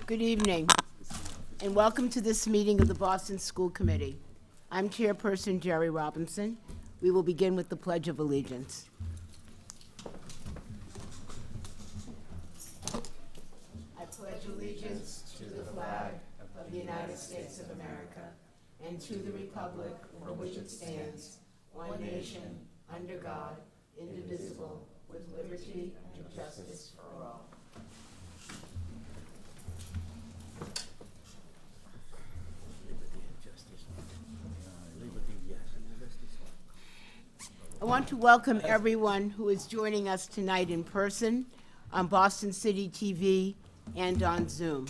Good evening, and welcome to this meeting of the Boston School Committee. I'm Chairperson Jerry Robinson. We will begin with the Pledge of Allegiance. I pledge allegiance to the flag of the United States of America and to the republic for which it stands, one nation, under God, indivisible, with liberty and justice for all. I want to welcome everyone who is joining us tonight in person, on Boston City TV, and on Zoom.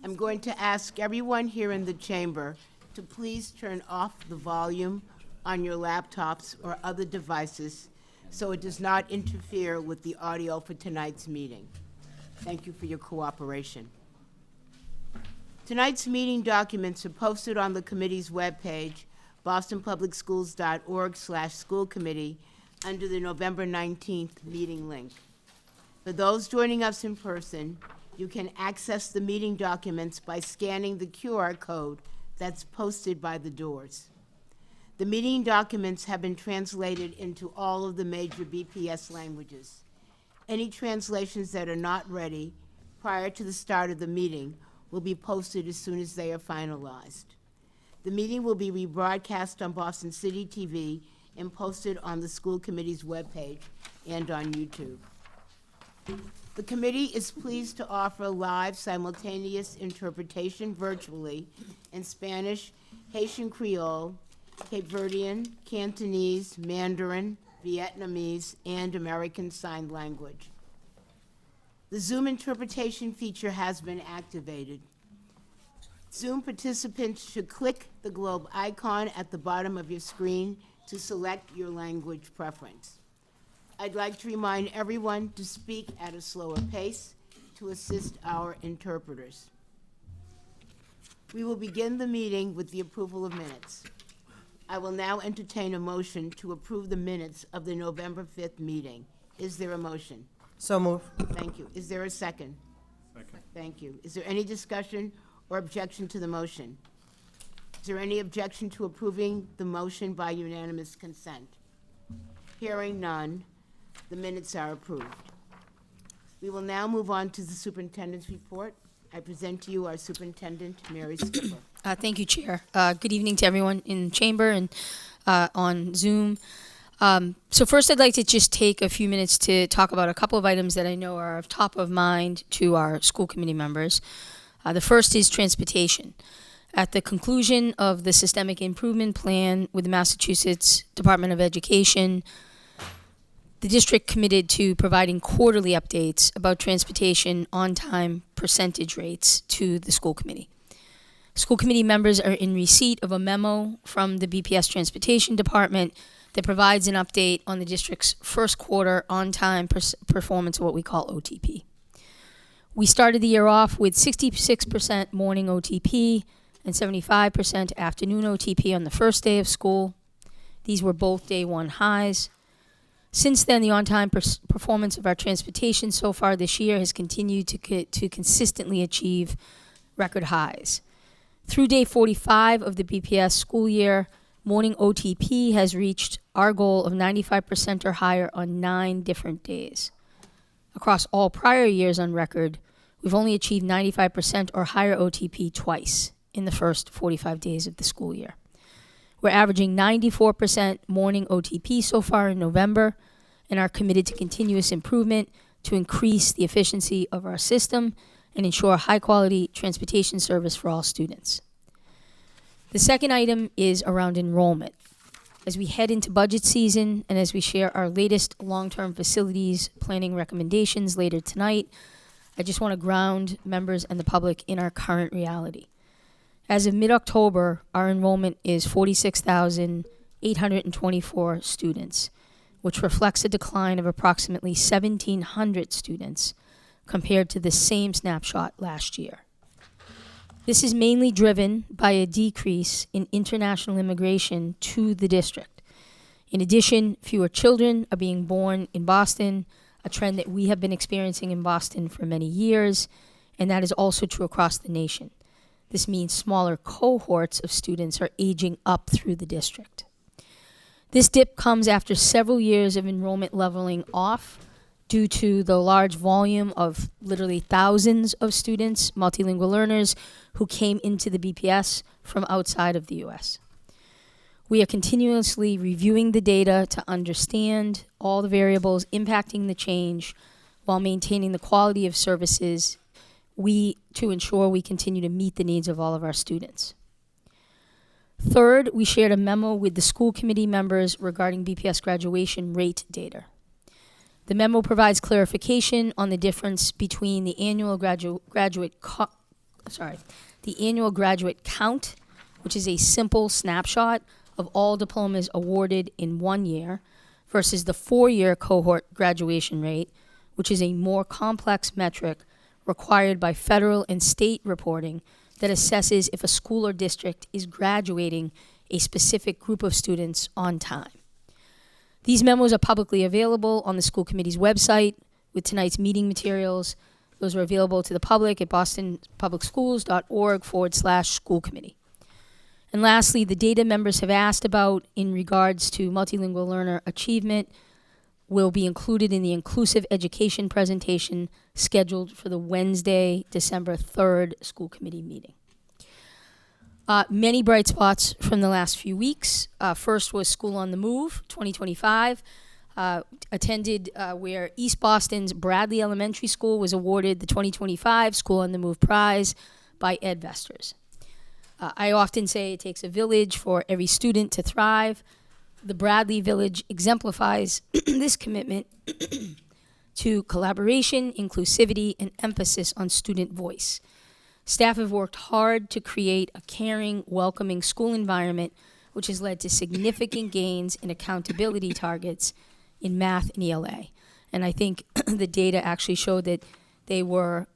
I'm going to ask everyone here in the chamber to please turn off the volume on your laptops or other devices so it does not interfere with the audio for tonight's meeting. Thank you for your cooperation. Tonight's meeting documents are posted on the committee's webpage, bostonpublicschools.org/school committee, under the November 19th meeting link. For those joining us in person, you can access the meeting documents by scanning the QR code that's posted by the doors. The meeting documents have been translated into all of the major BPS languages. Any translations that are not ready prior to the start of the meeting will be posted as soon as they are finalized. The meeting will be rebroadcast on Boston City TV and posted on the school committee's webpage and on YouTube. The committee is pleased to offer live simultaneous interpretation virtually in Spanish, Haitian Creole, Cape Verdean, Cantonese, Mandarin, Vietnamese, and American Sign Language. The Zoom interpretation feature has been activated. Zoom participants should click the globe icon at the bottom of your screen to select your language preference. I'd like to remind everyone to speak at a slower pace to assist our interpreters. We will begin the meeting with the approval of minutes. I will now entertain a motion to approve the minutes of the November 5th meeting. Is there a motion? So move. Thank you. Is there a second? Second. Thank you. Is there any discussion or objection to the motion? Is there any objection to approving the motion by unanimous consent? Hearing none, the minutes are approved. We will now move on to the superintendent's report. I present to you our superintendent, Mary Skipper. Thank you, Chair. Good evening to everyone in chamber and on Zoom. So first, I'd like to just take a few minutes to talk about a couple of items that I know are of top of mind to our school committee members. The first is transportation. At the conclusion of the systemic improvement plan with the Massachusetts Department of Education, the district committed to providing quarterly updates about transportation on-time percentage rates to the school committee. School committee members are in receipt of a memo from the BPS Transportation Department that provides an update on the district's first quarter on-time performance, of what we call OTP. We started the year off with 66% morning OTP and 75% afternoon OTP on the first day of school. These were both day one highs. Since then, the on-time performance of our transportation so far this year has continued to consistently achieve record highs. Through day 45 of the BPS school year, morning OTP has reached our goal of 95% or higher on 9 different days. Across all prior years on record, we've only achieved 95% or higher OTP twice in the first 45 days of the school year. We're averaging 94% morning OTP so far in November and are committed to continuous improvement to increase the efficiency of our system and ensure high-quality transportation service for all students. The second item is around enrollment. As we head into budget season and as we share our latest long-term facilities planning recommendations later tonight, I just want to ground members and the public in our current reality. As of mid-October, our enrollment is 46,824 students, which reflects a decline of approximately 1,700 students compared to the same snapshot last year. This is mainly driven by a decrease in international immigration to the district. In addition, fewer children are being born in Boston, a trend that we have been experiencing in Boston for many years, and that is also true across the nation. This means smaller cohorts of students are aging up through the district. This dip comes after several years of enrollment leveling off due to the large volume of literally thousands of students, multilingual learners, who came into the BPS from outside of the U.S. We are continuously reviewing the data to understand all the variables impacting the change while maintaining the quality of services to ensure we continue to meet the needs of all of our students. Third, we shared a memo with the school committee members regarding BPS graduation rate data. The memo provides clarification on the difference between the annual graduate count, which is a simple snapshot of all diplomas awarded in 1 year, versus the 4-year cohort graduation rate, which is a more complex metric required by federal and state reporting that assesses if a school or district is graduating a specific group of students on time. These memos are publicly available on the school committee's website with tonight's meeting materials. Those are available to the public at bostonpublicschools.org/school committee. And lastly, the data members have asked about in regards to multilingual learner achievement will be included in the inclusive education presentation scheduled for the Wednesday, December 3rd school committee meeting. Many bright spots from the last few weeks. First was School on the Move 2025. Attended where East Boston's Bradley Elementary School was awarded the 2025 School on the Move prize by Ed Vesters. I often say it takes a village for every student to thrive. The Bradley Village exemplifies this commitment to collaboration, inclusivity, and emphasis on student voice. Staff have worked hard to create a caring, welcoming school environment, which has led to significant gains in accountability targets in math and ELA. And I think the data actually showed that they were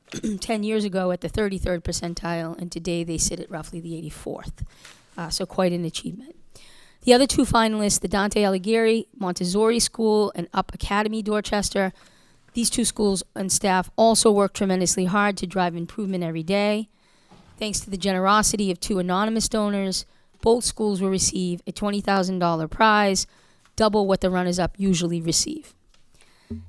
10 years ago at the 33rd percentile, and today they sit at roughly the 84th. So quite an achievement. The other two finalists, the Dante Alighieri Montessori School and Up Academy Dorchester, these two schools and staff also work tremendously hard to drive improvement every day. Thanks to the generosity of two anonymous donors, both schools will receive a $20,000 prize, double what the runners-up usually receive.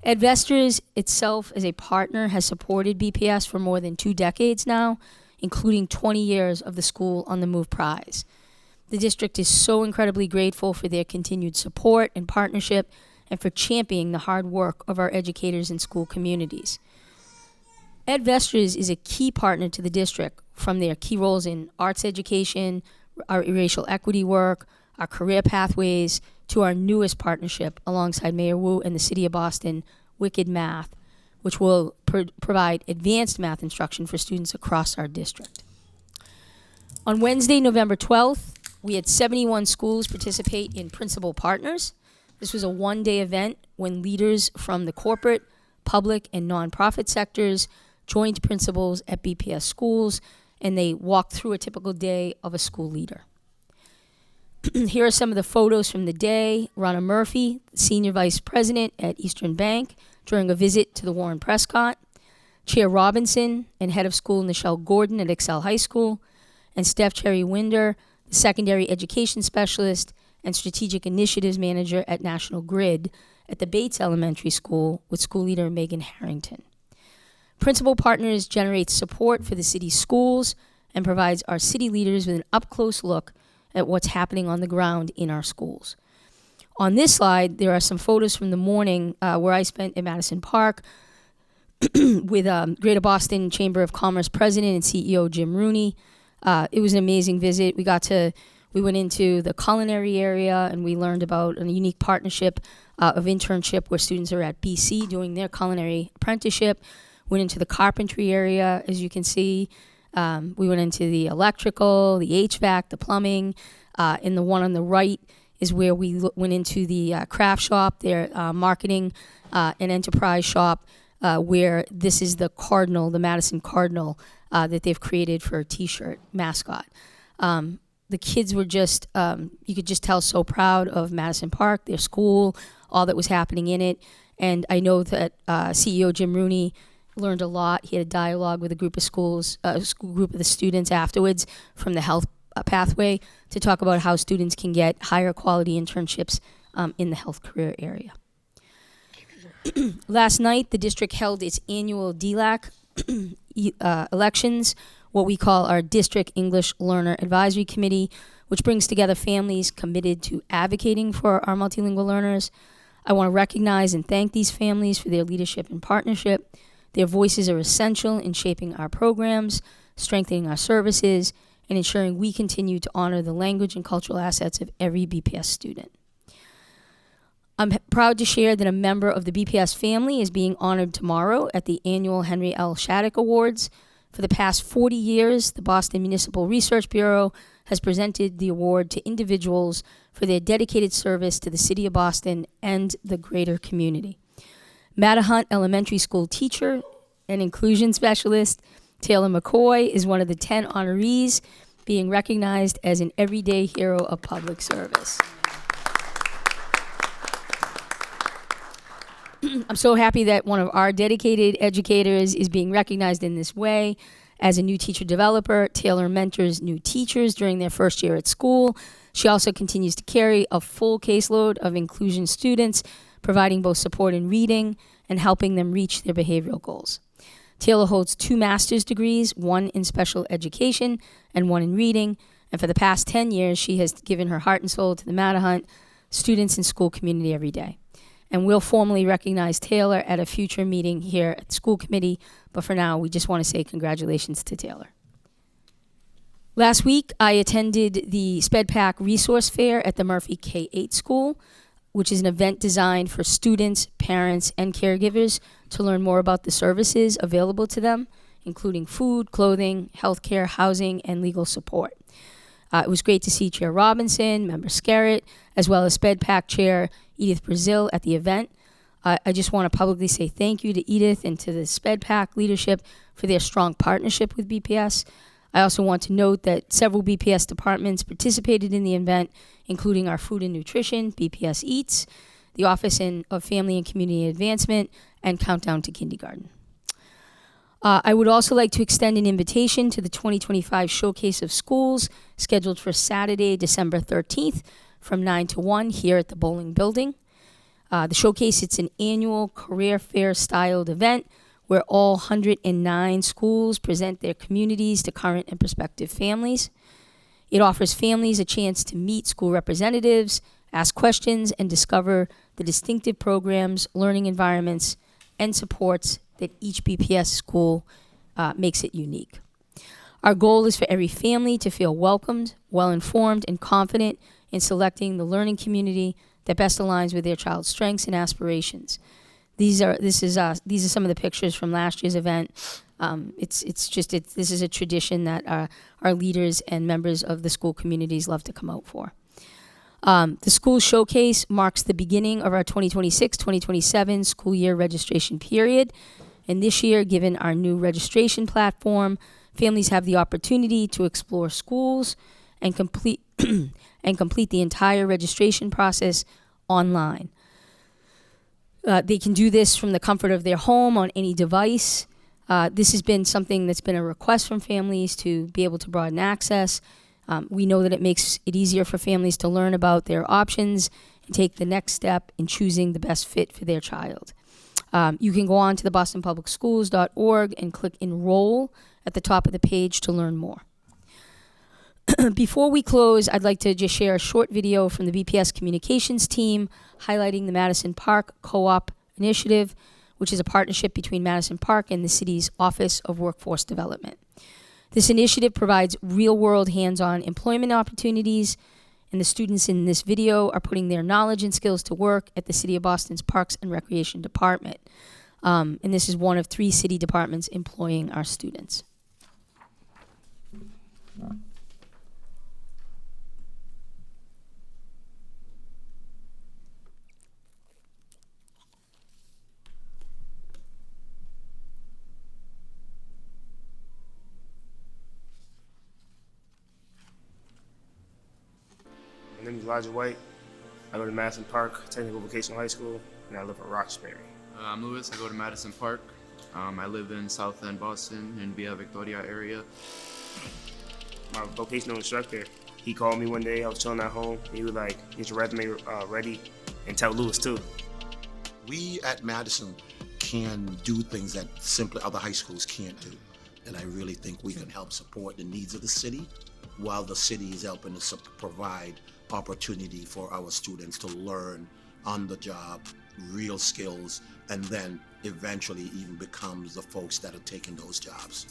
Ed Vesters itself as a partner has supported BPS for more than 2 decades now, including 20 years of the School on the Move prize. The district is so incredibly grateful for their continued support and partnership and for championing the hard work of our educators and school communities. Ed Vesters is a key partner to the district from their key roles in arts education, our racial equity work, our career pathways, to our newest partnership alongside Mayor Wu and the City of Boston, Wicked Math, which will provide advanced math instruction for students across our district. On Wednesday, November 12th, we had 71 schools participate in Principal Partners. This was a one-day event when leaders from the corporate, public, and nonprofit sectors joined principals at BPS schools, and they walked through a typical day of a school leader. Here are some of the photos from the day. Ronna Murphy, Senior Vice President at Eastern Bank, during a visit to the Warren Prescott. Chair Robinson and Head of School Nichelle Gordon at Excel High School. And Steph Cherry Winder, the Secondary Education Specialist and Strategic Initiatives Manager at National Grid at the Bates Elementary School with school leader Megan Harrington. Principal Partners generates support for the city's schools and provides our city leaders with an up-close look at what's happening on the ground in our schools. On this slide, there are some photos from the morning where I spent at Madison Park with Greater Boston Chamber of Commerce President and CEO Jim Rooney. It was an amazing visit. We went into the culinary area and we learned about a unique partnership of internship where students are at BC doing their culinary apprenticeship. Went into the carpentry area, as you can see. We went into the electrical, the HVAC, the plumbing. And the one on the right is where we went into the craft shop, their marketing and enterprise shop, where this is the Cardinal, the Madison Cardinal, that they've created for a T-shirt mascot. The kids were just, you could just tell, so proud of Madison Park, their school, all that was happening in it. And I know that CEO Jim Rooney learned a lot. He had a dialogue with a group of group of the students afterwards from the health pathway to talk about how students can get higher quality internships in the health career area. Last night, the district held its annual DLAC elections, what we call our District English Learner Advisory Committee, which brings together families committed to advocating for our multilingual learners. I want to recognize and thank these families for their leadership and partnership. Their voices are essential in shaping our programs, strengthening our services, and ensuring we continue to honor the language and cultural assets of every BPS student. I'm proud to share that a member of the BPS family is being honored tomorrow at the annual Henry L. Shattuck Awards. For the past 40 years, the Boston Municipal Research Bureau has presented the award to individuals for their dedicated service to the city of Boston and the greater community. Mattahunt Elementary School teacher and inclusion specialist Taylor McCoy is one of the 10 honorees being recognized as an everyday hero of public service. I'm so happy that one of our dedicated educators is being recognized in this way. As a new teacher developer, Taylor mentors new teachers during their first year at school. She also continues to carry a full caseload of inclusion students, providing both support in reading and helping them reach their behavioral goals. Taylor holds 2 master's degrees, one in special education and one in reading. And for the past 10 years, she has given her heart and soul to the Mattahunt students and school community every day. And we'll formally recognize Taylor at a future meeting here at the school committee. But for now, we just want to say congratulations to Taylor. Last week, I attended the SpedPAC Resource Fair at the Murphy K-8 School, which is an event designed for students, parents, and caregivers to learn more about the services available to them, including food, clothing, healthcare, housing, and legal support. It was great to see Chair Robinson, Member Scarrett, as well as SpedPAC Chair Edith Brazil at the event. I just want to publicly say thank you to Edith and to the SpedPAC leadership for their strong partnership with BPS. I also want to note that several BPS departments participated in the event, including our Food and Nutrition, BPS Eats, the Office of Family and Community Advancement, and Countdown to Kindergarten. I would also like to extend an invitation to the 2025 Showcase of Schools, scheduled for Saturday, December 13th, from 9 to 1 here at the Bowling Building. The Showcase, it's an annual career fair-styled event where all 109 schools present their communities to current and prospective families. It offers families a chance to meet school representatives, ask questions, and discover the distinctive programs, learning environments, and supports that each BPS school makes it unique. Our goal is for every family to feel welcomed, well-informed, and confident in selecting the learning community that best aligns with their child's strengths and aspirations. These are some of the pictures from last year's event. This is a tradition that our leaders and members of the school communities love to come out for. The school showcase marks the beginning of our 2026-2027 school year registration period. And this year, given our new registration platform, families have the opportunity to explore schools and complete the entire registration process online. They can do this from the comfort of their home on any device. This has been something that's been a request from families to be able to broaden access. We know that it makes it easier for families to learn about their options and take the next step in choosing the best fit for their child. You can go on to the bostonpublicschools.org and click Enroll at the top of the page to learn more. Before we close, I'd like to just share a short video from the BPS communications team highlighting the Madison Park Co-op Initiative, which is a partnership between Madison Park and the city's Office of Workforce Development. This initiative provides real-world hands-on employment opportunities, and the students in this video are putting their knowledge and skills to work at the City of Boston's Parks and Recreation Department. And this is one of 3 city departments employing our students. My name is Elijah White. I go to Madison Park Technical Vocational High School, and I live in Roxbury. I'm Lewis. I go to Madison Park I live in South End, Boston, in Via Victoria area. My vocational instructor, he called me one day. I was chilling at home. He was like, "Get your resume ready, and tell Lewis too." We at Madison can do things that simply other high schools can't do. And I really think we can help support the needs of the city while the city is helping to provide opportunity for our students to learn on the job, real skills, and then eventually even becomes the folks that are taking those jobs.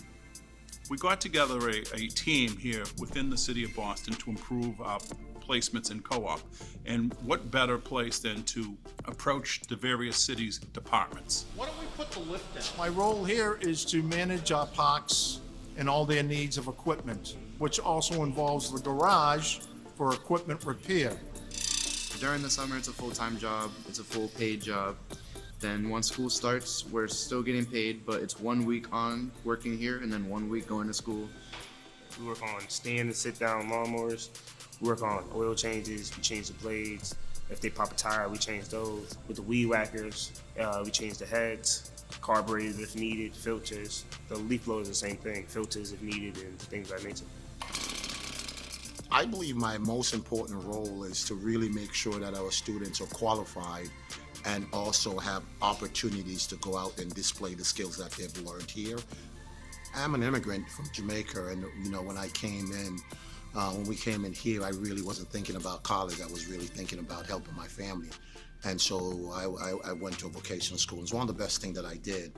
We got together a team here within the city of Boston to improve our placements in co-op. And what better place than to approach the various cities' departments? Why don't we put the lift down? My role here is to manage our parks and all their needs of equipment, which also involves the garage for equipment repair. During the summer, it's a full-time job. It's a full paid job. Then once school starts, we're still getting paid, but it's 1 week on working here and then 1 week going to school. We work on stand and sit down lawnmowers. We work on oil changes. We change the blades. If they pop a tire, we change those. With the weed whackers, we change the heads, carburetors if needed, filters. The leaf blower is the same thing, filters if needed, and things of that nature. I believe my most important role is to really make sure that our students are qualified and also have opportunities to go out and display the skills that they've learned here. I'm an immigrant from Jamaica, and when I came in, when we came in here, I really wasn't thinking about college. I was really thinking about helping my family. And so I went to a vocational school. It's one of the best things that I did.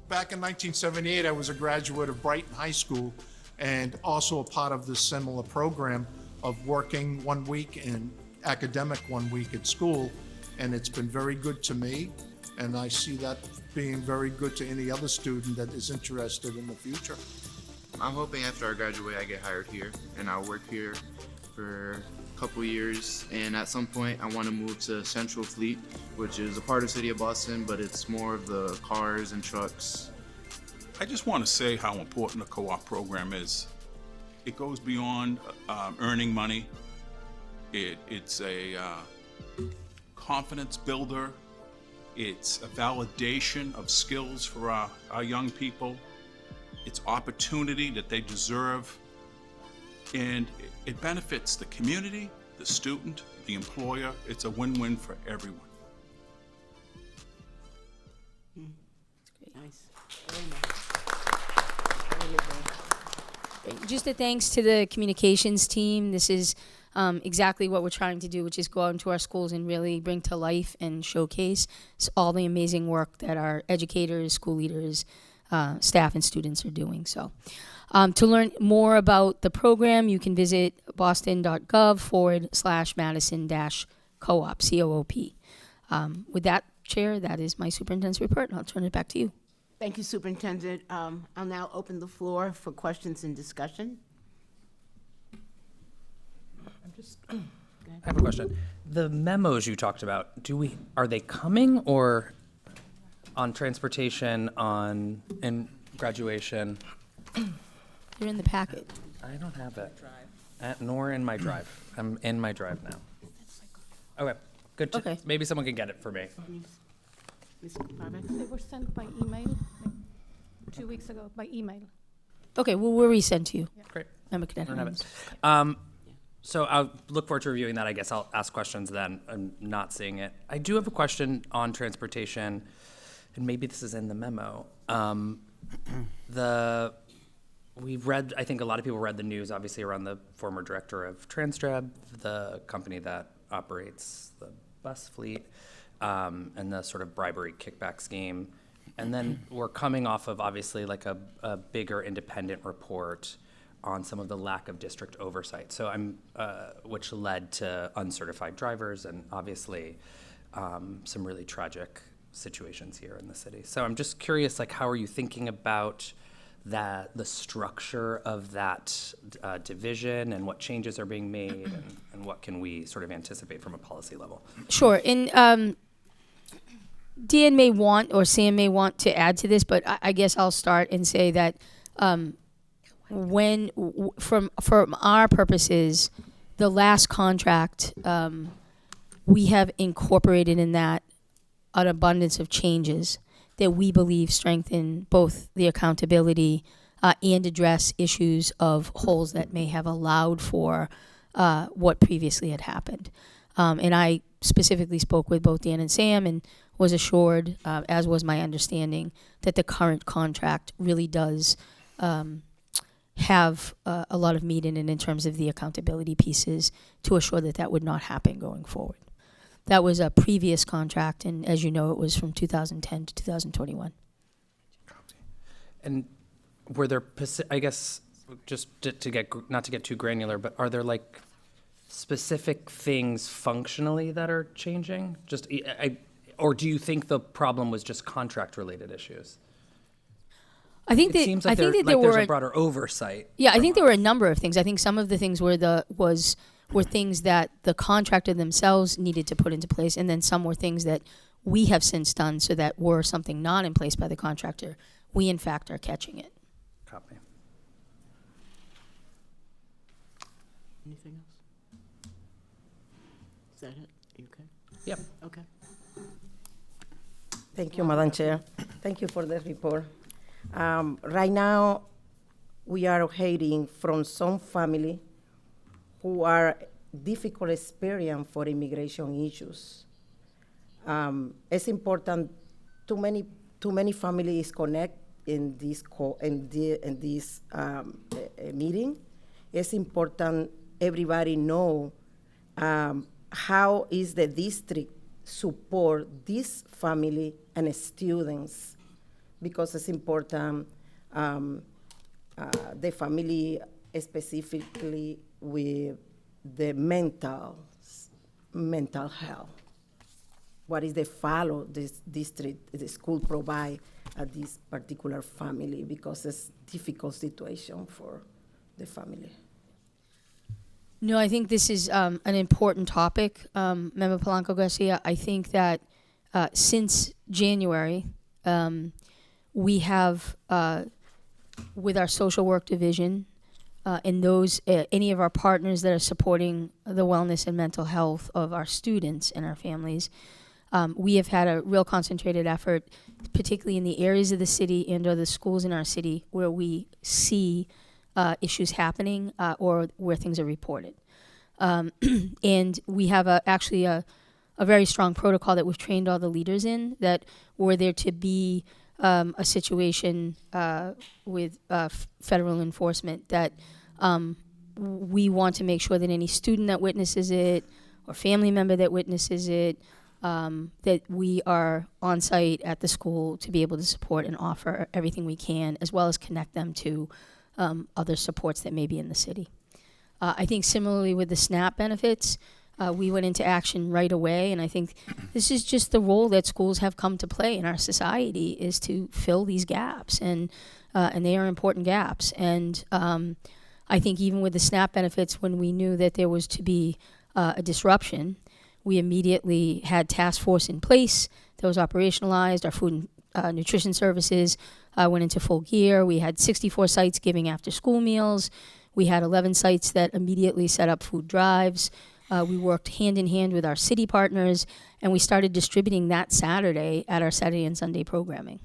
Back in 1978, I was a graduate of Brighton High School and also a part of this similar program of working 1 week and academic 1 week at school. And it's been very good to me, and I see that being very good to any other student that is interested in the future. I'm hoping after I graduate, I get hired here, and I'll work here for a couple years. And at some point, I want to move to Central Fleet, which is a part of the city of Boston, but it's more of the cars and trucks. I just want to say how important the co-op program is. It goes beyond earning money. It's a confidence builder. It's a validation of skills for our young people. It's opportunity that they deserve. And it benefits the community, the student, the employer. It's a win-win for everyone. Nice. Very nice. Very good. Just a thanks to the communications team. This is exactly what we're trying to do, which is go out into our schools and really bring to life and showcase all the amazing work that our educators, school leaders, staff, and students are doing. So to learn more about the program, you can visit boston.gov/Madison-co-op, C-O-O-P. With that, Chair, that is my superintendent's report, and I'll turn it back to you. Thank you, Superintendent. I'll now open the floor for questions and discussion. I have a question. The memos you talked about, are they coming or on transportation, in graduation? You're in the packet. I don't have it. Nor in my drive. I'm in my drive now. Okay, good. Okay. Maybe someone can get it for me. Ms. Parvex? They were sent by email, like 2 weeks ago, by email. Okay, well, we'll resend to you. Great. Member I don't have Cadet. it. So I'll look forward to reviewing that. I guess I'll ask questions then. I'm not seeing it. I do have a question on transportation, and maybe this is in the memo. We've read, I think a lot of people read the news, obviously, around the former director of Transdrab, the company that operates the bus fleet, and the sort of bribery kickback scheme. And then we're coming off of, obviously, like a bigger independent report on some of the lack of district oversight. So which led to uncertified drivers and obviously some really tragic situations here in the city. So I'm just curious, like, how are you thinking about the structure of that division, and what changes are being made, and what can we sort of anticipate from a policy level? Sure. And Dan may want, or Sam may want to add to this, but I guess I'll start and say that from our purposes, the last contract, we have incorporated in that an abundance of changes that we believe strengthen both the accountability and address issues of holes that may have allowed for what previously had happened. And I specifically spoke with both Dan and Sam and was assured, as was my understanding, that the current contract really does have a lot of meat in it in terms of the accountability pieces to assure that that would not happen going forward. That was a previous contract, and as you know, it was from 2010 to 2021. And were there, I guess, just to get, not to get too granular, but are there like specific things functionally that are changing? Just, or do you think the problem was just contract-related issues? I think It that seems like, I think that there there's were a broader oversight. Yeah, I think there were a number of things. I think some of the things were things that the contractor themselves needed to put into place, and then some were things that we have since done so that were something not in place by the contractor. We, in fact, are catching it. Copy. Anything else? Is that it? You okay? Yep. Okay. Thank you, Madam Chair. Thank you for the report. Right now, we are hearing from some family who are difficult experience for immigration issues. It's important. Too many families connect in this meeting. It's important everybody know how is the district support this family and students, because it's important the family specifically with the mental health. What is the follow this district, the school provide at this particular family, because it's difficult situation for the family. No, I think this is an important topic, Member Polanco Garcia. I think that since January, we have, with our social work division, and those any of our partners that are supporting the wellness and mental health of our students and our families, we have had a real concentrated effort, particularly in the areas of the city and or the schools in our city where we see issues happening or where things are reported. And we have actually a very strong protocol that we've trained all the leaders in, that were there to be a situation with federal enforcement, that we want to make sure that any student that witnesses it or family member that witnesses it, that we are on site at the school to be able to support and offer everything we can, as well as connect them to other supports that may be in the city. I think similarly with the SNAP benefits, we went into action right away, and I think this is just the role that schools have come to play in our society, is to fill these gaps, and they are important gaps. And I think even with the SNAP benefits, when we knew that there was to be a disruption, we immediately had task force in place that was operationalized. Our food and nutrition services went into full gear. We had 64 sites giving after school meals. We had 11 sites that immediately set up food drives. We worked hand in hand with our city partners, and we started distributing that Saturday at our Saturday and Sunday programming.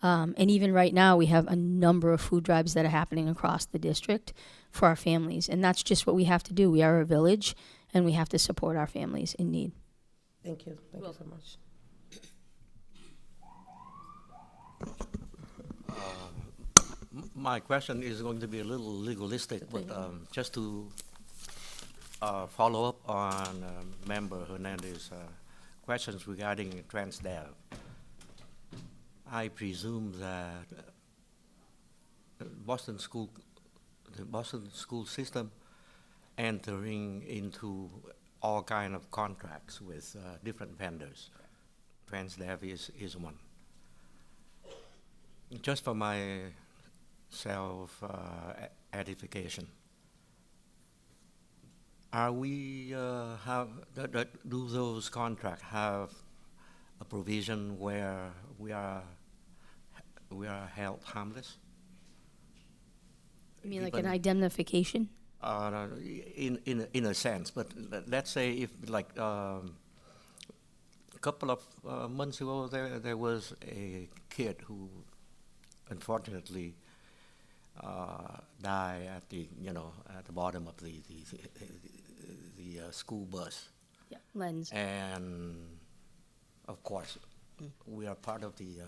And even right now, we have a number of food drives that are happening across the district for our families. And that's just what we have to do. We are a village, and we have to support our families in need. Thank you. Thank you so much. My question is going to be a little legalistic, but just to follow up on Member Hernandez's questions regarding TransDev. I presume that the Boston school system entering into all kind of contracts with different vendors. TransDev is one. Just for my self-edification, are we do those contracts have a provision where we are held harmless? You mean like an indemnification? In a sense, but let's say if like couple of months ago, there was a kid who, unfortunately, died at the at the bottom of the school bus. Yeah, Lens. And of course, we are part of the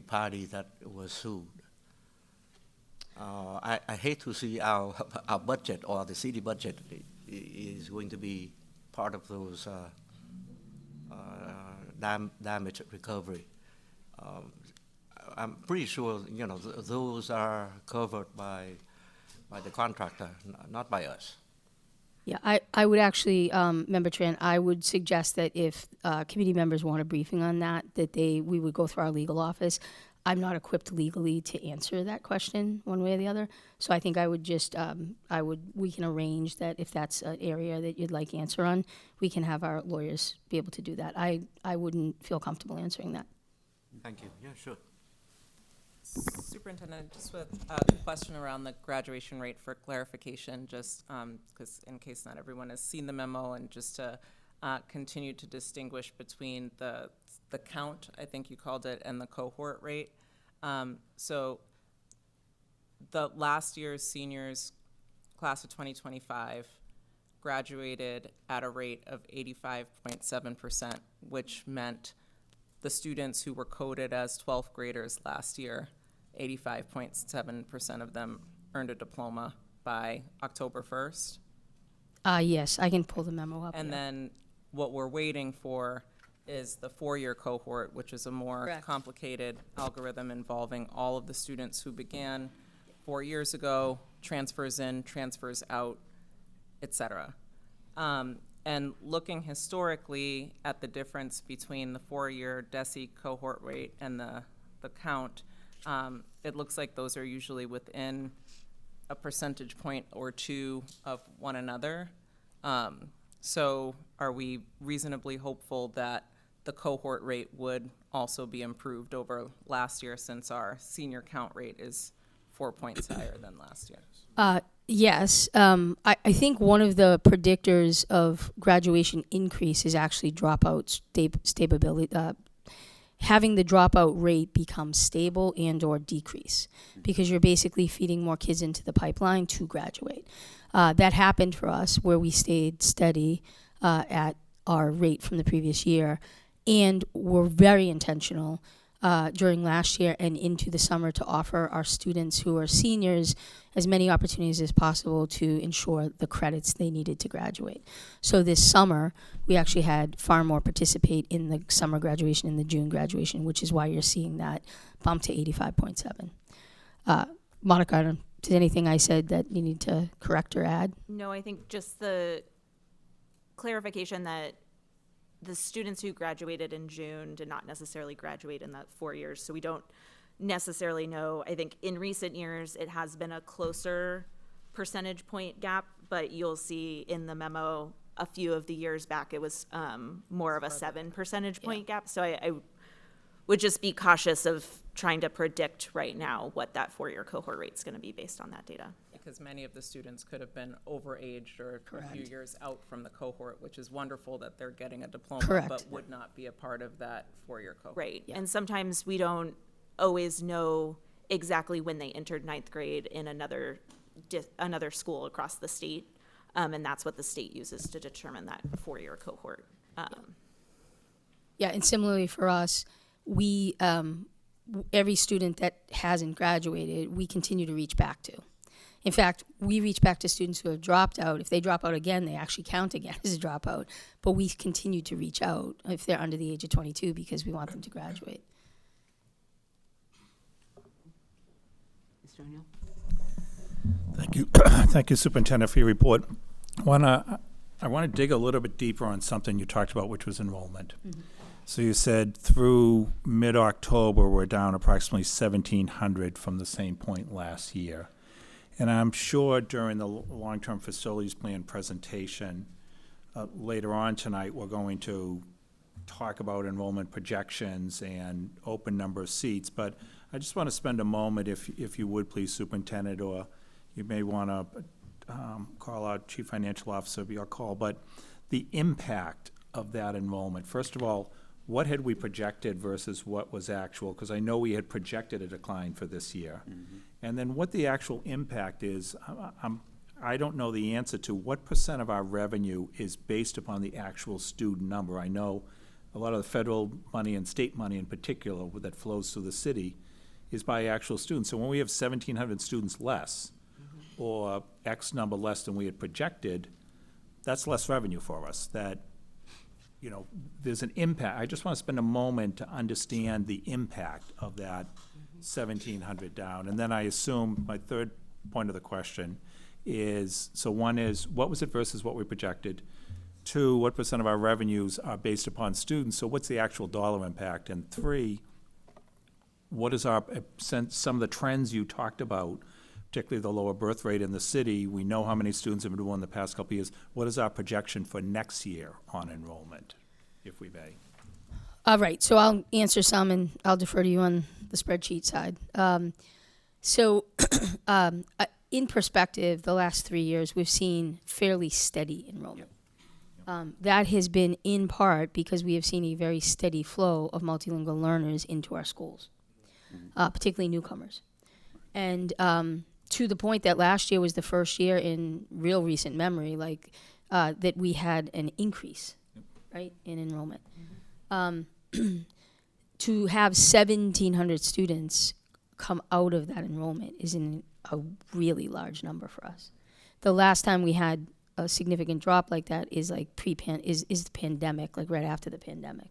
party that was sued. I hate to see our budget or the city budget is going to be part of those damage recovery. I'm pretty sure those are covered by the contractor, not by us. Yeah, I would actually, Member Tran, I would suggest that if committee members want a briefing on that, we would go through our legal office. I'm not equipped legally to answer that question one way or the other, so I think I would just, we can arrange that if that's an area that you'd like answer on, we can have our lawyers be able to do that. I wouldn't feel comfortable answering that. Thank you. Yeah, sure. Superintendent, just with a question around the graduation rate for clarification, just because in case not everyone has seen the memo, and just to continue to distinguish between the count, I think you called it, and the cohort rate. So the last year's seniors, class of 2025, graduated at a rate of 85.7%, which meant the students who were coded as 12th graders last year, 85.7% of them earned a diploma by October 1st. Yes, I can pull the memo up. And then what we're waiting for is the 4-year cohort, which is a more Correct. complicated algorithm involving all of the students who began 4 years ago, transfers in, transfers out, et cetera. And looking historically at the difference between the 4-year DESE cohort rate and the count, it looks like those are usually within a percentage point or two of one another. So are we reasonably hopeful that the cohort rate would also be improved over last year, since our senior count rate is 4 points higher than last year? Yes. I think one of the predictors of graduation increase is actually dropout stability. Having the dropout rate become stable and or decrease, because you're basically feeding more kids into the pipeline to graduate. That happened for us, where we stayed steady at our rate from the previous year, and were very intentional during last year and into the summer to offer our students who are seniors as many opportunities as possible to ensure the credits they needed to graduate. So this summer, we actually had far more participate in the summer graduation and the June graduation, which is why you're seeing that bump to 85.7. Monica, is there anything I said that you need to correct or add? No, I think just the clarification that the students who graduated in June did not necessarily graduate in that 4 years, so we don't necessarily know. I think in recent years it has been a closer percentage point gap, but you'll see in the memo a few of the years back it was more of a 7 percentage point gap. So I would just be cautious of trying to predict right now what that 4-year cohort rate is going to be based on that data. Because many of the students could have been overaged or a few years out from the cohort, which is wonderful that they're getting a diploma, Correct. but would not be a part of that 4-year cohort. Right, and sometimes we don't always know exactly when they entered 9th grade in another school across the state, and that's what the state uses to determine that 4-year cohort. Yeah, and similarly for us, we every student that hasn't graduated, we continue to reach back to. In fact, we reach back to students who have dropped out. If they drop out again, they actually count again as a dropout. But we continue to reach out if they're under the age of 22 because we want them to graduate. Mr. O'Neill? Thank you. Thank you, Superintendent, for your report. I want to dig a little bit deeper on something you talked about, which was enrollment. Mm-hmm. So you said through mid-October, we're down approximately 1,700 from the same point last year. And I'm sure during the long-term facilities plan presentation later on tonight, we're going to talk about enrollment projections and open number of seats. But I just want to spend a moment, if you would please, Superintendent, or you may want to call out Chief Financial Officer, be our call, but the impact of that enrollment. First of all, what had we projected versus what was actual? Because I know we had projected a decline for this year. And then what the actual impact is, I don't know the answer to what percent of our revenue is based upon the actual student number. I know a lot of the federal money and state money in particular that flows through the city is by actual students. So when we have 1,700 students less, or X number less than we had projected, that's less revenue for us. That, you know, there's an impact. I just want to spend a moment to understand the impact of that 1,700 down. And then I assume my third point of the question is, so one is, what was it versus what we projected? Two, what percent of our revenues are based upon students? So what's the actual dollar impact? And three, what is our, since some of the trends you talked about, particularly the lower birth rate in the city, we know how many students have been doing the past couple of years. What is our projection for next year on enrollment, if we may? All right, so I'll answer some and I'll defer to you on the spreadsheet side. In perspective, the last 3 years, we've seen fairly steady enrollment. That has been in part because we have seen a very steady flow of multilingual learners into our schools, particularly newcomers. And to the point that last year was the first year in real recent memory, that we had an increase, right, in enrollment. To have 1,700 students come out of that enrollment is a really large number for us. The last time we had a significant drop like that is like is the pandemic, like right after the pandemic.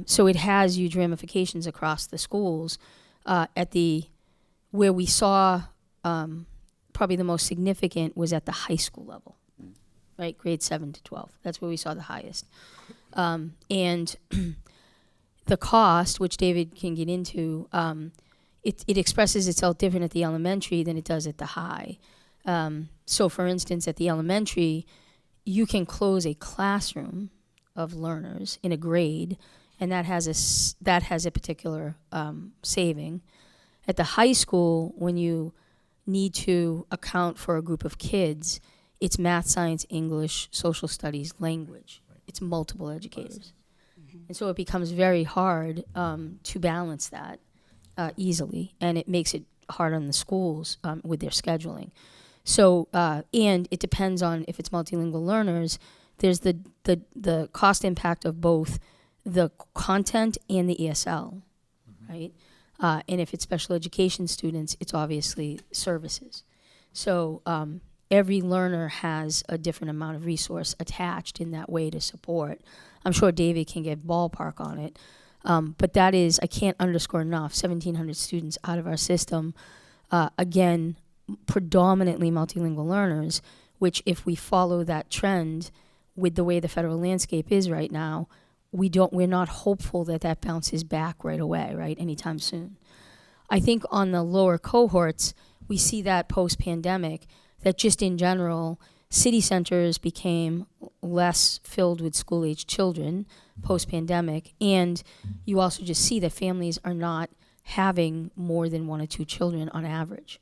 So it has huge ramifications across the schools. Where we saw probably the most significant was at the high school level, right? Grade 7 to 12. That's where we saw the highest. And the cost, which David can get into, it expresses itself different at the elementary than it does at the high. So for instance, at the elementary, you can close a classroom of learners in a grade, and that has a particular saving. At the high school, when you need to account for a group of kids, it's math, science, English, social studies, language. It's multiple educators. And so it becomes very hard to balance that easily, and it makes it hard on the schools with their scheduling. So, and it depends on if it's multilingual learners, there's the cost impact of both the content and the ESL, right? And if it's special education students, it's obviously services. So every learner has a different amount of resource attached in that way to support. I'm sure David can get ballpark on it. But that is, I can't underscore enough, 1,700 students out of our system. Again, predominantly multilingual learners, which if we follow that trend with the way the federal landscape is right now, we're not hopeful that bounces back right away, right, anytime soon. I think on the lower cohorts, we see that post-pandemic, that just in general, city centers became less filled with school-age children post-pandemic, and you also just see that families are not having more than 1 or 2 children on average.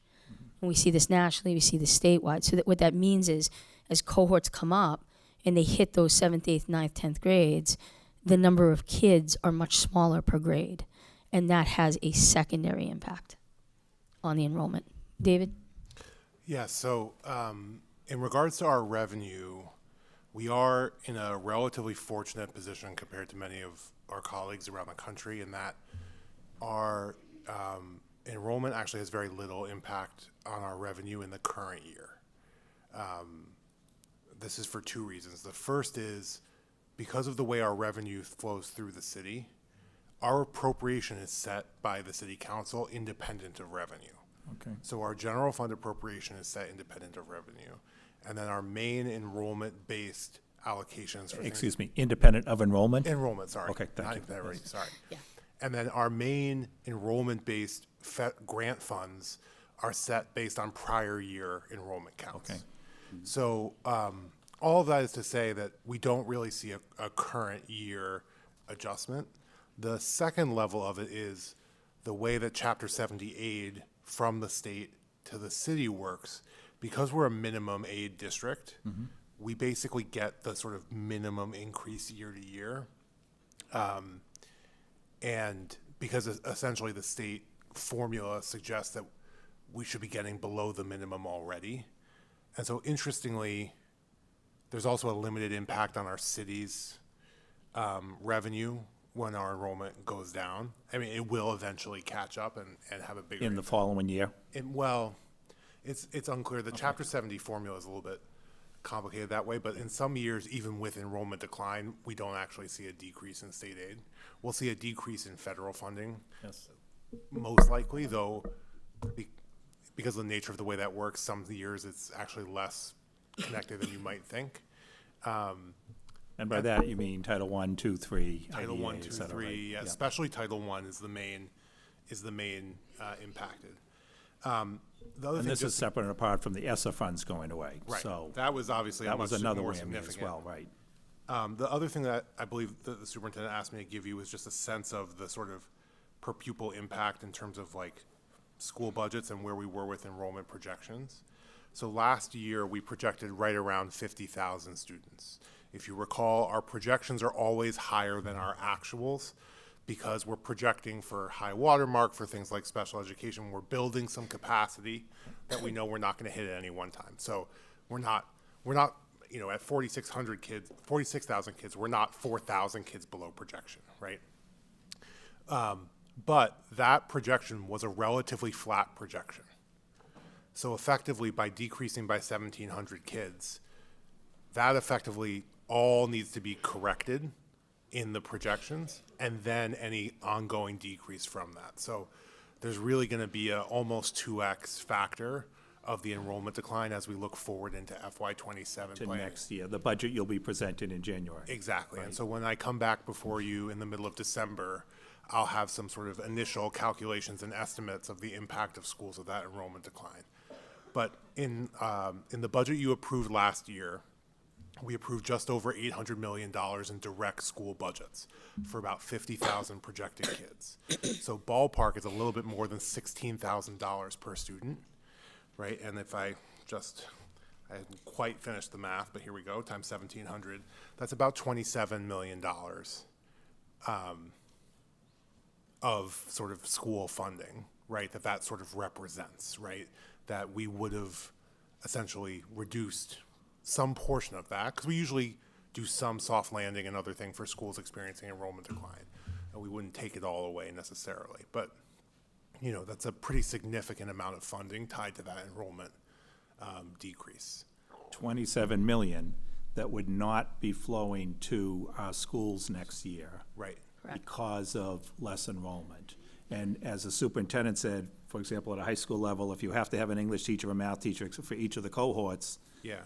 And we see this nationally, we see this statewide. So that what that means is, as cohorts come up and they hit those 7th, 8th, 9th, 10th grades, the number of kids are much smaller per grade, and that has a secondary impact on the enrollment. David? Yeah, so in regards to our revenue, we are in a relatively fortunate position compared to many of our colleagues around the country in that our enrollment actually has very little impact on our revenue in the current year. This is for 2 reasons. The first is because of the way our revenue flows through the city, our appropriation is set by the city council independent of revenue. Okay. So our general fund appropriation is set independent of revenue. And then our main enrollment-based allocations for Excuse me, independent of enrollment? Enrollment, sorry. Okay, thank you. Right, sorry. Yeah. And then our main enrollment-based grant funds are set based on prior year enrollment counts. Okay. So all of that is to say that we don't really see a current year adjustment. The second level of it is the way that Chapter 70 aid from the state to the city works. Because we're a minimum aid district, we basically get the sort of minimum increase year to year. And because essentially the state formula suggests that we should be getting below the minimum already. And so interestingly, there's also a limited impact on our city's revenue when our enrollment goes down. I mean, it will eventually catch up and have a bigger In the following year? Well, it's unclear. The Chapter 70 formula is a little bit complicated that way, but in some years, even with enrollment decline, we don't actually see a decrease in state aid. We'll see a decrease in federal funding, Yes. most likely, though, because of the nature of the way that works, some years it's actually less connected than you might think. And by that, you mean Title I, II, III, Title IDEA, I, et II, cetera, right? III, Yeah. especially Title I is the main impacted. The other And thing this is just- separate and apart from the ESSA funds going away. Right. So That was obviously a that was much another more whammy as significant. well, right? The other thing that I believe that the superintendent asked me to give you was just a sense of the sort of per pupil impact in terms of like school budgets and where we were with enrollment projections. So last year, we projected right around 50,000 students. If you recall, our projections are always higher than our actuals because we're projecting for high watermark for things like special education. We're building some capacity that we know we're not going to hit at any one time. So we're not, at 4,600 kids, 46,000 kids, we're not 4,000 kids below projection, right? But that projection was a relatively flat projection. So effectively, by decreasing by 1,700 kids, that effectively all needs to be corrected in the projections, and then any ongoing decrease from that. So there's really going to be a almost 2x factor of the enrollment decline as we look forward into FY27 To planning. next year, the budget you'll be presenting in January. Exactly. And so when I come back before you in the middle of December, I'll have some sort of initial calculations and estimates of the impact of schools of that enrollment decline. But in the budget you approved last year, we approved just over $800 million in direct school budgets for about 50,000 projected kids. So ballpark is a little bit more than $16,000 per student, right? And if I hadn't quite finished the math, but here we go, times 1,700, that's about $27 million of sort of school funding, right? That sort of represents, right? That we would have essentially reduced some portion of that, because we usually do some soft landing and other thing for schools experiencing enrollment decline. And we wouldn't take it all away necessarily, but that's a pretty significant amount of funding tied to that enrollment decrease. 27 million that would not be flowing to our schools next year. Right. Because of less enrollment. And as the superintendent said, for example, at a high school level, if you have to have an English teacher, a math teacher for each of the cohorts, Yeah.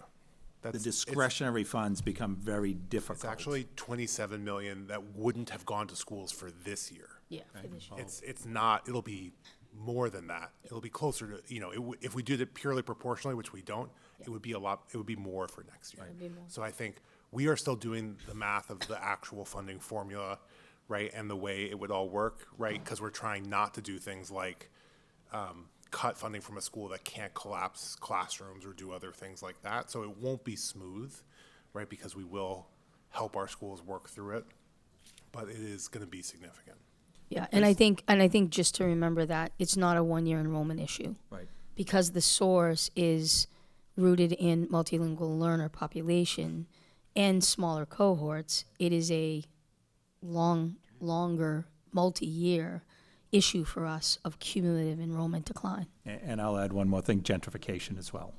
the discretionary funds become very difficult. It's actually 27 million that wouldn't have gone to schools for this year. Yeah, for this year. It's not, it'll be more than that. It'll be closer to, if we did it purely proportionally, which we don't, it would be more for next year. It'd be more. So I think we are still doing the math of the actual funding formula, right, and the way it would all work, right, because we're trying not to do things like cut funding from a school that can't collapse classrooms or do other things like that. So it won't be smooth, right, because we will help our schools work through it, but it is going to be significant. Yeah, and I think just to remember that it's not a one-year enrollment issue. Right. Because the source is rooted in multilingual learner population and smaller cohorts, it is a longer, multi-year issue for us of cumulative enrollment decline. And I'll add one more thing, gentrification as well.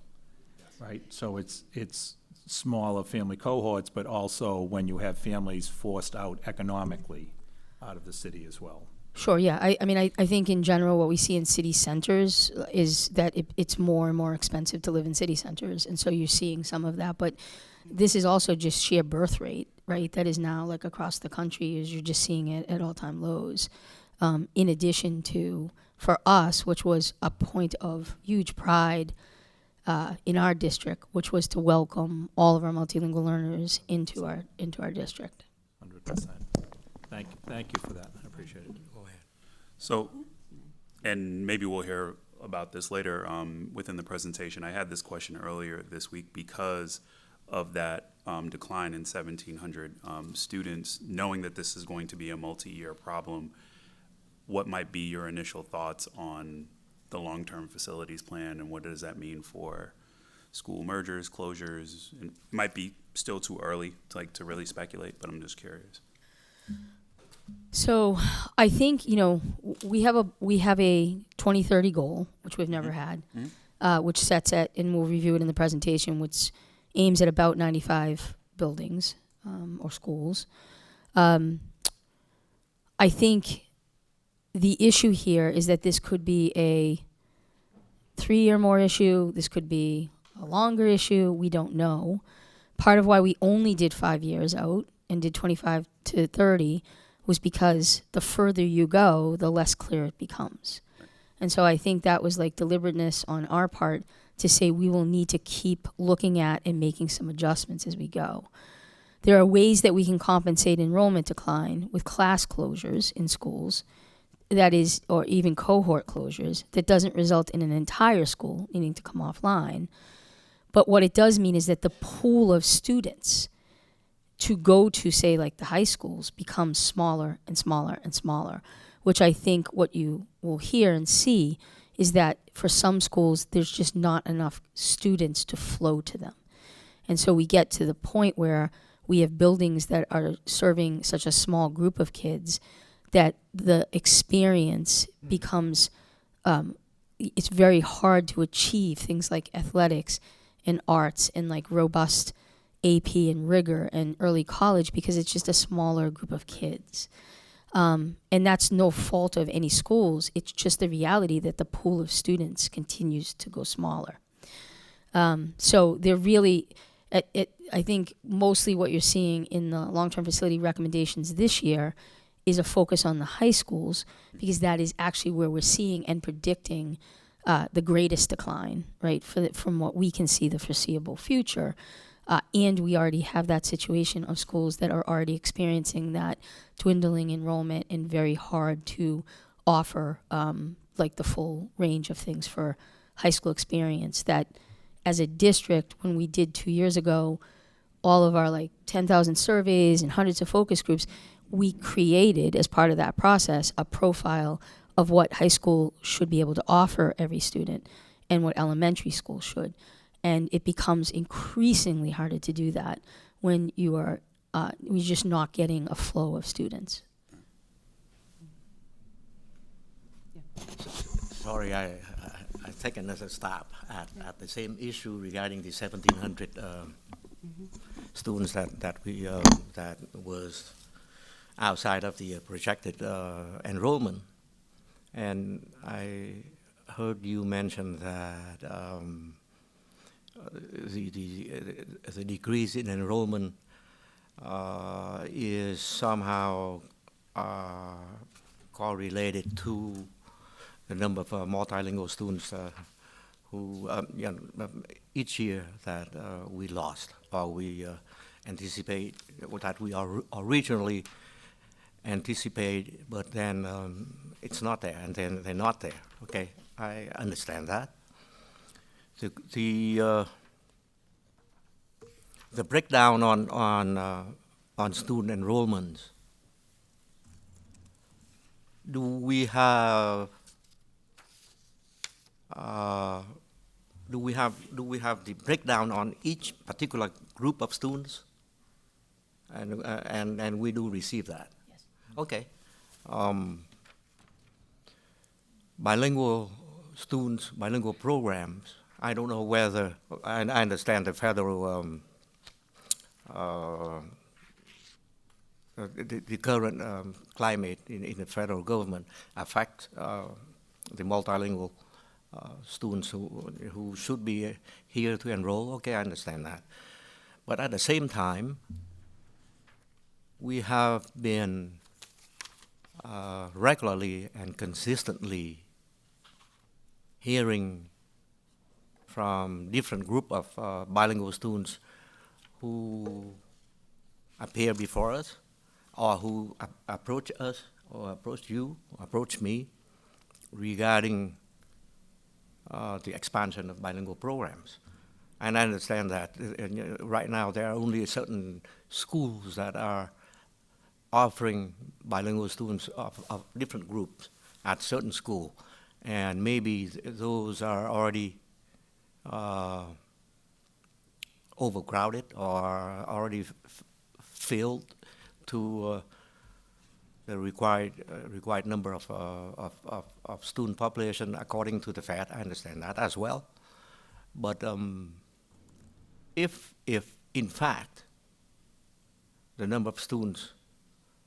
Right? So it's smaller family cohorts, but also when you have families forced out economically out of the city as well. Sure, yeah. I think in general what we see in city centers is that it's more and more expensive to live in city centers, and so you're seeing some of that. But this is also just sheer birth rate, right? That is now like across the country, is you're just seeing it at all-time lows. In addition to, for us, which was a point of huge pride in our district, which was to welcome all of our multilingual learners into our district. 100%. Thank you for that. I appreciate it. Go ahead. So, and maybe we'll hear about this later within the presentation. I had this question earlier this week because of that decline in 1,700 students, knowing that this is going to be a multi-year problem, what might be your initial thoughts on the long-term facilities plan, and what does that mean for school mergers, closures? And it might be still too early to really speculate, but I'm just curious. So I think, we have a 2030 goal, which we've never had, which sets at, and we'll review it in the presentation, which aims at about 95 buildings or schools. I think the issue here is that this could be a 3-year more issue. This could be a longer issue. We don't know. Part of why we only did 5 years out and did 25 to 30 was because the further you go, the less clear it becomes. And so I think that was like deliberateness on our part to say we will need to keep looking at and making some adjustments as we go. There are ways that we can compensate enrollment decline with class closures in schools, that is, or even cohort closures, that doesn't result in an entire school needing to come offline. But what it does mean is that the pool of students to go to, say, like the high schools becomes smaller and smaller and smaller, which I think what you will hear and see is that for some schools, there's just not enough students to flow to them. And so we get to the point where we have buildings that are serving such a small group of kids that the experience becomes, it's very hard to achieve things like athletics and arts and like robust AP and rigor and early college because it's just a smaller group of kids. And that's no fault of any schools. It's just the reality that the pool of students continues to go smaller. So they're really, I think mostly what you're seeing in the long-term facility recommendations this year is a focus on the high schools because that is actually where we're seeing and predicting the greatest decline, right, from what we can see the foreseeable future. And we already have that situation of schools that are already experiencing that dwindling enrollment and very hard to offer like the full range of things for high school experience that as a district, when we did 2 years ago, all of our like 10,000 surveys and hundreds of focus groups, we created as part of that process a profile of what high school should be able to offer every student and what elementary school should. And it becomes increasingly harder to do that when you are we're just not getting a flow of students. Sorry, I take another stab at the same issue regarding the 1,700 students that was outside of the projected enrollment. And I heard you mention that the decrease in enrollment is somehow correlated to the number of multilingual students who each year that we lost or we anticipate that we are originally anticipate, but then it's not there, and then they're not there. Okay, I understand that. The breakdown on student enrollments. Do we have the breakdown on each particular group of students? And we do receive that. Yes. Okay. Bilingual students, bilingual programs. I don't know whether I understand the federal the current climate in the federal government affects the multilingual students who should be here to enroll. Okay, I understand that. But at the same time, we have been regularly and consistently hearing from different group of bilingual students who appear before us or who approach us or approach you, or approach me regarding the expansion of bilingual programs. And I understand that right now there are only certain schools that are offering bilingual students of different groups at certain school, and maybe those are already overcrowded or already filled to the required number of student population according to the FAD. I understand that as well, but if in fact the number of students,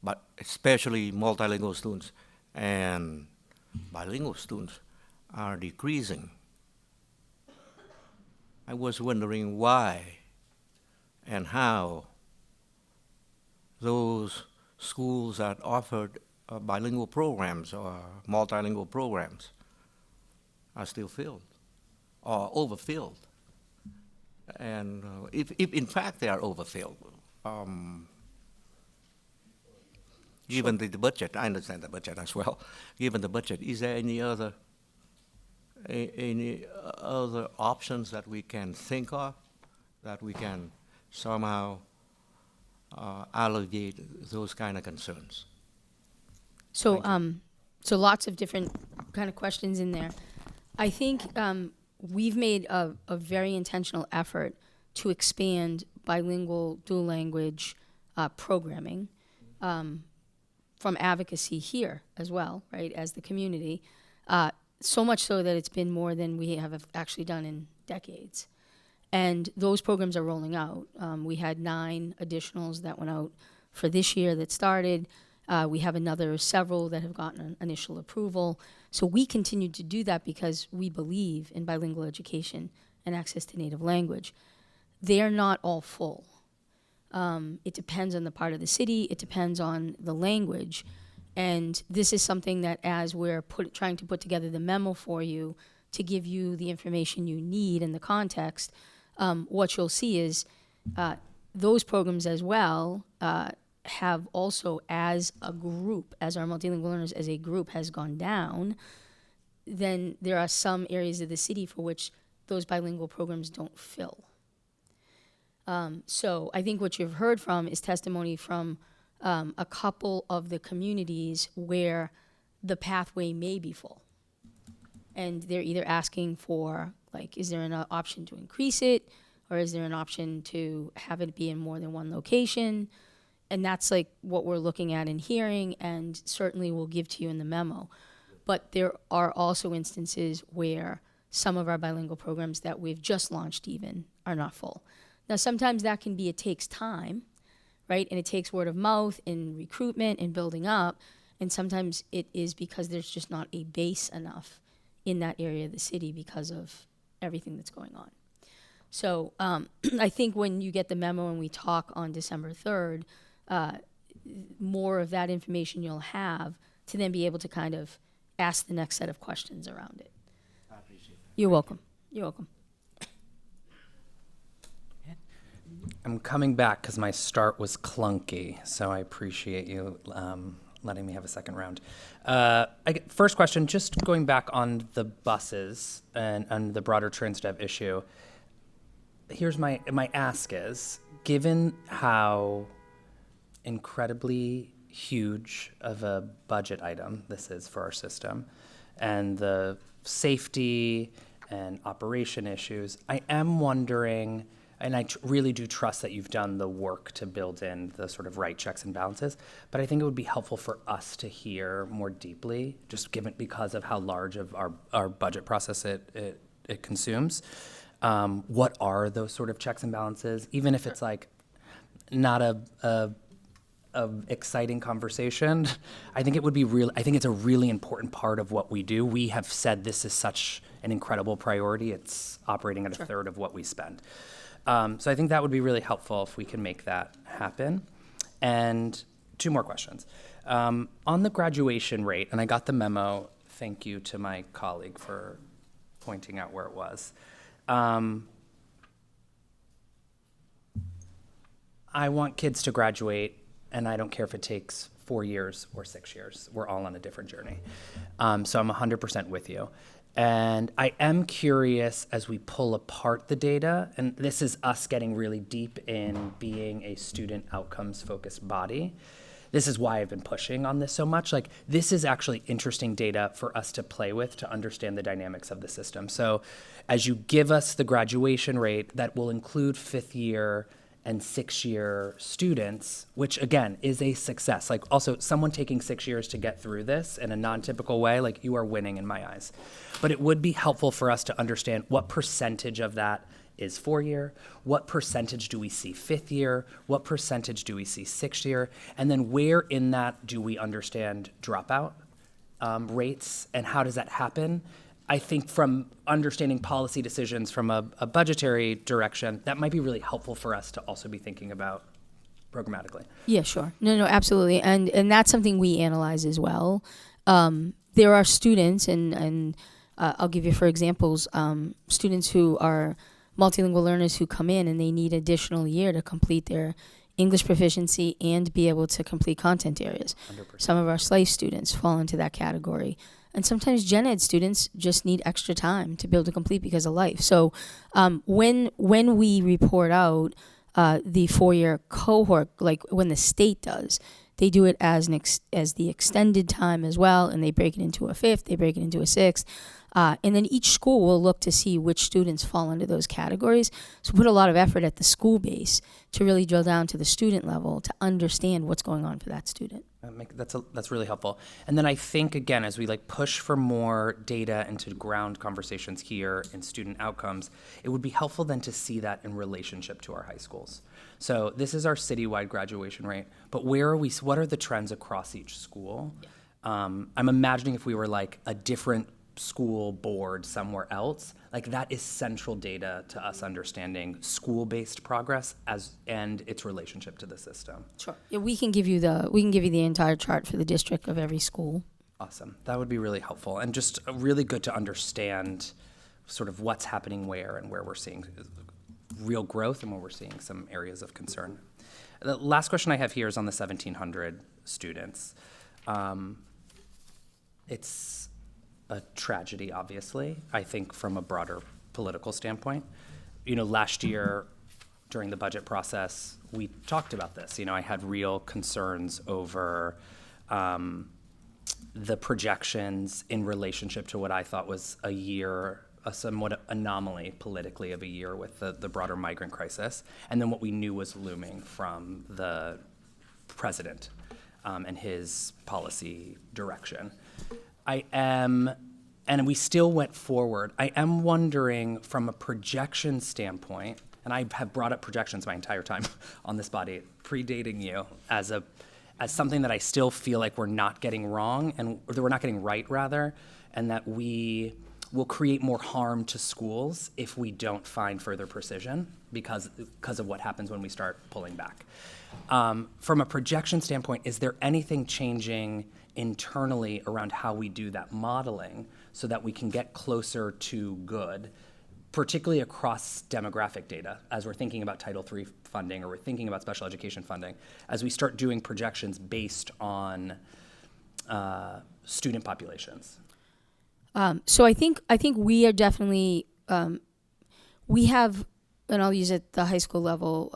but especially multilingual students and bilingual students, are decreasing, I was wondering why and how those schools that offered bilingual programs or multilingual programs are still filled or overfilled. And if in fact they are overfilled, given the budget, I understand the budget as well, given the budget, is there any other options that we can think of that we can somehow alleviate those kind of concerns? So, so lots of different kind of questions in there. I think we've made a very intentional effort to expand bilingual dual language programming from advocacy here as well, right, as the community. So much so that it's been more than we have actually done in decades. And those programs are rolling out. We had 9 additionals that went out for this year that started. We have another several that have gotten initial approval. So we continue to do that because we believe in bilingual education and access to native language. They're not all full. It depends on the part of the city. It depends on the language. And this is something that as we're trying to put together the memo for you to give you the information you need in the context, what you'll see is those programs as well have also, as a group, as our multilingual learners as a group has gone down, then there are some areas of the city for which those bilingual programs don't fill. So I think what you've heard from is testimony from a couple of the communities where the pathway may be full. And they're either asking for, like, is there an option to increase it? Or is there an option to have it be in more than one location? And that's like what we're looking at and hearing, and certainly we'll give to you in the memo. But there are also instances where some of our bilingual programs that we've just launched even are not full. Now, sometimes that can be, it takes time, right? And it takes word of mouth and recruitment and building up. And sometimes it is because there's just not a base enough in that area of the city because of everything that's going on. So I think when you get the memo and we talk on December 3rd, more of that information you'll have to then be able to kind of ask the next set of questions around it. I appreciate that. You're welcome. You're welcome. I'm coming back because my start was clunky, so I appreciate you letting me have a second round. First question, just going back on the buses and the broader TransDev issue. Here's my ask is, given how incredibly huge of a budget item this is for our system, and the safety and operation issues, I am wondering, and I really do trust that you've done the work to build in the sort of right checks and balances, but I think it would be helpful for us to hear more deeply, just given because of how large of our budget process it consumes. What are those sort of checks and balances, even if it's like not a exciting conversation? I think it would be I think it's a really important part of what we do. We have said this is such an incredible priority. It's operating at a third of what we spend. So I think that would be really helpful if we can make that happen. And 2 more questions. On the graduation rate, and I got the memo, thank you to my colleague for pointing out where it was. I want kids to graduate, and I don't care if it takes 4 years or 6 years. We're all on a different journey. So I'm 100% with you. And I am curious as we pull apart the data, and this is us getting really deep in being a student outcomes focused body. This is why I've been pushing on this so much. Like, this is actually interesting data for us to play with to understand the dynamics of the system. So as you give us the graduation rate that will include 5th year and 6-year students, which again is a success. Like, also someone taking 6 years to get through this in a non-typical way, like, you are winning in my eyes. But it would be helpful for us to understand what percentage of that is 4-year, what percentage do we see 5th year, what percentage do we see 6th year, and then where in that do we understand dropout rates, and how does that happen? I think from understanding policy decisions from a budgetary direction, that might be really helpful for us to also be thinking about programmatically. Yeah, sure. No, absolutely. And that's something we analyze as well. There are students, and I'll give you for examples, students who are multilingual learners who come in and they need additional year to complete their English proficiency and be able to complete content areas. 100%. Some of our SLAIF students fall into that category. And sometimes gen ed students just need extra time to be able to complete because of life. So when we report out the 4-year cohort, like when the state does, they do it as the extended time as well, and they break it into a 5th, they break it into a 6th. And then each school will look to see which students fall into those categories. So put a lot of effort at the school base to really drill down to the student level to understand what's going on for that student. That's really helpful. And then I think, again, as we like push for more data into ground conversations here in student outcomes, it would be helpful then to see that in relationship to our high schools. So this is our citywide graduation rate, but what are the trends across each school? Yeah. I'm imagining if we were like a different school board somewhere else, like that is central data to us understanding school-based progress and its relationship to the system. Sure. Yeah, we can give you the entire chart for the district of every school. Awesome. That would be really helpful and just really good to understand sort of what's happening where and where we're seeing real growth and where we're seeing some areas of concern. The last question I have here is on the 1,700 students. It's a tragedy, obviously, I think from a broader political standpoint. You know, last year during the budget process, we talked about this. You know, I had real concerns over the projections in relationship to what I thought was a somewhat anomaly politically of a year with the broader migrant crisis, and then what we knew was looming from the president and his policy direction. And we still went forward. I am wondering from a projection standpoint, and I have brought up projections my entire time on this body, predating you, as something that I still feel like we're not getting wrong, or that we're not getting right rather, and that we will create more harm to schools if we don't find further precision because of what happens when we start pulling back. From a projection standpoint, is there anything changing internally around how we do that modeling so that we can get closer to good, particularly across demographic data, as we're thinking about Title III funding or we're thinking about special education funding, as we start doing projections based on student populations? So I think we are definitely, we have, and I'll use it at the high school level,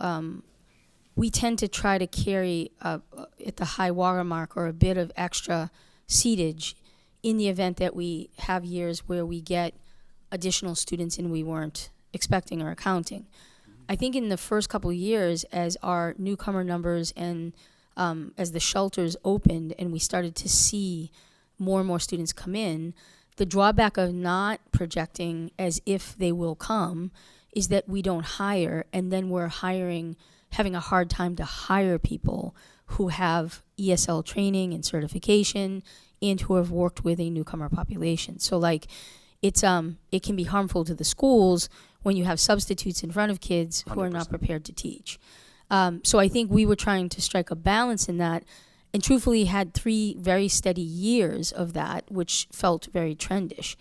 we tend to try to carry at the high water mark or a bit of extra seatage in the event that we have years where we get additional students in we weren't expecting or accounting. I think in the first couple of years, as our newcomer numbers and as the shelters opened and we started to see more and more students come in, the drawback of not projecting as if they will come is that we don't hire, and then we're having a hard time to hire people who have ESL training and certification and who have worked with a newcomer population. So like it can be harmful to the schools when you have substitutes in front of kids who 100%. Are not prepared to teach. So I think we were trying to strike a balance in that, and truthfully had 3 very steady years of that, which felt very trendish.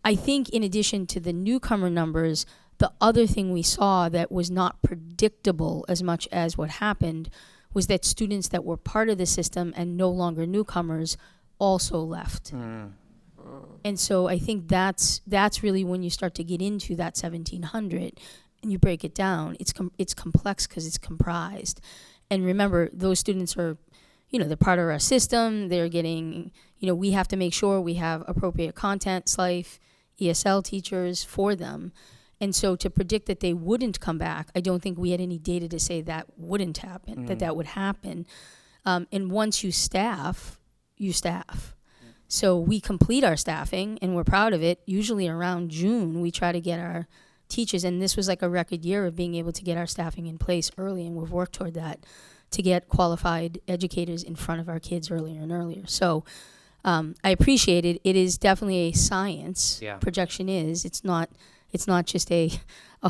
I think in addition to the newcomer numbers, the other thing we saw that was not predictable as much as what happened was that students that were part of the system and no longer newcomers also left. And so I think that's really when you start to get into that 1,700 and you break it down. It's complex because it's comprised. And remember, those students are, they're part of our system. They're getting, we have to make sure we have appropriate content, SLIFE, ESL teachers for them. And so to predict that they wouldn't come back, I don't think we had any data to say that wouldn't happen, that would happen. And once you staff, you staff. So we complete our staffing, and we're proud of it. Usually around June, we try to get our teachers, and this was like a record year of being able to get our staffing in place early, and we've worked toward that to get qualified educators in front of our kids earlier and earlier. So I appreciate it. It is definitely a science. Yeah. Projection is. It's not just a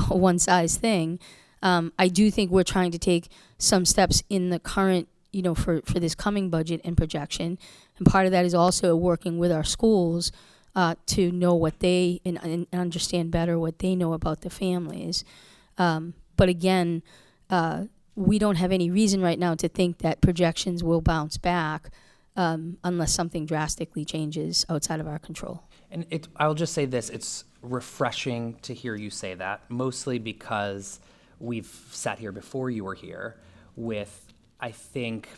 one-size thing. I do think we're trying to take some steps in the current, for this coming budget and projection. And part of that is also working with our schools to know what they, and understand better what they know about the families. But again, we don't have any reason right now to think that projections will bounce back unless something drastically changes outside of our control. And I'll just say this, it's refreshing to hear you say that, mostly because we've sat here before you were here with, I think,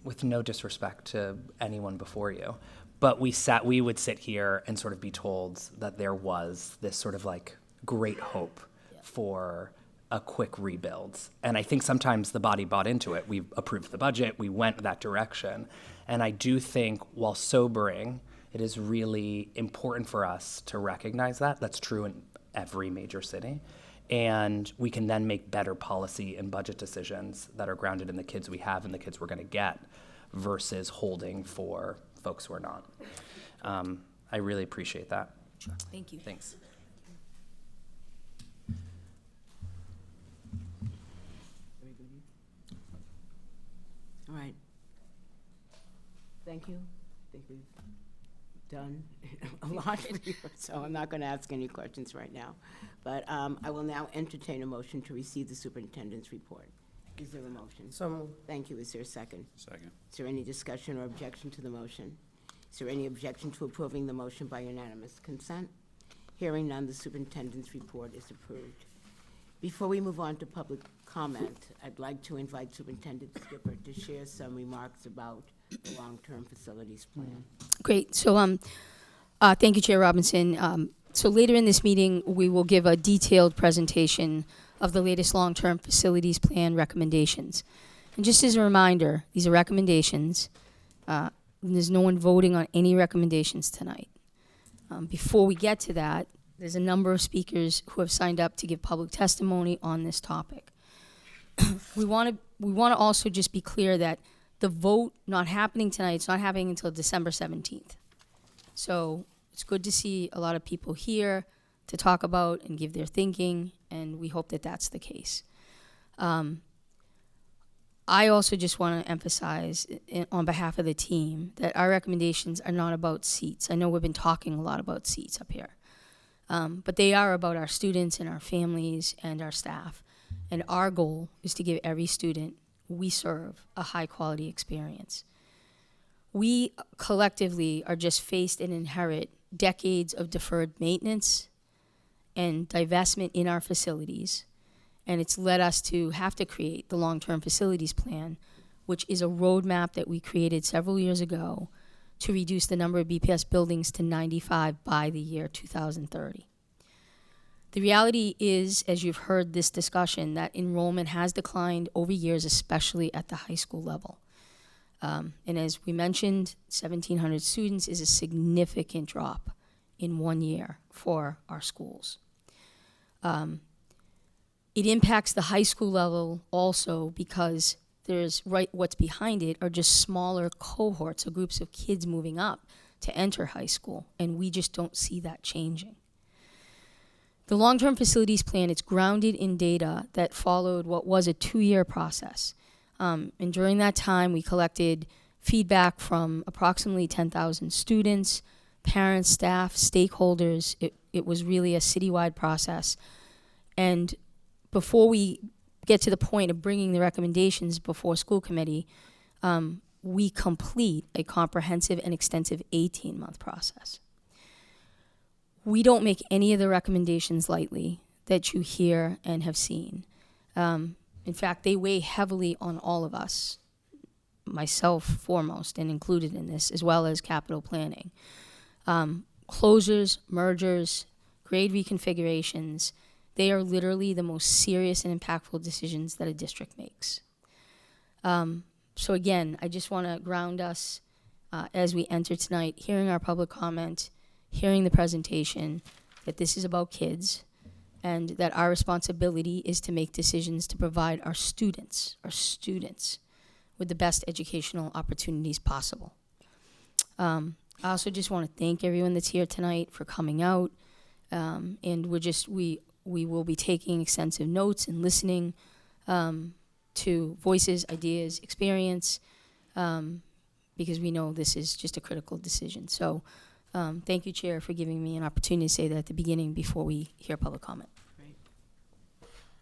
with no disrespect to anyone before you, but we would sit here and sort of be told that there was this sort of like great hope for a quick rebuild. And I think sometimes the body bought into it. We approved the budget, we went that direction. And I do think, while sobering, it is really important for us to recognize that. That's true in every major city. And we can then make better policy and budget decisions that are grounded in the kids we have and the kids we're going to get versus holding for folks who are not. I really appreciate that. Sure. Thank you. Thanks. All right. Thank you. I think we've done a lot here, so I'm not going to ask any questions right now. But I will now entertain a motion to receive the superintendent's report. Is there a motion? So moved. Thank you. Is there a second? Second. Is there any discussion or objection to the motion? Is there any objection to approving the motion by unanimous consent? Hearing none, the superintendent's report is approved. Before we move on to public comment, I'd like to invite Superintendent Skipper to share some remarks about the long-term facilities plan. Great. So thank you, Chair Robinson. So later in this meeting, we will give a detailed presentation of the latest long-term facilities plan recommendations. And just as a reminder, these are recommendations. There's no one voting on any recommendations tonight. Before we get to that, there's a number of speakers who have signed up to give public testimony on this topic. We want to also just be clear that the vote not happening tonight, it's not happening until December 17th. So it's good to see a lot of people here to talk about and give their thinking, and we hope that that's the case. I also just want to emphasize on behalf of the team that our recommendations are not about seats. I know we've been talking a lot about seats up here, but they are about our students and our families and our staff. And our goal is to give every student we serve a high-quality experience. We collectively are just faced and inherit decades of deferred maintenance and divestment in our facilities, and it's led us to have to create the long-term facilities plan, which is a roadmap that we created several years ago to reduce the number of BPS buildings to 95 by the year 2030. The reality is, as you've heard this discussion, that enrollment has declined over years, especially at the high school level. And as we mentioned, 1,700 students is a significant drop in 1 year for our schools. It impacts the high school level also because what's behind it are just smaller cohorts or groups of kids moving up to enter high school, and we just don't see that changing. The long-term facilities plan, it's grounded in data that followed what was a 2-year process. And during that time, we collected feedback from approximately 10,000 students, parents, staff, stakeholders. It was really a citywide process. And before we get to the point of bringing the recommendations before school committee, we complete a comprehensive and extensive 18-month process. We don't make any of the recommendations lightly that you hear and have seen. In fact, they weigh heavily on all of us, myself foremost and included in this, as well as capital planning. Closures, mergers, grade reconfigurations, they are literally the most serious and impactful decisions that a district makes. So again, I just want to ground us as we enter tonight, hearing our public comment, hearing the presentation, that this is about kids, and that our responsibility is to make decisions to provide our students with the best educational opportunities possible. I also just want to thank everyone that's here tonight for coming out, and we will be taking extensive notes and listening to voices, ideas, experience, because we know this is just a critical decision. So thank you, Chair, for giving me an opportunity to say that at the beginning before we hear public comment. Great.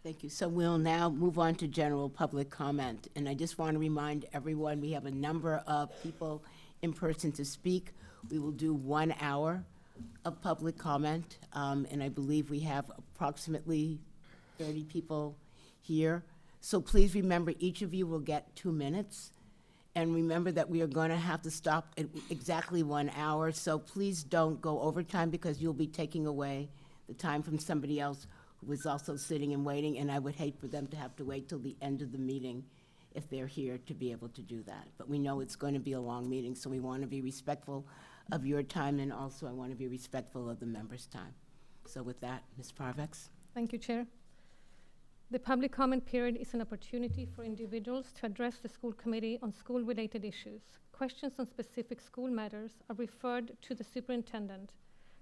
Thank you. So we'll now move on to general public comment. And I just want to remind everyone, we have a number of people in person to speak. We will do 1 hour of public comment, and I believe we have approximately 30 people here. So please remember, each of you will get 2 minutes. And remember that we are going to have to stop at exactly 1 hour, so please don't go overtime because you'll be taking away the time from somebody else who is also sitting and waiting, and I would hate for them to have to wait till the end of the meeting if they're here to be able to do that. But we know it's going to be a long meeting, so we want to be respectful of your time, and also I want to be respectful of the members' time. So with that, Ms. Parvex. Thank you, Chair. The public comment period is an opportunity for individuals to address the school committee on school-related issues. Questions on specific school matters are referred to the superintendent.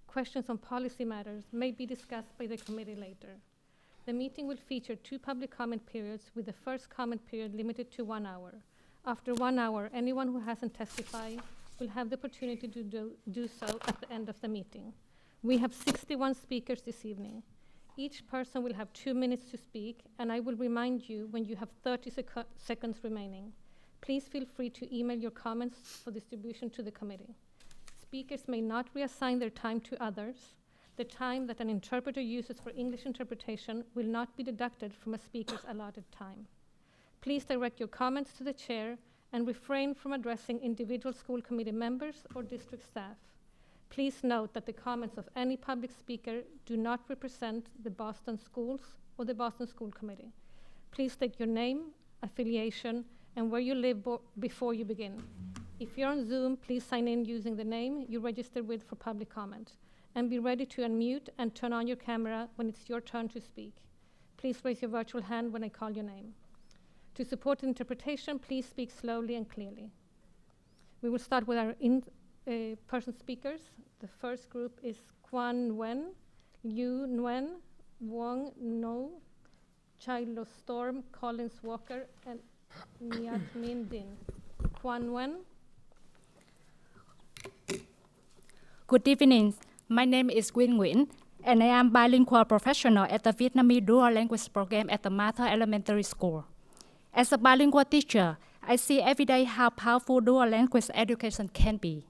Questions on policy matters may be discussed by the committee later. The meeting will feature 2 public comment periods, with the first comment period limited to 1 hour. After 1 hour, anyone who hasn't testified will have the opportunity to do so at the end of the meeting. We have 61 speakers this evening. Each person will have 2 minutes to speak, and I will remind you when you have 30 seconds remaining. Please feel free to email your comments for distribution to the committee. Speakers may not reassign their time to others. The time that an interpreter uses for English interpretation will not be deducted from a speaker's allotted time. Please direct your comments to the chair and refrain from addressing individual school committee members or district staff. Please note that the comments of any public speaker do not represent the Boston Schools or the Boston School Committee. Please state your name, affiliation, and where you live before you begin. If you're on Zoom, please sign in using the name you registered with for public comment, and be ready to unmute and turn on your camera when it's your turn to speak. Please raise your virtual hand when I call your name. To support the interpretation, please speak slowly and clearly. We will start with our in-person speakers. The first group is Quan Nguyen, Liu Nguyen, Wong No, Chilo Storm, Collins Walker, and Nyat Min Din. Quan Nguyen. Good evening. My name is Nguyen Nguyen, and I am bilingual professional at the Vietnamese dual language program at the Mather Elementary School. As a bilingual teacher, I see every day how powerful dual language education can be.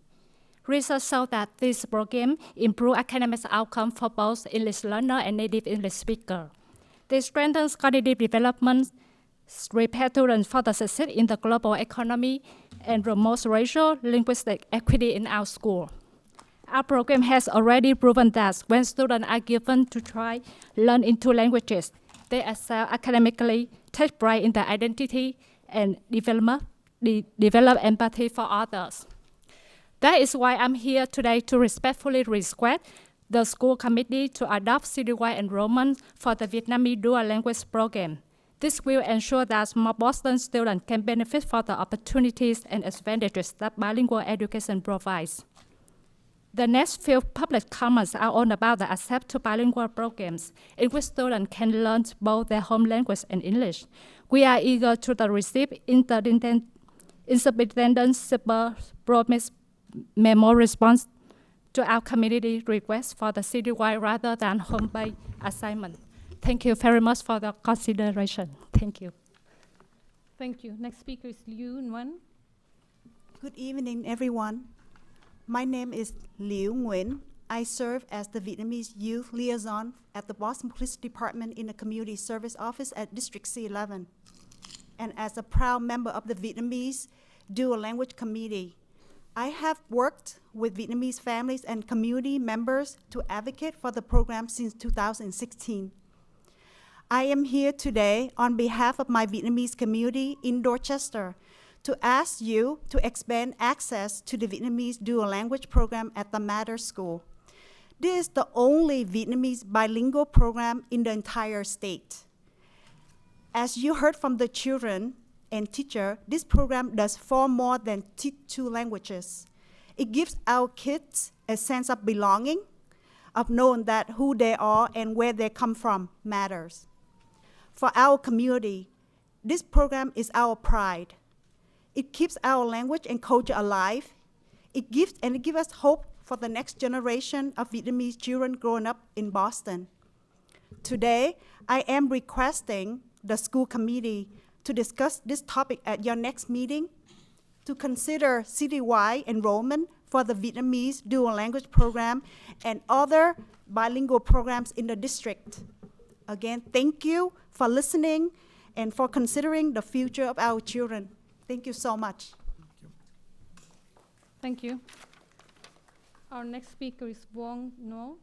Research shows that this program improves academic outcomes for both English learner and native English speaker. They strengthen cognitive development, prepare students for the success in the global economy, and promote racial linguistic equity in our school. Our program has already proven that when students are given to try learn in 2 languages, they excel academically, take pride in their identity, and develop empathy for others. That is why I'm here today to respectfully request the school committee to adopt citywide enrollment for the Vietnamese dual language program. This will ensure that more Boston students can benefit from the opportunities and advantages that bilingual education provides. The next few public comments are all about the access to bilingual programs in which students can learn both their home language and English. We are eager to receive Independent Super Promise memo response to our community request for the citywide rather than home-based assignment. Thank you very much for the consideration. Thank you. Thank you. Next speaker is Liu Nguyen. Good evening, everyone. My name is Liu Nguyen. I serve as the Vietnamese Youth Liaison at the Boston Police Department in the Community Service Office at District C11. And as a proud member of the Vietnamese Dual Language Committee, I have worked with Vietnamese families and community members to advocate for the program since 2016. I am here today on behalf of my Vietnamese community in Dorchester to ask you to expand access to the Vietnamese dual language program at the Matter School. This is the only Vietnamese bilingual program in the entire state. As you heard from the children and teacher, this program does far more than teach 2 languages. It gives our kids a sense of belonging, of knowing that who they are and where they come from matters. For our community, this program is our pride. It keeps our language and culture alive. It gives us hope for the next generation of Vietnamese children growing up in Boston. Today, I am requesting the school committee to discuss this topic at your next meeting, to consider citywide enrollment for the Vietnamese dual language program and other bilingual programs in the district. Again, thank you for listening and for considering the future of our children. Thank you so much. Thank you. Our next speaker is Vuong Ngo.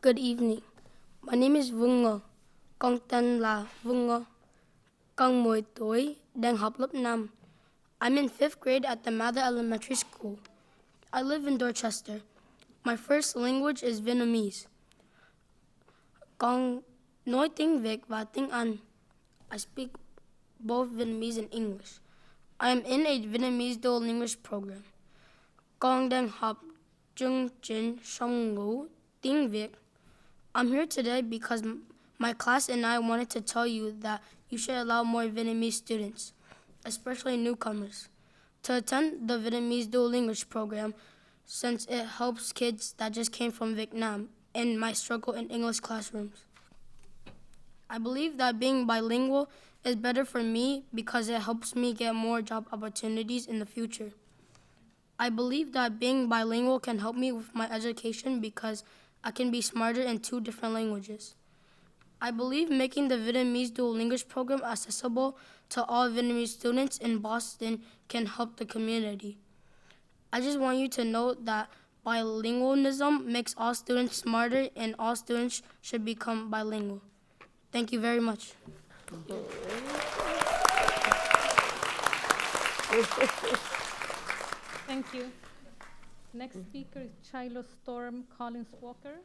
Good evening. My name is Vuong Ngo. Con tên là Vuong Ngo. Con 10 tuổi, đang học lớp 5. I'm in 5th grade at the Mather Elementary School. I live in Dorchester. My first language is Vietnamese. Con nói tiếng Việt và tiếng Anh. I speak both Vietnamese and English. I am in a Vietnamese dual language program. Con đang học chương trình song ngữ tiếng Việt. I'm here today because my class and I wanted to tell you that you should allow more Vietnamese students, especially newcomers, to attend the Vietnamese dual language program since it helps kids that just came from Vietnam and might struggle in English classrooms. I believe that being bilingual is better for me because it helps me get more job opportunities in the future. I believe that being bilingual can help me with my education because I can be smarter in 2 different languages. I believe making the Vietnamese dual language program accessible to all Vietnamese students in Boston can help the community. I just want you to know that bilingualism makes all students smarter and all students should become bilingual. Thank you very much. Thank you. Next speaker is Shiloh Storm Collins Walker.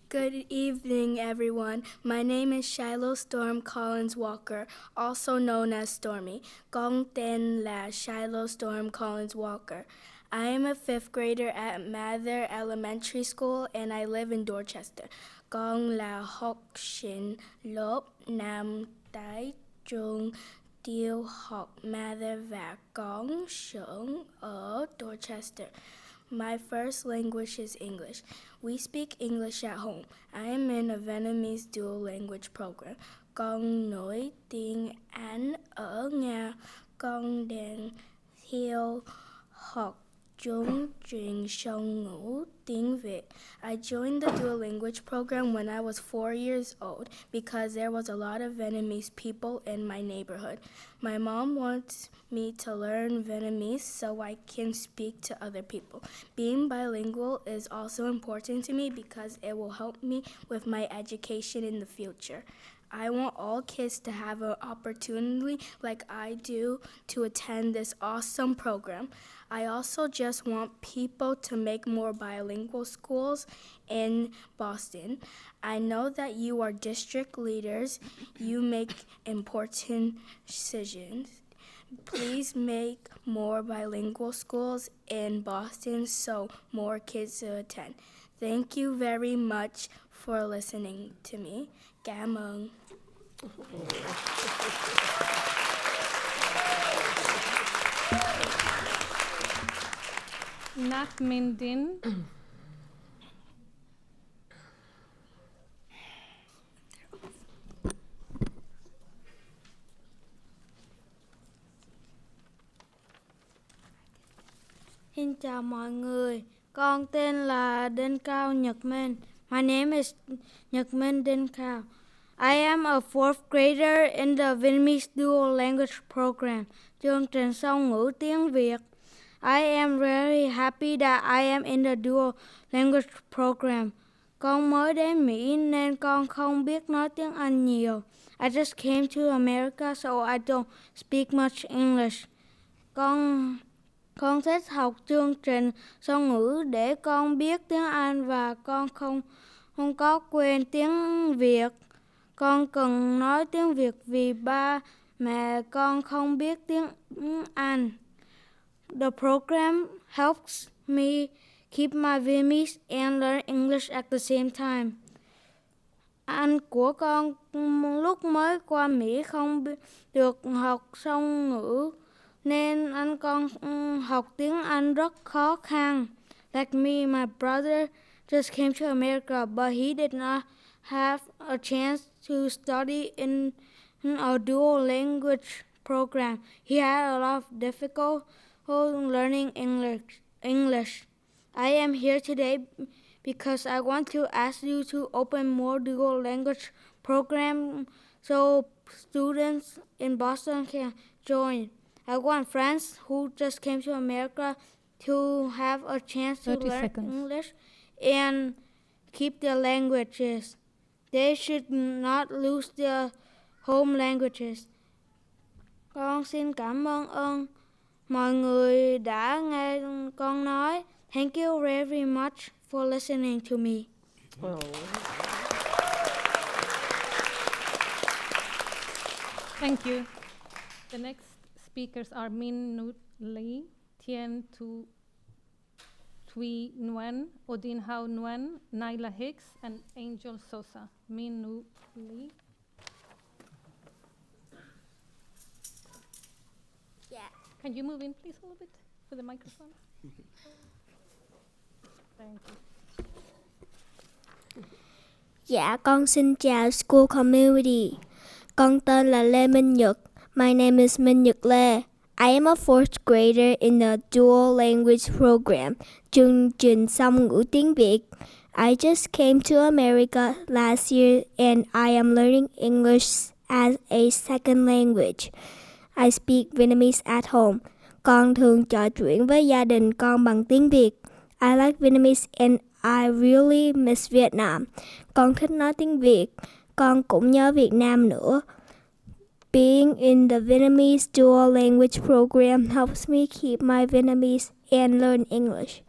Good evening, everyone. My name is Shiloh Storm Collins Walker, also known as Stormy. Con tên là Shiloh Storm Collins Walker. I am a 5th grader at Mather Elementary School and I live in Dorchester. Con là học sinh lớp 5 tại trường tiểu học Mather và con sống ở Dorchester. My first language is English. We speak English at home. I am in a Vietnamese dual language program. Con nói tiếng Anh ở nhà. Con đang theo học chương trình song ngữ tiếng Việt. I joined the dual language program when I was 4 years old because there was a lot of Vietnamese people in my neighborhood. My mom wants me to learn Vietnamese so I can speak to other people. Being bilingual is also important to me because it will help me with my education in the future. I want all kids to have an opportunity like I do to attend this awesome program. I also just want people to make more bilingual schools in Boston. I know that you are district leaders. You make important decisions. Please make more bilingual schools in Boston so more kids will attend. Thank you very much for listening to me. Cảm ơn. Nat Min Din. Xin chào mọi người, con tên là Đinh Cao Nhật Minh. My name is Nhật Minh Đinh Cao. I am a fourth grader in the Vietnamese Dual Language Program, chương trình song ngữ tiếng Việt. I am very happy that I am in the Dual Language Program. Con mới đến Mỹ nên con không biết nói tiếng Anh nhiều. I just came to America so I don't speak much English. Con thích học chương trình song ngữ để con biết tiếng Anh và con không có quên tiếng Việt. Con cần nói tiếng Việt vì ba mẹ con không biết tiếng Anh. The program helps me keep my Vietnamese and learn English at the same time. Anh của con lúc mới qua Mỹ không được học song ngữ nên anh con học tiếng Anh rất khó khăn. Like me, my brother just came to America, but he did not have a chance to study in a dual language program. He had a lot of difficulty learning English. I am here today because I want to ask you to open more dual language programs so students in Boston can join. I want friends who just came to America to have a chance to 30 learn seconds. English and keep their languages. They should not lose their home languages. Con xin cảm ơn mọi người đã nghe con nói. Thank you very much for listening to me. Thank you. The next speakers are Min Nut Lee, Tien Tu Thuy Nguyen, Odin Hao Nguyen, Nyla Hicks, and Angel Sosa. Min Nut Lee. Yeah. Can you move in, please, a little bit for the microphone? Thank you. Dạ, con xin chào School Community. Con tên là Lê Minh Nhật. My name is Minh Nhật Lê. I am a fourth grader in the Dual Language Program, chương trình song ngữ tiếng Việt. I just came to America last year and I am learning English as a second language. I speak Vietnamese at home. Con thường trò chuyện với gia đình con bằng tiếng Việt. I like Vietnamese and I really miss Vietnam. Con thích nói tiếng Việt. Con cũng nhớ Việt Nam nữa. Being in the Vietnamese Dual Language Program helps me keep my Vietnamese and learn English.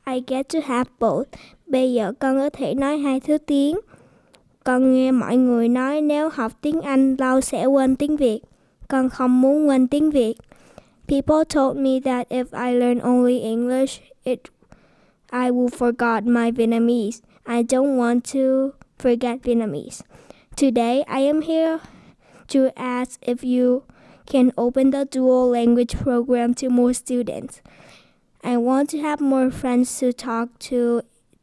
I get to have both. Bây giờ con có thể nói hai thứ tiếng. Con nghe mọi người nói nếu học tiếng Anh lâu sẽ quên tiếng Việt. Con không muốn quên tiếng Việt. People told me that if I learn only English, I will forget my Vietnamese. I don't want to forget Vietnamese. Today, I am here to ask if you can open the dual language program to more students. I want to have more friends to talk to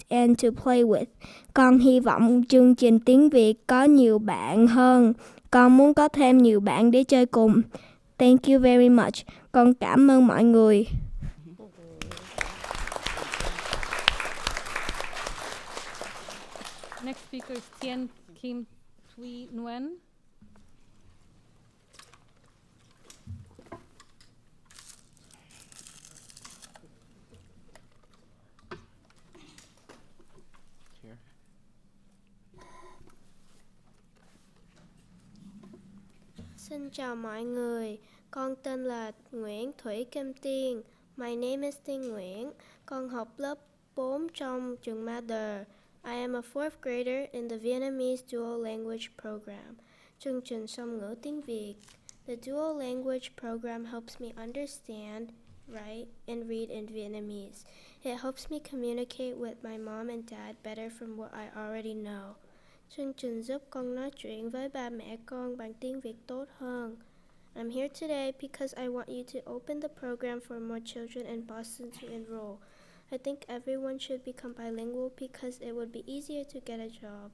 and to play with. Con hy vọng chương trình tiếng Việt có nhiều bạn hơn. Con muốn có thêm nhiều bạn để chơi cùng. Thank you very much. Con cảm ơn mọi người. Next speaker is Tien Kim Thuy Nguyen. Xin chào mọi người, con tên là Nguyễn Thủy Kim Tiên. My name is Tiên Nguyễn. Con học lớp 4 trong trường Mather. I am a 4th grader in the Vietnamese Dual Language Program. Chương trình song ngữ tiếng Việt. The Dual Language Program helps me understand, write, and read in Vietnamese. It helps me communicate with my mom and dad better from what I already know. Chương trình giúp con nói chuyện với ba mẹ con bằng tiếng Việt tốt hơn. I'm here today because I want you to open the program for more children in Boston to enroll. I think everyone should become bilingual because it would be easier to get a job.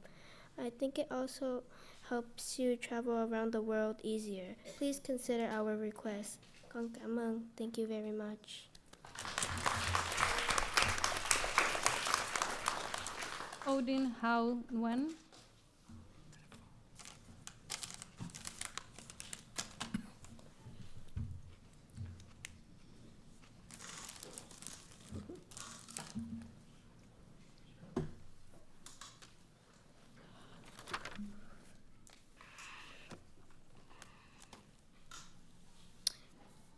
I think it also helps you travel around the world easier. Please consider our request. Con cảm ơn. Thank you very much. Odin Hao Nguyen.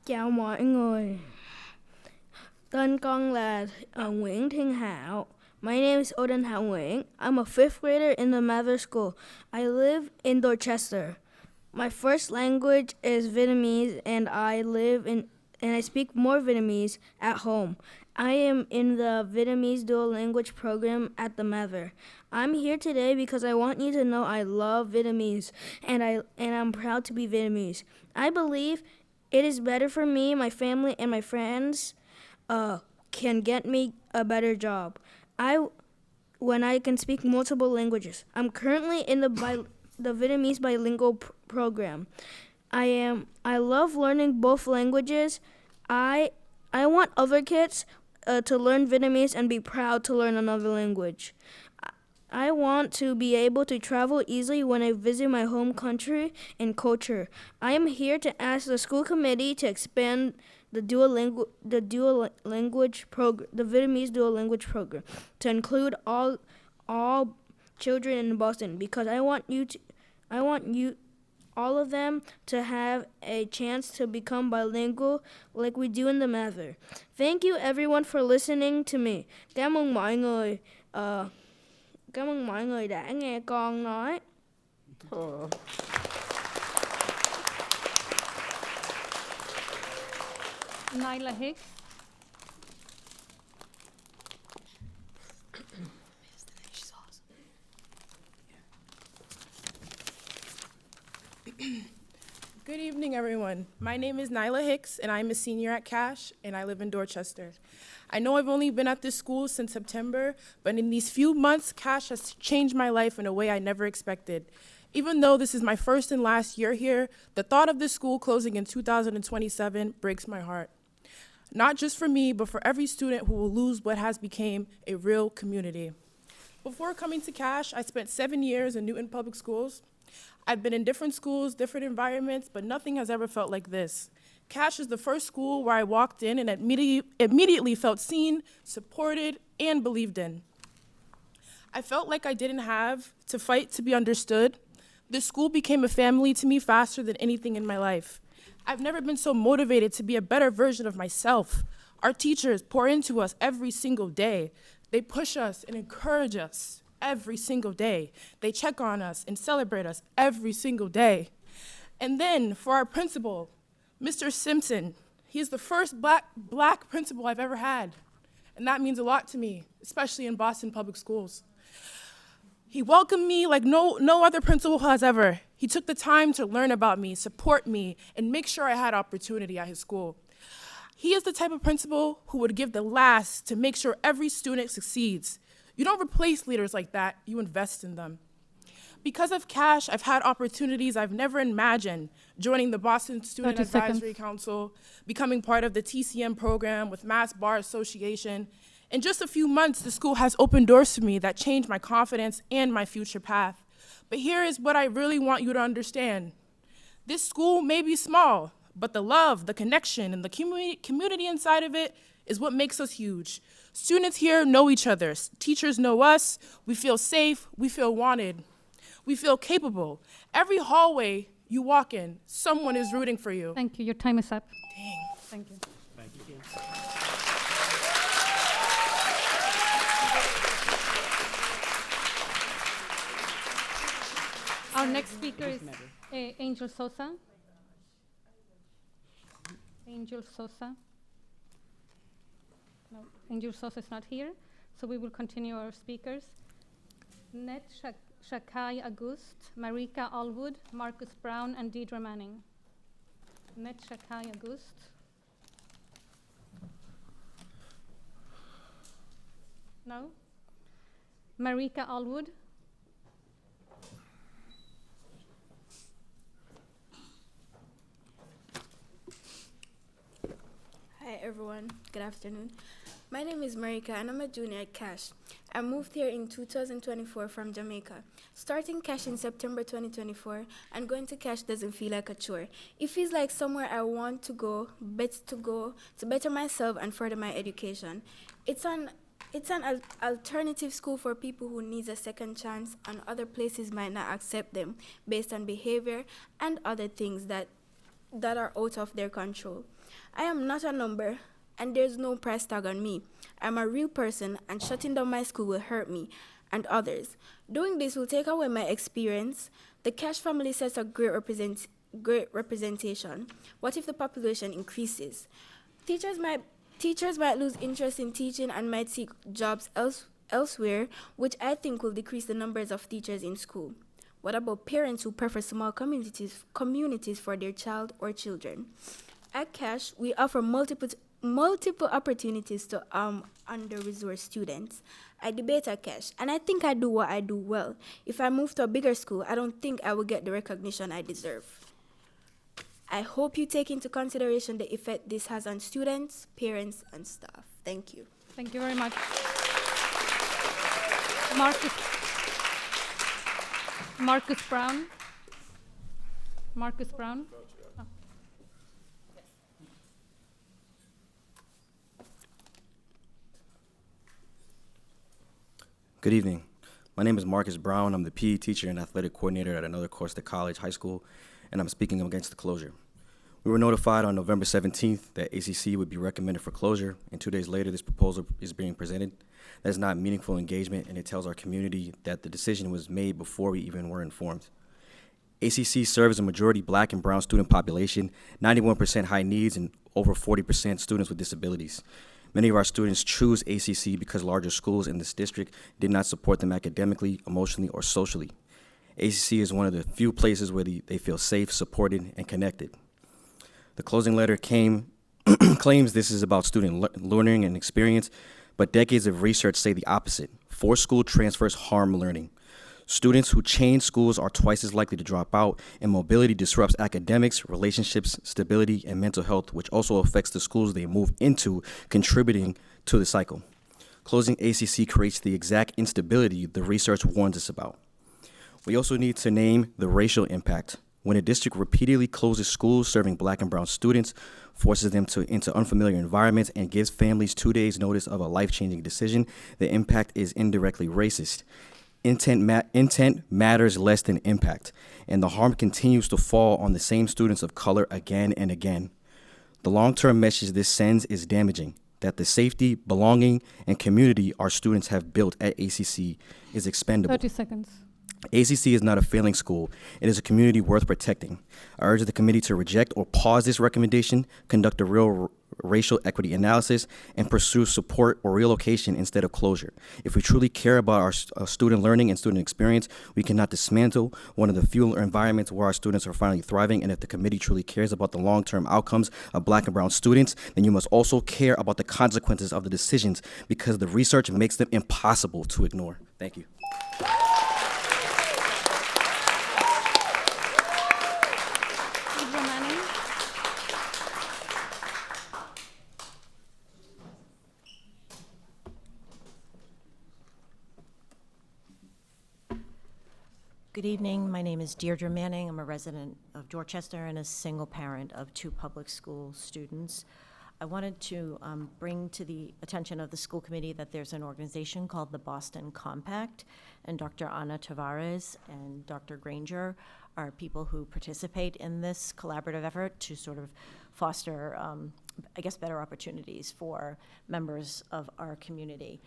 Chào mọi người. Tên con là Nguyễn Thiên Hạo. My name is Odin Hạo Nguyễn. I'm a 5th grader in the Mather School. I live in Dorchester. My first language is Vietnamese and I speak more Vietnamese at home. I am in the Vietnamese dual language program at the Mather. I'm here today because I want you to know I love Vietnamese and I'm proud to be Vietnamese. I believe it is better for me, my family, and my friends can get me a better job when I can speak multiple languages. I'm currently in the Vietnamese bilingual program. I love learning both languages. I want other kids to learn Vietnamese and be proud to learn another language. I want to be able to travel easily when I visit my home country and culture. I am here to ask the school committee to expand the Vietnamese dual language program to include all children in Boston because I want all of them to have a chance to become bilingual like we do in the Mather. Thank you everyone for listening to me. Cảm ơn mọi người đã nghe con nói. Nyla Hicks. Good evening, everyone. My name is Nyla Hicks, and I'm a senior at Cash, and I live in Dorchester. I know I've only been at this school since September, but in these few months, Cash has changed my life in a way I never expected. Even though this is my first and last year here, the thought of this school closing in 2027 breaks my heart. Not just for me, but for every student who will lose what has become a real community. Before coming to Cash, I spent 7 years in Newton Public Schools. I've been in different schools, different environments, but nothing has ever felt like this. Cash is the first school where I walked in and immediately felt seen, supported, and believed in. I felt like I didn't have to fight to be understood. This school became a family to me faster than anything in my life. I've never been so motivated to be a better version of myself. Our teachers pour into us every single day. They push us and encourage us every single day. They check on us and celebrate us every single day. And then for our principal, Mr. Simpson, he's the first black principal I've ever had. And that means a lot to me, especially in Boston Public Schools. He welcomed me like no other principal has ever. He took the time to learn about me, support me, and make sure I had opportunity at his school. He is the type of principal who would give the last to make sure every student succeeds. You don't replace leaders like that, you invest in them. Because of Cash, I've had opportunities I've never imagined, joining the Boston Student Advisory Council, becoming part of the TCM program with Mass Bar Association. In just a few months, the school has opened doors for me that changed my confidence and my future path. But here is what I really want you to understand. This school may be small, but the love, the connection, and the community inside of it is what makes us huge. Students here know each other. Teachers know us. We feel safe. We feel wanted. We feel capable. Every hallway You walk in, someone is rooting for you. Thank you. Your time is up. Dang. Thank you. Thank you. Our next speaker is Angel Sosa. Angel Sosa. No, Angel Sosa is not here, so we will continue our speakers. Ned Shakai August, Marika Allwood, Marcus Brown, and Deidre Manning. Ned Shakai August. No? Marika Allwood. Hi everyone, good afternoon. My name is Marika and I'm a junior at Cash. I moved here in 2024 from Jamaica. Starting Cash in September 2024 and going to Cash doesn't feel like a chore. It feels like somewhere I want to go to better myself and further my education. It's an alternative school for people who need a second chance, and other places might not accept them based on behavior and other things that are out of their control. I am not a number, and there's no price tag on me. I'm a real person, and shutting down my school will hurt me and others. Doing this will take away my experience. The Cash family sets a great representation. What if the population increases? Teachers might lose interest in teaching and might seek jobs elsewhere, which I think will decrease the numbers of teachers in school. What about parents who prefer small communities for their child or children? At Cash, we offer multiple opportunities to under-resourced students. I debate at Cash, and I think I do what I do well. If I move to a bigger school, I don't think I will get the recognition I deserve. I hope you take into consideration the effect this has on students, parents, and staff. Thank you. Thank you very much. Marcus Brown. Marcus Brown. Oh. Good evening. My name is Marcus Brown. I'm the PE teacher and athletic coordinator at another Costa College High School, and I'm speaking against the closure. We were notified on November 17th that ACC would be recommended for closure, and 2 days later this proposal is being presented. That is not meaningful engagement, and it tells our community that the decision was made before we even were informed. ACC serves a majority Black and brown student population, 91% high needs, and over 40% students with disabilities. Many of our students choose ACC because larger schools in this district did not support them academically, emotionally, or socially. ACC is one of the few places where they feel safe, supported, and connected. The closing letter claims this is about student learning and experience, but decades of research say the opposite. Forced school transfers harm learning. Students who change schools are twice as likely to drop out, and mobility disrupts academics, relationships, stability, and mental health, which also affects the schools they move into, contributing to the cycle. Closing ACC creates the exact instability the research warns us about. We also need to name the racial impact. When a district repeatedly closes schools serving Black and brown students, forces them into unfamiliar environments, and gives families 2 days' notice of a life-changing decision, the impact is indirectly racist. Intent matters less than impact, and the harm continues to fall on the same students of color again and again. The long-term message this sends is damaging, that the safety, belonging, and community our students have built at ACC is expendable. 30 seconds. ACC is not a failing school. It is a community worth protecting. I urge the committee to reject or pause this recommendation, conduct a real racial equity analysis, and pursue support or relocation instead of closure. If we truly care about our student learning and student experience, we cannot dismantle one of the few environments where our students are finally thriving. And if the committee truly cares about the long-term outcomes of Black and brown students, then you must also care about the consequences of the decisions, because the research makes them impossible to ignore. Thank you. Good evening. My name is Deirdre Manning. I'm a resident of Dorchester and a single parent of 2 public school students. I wanted to bring to the attention of the school committee that there's an organization called the Boston Compact, and Dr. Ana Tavares and Dr. Granger are people who participate in this collaborative effort to sort of foster, I guess, better opportunities for members of our community.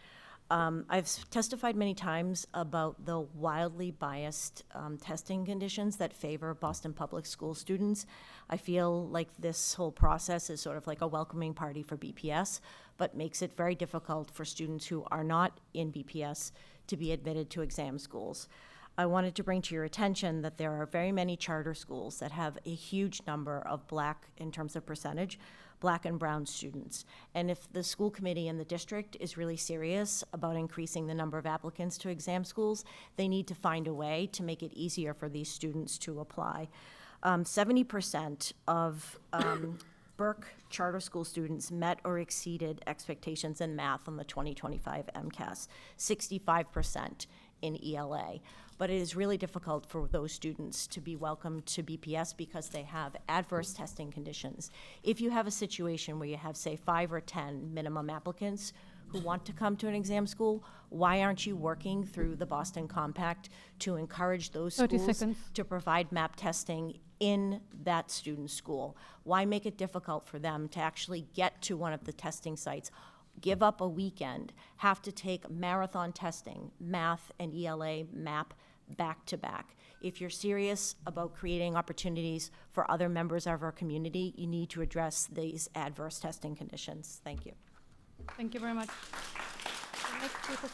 I've testified many times about the wildly biased testing conditions that favor Boston Public School students. I feel like this whole process is sort of like a welcoming party for BPS, but makes it very difficult for students who are not in BPS to be admitted to exam schools. I wanted to bring to your attention that there are very many charter schools that have a huge number of Black, in terms of percentage, Black and brown students. And if the school committee in the district is really serious about increasing the number of applicants to exam schools, they need to find a way to make it easier for these students to apply. 70% of Burke charter school students met or exceeded expectations in math on the 2025 MCAS, 65% in ELA. But it is really difficult for those students to be welcomed to BPS because they have adverse testing conditions. If you have a situation where you have, say, 5 or 10 minimum applicants who want to come to an exam school, why aren't you working through the Boston Compact to encourage those 30 schools seconds. to provide MAP testing in that student's school? Why make it difficult for them to actually get to one of the testing sites, give up a weekend, have to take marathon testing, math and ELA, MAP, back to back? If you're serious about creating opportunities for other members of our community, you need to address these adverse testing conditions. Thank you. Thank you very much. The next group of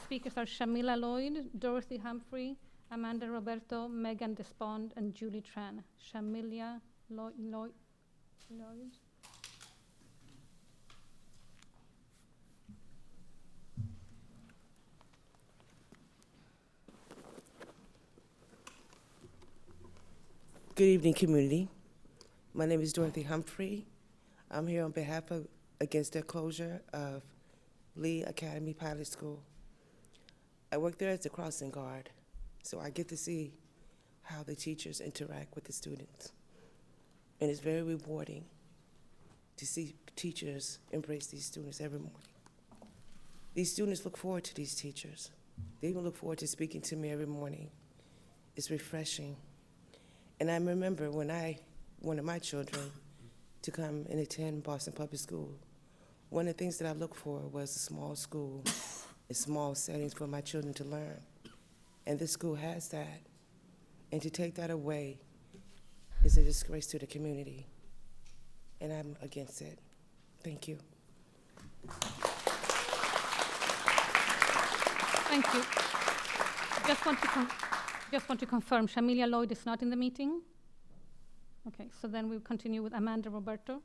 speakers are Shamila Lloyd, Dorothy Humphrey, Amanda Roberto, Megan Despond, and Julie Tran. Shamila Lloyd. Good evening, community. My name is Dorothy Humphrey. I'm here on behalf of against the closure of Lee Academy Pilot School. I work there as the crossing guard, so I get to see how the teachers interact with the students. And it's very rewarding to see teachers embrace these students every morning. These students look forward to these teachers. They even look forward to speaking to me every morning. It's refreshing. And I remember when I wanted my children to come and attend Boston Public School, one of the things that I looked for was a small school, and small settings for my children to learn. And this school has that. And to take that away is a disgrace to the community. And I'm against it. Thank you. Thank you. Just want to confirm, Shamila Lloyd is not in the meeting? Okay, so then we'll continue with Amanda Roberto.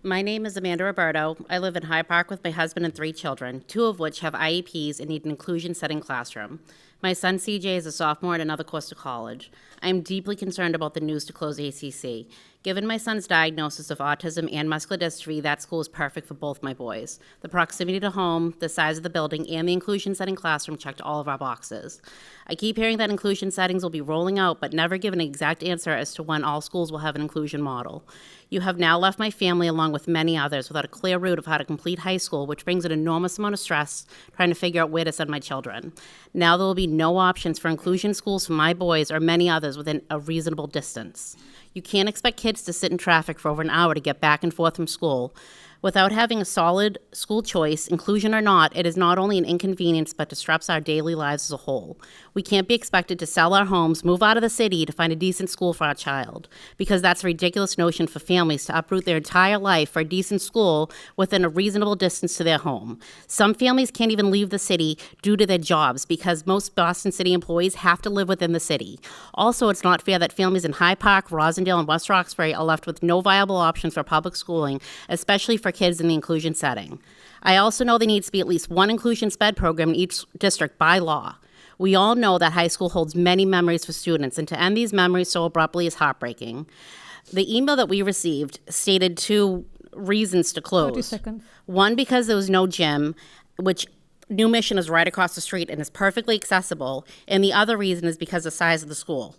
My name is Amanda Roberto. I live in Hyde Park with my husband and 3 children, 2 of which have IEPs and need an inclusion setting classroom. My son CJ is a sophomore at another Costa college. I am deeply concerned about the news to close ACC. Given my son's diagnosis of autism and muscular dystrophy, that school is perfect for both my boys. The proximity to home, the size of the building, and the inclusion setting classroom checked all of our boxes. I keep hearing that inclusion settings will be rolling out, but never give an exact answer as to when all schools will have an inclusion model. You have now left my family, along with many others, without a clear route of how to complete high school, which brings an enormous amount of stress trying to figure out where to send my children. Now there will be no options for inclusion schools for my boys or many others within a reasonable distance. You can't expect kids to sit in traffic for over an hour to get back and forth from school. Without having a solid school choice, inclusion or not, it is not only an inconvenience but disrupts our daily lives as a whole. We can't be expected to sell our homes, move out of the city to find a decent school for our child, because that's a ridiculous notion for families to uproot their entire life for a decent school within a reasonable distance to their home. Some families can't even leave the city due to their jobs because most Boston City employees have to live within the city. Also, it's not fair that families in Hyde Park, Rosendale, and West Roxbury are left with no viable options for public schooling, especially for kids in the inclusion setting. I also know there needs to be at least one inclusion SPED program in each district by law. We all know that high school holds many memories for students, and to end these memories so abruptly is heartbreaking. The email that we received stated 2 reasons to close. 30 seconds. One, because there was no gym, which New Mission is right across the street and is perfectly accessible. And the other reason is because of the size of the school.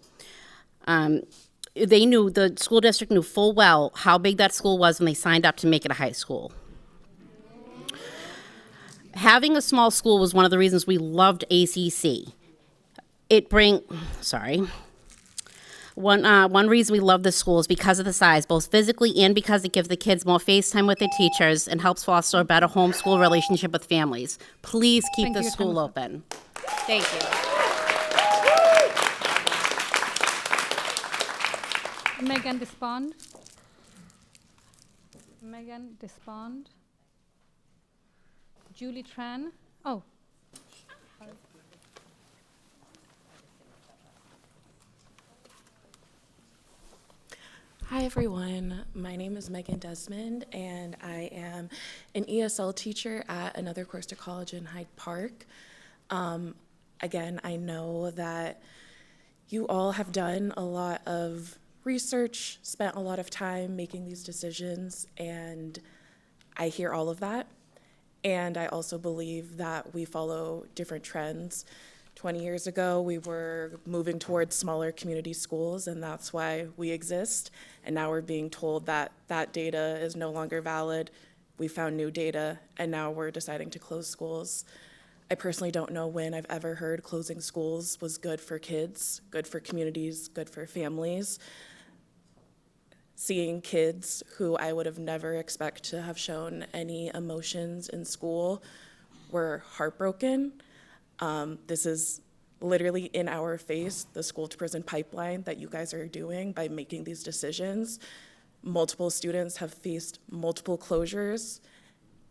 The school district knew full well how big that school was when they signed up to make it a high school. Having a small school was one of the reasons we loved ACC. One reason we love this school is because of the size, both physically and because it gives the kids more face time with their teachers and helps foster a better homeschool relationship with families. Please keep Thank you, the school Thomas. open. Thank you. Megan Despond. Megan Despond. Julie Tran. Oh. Hi everyone, my name is Megan Desmond and I am an ESL teacher at Another Course to College in Hyde Park. Again, I know that you all have done a lot of research, spent a lot of time making these decisions, and I hear all of that. And I also believe that we follow different trends. 20 years ago, we were moving towards smaller community schools, and that's why we exist. And now we're being told that that data is no longer valid. We found new data, and now we're deciding to close schools. I personally don't know when I've ever heard closing schools was good for kids, good for communities, good for families. Seeing kids who I would have never expected to have shown any emotions in school were heartbroken. This is literally in our face, the school to prison pipeline that you guys are doing by making these decisions. Multiple students have faced multiple closures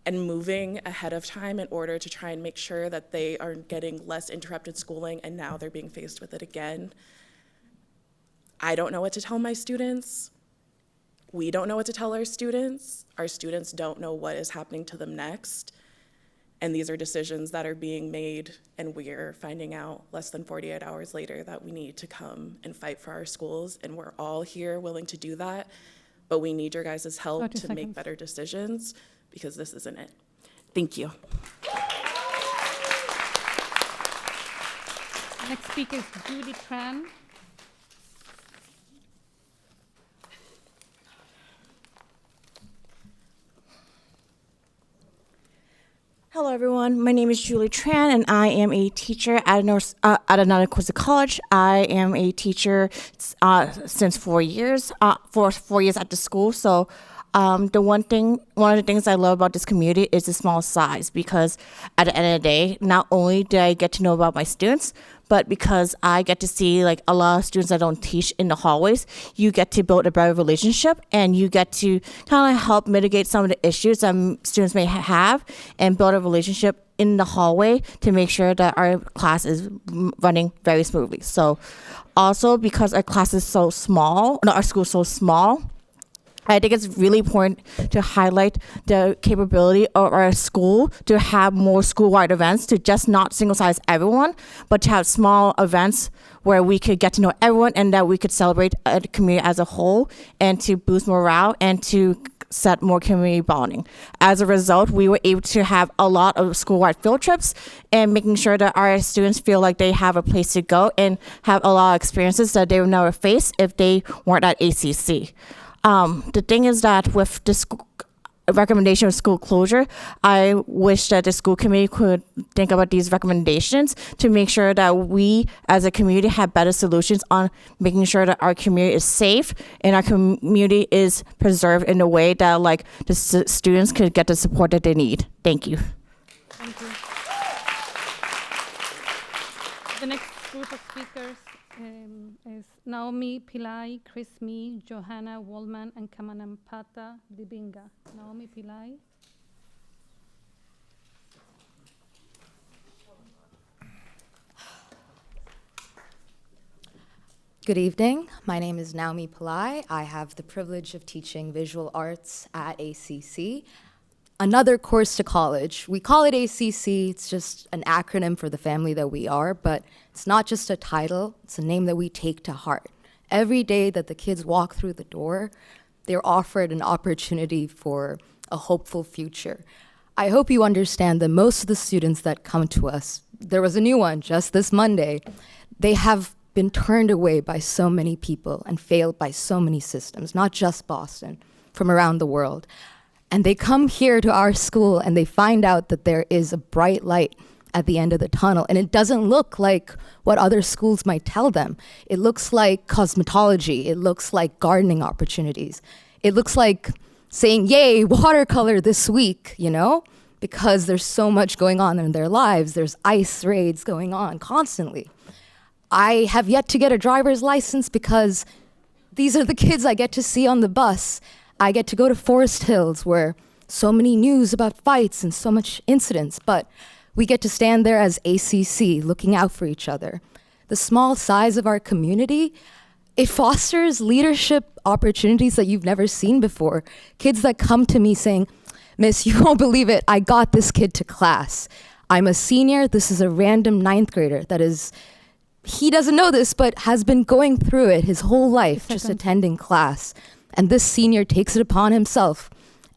and moving ahead of time in order to try and make sure that they are getting less interrupted schooling, and now they're being faced with it again. I don't know what to tell my students. We don't know what to tell our students. Our students don't know what is happening to them next. And these are decisions that are being made, and we're finding out less than 48 hours later that we need to come and fight for our schools, and we're all here willing to do that, but we need your guys' help 30 to make seconds. better decisions, because this isn't it. Thank you. Next speaker is Julie Tran. Hello, everyone. My name is Julie Tran, and I am a teacher at Another Course to College. I am a teacher since 4 years, for 4 years at the school. So, one of the things I love about this community is the small size, because at the end of the day, not only do I get to know about my students, but because I get to see like a lot of students that don't teach in the hallways, you get to build a better relationship, and you get to kind of help mitigate some of the issues that students may have, and build a relationship in the hallway to make sure that our class is running very smoothly. So also because our class is so small, our school is so small, I think it's really important to highlight the capability of our school to have more school-wide events, to just not single-size everyone, but to have small events where we could get to know everyone and that we could celebrate the community as a whole, and to boost morale and to set more community bonding. As a result, we were able to have a lot of school-wide field trips and making sure that our students feel like they have a place to go and have a lot of experiences that they would never face if they weren't at ACC. The thing is that with the recommendation of school closure, I wish that the school committee could think about these recommendations to make sure that we as a community have better solutions on making sure that our community is safe and our community is preserved in a way that like the students could get the support that they need. Thank you. Thank you. The next group of speakers is Naomi Pillai, Chris Mee, Johanna Wallman, and Kamanampata Dibinga. Naomi Pillai. Good evening. My name is Naomi Pillai. I have the privilege of teaching visual arts at ACC. Another Course to College. We call it ACC. It's just an acronym for the family that we are, but it's not just a title. It's a name that we take to heart. Every day that the kids walk through the door, they're offered an opportunity for a hopeful future. I hope you understand that most of the students that come to us, there was a new one just this Monday, they have been turned away by so many people and failed by so many systems, not just Boston, from around the world. And they come here to our school and they find out that there is a bright light at the end of the tunnel. And it doesn't look like what other schools might tell them. It looks like cosmetology. It looks like gardening opportunities. It looks like saying, yay, watercolor this week, you know? Because there's so much going on in their lives. There's ice raids going on constantly. I have yet to get a driver's license because these are the kids I get to see on the bus. I get to go to Forest Hills where so many news about fights and so much incidents, but we get to stand there as ACC looking out for each other. The small size of our community, it fosters leadership opportunities that you've never seen before. Kids that come to me saying, Miss, you won't believe it, I got this kid to class. I'm a senior, this is a random 9th grader that is, he doesn't know this, but has been going through it his whole life, just attending class. And this senior takes it upon himself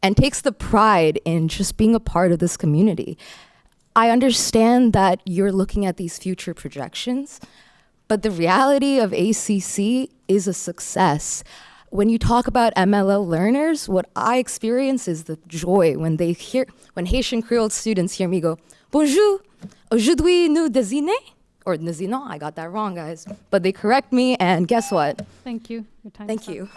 and takes the pride in just being a part of this community. I understand that you're looking at these future projections, but the reality of ACC is a success. When you talk about MLL learners, what I experience is the joy when Haitian Creole students hear me go, bonjour, aujourd'hui nous déjeunons, or déjeunons, I got that wrong, guys, but they correct me, and guess what? Thank you. Your time Thank is up. you.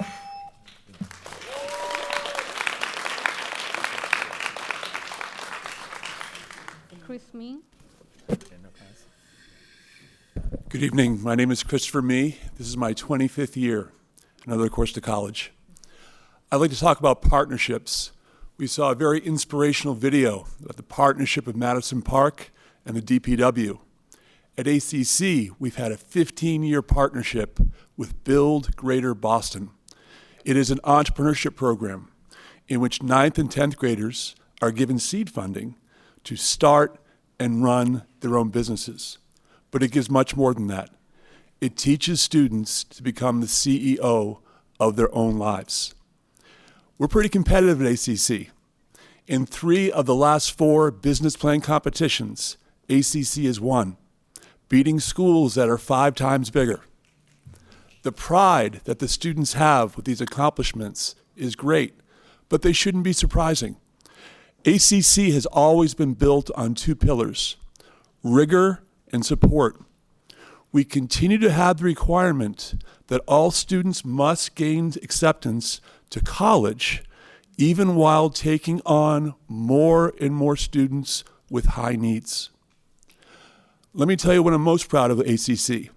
Chris Mee. Good evening. My name is Christopher Mee. This is my 25th year, another course to college. I'd like to talk about partnerships. We saw a very inspirational video about the partnership of Madison Park and the DPW. At ACC, we've had a 15-year partnership with Build Greater Boston. It is an entrepreneurship program in which 9th and 10th graders are given seed funding to start and run their own businesses. But it gives much more than that. It teaches students to become the CEO of their own lives. We're pretty competitive at ACC. In 3 of the last 4 business plan competitions, ACC has won, beating schools that are 5 times bigger. The pride that the students have with these accomplishments is great, but they shouldn't be surprising. ACC has always been built on 2 pillars, rigor and support. We continue to have the requirement that all students must gain acceptance to college, even while taking on more and more students with high needs. Let me tell you what I'm most proud of at ACC.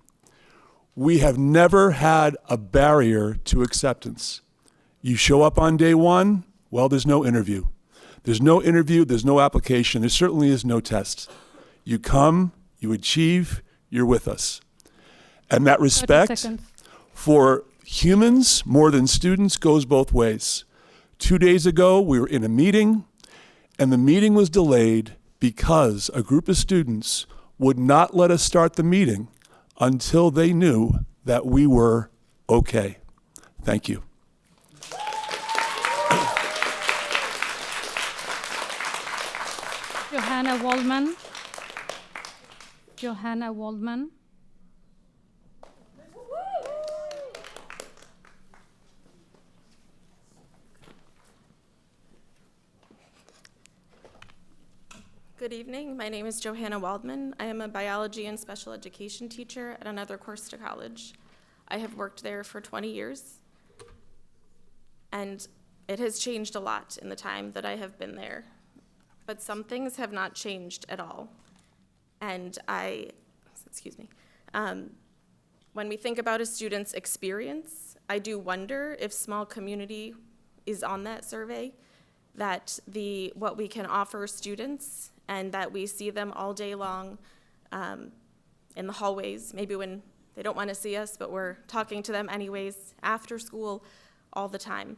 We have never had a barrier to acceptance. You show up on day 1, well, there's no interview. There's no interview, there's no application, there certainly is no test. You come, you achieve, you're with us. And that respect for humans more than students goes both ways. 2 days ago, we were in a meeting, and the meeting was delayed because a group of students would not let us start the meeting until they knew that we were okay. Thank you. Johanna Waldman. Johanna Waldman. Good evening. My name is Johanna Waldman. I am a biology and special education teacher at another course to college. I have worked there for 20 years, and it has changed a lot in the time that I have been there. But some things have not changed at all. And when we think about a student's experience, I do wonder if small community is on that survey, that what we can offer students and that we see them all day long in the hallways, maybe when they don't want to see us, but we're talking to them anyways, after school, all the time.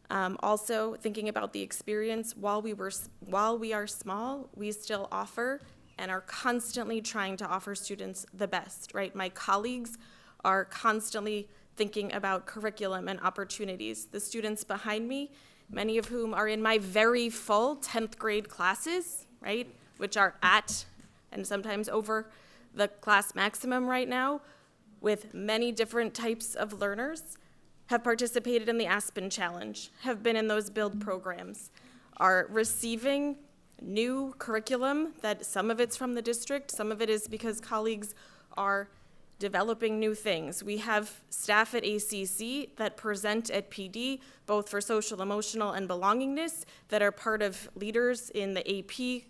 Also, thinking about the experience, while we are small, we still offer and are constantly trying to offer students the best, right? My colleagues are constantly thinking about curriculum and opportunities. The students behind me many of whom are in my very full 10th grade classes, right, which are at and sometimes over the class maximum right now, with many different types of learners, have participated in the Aspen Challenge, have been in those build programs, are receiving new curriculum that some of it's from the district, some of it is because colleagues are developing new things. We have staff at ACC that present at PD, both for social, emotional, and belongingness, that are part of leaders in the AP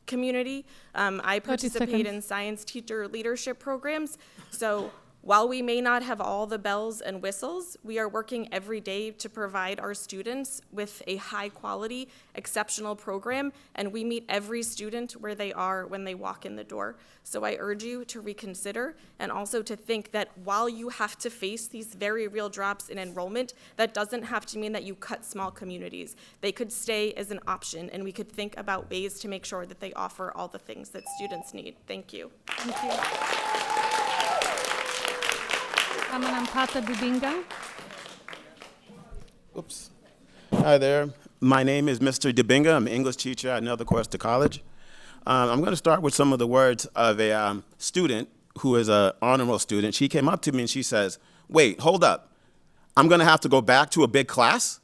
community. I 30 participate seconds. in science teacher leadership programs. So while we may not have all the bells and whistles, we are working every day to provide our students with a high quality, exceptional program, and we meet every student where they are when they walk in the door. So I urge you to reconsider and also to think that while you have to face these very real drops in enrollment, that doesn't have to mean that you cut small communities. They could stay as an option, and we could think about ways to make sure that they offer all the things that students need. Thank you. Thank you. Amanamtata Dibinga. Oops. Hi there. My name is Mr. Dibinga. I'm an English teacher at Another Course to College. I'm going to start with some of the words of a student who is an honor roll student. She came up to me and she says, "Wait, hold up. I'm going to have to go back to a big class?"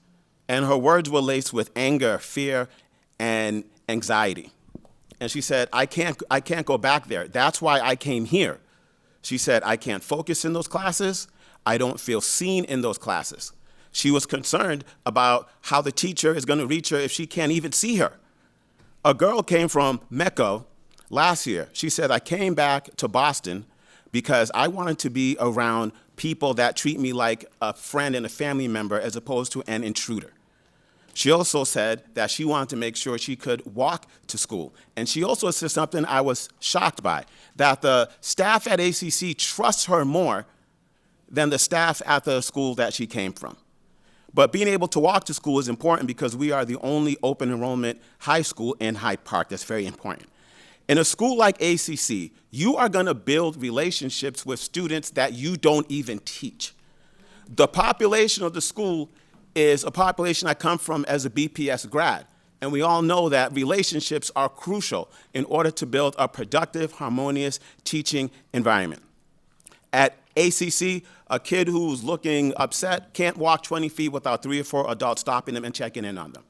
And her words were laced with anger, fear, and anxiety. And she said, I can't go back there. That's why I came here. She said, I can't focus in those classes. I don't feel seen in those classes. She was concerned about how the teacher is going to reach her if she can't even see her. A girl came from Mecca last year. She said, I came back to Boston because I wanted to be around people that treat me like a friend and a family member as opposed to an intruder. She also said that she wanted to make sure she could walk to school. And she also said something I was shocked by, that the staff at ACC trusts her more than the staff at the school that she came from. But being able to walk to school is important because we are the only open enrollment high school in Hyde Park. That's very important. In a school like ACC, you are going to build relationships with students that you don't even teach. The population of the school is a population I come from as a BPS grad. And we all know that relationships are crucial in order to build a productive, harmonious teaching environment. At ACC, a kid who's looking upset can't walk 20 feet without 3 or 4 adults stopping them and checking in on them.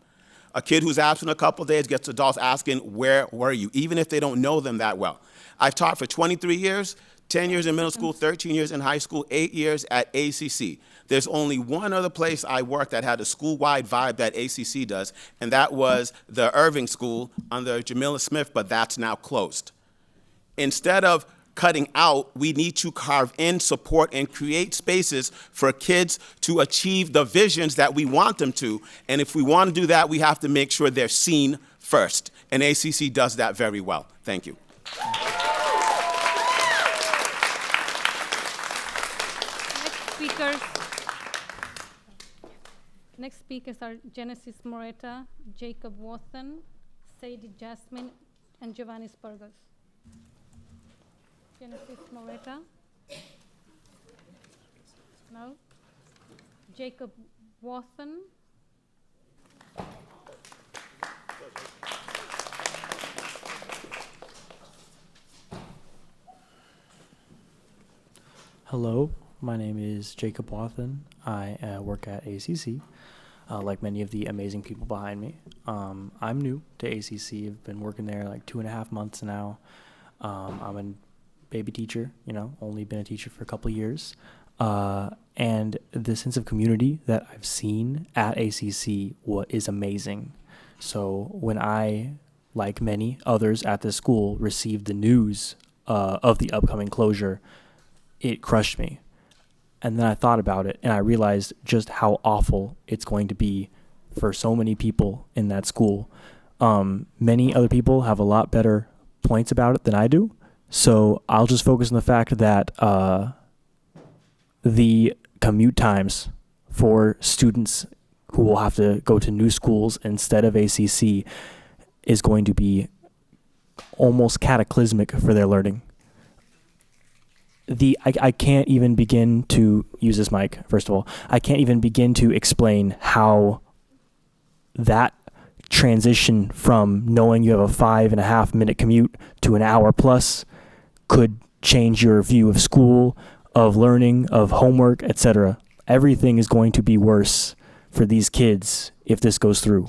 A kid who's absent a couple days gets adults asking, where were you, even if they don't know them that well. I've taught for 23 years, 10 years in middle school, 13 years in high school, 8 years at ACC. There's only one other place I worked that had a school-wide vibe that ACC does, and that was the Irving School under Jamila Smith, but that's now closed. Instead of cutting out, we need to carve in, support, and create spaces for kids to achieve the visions that we want them to. And if we want to do that, we have to make sure they're seen first. And ACC does that very well. Thank you. Next speakers are Genesis Moreta, Jacob Wathen, Sadie Jasmine, and Giovanni Spurgos. Genesis Moreta? No? Jacob Wathen? Hello, my name is Jacob Wathen. I work at ACC, like many of the amazing people behind me. I'm new to ACC. I've been working there like 2.5 months now. I'm a baby teacher, only been a teacher for a couple of years. And the sense of community that I've seen at ACC is amazing. So when I, like many others at this school, received the news of the upcoming closure, it crushed me. And then I thought about it and I realized just how awful it's going to be for so many people in that school. Many other people have a lot better points about it than I do. So I'll just focus on the fact that the commute times for students who will have to go to new schools instead of ACC is going to be almost cataclysmic for their learning. I can't even begin to use this mic, first of all. I can't even begin to explain how that transition from knowing you have a 5.5 minute commute to an hour plus could change your view of school, of learning, of homework, etc. Everything is going to be worse for these kids if this goes through.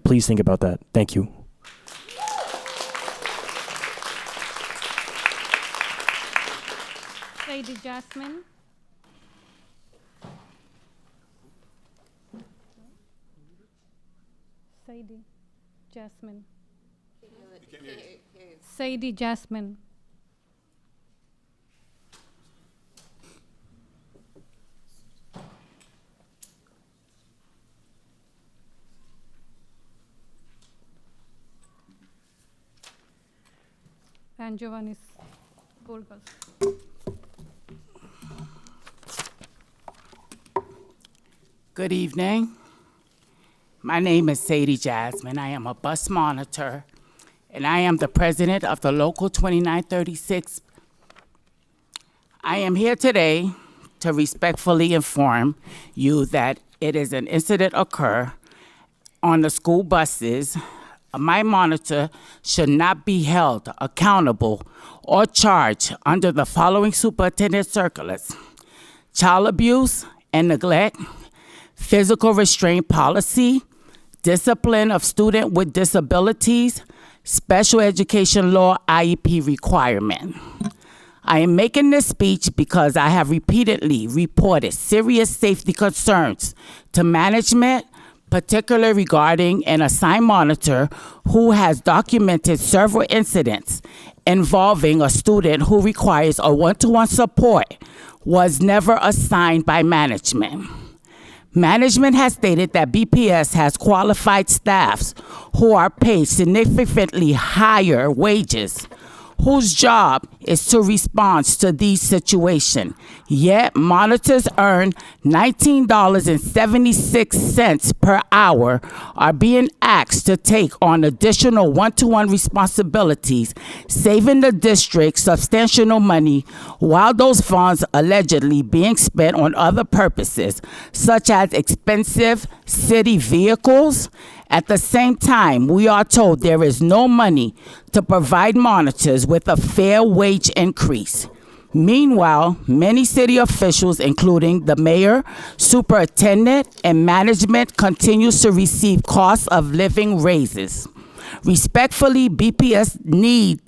Please think about that. Thank you. Sadie Jasmine. Sadie Jasmine. Sadie Jasmine. And Giovanni Burgos. Good evening. My name is Sadie Jasmine. I am a bus monitor, and I am the president of the Local 2936. I am here today to respectfully inform you that it is an incident occur on the school buses. My monitor should not be held accountable or charged under the following superintendent circulars: child abuse and neglect, physical restraint policy, discipline of student with disabilities, special education law IEP requirement. I am making this speech because I have repeatedly reported serious safety concerns to management, particularly regarding an assigned monitor who has documented several incidents involving a student who requires a one-to-one support was never assigned by management. Management has stated that BPS has qualified staffs who are paid significantly higher wages, whose job is to respond to these situations. Yet monitors earn $19.76 per hour are being asked to take on additional one-to-one responsibilities, saving the district substantial money, while those funds allegedly being spent on other purposes, such as expensive city vehicles. At the same time, we are told there is no money to provide monitors with a fair wage increase. Meanwhile, many city officials, including the mayor, superintendent, and management, continues to receive cost of living raises. Respectfully, BPS need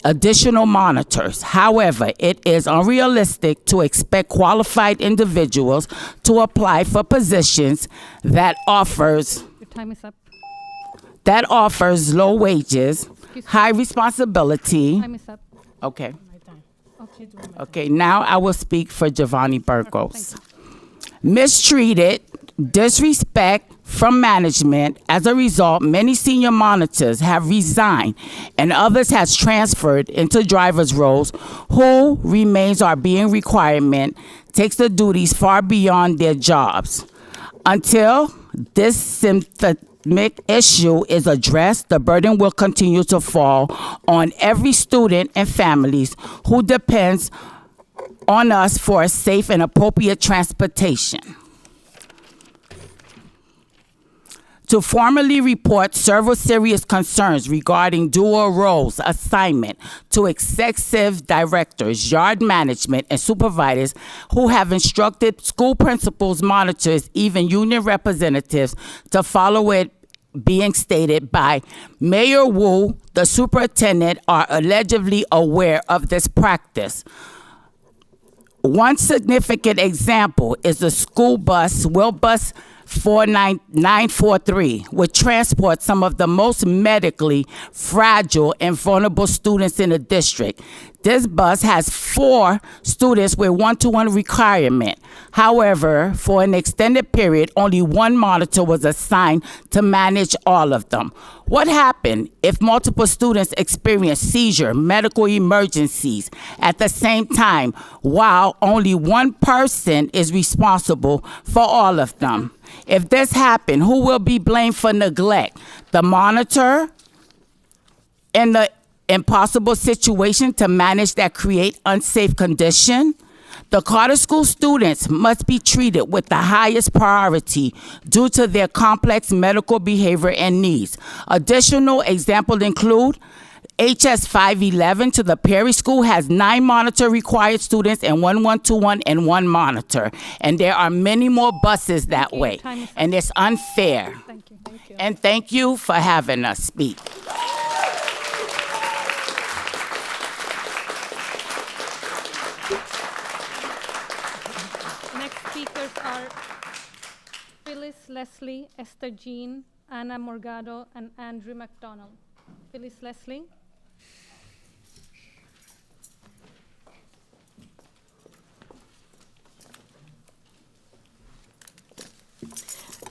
additional monitors. However, it is unrealistic to expect qualified individuals to apply for positions that offers Your time is up. low wages, high responsibility. Time is up. Okay. Okay. Okay, now I will speak for Giovanni Burgos. Mistreated, disrespect from management. As a result, many senior monitors have resigned and others has transferred into driver's roles who remains are being requirement, takes the duties far beyond their jobs. Until this symptomatic issue is addressed, the burden will continue to fall on every student and families who depends on us for safe and appropriate transportation. To formally report several serious concerns regarding dual roles assignment to executive directors, yard management, and supervisors who have instructed school principals, monitors, even union representatives to follow it being stated by Mayor Wu, the superintendent, are allegedly aware of this practice. One significant example is the school bus, Wilbus 49943, which transports some of the most medically fragile and vulnerable students in the district. This bus has 4 students with one-to-one requirement. However, for an extended period, only 1 monitor was assigned to manage all of them. What happened if multiple students experience seizure, medical emergencies at the same time, while only 1 person is responsible for all of them? If this happened, who will be blamed for neglect? The monitor in the impossible situation to manage that create unsafe condition? The Carter School students must be treated with the highest priority due to their complex medical behavior and needs. Additional examples include HS 511 to the Perry School has 9 monitor required students and 1 1-to-1 and 1 monitor. And there are many more buses that way. And it's unfair. Thank you. Thank you. And thank you for having us speak. Next speakers are Phyllis Leslie, Esther Jean, Anna Morgado, and Andrew McDonald. Phyllis Leslie.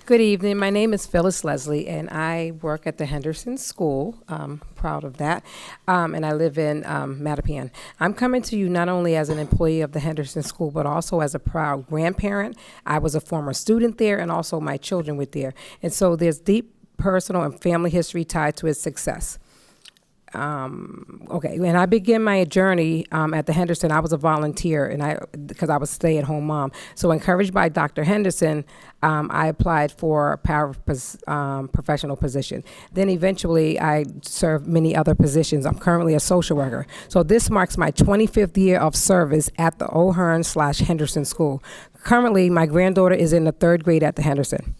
Good evening. My name is Phyllis Leslie, and I work at the Henderson School. I'm proud of that. And I live in Mattapian. I'm coming to you not only as an employee of the Henderson School, but also as a proud grandparent. I was a former student there, and also my children were there. And so there's deep personal and family history tied to its success. Okay, when I began my journey at the Henderson, I was a volunteer, and because I was a stay-at-home mom. So encouraged by Dr. Henderson, I applied for a paraprofessional position. Then eventually, I served many other positions. I'm currently a social worker. So this marks my 25th year of service at the O'Hearn/Henderson School. Currently, my granddaughter is in the 3rd grade at the Henderson.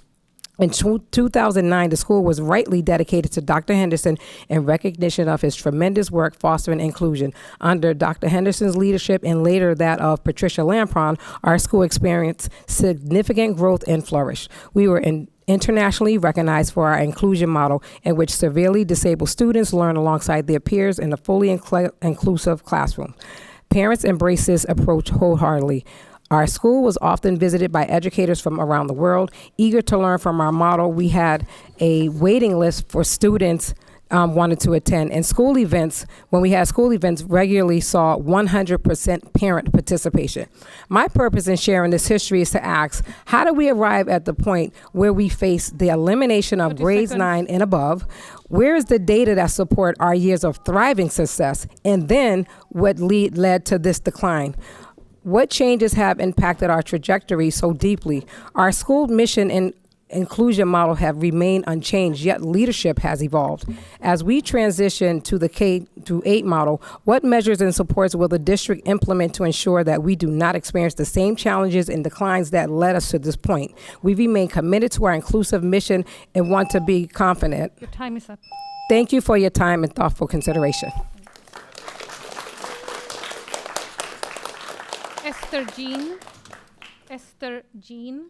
In 2009, the school was rightly dedicated to Dr. Henderson in recognition of his tremendous work fostering inclusion. Under Dr. Henderson's leadership and later that of Patricia Lampron, our school experienced significant growth and flourish. We were internationally recognized for our inclusion model in which severely disabled students learn alongside their peers in a fully inclusive classroom. Parents embrace this approach wholeheartedly. Our school was often visited by educators from around the world. Eager to learn from our model, we had a waiting list for students wanted to attend. And school events, when we had school events, regularly saw 100% parent participation. My purpose in sharing this history is to ask, how do we arrive at the point where we face the elimination of grades 9 and above? Where is the data that support our years of thriving success? And then what led to this decline? What changes have impacted our trajectory so deeply? Our school mission and inclusion model have remained unchanged, yet leadership has evolved. As we transition to the K-8 model, what measures and supports will the district implement to ensure that we do not experience the same challenges and declines that led us to this point? We remain committed to our inclusive mission and want to be confident. Your time is up. Thank you for your time and thoughtful consideration. Esther Jean. Esther Jean.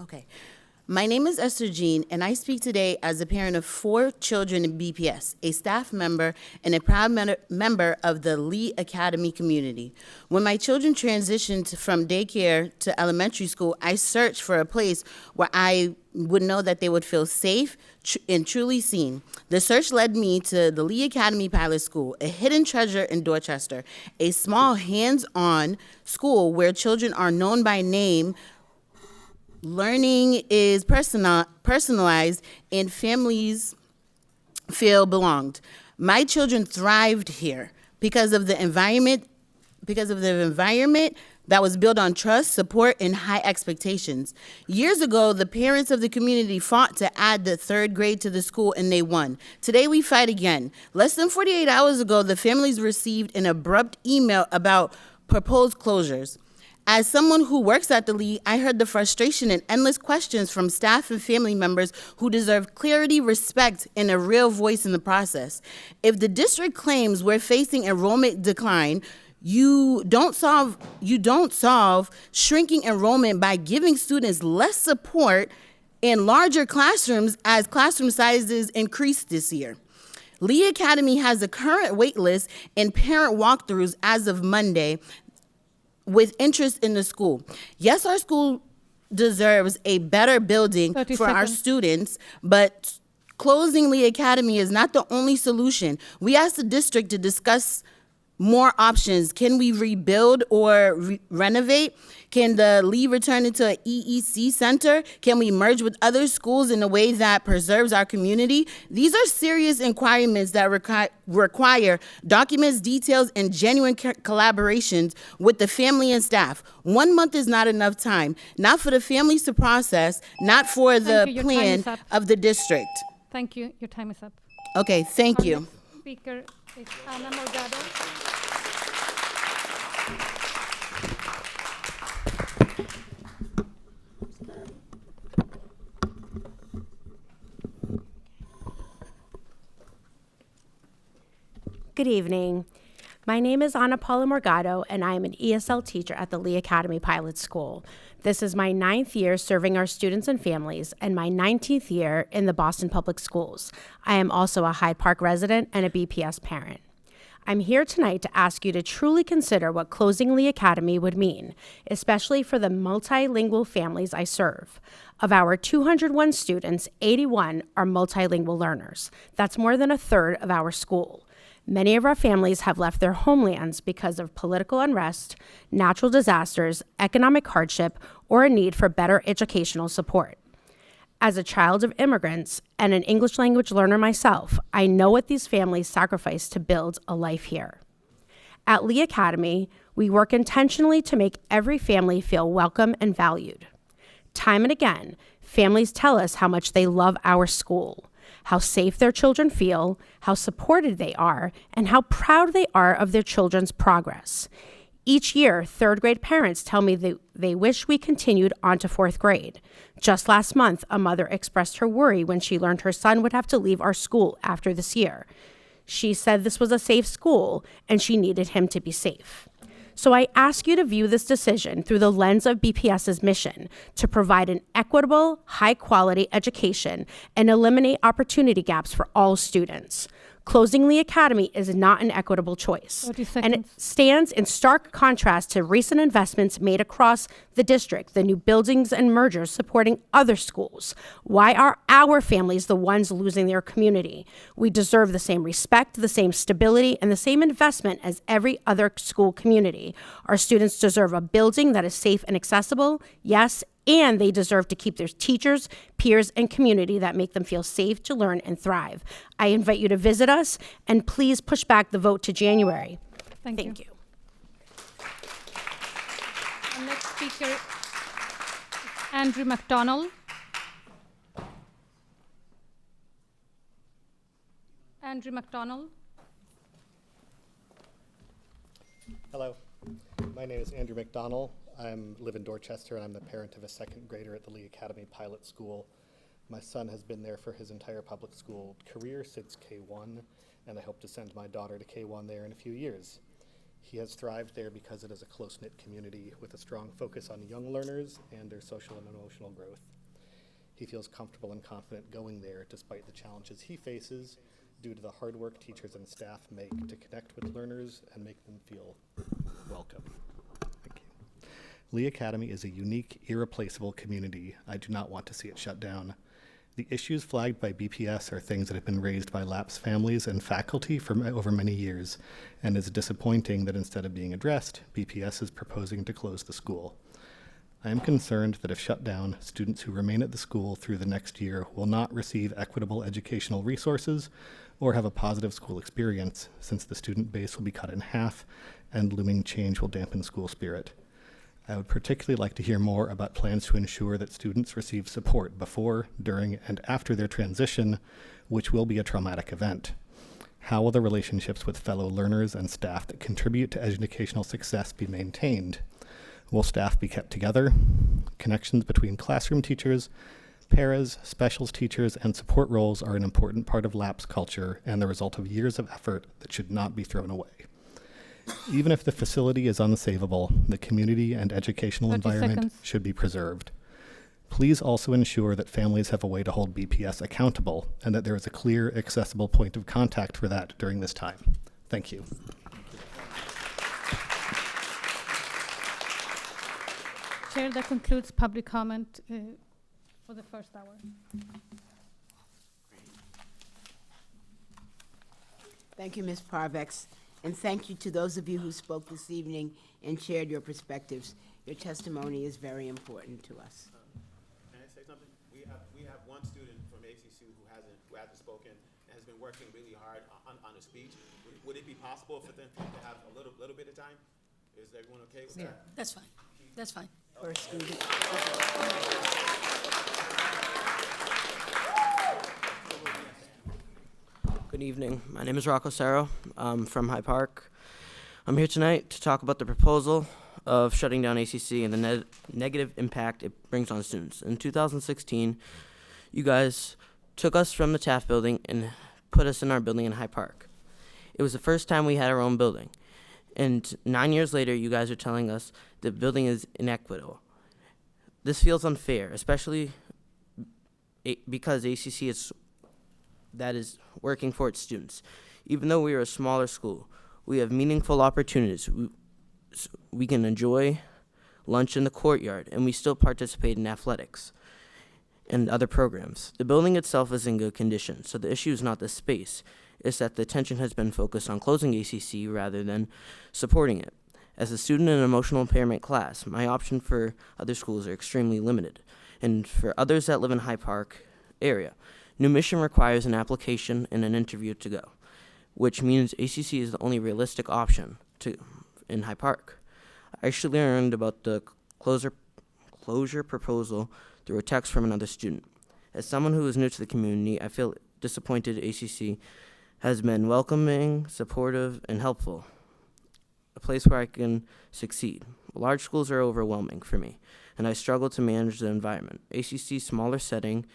Okay. My name is Esther Jean, and I speak today as a parent of 4 children in BPS, a staff member, and a proud member of the Lee Academy community. When my children transitioned from daycare to elementary school, I searched for a place where I would know that they would feel safe and truly seen. The search led me to the Lee Academy Pilot School, a hidden treasure in Dorchester, a small hands-on school where children are known by name. Learning is personalized, and families feel belonged. My children thrived here because of the environment that was built on trust, support, and high expectations. Years ago, the parents of the community fought to add the 3rd grade to the school, and they won. Today, we fight again. Less than 48 hours ago, the families received an abrupt email about proposed closures. As someone who works at the Lee, I heard the frustration and endless questions from staff and family members who deserve clarity, respect, and a real voice in the process. If the district claims we're facing enrollment decline, you don't solve shrinking enrollment by giving students less support in larger classrooms as classroom sizes increase this year. Lee Academy has a current wait list and parent walkthroughs as of Monday with interest in the school. Yes, our school deserves a better building for our students, but closing Lee Academy is not the only solution. We asked the district to discuss more options? Can we rebuild or renovate? Can the Lee return into an EEC center? Can we merge with other schools in a way that preserves our community? These are serious inquiries that require documents, details, and genuine collaborations with the family and staff. 1 month is not enough time, not for the families to process, not for the Your time plan is up. of the district. Thank you. Your time is up. Okay, thank Our you. next speaker is Ana Morgado. Good evening. My name is Ana Paula Morgado, and I am an ESL teacher at the Lee Academy Pilot School. This is my 9th year serving our students and families, and my 19th year in the Boston Public Schools. I am also a Hyde Park resident and a BPS parent. I'm here tonight to ask you to truly consider what closing Lee Academy would mean, especially for the multilingual families I serve. Of our 201 students, 81 are multilingual learners. That's more than a third of our school. Many of our families have left their homelands because of political unrest, natural disasters, economic hardship, or a need for better educational support. As a child of immigrants and an English language learner myself, I know what these families sacrifice to build a life here. At Lee Academy, we work intentionally to make every family feel welcome and valued. Time and again, families tell us how much they love our school, how safe their children feel, how supported they are, and how proud they are of their children's progress. Each year, third grade parents tell me they wish we continued on to fourth grade. Just last month, a mother expressed her worry when she learned her son would have to leave our school after this year. She said this was a safe school and she needed him to be safe. So I ask you to view this decision through the lens of BPS's mission to provide an equitable, high-quality education and eliminate opportunity gaps for all students. Closing Lee Academy is not an equitable choice, 30 and it seconds. stands in stark contrast to recent investments made across the district, the new buildings and mergers supporting other schools. Why are our families the ones losing their community? We deserve the same respect, the same stability, and the same investment as every other school community. Our students deserve a building that is safe and accessible, yes, and they deserve to keep their teachers, peers, and community that make them feel safe to learn and thrive. I invite you to visit us, and please push back the vote to January. Thank you. Our next speaker is Andrew McDonald. Andrew McDonald. Hello, my name is Andrew McDonald. I live in Dorchester, and I'm the parent of a second grader at the Lee Academy Pilot School. My son has been there for his entire public school career since K1, and I hope to send my daughter to K1 there in a few years. He has thrived there because it is a close-knit community with a strong focus on young learners and their social and emotional growth. He feels comfortable and confident going there despite the challenges he faces due to the hard work teachers and staff make to connect with learners and make them feel welcome. Lee Academy is a unique, irreplaceable community. I do not want to see it shut down. The issues flagged by BPS are things that have been raised by LAPS families and faculty for over many years, and it's disappointing that instead of being addressed, BPS is proposing to close the school. I am concerned that if shut down, students who remain at the school through the next year will not receive equitable educational resources or have a positive school experience, since the student base will be cut in half and looming change will dampen school spirit. I would particularly like to hear more about plans to ensure that students receive support before, during, and after their transition, which will be a traumatic event. How will the relationships with fellow learners and staff that contribute to educational success be maintained? Will staff be kept together? Connections between classroom teachers, paras, specials teachers, and support roles are an important part of LAPS culture and the result of years of effort that should not be thrown away. Even if the facility is unsavable, the community and educational 30 environment seconds. should be preserved. Please also ensure that families have a way to hold BPS accountable and that there is a clear, accessible point of contact for that during this time. Thank you. Chair, that concludes public comment for the first hour. Thank you, Ms. Parvex. And thank you to those of you who spoke this evening and shared your perspectives. Your testimony is very important to us. Can I say something? We have one student from ACC who hasn't spoken and has been working really hard on a speech. Would it be possible for them to have a little bit of time? Is everyone okay with that? That's fine. That's fine. For a student. Good evening. My name is Rocco Serro. I'm from Hyde Park. I'm here tonight to talk about the proposal of shutting down ACC and the negative impact it brings on students. In 2016, you guys took us from the Taft Building and put us in our building in Hyde Park. It was the first time we had our own building. And 9 years later, you guys are telling us the building is inequitable. This feels unfair, especially because ACC is working for its students. Even though we are a smaller school, we have meaningful opportunities. We can enjoy lunch in the courtyard, and we still participate in athletics and other programs. The building itself is in good condition, so the issue is not the space. It's that the attention has been focused on closing ACC rather than supporting it. As a student in an emotional impairment class, my option for other schools are extremely limited. And for others that live in Hyde Park area, New Mission requires an application and an interview to go, which means ACC is the only realistic option in Hyde Park. I actually learned about the closure proposal through a text from another student. As someone who is new to the community, I feel disappointed ACC has been welcoming, supportive, and helpful, a place where I can succeed. Large schools are overwhelming for me, and I struggle to manage the environment. ACC's smaller setting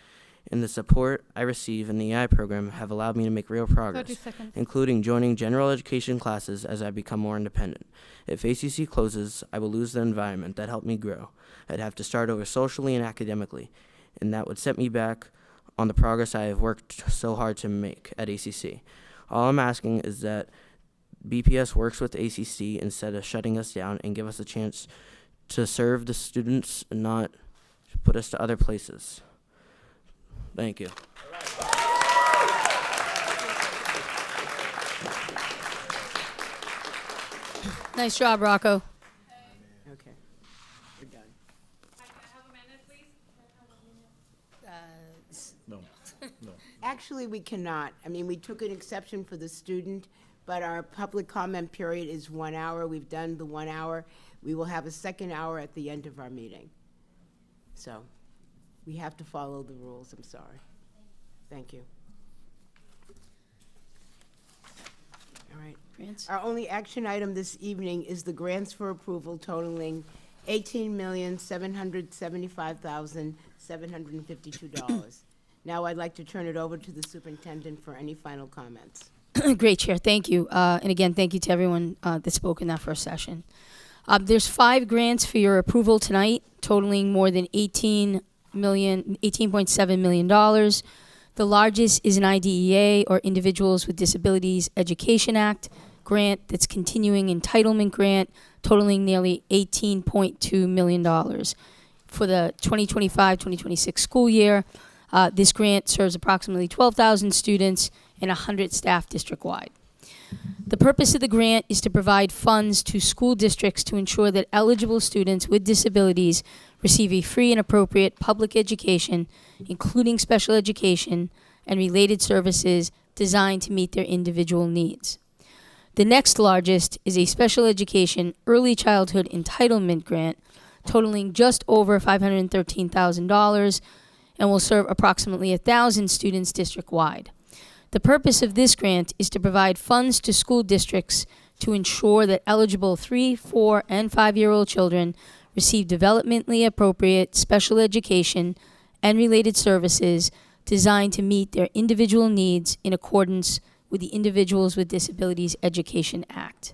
and the support I receive in the EI program have allowed me to make real progress, 30 seconds. including joining general education classes as I become more independent. If ACC closes, I will lose the environment that helped me grow. I'd have to start over socially and academically, and that would set me back on the progress I have worked so hard to make at ACC. All I'm asking is that BPS works with ACC instead of shutting us down and give us a chance to serve the students and not put us to other places. Thank you. Nice job, Rocco. Okay, we're done. No. Actually, we cannot. I mean, we took an exception for the student, but our public comment period is 1 hour. We've done the 1 hour. We will have a second hour at the end of our meeting. So we have to follow the rules. I'm sorry. Thank you. All right. Grants? Our only action item this evening is the grants for approval totaling $18,775,752. Now I'd like to turn it over to the superintendent for any final comments. Great, Chair. Thank you. And again, thank you to everyone that spoke in that first session. There's 5 grants for your approval tonight, totaling more than $18.7 million. The largest is an IDEA, or Individuals with Disabilities Education Act grant, that's continuing entitlement grant, totaling nearly $18.2 million. For the 2025-2026 school year, this grant serves approximately 12,000 students and 100 staff district-wide. The purpose of the grant is to provide funds to school districts to ensure that eligible students with disabilities receive a free and appropriate public education, including special education and related services designed to meet their individual needs. The next largest is a special education early childhood entitlement grant, totaling just over $513,000, and will serve approximately 1,000 students district-wide. The purpose of this grant is to provide funds to school districts to ensure that eligible 3-, 4-, and 5-year-old children receive developmentally appropriate special education and related services designed to meet their individual needs in accordance with the Individuals with Disabilities Education Act.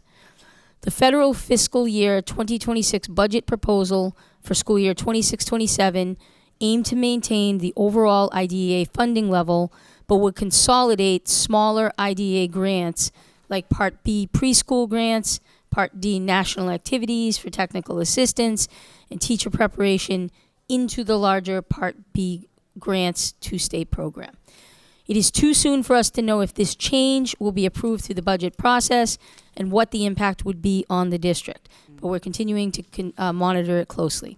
The federal fiscal year 2026 budget proposal for school year 26-27 aimed to maintain the overall IDEA funding level, but would consolidate smaller IDEA grants like Part B preschool grants, Part D national activities for technical assistance and teacher preparation into the larger Part B grants 2-state program. It is too soon for us to know if this change will be approved through the budget process and what the impact would be on the district, but we're continuing to monitor it closely.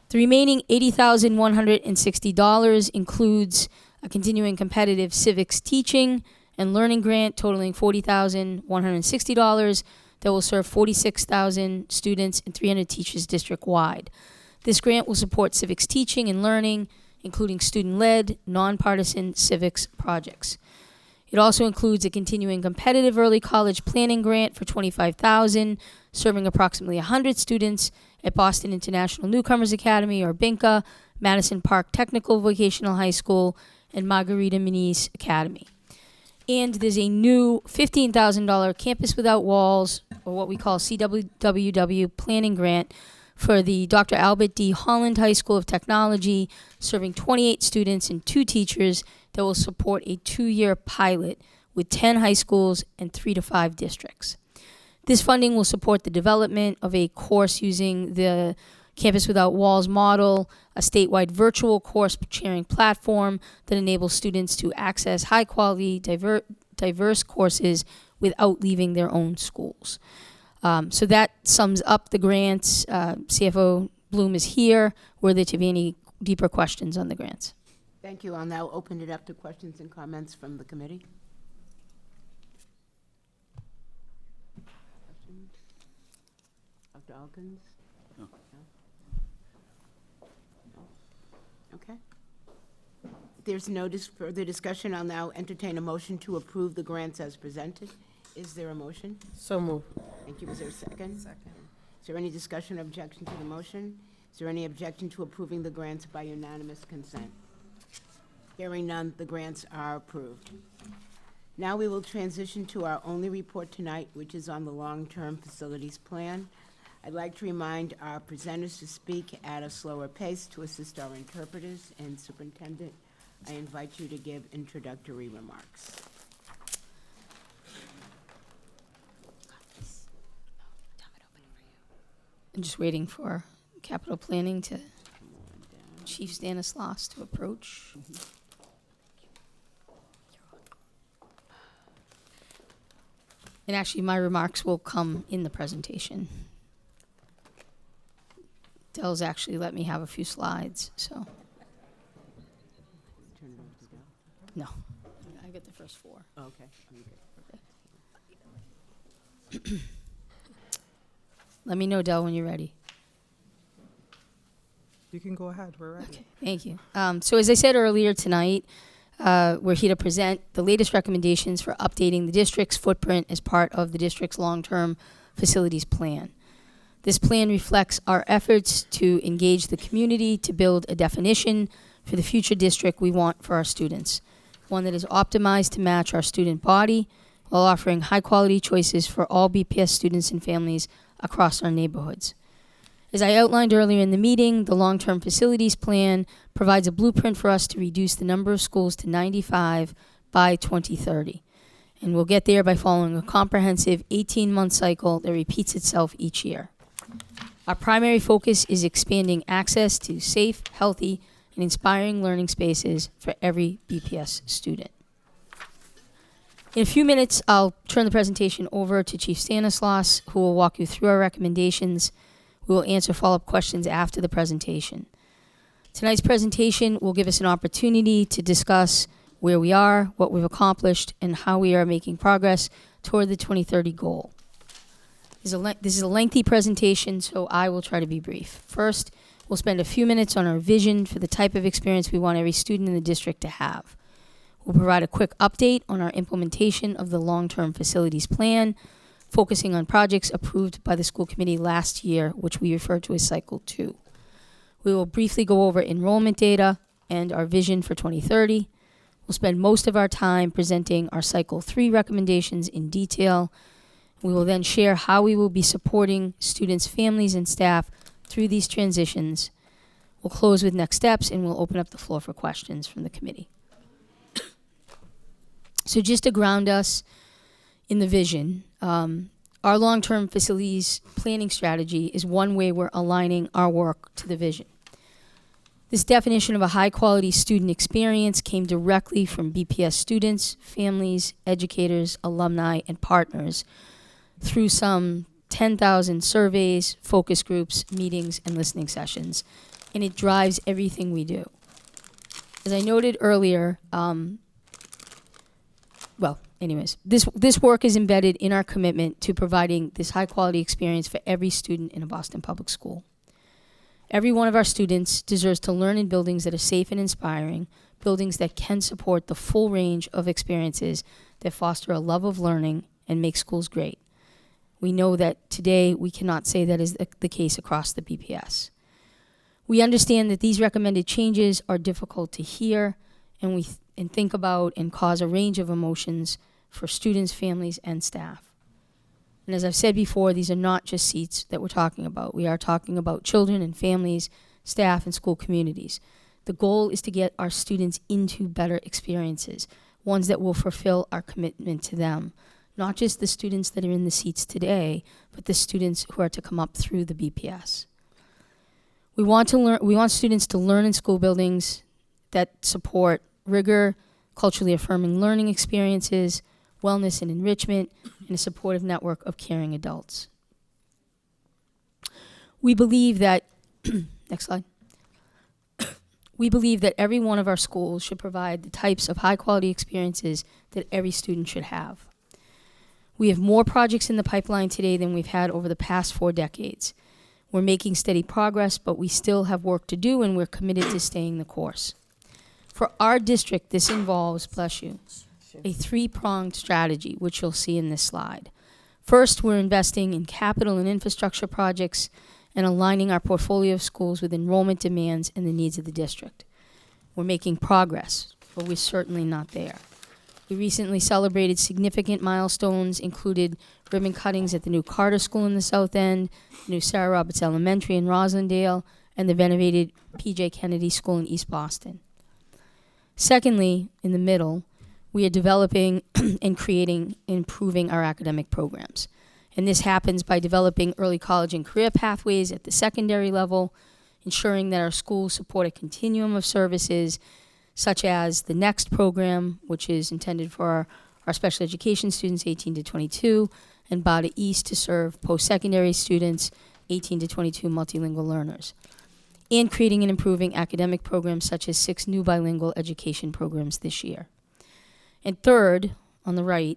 The remaining $80,160 includes a continuing competitive civics teaching and learning grant totaling $40,160 that will serve 46,000 students and 300 teachers district-wide. This grant will support civics teaching and learning, including student-led, nonpartisan civics projects. It also includes a continuing competitive early college planning grant for $25,000, serving approximately 100 students at Boston International Newcomers Academy, or BINCA, Madison Park Technical Vocational High School, and Margarita Muniz Academy. And there's a new $15,000 Campus Without Walls, or what we call CWWW planning grant for the Dr. Albert D. Holland High School of Technology, serving 28 students and 2 teachers that will support a 2-year pilot with 10 high schools and 3 to 5 districts. This funding will support the development of a course using the Campus Without Walls model, a statewide virtual course sharing platform that enables students to access high-quality, diverse courses without leaving their own schools. So that sums up the grants. CFO Bloom is here. Were there to be any deeper questions on the grants? Thank you. I'll now open it up to questions and comments from the committee. Questions? Dr. Alkins? No. Okay. If there's no further discussion, I'll now entertain a motion to approve the grants as presented. Is there a motion? So moved. Thank you. Is there a second? Second. Is there any discussion or objection to the motion? Is there any objection to approving the grants by unanimous consent? Hearing none, the grants are approved. Now we will transition to our only report tonight, which is on the long-term facilities plan. I'd like to remind our presenters to speak at a slower pace to assist our interpreters. And Superintendent, I invite you to give introductory remarks. I'm just waiting for capital planning to Chief Stanislaus to approach. And actually, my remarks will come in the presentation. Dell's actually let me have a few slides, so. Turn it over to Dell. No, I get the first 4. Okay. Let me know, Dell, when you're ready. You can go ahead. We're ready. Okay, thank you. So as I said earlier tonight, we're here to present the latest recommendations for updating the district's footprint as part of the district's long-term facilities plan. This plan reflects our efforts to engage the community to build a definition for the future district we want for our students, one that is optimized to match our student body while offering high-quality choices for all BPS students and families across our neighborhoods. As I outlined earlier in the meeting, the long-term facilities plan provides a blueprint for us to reduce the number of schools to 95 by 2030. And we'll get there by following a comprehensive 18-month cycle that repeats itself each year. Our primary focus is expanding access to safe, healthy, and inspiring learning spaces for every BPS student. In a few minutes, I'll turn the presentation over to Chief Stanislaus, who will walk you through our recommendations. We will answer follow-up questions after the presentation. Tonight's presentation will give us an opportunity to discuss where we are, what we've accomplished, and how we are making progress toward the 2030 goal. This is a lengthy presentation, so I will try to be brief. First, we'll spend a few minutes on our vision for the type of experience we want every student in the district to have. We'll provide a quick update on our implementation of the long-term facilities plan, focusing on projects approved by the school committee last year, which we refer to as Cycle 2. We will briefly go over enrollment data and our vision for 2030. We'll spend most of our time presenting our Cycle 3 recommendations in detail. We will then share how we will be supporting students, families, and staff through these transitions. We'll close with next steps, and we'll open up the floor for questions from the committee. So just to ground us in the vision, our long-term facilities planning strategy is one way we're aligning our work to the vision. This definition of a high-quality student experience came directly from BPS students, families, educators, alumni, and partners through some 10,000 surveys, focus groups, meetings, and listening sessions, and it drives everything we do. As I noted earlier, this work is embedded in our commitment to providing this high-quality experience for every student in a Boston Public School. Every one of our students deserves to learn in buildings that are safe and inspiring, buildings that can support the full range of experiences that foster a love of learning and make schools great. We know that today we cannot say that is the case across the BPS. We understand that these recommended changes are difficult to hear and think about and cause a range of emotions for students, families, and staff. And as I've said before, these are not just seats that we're talking about. We are talking about children and families, staff, and school communities. The goal is to get our students into better experiences, ones that will fulfill our commitment to them. Not just the students that are in the seats today, but the students who are to come up through the BPS. We want students to learn in school buildings that support rigor, culturally affirming learning experiences, wellness and enrichment, and a supportive network of caring adults. We believe that, next slide. We believe that every one of our schools should provide the types of high-quality experiences that every student should have. We have more projects in the pipeline today than we've had over the past 4 decades. We're making steady progress, but we still have work to do, and we're committed to staying the course. For our district, this involves, bless you, a 3-pronged strategy, which you'll see in this slide. First, we're investing in capital and infrastructure projects and aligning our portfolio of schools with enrollment demands and the needs of the district. We're making progress, but we're certainly not there. We recently celebrated significant milestones, included ribbon cuttings at the new Carter School in the South End, the new Sarah Roberts Elementary in Roslindale, and the renovated P.J. Kennedy School in East Boston. Secondly, in the middle, we are developing and creating and improving our academic programs. And this happens by developing early college and career pathways at the secondary level, ensuring that our schools support a continuum of services, such as the NEXT program, which is intended for our special education students 18 to 22, and BADA East to serve post-secondary students 18 to 22 multilingual learners, and creating and improving academic programs such as 6 new bilingual education programs this year. And third, on the right,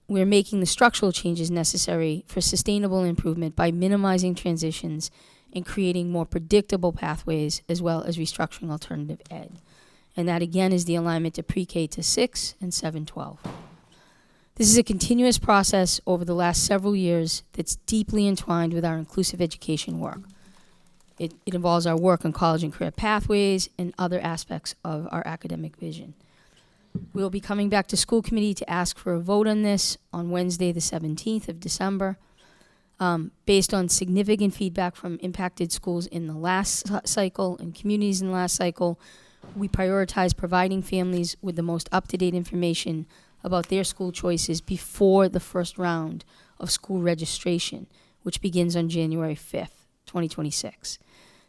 we're making the structural changes necessary for sustainable improvement by minimizing transitions and creating more predictable pathways, as well as restructuring alternative ed. And that, again, is the alignment to pre-K to 6 and 7-12. This is a continuous process over the last several years that's deeply entwined with our inclusive education work. It involves our work on college and career pathways and other aspects of our academic vision. We'll be coming back to school committee to ask for a vote on this on Wednesday, the 17th of December. Based on significant feedback from impacted schools in the last cycle and communities in the last cycle, we prioritize providing families with the most up-to-date information about their school choices before the first round of school registration, which begins on January 5th, 2026.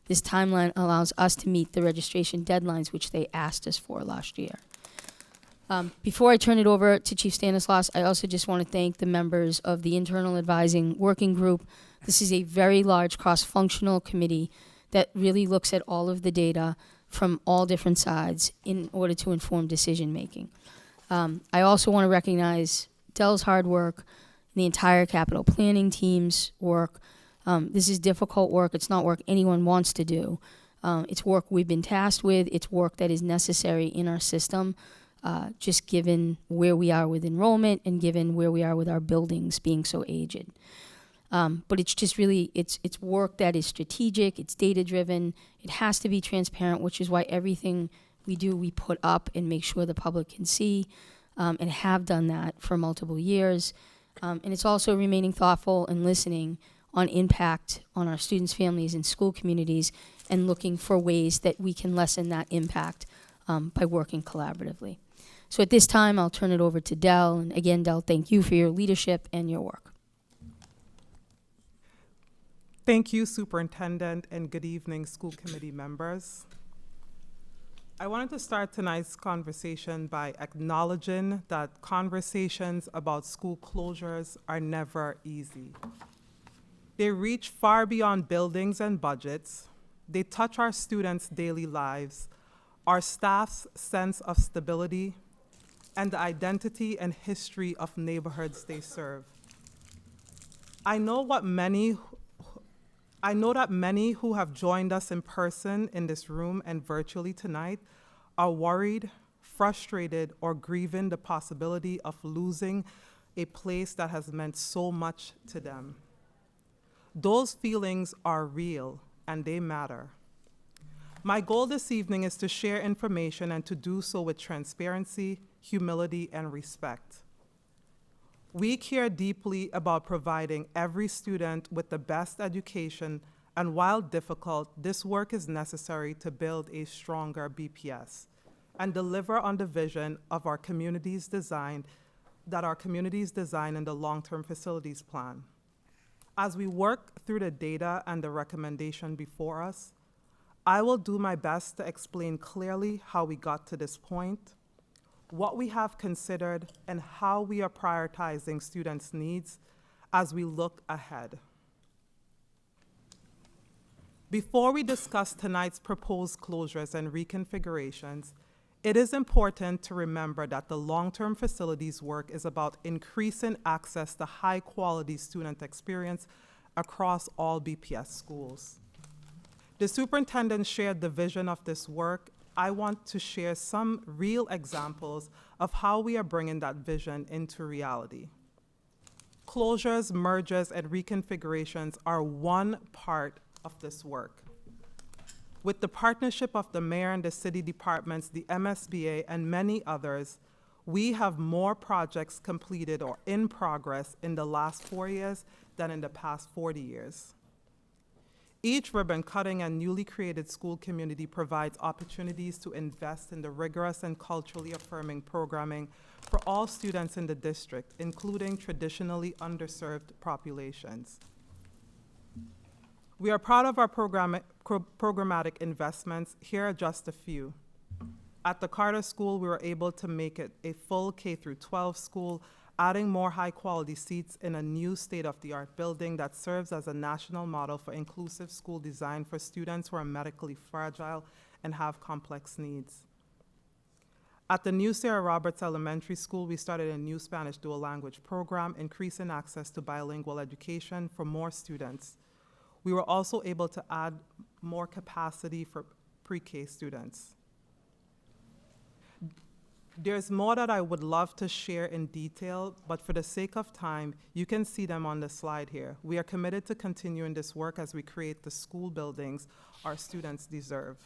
This timeline allows us to meet the registration deadlines which they asked us for last year. Before I turn it over to Chief Stanislaus, I also just want to thank the members of the Internal Advising Working Group. This is a very large cross-functional committee that really looks at all of the data from all different sides in order to inform decision-making. I also want to recognize Dell's hard work, the entire capital planning team's work. This is difficult work. It's not work anyone wants to do. It's work we've been tasked with. It's work that is necessary in our system, just given where we are with enrollment and given where we are with our buildings being so aged. But it's just really, it's work that is strategic, it's data-driven, it has to be transparent, which is why everything we do, we put up and make sure the public can see, and have done that for multiple years. And it's also remaining thoughtful and listening on impact on our students, families, and school communities, and looking for ways that we can lessen that impact by working collaboratively. So at this time, I'll turn it over to Dell. And again, Dell, thank you for your leadership and your work. Thank you, Superintendent, and good evening, school committee members. I wanted to start tonight's conversation by acknowledging that conversations about school closures are never easy. They reach far beyond buildings and budgets. They touch our students' daily lives, our staff's sense of stability, and the identity and history of neighborhoods they serve. I know that many who have joined us in person in this room and virtually tonight are worried, frustrated, or grieving the possibility of losing a place that has meant so much to them. Those feelings are real and they matter. My goal this evening is to share information and to do so with transparency, humility, and respect. We care deeply about providing every student with the best education, and while difficult, this work is necessary to build a stronger BPS and deliver on the vision of our community's design in the long-term facilities plan. As we work through the data and the recommendation before us, I will do my best to explain clearly how we got to this point, what we have considered, and how we are prioritizing students' needs as we look ahead. Before we discuss tonight's proposed closures and reconfigurations, it is important to remember that the long-term facilities work is about increasing access to high-quality student experience across all BPS schools. The superintendent shared the vision of this work. I want to share some real examples of how we are bringing that vision into reality. Closures, mergers, and reconfigurations are one part of this work. With the partnership of the mayor and the city departments, the MSBA, and many others, we have more projects completed or in progress in the last 4 years than in the past 40 years. Each ribbon cutting and newly created school community provides opportunities to invest in the rigorous and culturally affirming programming for all students in the district, including traditionally underserved populations. We are proud of our programmatic investments. Here are just a few. At the Carter School, we were able to make it a full K-12 school, adding more high-quality seats in a new state-of-the-art building that serves as a national model for inclusive school design for students who are medically fragile and have complex needs. At the new Sarah Roberts Elementary School, we started a new Spanish dual language program, increasing access to bilingual education for more students. We were also able to add more capacity for pre-K students. There's more that I would love to share in detail, but for the sake of time, you can see them on the slide here. We are committed to continuing this work as we create the school buildings our students deserve.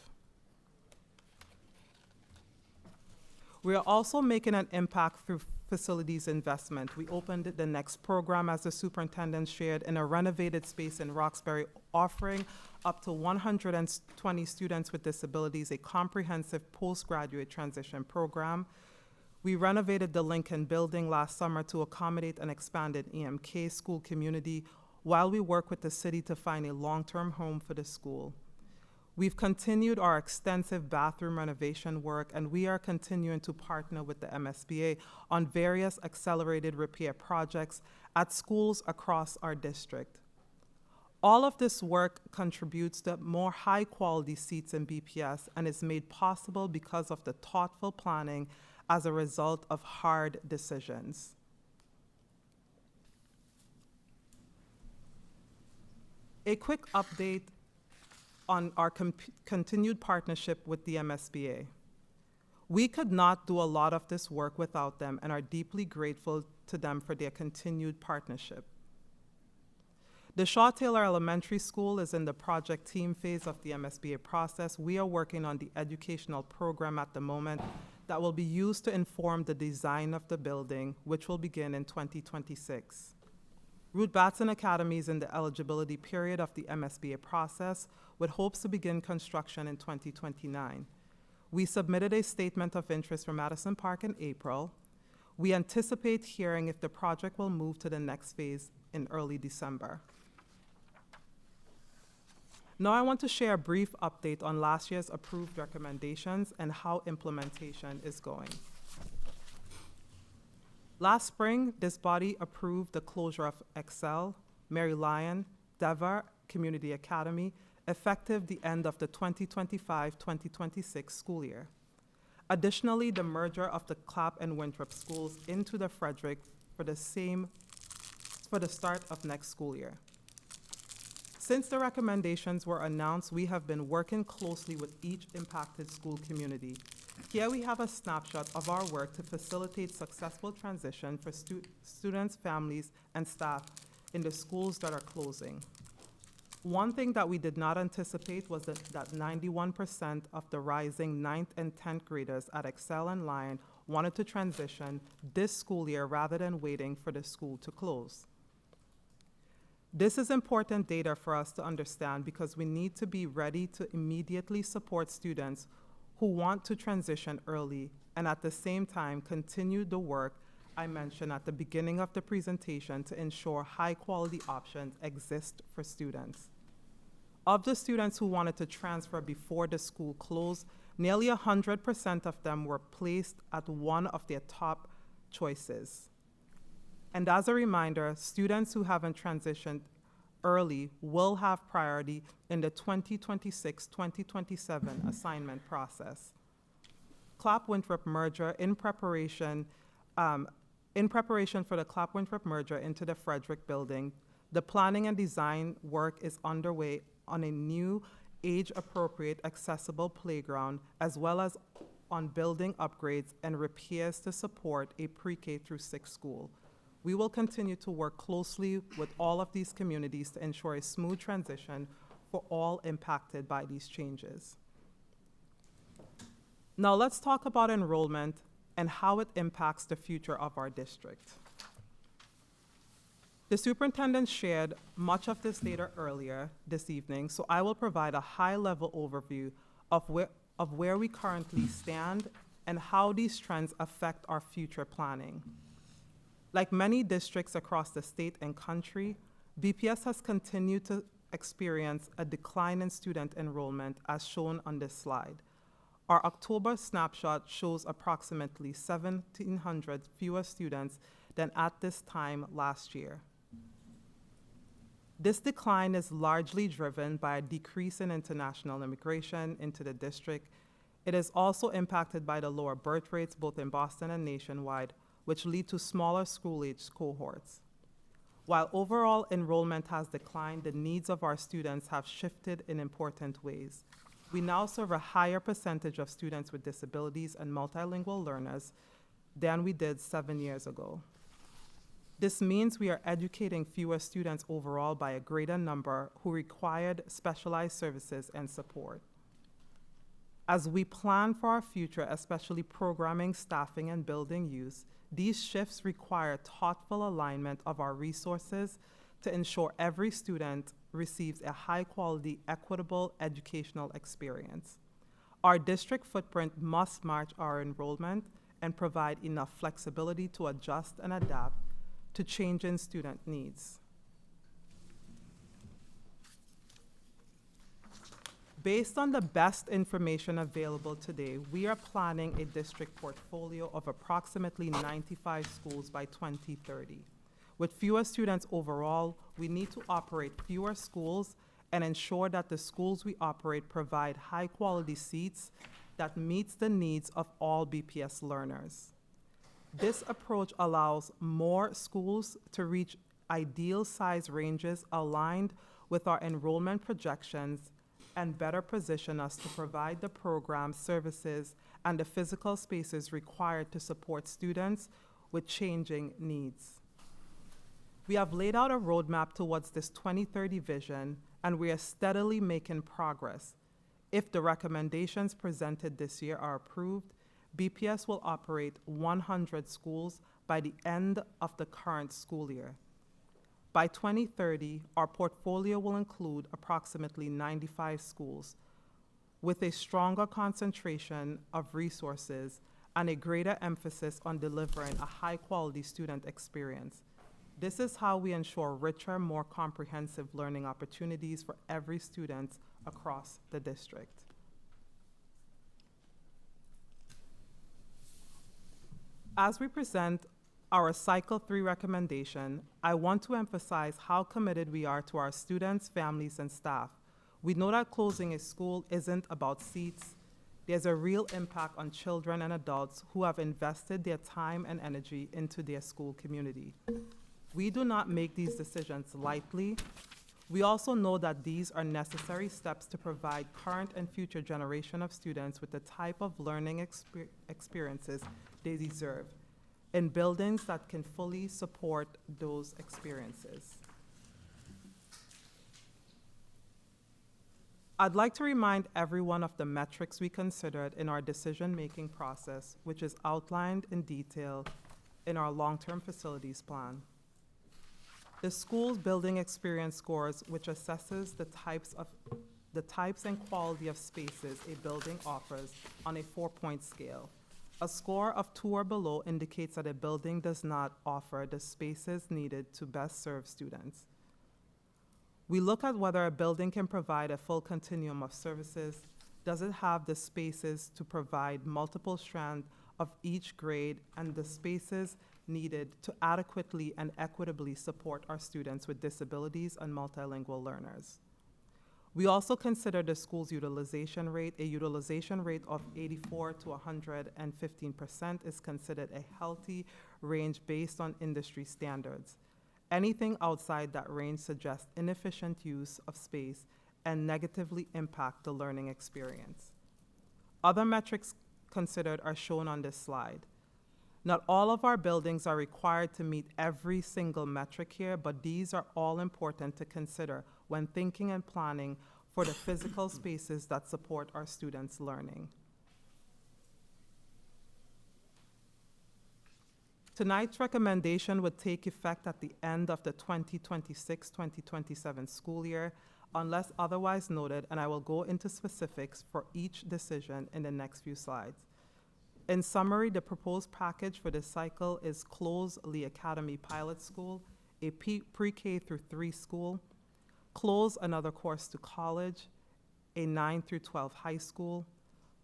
We are also making an impact through facilities investment. We opened the next program, as the superintendent shared, in a renovated space in Roxbury, offering up to 120 students with disabilities a comprehensive postgraduate transition program. We renovated the Lincoln building last summer to accommodate an expanded EMK school community while we work with the city to find a long-term home for the school. We've continued our extensive bathroom renovation work, and we are continuing to partner with the MSBA on various accelerated repair projects at schools across our district. All of this work contributes to more high-quality seats in BPS and is made possible because of the thoughtful planning as a result of hard decisions. A quick update on our continued partnership with the MSBA. We could not do a lot of this work without them and are deeply grateful to them for their continued partnership. The Shaw Taylor Elementary School is in the project team phase of the MSBA process. We are working on the educational program at the moment that will be used to inform the design of the building, which will begin in 2026. Ruth Batson Academy is in the eligibility period of the MSBA process, with hopes to begin construction in 2029. We submitted a statement of interest for Madison Park in April. We anticipate hearing if the project will move to the next phase in early December. Now I want to share a brief update on last year's approved recommendations and how implementation is going. Last spring, this body approved the closure of Excel, Mary Lyon, Dever Community Academy, effective the end of the 2025-2026 school year. Additionally, the merger of the Clapp and Winthrop schools into the Frederick for the start of next school year. Since the recommendations were announced, we have been working closely with each impacted school community. Here we have a snapshot of our work to facilitate successful transition for students, families, and staff in the schools that are closing. One thing that we did not anticipate was that 91% of the rising 9th and 10th graders at Excel and Lyon wanted to transition this school year rather than waiting for the school to close. This is important data for us to understand because we need to be ready to immediately support students who want to transition early and at the same time continue the work I mentioned at the beginning of the presentation to ensure high-quality options exist for students. Of the students who wanted to transfer before the school closed, nearly 100% of them were placed at one of their top choices. And as a reminder, students who haven't transitioned early will have priority in the 2026-2027 assignment process. Clapp-Winthrop merger in preparation for the Clapp-Winthrop merger into the Frederick building, the planning and design work is underway on a new age-appropriate accessible playground, as well as on building upgrades and repairs to support a pre-K through 6 school. We will continue to work closely with all of these communities to ensure a smooth transition for all impacted by these changes. Now let's talk about enrollment and how it impacts the future of our district. The superintendent shared much of this data earlier this evening, so I will provide a high-level overview of where we currently stand and how these trends affect our future planning. Like many districts across the state and country, BPS has continued to experience a decline in student enrollment as shown on this slide. Our October snapshot shows approximately 1,700 fewer students than at this time last year. This decline is largely driven by a decrease in international immigration into the district. It is also impacted by the lower birth rates both in Boston and nationwide, which lead to smaller school-age cohorts. While overall enrollment has declined, the needs of our students have shifted in important ways. We now serve a higher percentage of students with disabilities and multilingual learners than we did 7 years ago. This means we are educating fewer students overall by a greater number who required specialized services and support. As we plan for our future, especially programming, staffing, and building use, these shifts require thoughtful alignment of our resources to ensure every student receives a high-quality, equitable educational experience. Our district footprint must match our enrollment and provide enough flexibility to adjust and adapt to changing student needs. Based on the best information available today, we are planning a district portfolio of approximately 95 schools by 2030. With fewer students overall, we need to operate fewer schools and ensure that the schools we operate provide high-quality seats that meets the needs of all BPS learners. This approach allows more schools to reach ideal size ranges aligned with our enrollment projections and better position us to provide the programs, services, and the physical spaces required to support students with changing needs. We have laid out a roadmap towards this 2030 vision, and we are steadily making progress. If the recommendations presented this year are approved, BPS will operate 100 schools by the end of the current school year. By 2030, our portfolio will include approximately 95 schools, with a stronger concentration of resources and a greater emphasis on delivering a high-quality student experience. This is how we ensure richer, more comprehensive learning opportunities for every student across the district. As we present our Cycle 3 recommendation, I want to emphasize how committed we are to our students, families, and staff. We know that closing a school isn't about seats. There's a real impact on children and adults who have invested their time and energy into their school community. We do not make these decisions lightly. We also know that these are necessary steps to provide current and future generation of students with the type of learning experiences they deserve in buildings that can fully support those experiences. I'd like to remind everyone of the metrics we considered in our decision-making process, which is outlined in detail in our long-term facilities plan. The school's building experience scores, which assesses the types and quality of spaces a building offers on a 4-point scale. A score of 2 or below indicates that a building does not offer the spaces needed to best serve students. We look at whether a building can provide a full continuum of services. Does it have the spaces to provide multiple strands of each grade and the spaces needed to adequately and equitably support our students with disabilities and multilingual learners? We also consider the school's utilization rate. A utilization rate of 84 to 115% is considered a healthy range based on industry standards. Anything outside that range suggests inefficient use of space and negatively impact the learning experience. Other metrics considered are shown on this slide. Not all of our buildings are required to meet every single metric here, but these are all important to consider when thinking and planning for the physical spaces that support our students' learning. Tonight's recommendation would take effect at the end of the 2026-2027 school year, unless otherwise noted, and I will go into specifics for each decision in the next few slides. In summary, the proposed package for this cycle is close Lee Academy Pilot School, a pre-K through 3 school, close another course to college, a 9 through 12 high school,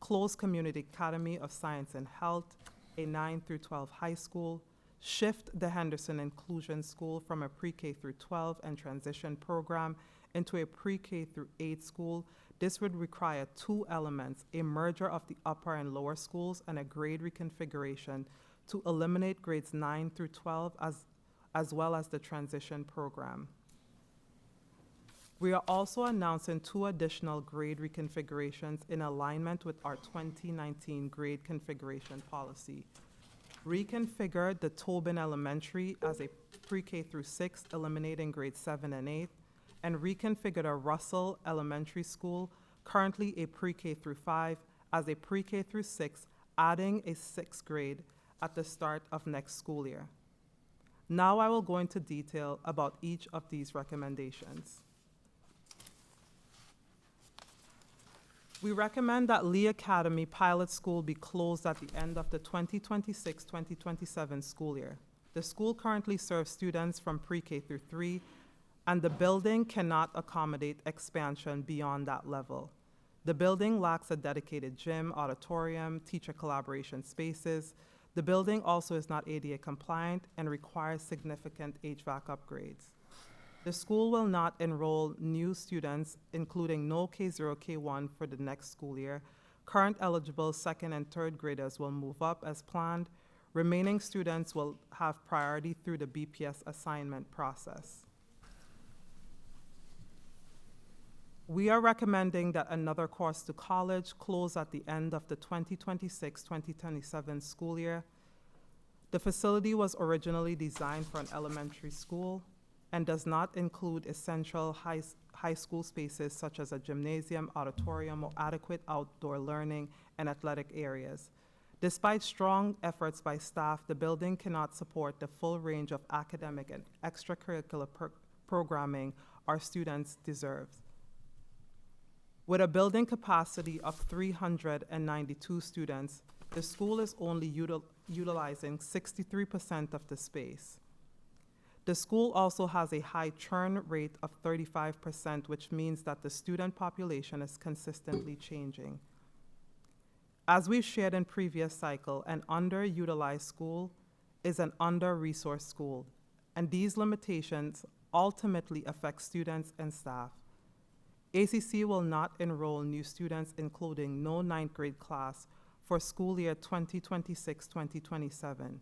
close Community Academy of Science and Health, a 9 through 12 high school, shift the Henderson Inclusion School from a pre-K through 12 and transition program into a pre-K through 8 school. This would require 2 elements, a merger of the upper and lower schools and a grade reconfiguration to eliminate grades 9 through 12 as well as the transition program. We are also announcing 2 additional grade reconfigurations in alignment with our 2019 grade configuration policy. Reconfigure the Tobin Elementary as a pre-K through 6, eliminating grades 7 and 8, and reconfigure the Russell Elementary School, currently a pre-K through 5, as a pre-K through 6, adding a 6th grade at the start of next school year. Now I will go into detail about each of these recommendations. We recommend that Lee Academy Pilot School be closed at the end of the 2026-2027 school year. The school currently serves students from pre-K through 3, and the building cannot accommodate expansion beyond that level. The building lacks a dedicated gym, auditorium, teacher collaboration spaces. The building also is not ADA compliant and requires significant HVAC upgrades. The school will not enroll new students, including no K0, K1 for the next school year. Current eligible 2nd and 3rd graders will move up as planned. Remaining students will have priority through the BPS assignment process. We are recommending that another course to college close at the end of the 2026-2027 school year. The facility was originally designed for an elementary school and does not include essential high school spaces such as a gymnasium, auditorium, or adequate outdoor learning and athletic areas. Despite strong efforts by staff, the building cannot support the full range of academic and extracurricular programming our students deserve. With a building capacity of 392 students, the school is only utilizing 63% of the space. The school also has a high churn rate of 35%, which means that the student population is consistently changing. As we've shared in previous cycle, an underutilized school is an under-resourced school, and these limitations ultimately affect students and staff. ACC will not enroll new students, including no ninth grade class, for school year 2026-2027.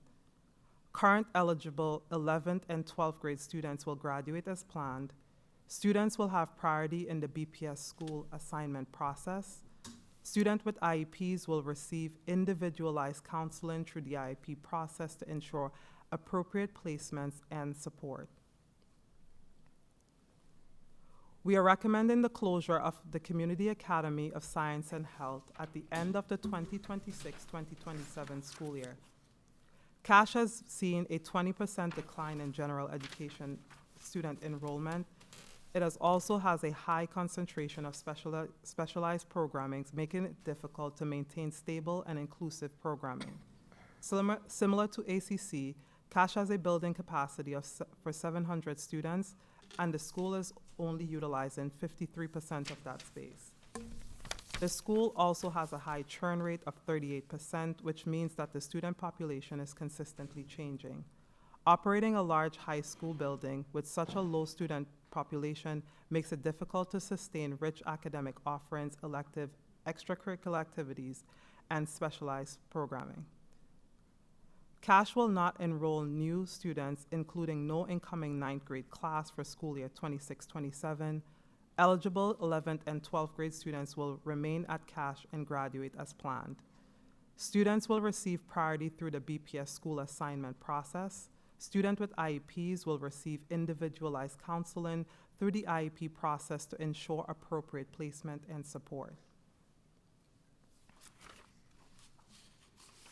Current eligible 11th and 12th grade students will graduate as planned. Students will have priority in the BPS school assignment process. Students with IEPs will receive individualized counseling through the IEP process to ensure appropriate placements and support. We are recommending the closure of the Community Academy of Science and Health at the end of the 2026-2027 school year. Cash has seen a 20% decline in general education student enrollment. It also has a high concentration of specialized programming, making it difficult to maintain stable and inclusive programming. Similar to ACC, Cash has a building capacity for 700 students, and the school is only utilizing 53% of that space. The school also has a high churn rate of 38%, which means that the student population is consistently changing. Operating a large high school building with such a low student population makes it difficult to sustain rich academic offerings, elective, extracurricular activities, and specialized programming. Cash will not enroll new students, including no incoming ninth grade class for school year 26-27. Eligible 11th and 12th grade students will remain at Cash and graduate as planned. Students will receive priority through the BPS school assignment process. Students with IEPs will receive individualized counseling through the IEP process to ensure appropriate placement and support.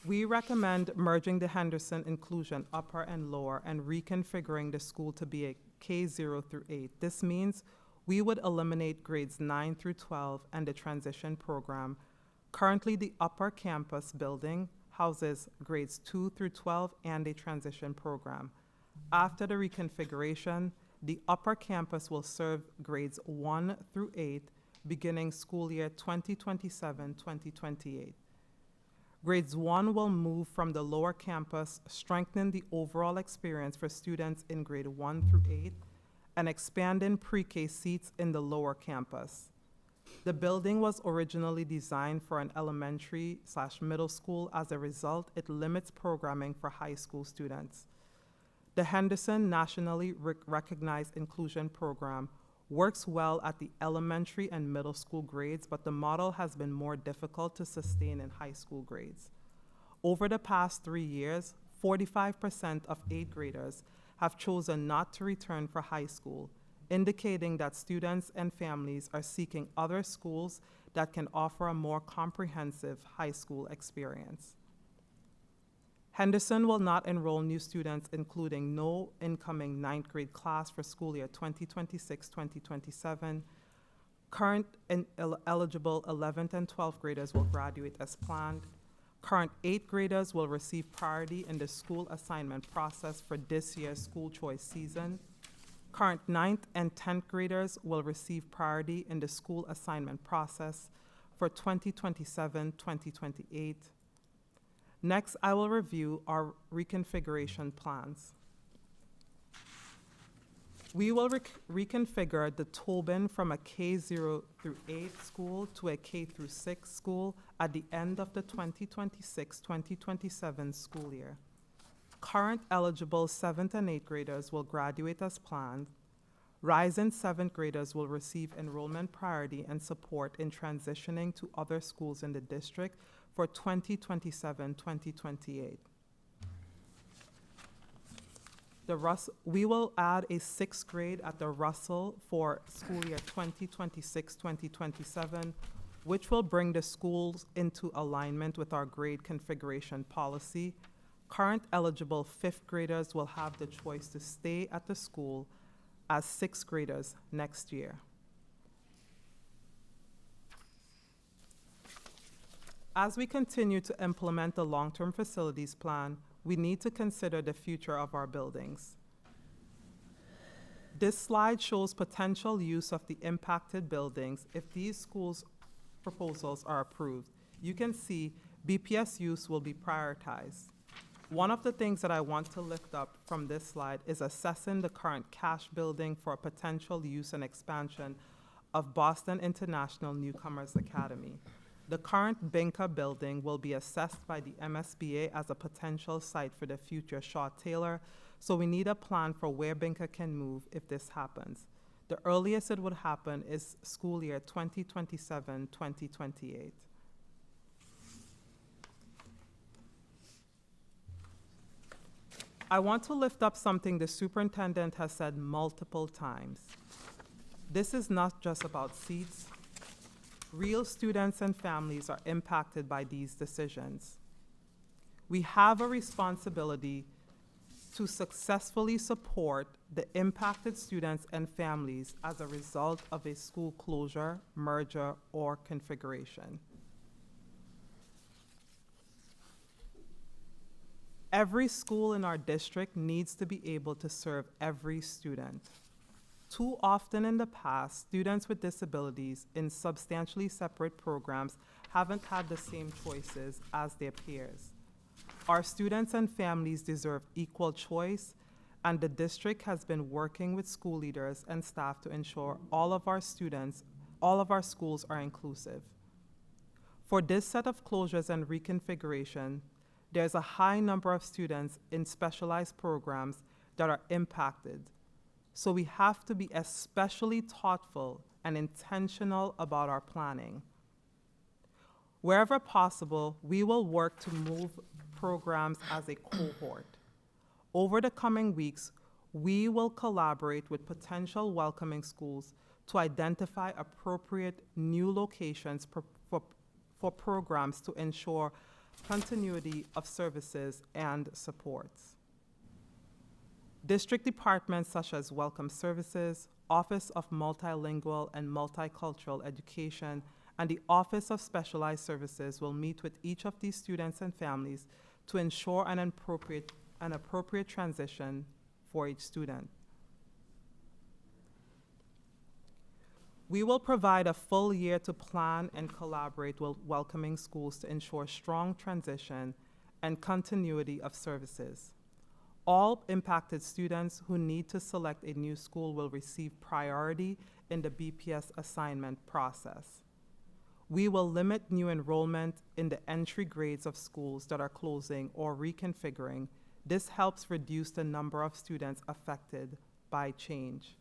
We recommend merging the Henderson inclusion upper and lower and reconfiguring the school to be a K0 through 8. This means we would eliminate grades 9 through 12 and the transition program. Currently, the upper campus building houses grades 2 through 12 and a transition program. After the reconfiguration, the upper campus will serve grades 1 through 8, beginning school year 2027-2028. Grades 1 will move from the lower campus, strengthening the overall experience for students in grade 1 through 8, and expanding pre-K seats in the lower campus. The building was originally designed for an elementary/middle school. As a result, it limits programming for high school students. The Henderson nationally recognized inclusion program works well at the elementary and middle school grades, but the model has been more difficult to sustain in high school grades. Over the past 3 years, 45% of 8th graders have chosen not to return for high school, indicating that students and families are seeking other schools that can offer a more comprehensive high school experience. Henderson will not enroll new students, including no incoming ninth grade class for school year 2026-2027. Current and eligible 11th and 12th graders will graduate as planned. Current 8th graders will receive priority in the school assignment process for this year's school choice season. Current 9th and 10th graders will receive priority in the school assignment process for 2027-2028. Next, I will review our reconfiguration plans. We will reconfigure the Tobin from a K0 through 8 school to a K through 6 school at the end of the 2026-2027 school year. Current eligible 7th and 8th graders will graduate as planned. Rising 7th graders will receive enrollment priority and support in transitioning to other schools in the district for 2027-2028. We will add a 6th grade at the Russell for school year 2026-2027, which will bring the schools into alignment with our grade configuration policy. Current eligible 5th graders will have the choice to stay at the school as 6th graders next year. As we continue to implement the long-term facilities plan, we need to consider the future of our buildings. This slide shows potential use of the impacted buildings if these schools' proposals are approved. You can see BPS use will be prioritized. One of the things that I want to lift up from this slide is assessing the current cash building for potential use and expansion of Boston International Newcomers Academy. The current Binka building will be assessed by the MSBA as a potential site for the future Shaw Taylor, so we need a plan for where Binka can move if this happens. The earliest it would happen is school year 2027-2028. I want to lift up something the superintendent has said multiple times. This is not just about seats. Real students and families are impacted by these decisions. We have a responsibility to successfully support the impacted students and families as a result of a school closure, merger, or configuration. Every school in our district needs to be able to serve every student. Too often in the past, students with disabilities in substantially separate programs haven't had the same choices as their peers. Our students and families deserve equal choice, and the district has been working with school leaders and staff to ensure all of our schools are inclusive. For this set of closures and reconfiguration, there's a high number of students in specialized programs that are impacted. So we have to be especially thoughtful and intentional about our planning. Wherever possible, we will work to move programs as a cohort. Over the coming weeks, we will collaborate with potential welcoming schools to identify appropriate new locations for programs to ensure continuity of services and supports. District departments such as Welcome Services, Office of Multilingual and Multicultural Education, and the Office of Specialized Services will meet with each of these students and families to ensure an appropriate transition for each student. We will provide a full year to plan and collaborate with welcoming schools to ensure strong transition and continuity of services. All impacted students who need to select a new school will receive priority in the BPS assignment process. We will limit new enrollment in the entry grades of schools that are closing or reconfiguring. This helps reduce the number of students affected by change.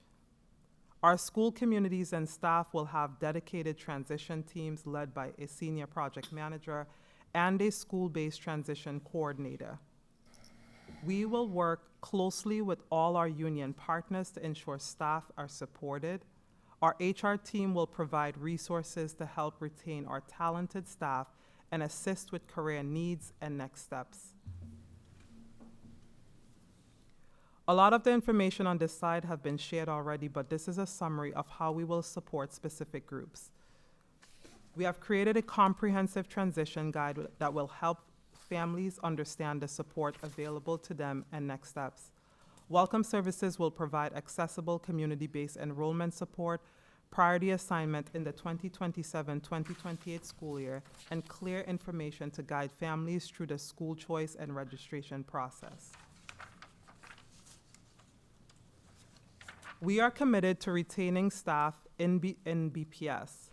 Our school communities and staff will have dedicated transition teams led by a senior project manager and a school-based transition coordinator. We will work closely with all our union partners to ensure staff are supported. Our HR team will provide resources to help retain our talented staff and assist with career needs and next steps. A lot of the information on this slide have been shared already, but this is a summary of how we will support specific groups. We have created a comprehensive transition guide that will help families understand the support available to them and next steps. Welcome Services will provide accessible community-based enrollment support, priority assignment in the 2027-2028 school year, and clear information to guide families through the school choice and registration process. We are committed to retaining staff in BPS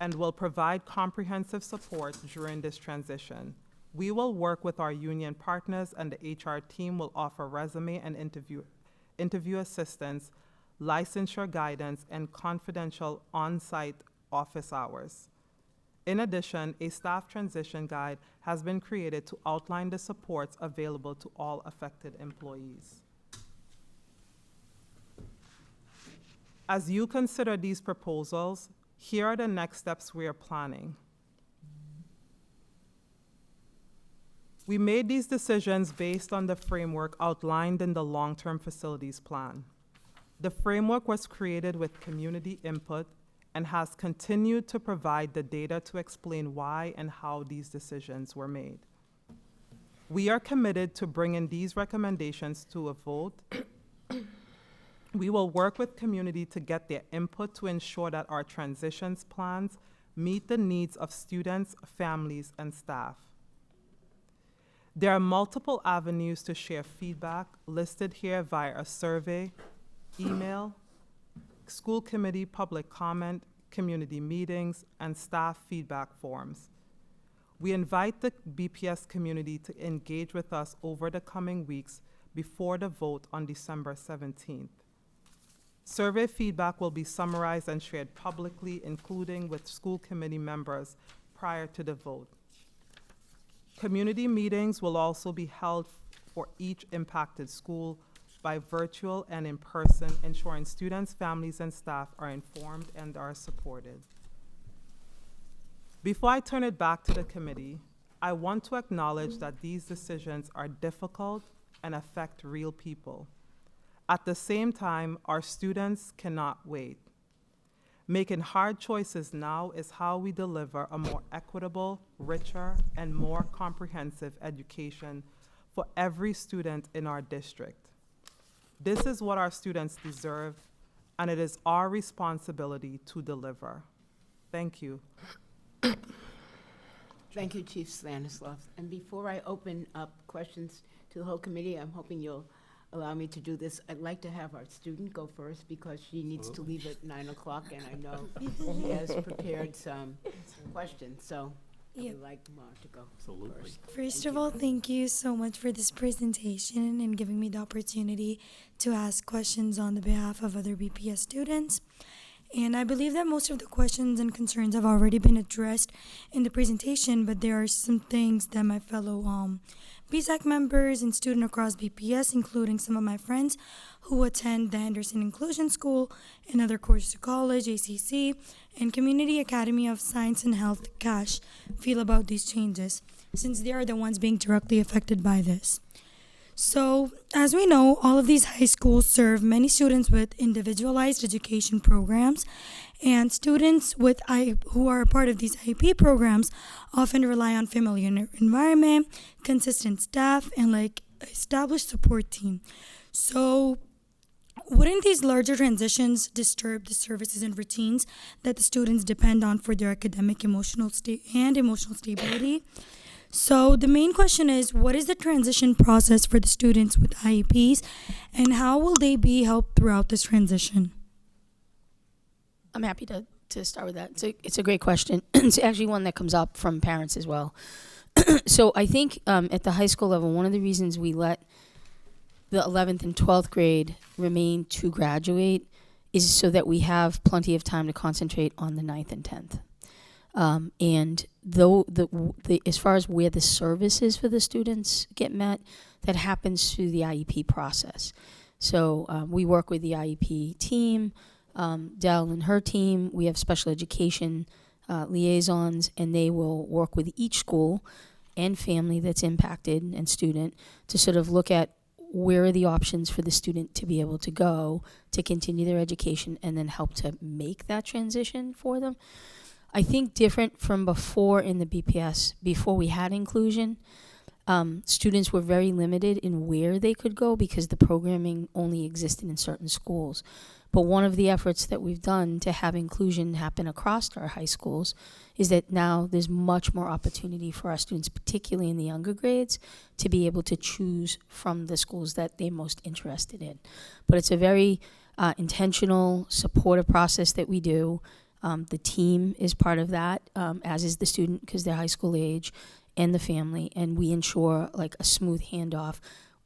and will provide comprehensive support during this transition. We will work with our union partners, and the HR team will offer resume and interview assistance, licensure guidance, and confidential on-site office hours. In addition, a staff transition guide has been created to outline the supports available to all affected employees. As you consider these proposals, here are the next steps we are planning. We made these decisions based on the framework outlined in the long-term facilities plan. The framework was created with community input and has continued to provide the data to explain why and how these decisions were made. We are committed to bringing these recommendations to a vote We will work with community to get their input to ensure that our transitions plans meet the needs of students, families, and staff. There are multiple avenues to share feedback listed here via a survey, email, school committee public comment, community meetings, and staff feedback forms. We invite the BPS community to engage with us over the coming weeks before the vote on December 17th. Survey feedback will be summarized and shared publicly, including with school committee members prior to the vote. Community meetings will also be held for each impacted school by virtual and in person, ensuring students, families, and staff are informed and are supported. Before I turn it back to the committee, I want to acknowledge that these decisions are difficult and affect real people. At the same time, our students cannot wait. Making hard choices now is how we deliver a more equitable, richer, and more comprehensive education for every student in our district. This is what our students deserve, and it is our responsibility to deliver. Thank you. Thank you, Chief Stanislav. And before I open up questions to the whole committee, I'm hoping you'll allow me to do this. I'd like to have our student go first because she needs to leave at 9 o'clock, and I know she has prepared some questions. So Yep. I'd like Ma to go first. First of all, thank you so much for this presentation and giving me the opportunity to ask questions on the behalf of other BPS students. And I believe that most of the questions and concerns have already been addressed in the presentation, but there are some things that my fellow BSAC members and students across BPS, including some of my friends who attend the Henderson Inclusion School and other courses to college, ACC, and Community Academy of Science and Health, CASH, feel about these changes, since they are the ones being directly affected by this. So, as we know, all of these high schools serve many students with individualized education programs, and students with who are a part of these IEP programs often rely on familiar environment, consistent staff, and established support team. So, wouldn't these larger transitions disturb the services and routines that the students depend on for their academic, emotional stability? So the main question is, what is the transition process for the students with IEPs, and how will they be helped throughout this transition? I'm happy to start with that. It's a great question. It's actually one that comes up from parents as well. So I think at the high school level, one of the reasons we let the 11th and 12th grade remain to graduate is so that we have plenty of time to concentrate on the 9th and 10th. And though as far as where the services for the students get met, that happens through the IEP process. So we work with the IEP team, Dell and her team. We have special education liaisons, and they will work with each school and family that's impacted and student to sort of look at where are the options for the student to be able to go to continue their education and then help to make that transition for them. I think different from before in the BPS, before we had inclusion, students were very limited in where they could go because the programming only existed in certain schools. But one of the efforts that we've done to have inclusion happen across our high schools is that now there's much more opportunity for our students, particularly in the younger grades, to be able to choose from the schools that they're most interested in. But it's a very intentional, supportive process that we do. The team is part of that, as is the student because they're high school age, and the family, and we ensure a smooth handoff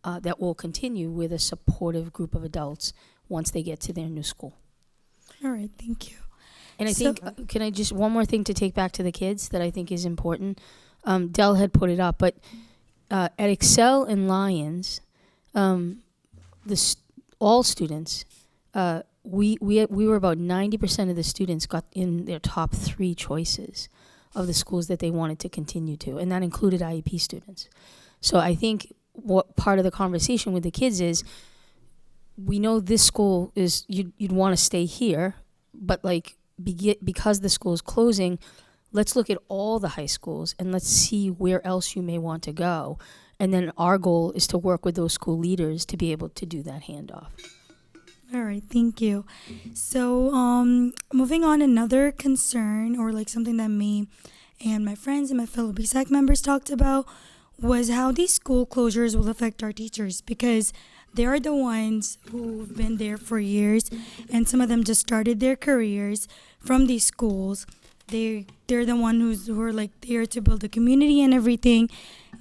that will continue with a supportive group of adults once they get to their new school. All right, thank you. And I think, can I just, one more thing to take back to the kids that I think is important. Dell had put it up, but at Excel and Lions, all students, we were about 90% of the students got in their top 3 choices of the schools that they wanted to continue to, and that included IEP students. So I think what part of the conversation with the kids is, we know this school is, you'd want to stay here, but because the school is closing, let's look at all the high schools and let's see where else you may want to go. And then our goal is to work with those school leaders to be able to do that handoff. All right, thank you. So, moving on, another concern or like something that me and my friends and my fellow BSAC members talked about was how these school closures will affect our teachers, because they are the ones who've been there for years, and some of them just started their careers from these schools. They're the one who are like there to build a community and everything,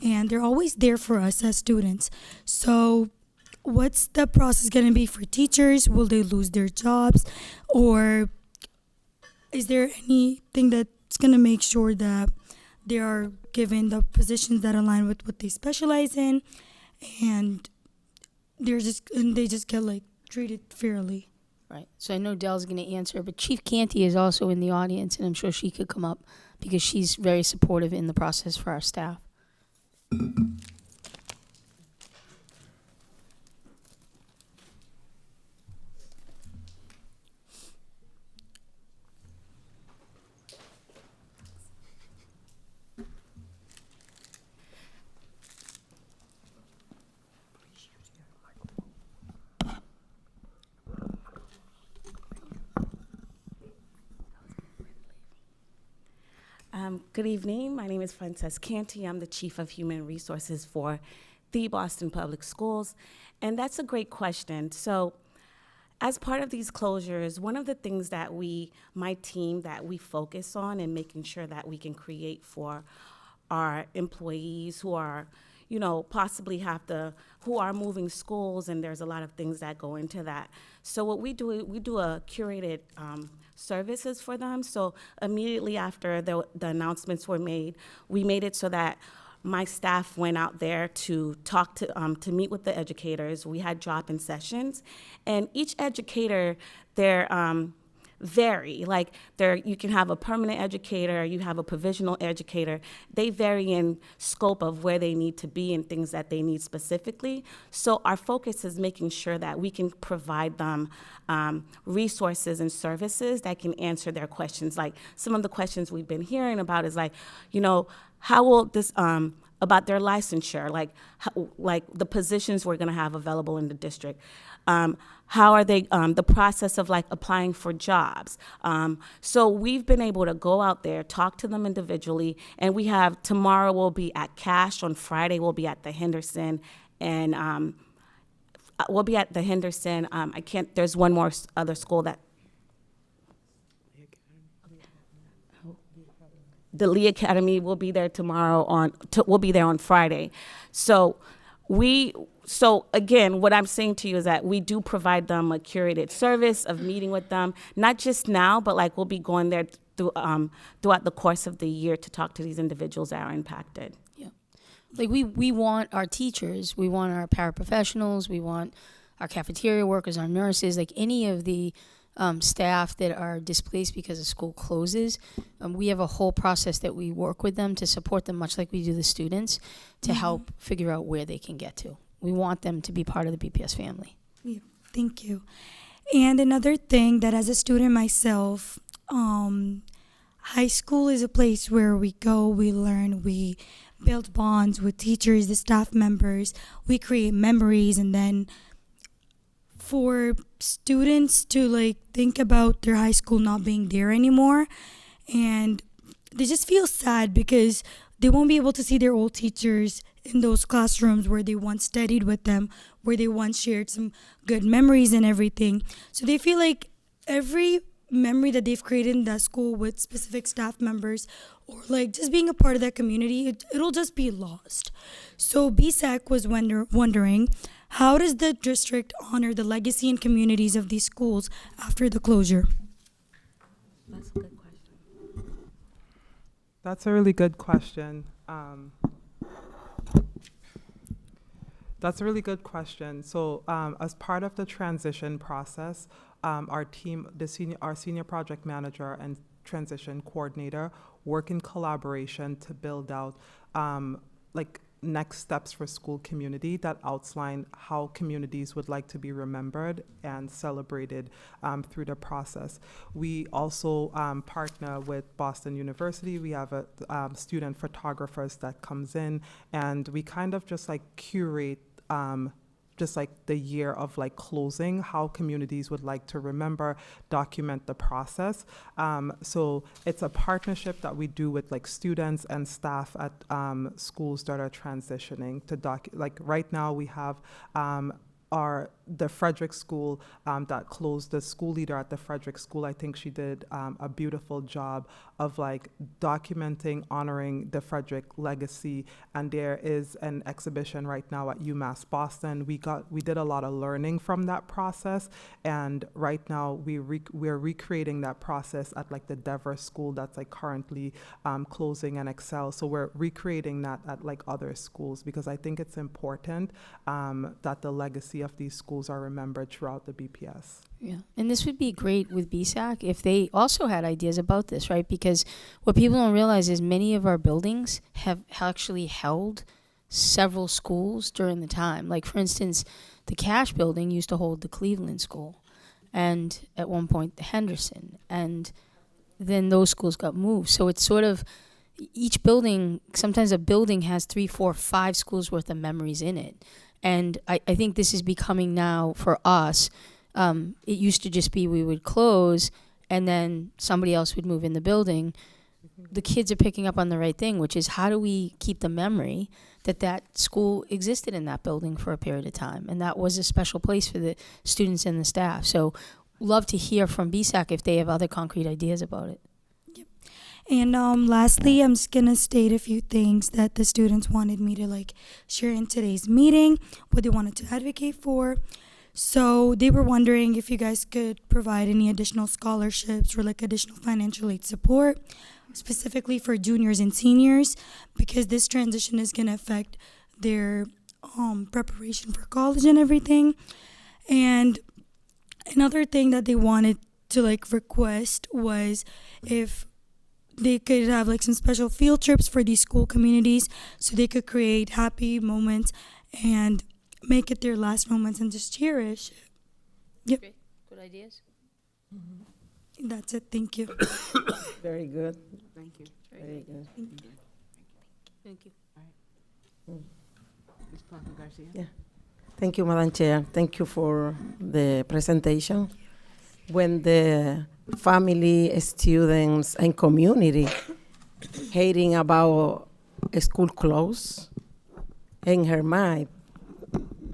and they're always there for us as students. So what's the process going to be for teachers? Will they lose their jobs, or is there anything that's going to make sure that they are given the positions that align with what they specialize in, and they just get like treated fairly? Right. So I know Dell's going to answer, but Chief Canty is also in the audience, and I'm sure she could come up because she's very supportive in the process for our staff. Good evening. My name is Frances Canty. I'm the Chief of Human Resources for the Boston Public Schools. And that's a great question. So as part of these closures, one of the things that my team, that we focus on and making sure that we can create for our employees who are, possibly who are moving schools, and there's a lot of things that go into that. So what we do a curated services for them. So immediately after the announcements were made, we made it so that my staff went out there to talk to meet with the educators. We had drop-in sessions, and each educator, they're vary. Like you can have a permanent educator, you have a provisional educator. They vary in scope of where they need to be and things that they need specifically. So our focus is making sure that we can provide them resources and services that can answer their questions. Like some of the questions we've been hearing about is like, how will this, about their licensure, like the positions we're gonna have available in the district. How are they, the process of like applying for jobs. So we've been able to go out there, talk to them individually, and we have, tomorrow we'll be at Cash, on Friday we'll be at the Henderson, and we'll be at the Henderson, there's one more other school that, the Lee Academy will be there tomorrow we'll be there on Friday. So again, what I'm saying to you is that we do provide them a curated service of meeting with them, not just now, but like we'll be going there throughout the course of the year to talk to these individuals that are impacted. Yeah. Like we want our teachers, we want our paraprofessionals, we want our cafeteria workers, our nurses, like any of the staff that are displaced because the school closes. We have a whole process that we work with them to support them, much like we do the students, to help figure out where they can get to. We want them to be part of the BPS family. Yeah, thank you. And another thing that as a student myself, high school is a place where we go, we learn, we build bonds with teachers, the staff members, we create memories, and then for students to like think about their high school not being there anymore, and they just feel sad because they won't be able to see their old teachers in those classrooms where they once studied with them, where they once shared some good memories and everything. So they feel like every memory that they've created in that school with specific staff members, or like just being a part of that community, it'll just be lost. So BSAC was wondering, how does the district honor the legacy and communities of these schools after the closure? That's a good question. That's a really good question. That's a really good question. So as part of the transition process, our team, our senior project manager and transition coordinator work in collaboration to build out next steps for school community that outline how communities would like to be remembered and celebrated through the process. We also partner with Boston University. We have a student photographers that comes in, and we kind of just like curate just like the year of like closing, how communities would like to remember, document the process. So it's a partnership that we do with like students and staff at schools that are transitioning to like right now we have the Frederick School that closed. The school leader at the Frederick School, I think she did a beautiful job of like documenting, honoring the Frederick legacy. And there is an exhibition right now at UMass Boston. We did a lot of learning from that process, and right now we're recreating that process at like the Devers School that's like currently closing and Excel. So we're recreating that at like other schools, because I think it's important that the legacy of these schools are remembered throughout the BPS. Yeah, and this would be great with BSAC if they also had ideas about this, right? Because what people don't realize is many of our buildings have actually held several schools during the time. Like, for instance, the Cash building used to hold the Cleveland School, and at one point the Henderson, and then those schools got moved. So it's sort of each building, sometimes a building has 3, 4, 5 schools worth of memories in it. And I think this is becoming now for us. It used to just be we would close and then somebody else would move in the building. The kids are picking up on the right thing, which is how do we keep the memory that school existed in that building for a period of time. And that was a special place for the students and the staff. So love to hear from BSAC if they have other concrete ideas about it. And lastly, I'm just gonna state a few things that the students wanted me to like share in today's meeting, what they wanted to advocate for. So they were wondering if you guys could provide any additional scholarships or like additional financial aid support, specifically for juniors and seniors, because this transition is gonna affect their preparation for college and everything. And another thing that they wanted to like request was if they could have like some special field trips for these school communities so they could create happy moments and make it their last moments and just cherish. Yep. Good ideas. That's it. Thank you. Very good. Thank you. Very good. Thank you. Thank you. All right. Ms. Blanca Garcia? Yeah. Thank you, Madam Chair. Thank you for the presentation. When the family, students, and community hating about a school close, in her mind,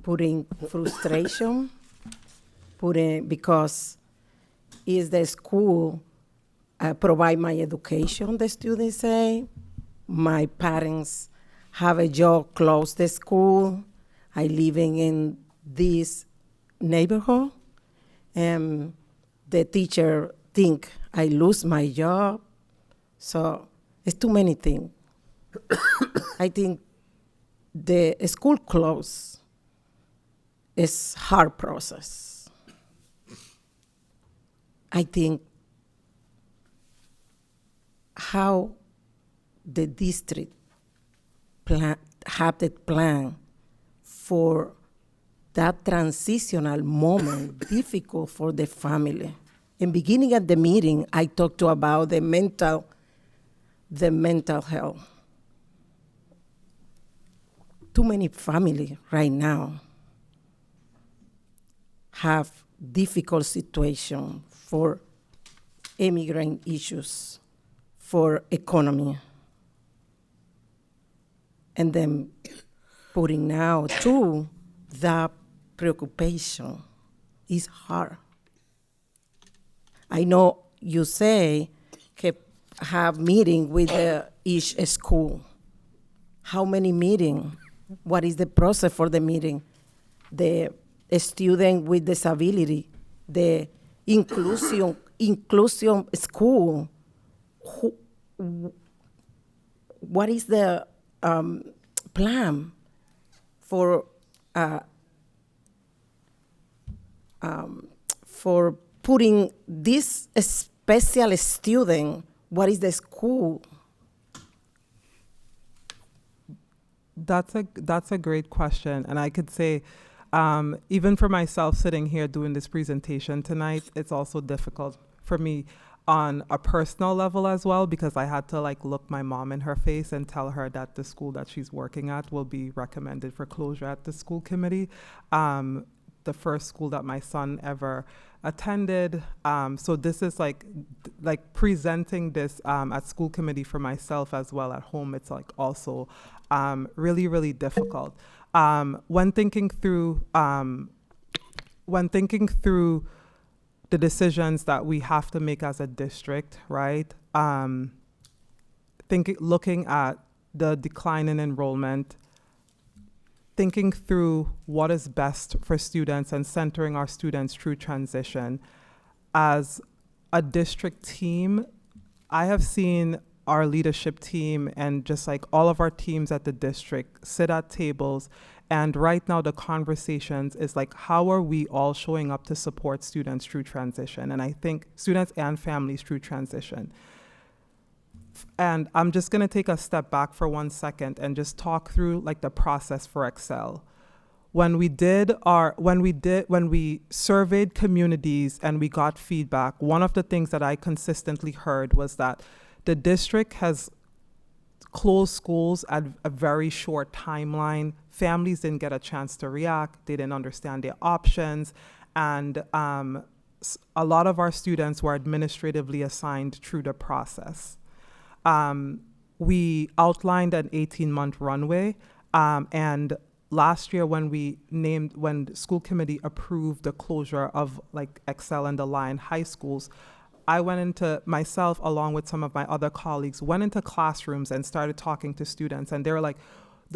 putting frustration, because is the school provide my education, the students say. My parents have a job close to the school. I living in this neighborhood. The teacher think I lose my job. So it's too many things. I think the school close is hard process. I think how the district have the plan for that transitional moment difficult for the family. In beginning of the meeting, I talked about the mental health. Too many families right now have difficult situation for immigrant issues, for economy. And then putting now too, that preoccupation is hard. I know you say have meeting with each school. How many meeting? What is the process for the meeting? The student with disability, the inclusion school. What is the plan for putting this special student? What is the school? That's a great question, and I could say, even for myself sitting here doing this presentation tonight, it's also difficult for me. on a personal level as well, because I had to like look my mom in her face and tell her that the school that she's working at will be recommended for closure at the school committee. The first school that my son ever attended. So this is like presenting this at school committee for myself as well at home. It's like also really, really difficult. When thinking through the decisions that we have to make as a district, right? Looking at the decline in enrollment, thinking through what is best for students and centering our students through transition. As a district team, I have seen our leadership team and just like all of our teams at the district sit at tables, and right now the conversations is like, how are we all showing up to support students through transition? And I think students and families through transition. And I'm just gonna take a step back for 1 second and just talk through like the process for Excel. When we surveyed communities and we got feedback, one of the things that I consistently heard was that the district has closed schools at a very short timeline. Families didn't get a chance to react. They didn't understand their options. And a lot of our students were administratively assigned through the process. We outlined an 18-month runway. And last year when school committee approved the closure of like Excel and the Lion high schools, I went into myself, along with some of my other colleagues, went into classrooms and started talking to students. And they were like,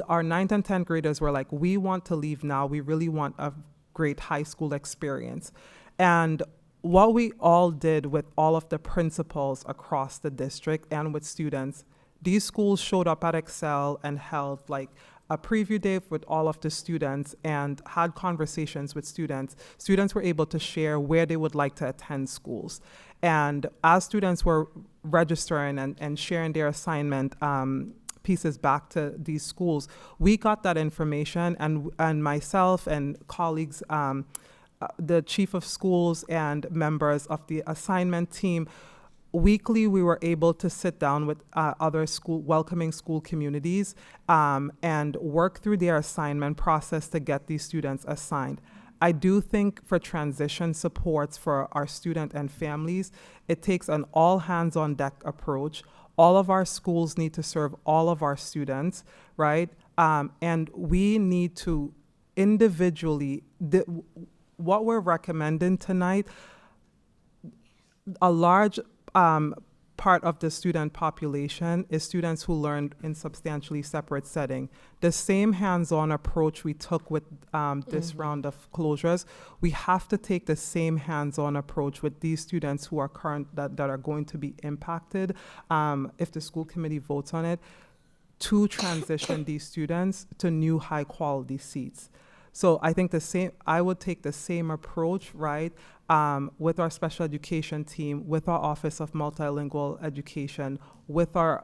our 9th and 10th graders were like, we want to leave now. We really want a great high school experience. And what we all did with all of the principals across the district and with students, these schools showed up at Excel and held like a preview day with all of the students and had conversations with students. Students were able to share where they would like to attend schools. And as students were registering and sharing their assignment pieces back to these schools, we got that information, and myself and colleagues, the chief of schools and members of the assignment team, weekly we were able to sit down with other welcoming school communities and work through their assignment process to get these students assigned. I do think for transition supports for our student and families, it takes an all hands on deck approach. All of our schools need to serve all of our students, right? And we need to individually, what we're recommending tonight, a large part of the student population is students who learned in substantially separate setting. The same hands-on approach we took with this round of closures, we have to take the same hands-on approach with these students who are that are going to be impacted if the school committee votes on it, to transition these students to new high-quality seats. So I think I would take the same approach, right, with our special education team, with our Office of Multilingual Education, with our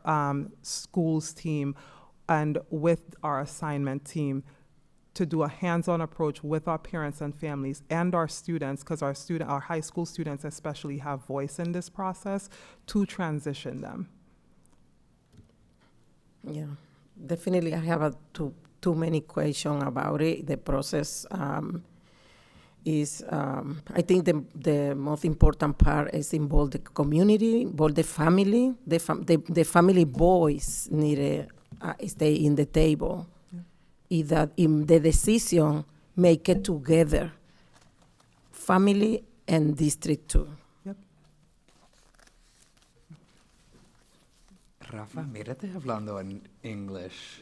schools team, and with our assignment team, to do a hands-on approach with our parents and families and our students, because our high school students especially have voice in this process, to transition them. Yeah, definitely I have too many questions about it. The process is, I think the most important part is involve the community, involve the family. The family voice need to stay in the table. Is that in the decision, make it together, family and district too. Rafa, mírate hablando en English.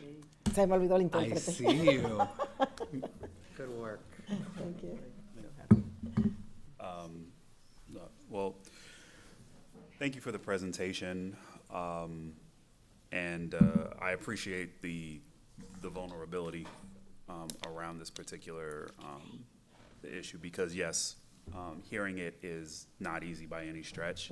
Se me olvidó el I intérprete. see you. Good work. Thank you. Well, thank you for the presentation, and I appreciate the vulnerability around this particular issue, because yes, hearing it is not easy by any stretch.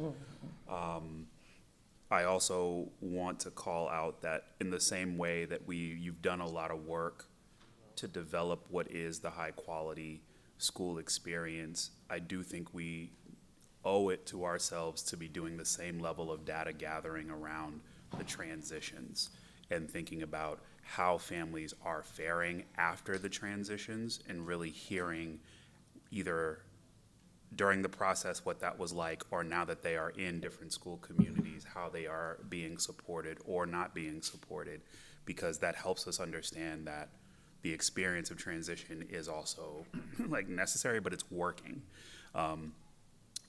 I also want to call out that in the same way that you've done a lot of work to develop what is the high quality school experience, I do think we owe it to ourselves to be doing the same level of data gathering around the transitions and thinking about how families are faring after the transitions and really hearing either during the process what that was like, or now that they are in different school communities, how they are being supported or not being supported, because that helps us understand that the experience of transition is also like necessary, but it's working.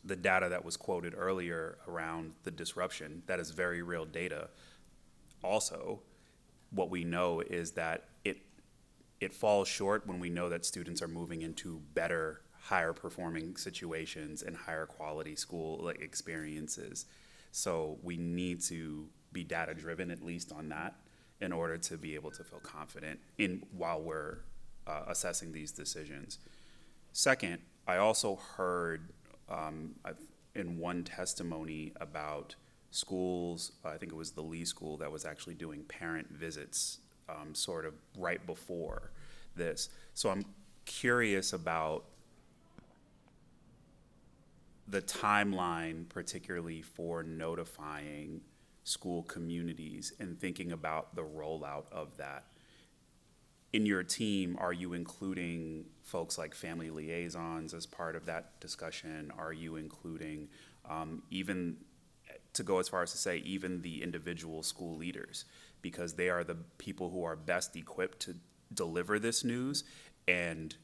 The data that was quoted earlier around the disruption, that is very real data. Also, what we know is that it falls short when we know that students are moving into better, higher performing situations and higher quality school experiences. So we need to be data driven, at least on that, in order to be able to feel confident while we're assessing these decisions. Second, I also heard in one testimony about schools, I think it was the Lee School that was actually doing parent visits sort of right before this. So I'm curious about the timeline, particularly for notifying school communities and thinking about the rollout of that. In your team, are you including folks like family liaisons as part of that discussion? Are you including even, to go as far as to say, even the individual school leaders? Because they are the people who are best equipped to deliver this news, and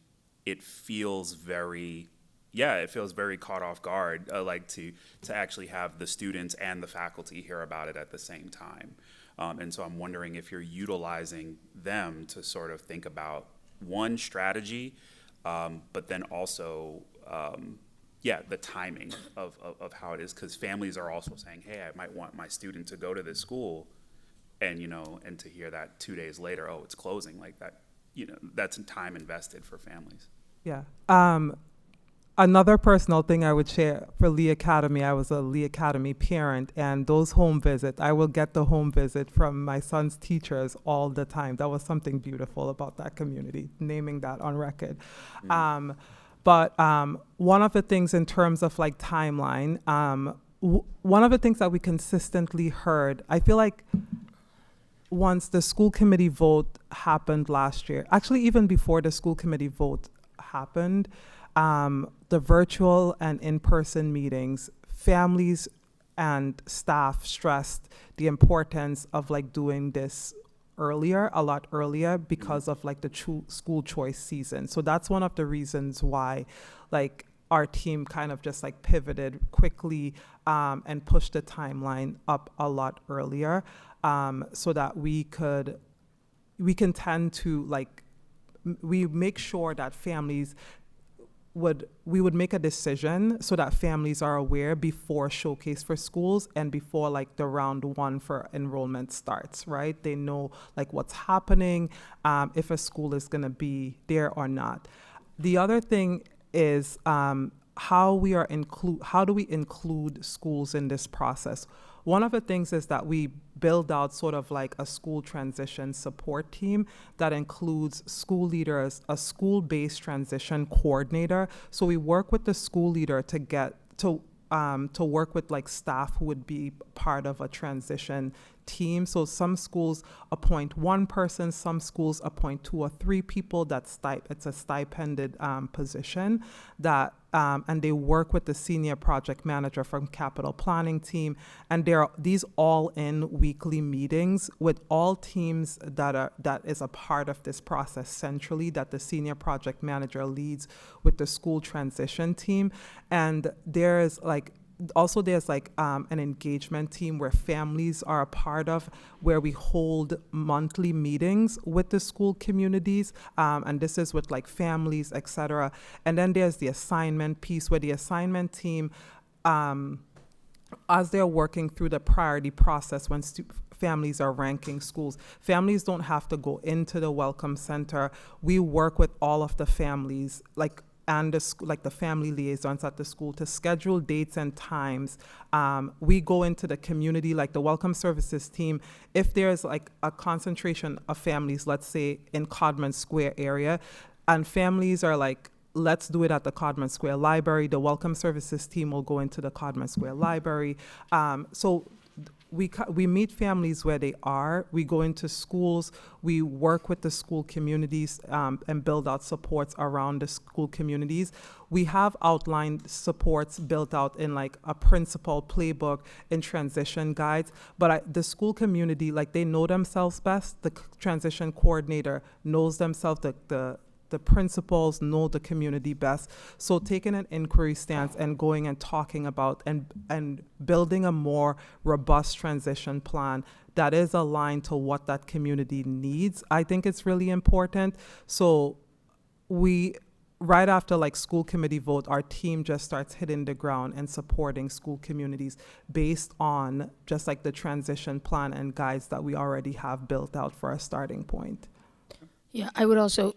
it feels very, it feels very caught off guard, like to actually have the students and the faculty hear about it at the same time. And so I'm wondering if you're utilizing them to sort of think about one strategy, but then also, the timing of how it is, because families are also saying, hey, I might want my student to go to this school, and and to hear that 2 days later, oh, it's closing, like that, that's time invested for families. Yeah. Another personal thing I would share for Lee Academy, I was a Lee Academy parent, and those home visits, I will get the home visit from my son's teachers all the time. That was something beautiful about that community, naming that on record. Mm-hmm. But one of the things in terms of like timeline, one of the things that we consistently heard, I feel like once the school committee vote happened last year, actually even before the school committee vote happened, the virtual and in-person meetings, families and staff stressed the importance of like doing this a lot earlier because of like the school choice season. So that's one of the reasons why like our team kind of just like pivoted quickly and pushed the timeline up a lot earlier, so that we can tend to like, we make sure that we would make a decision so that families are aware before Showcase for Schools and before like the round one for enrollment starts, right? They know like what's happening, if a school is gonna be there or not. The other thing is how do we include schools in this process? One of the things is that we build out sort of like a school transition support team that includes school leaders, a school-based transition coordinator. So we work with the school leader to work with like staff who would be part of a transition team. So some schools appoint one person, some schools appoint 2 or 3 people. It's a stipended position that, and they work with the senior project manager from capital planning team. And there are these all-in weekly meetings with all teams that is a part of this process centrally, that the senior project manager leads with the school transition team. And there's an engagement team where families are a part of, where we hold monthly meetings with the school communities, and this is with like families, etc. And then there's the assignment piece, where the assignment team, as they're working through the priority process when families are ranking schools, families don't have to go into the Welcome Center. We work with all of the families, and the family liaisons at the school to schedule dates and times. We go into the community, like the Welcome Services team. If there's like a concentration of families, let's say in Codman Square area, and families are like let's do it at the Codman Square Library. The Welcome Services team will go into the Codman Square Library. So we meet families where they are. We go into schools. We work with the school communities and build out supports around the school communities. We have outlined supports built out in like a principal playbook and transition guides. But the school community, like, they know themselves best. The transition coordinator knows themselves. The principals know the community best. So taking an inquiry stance and going and talking about and building a more robust transition plan that is aligned to what that community needs, I think it's really important. So right after like school committee vote, our team just starts hitting the ground and supporting school communities based on just like the transition plan and guides that we already have built out for a starting point. Yeah, I would also,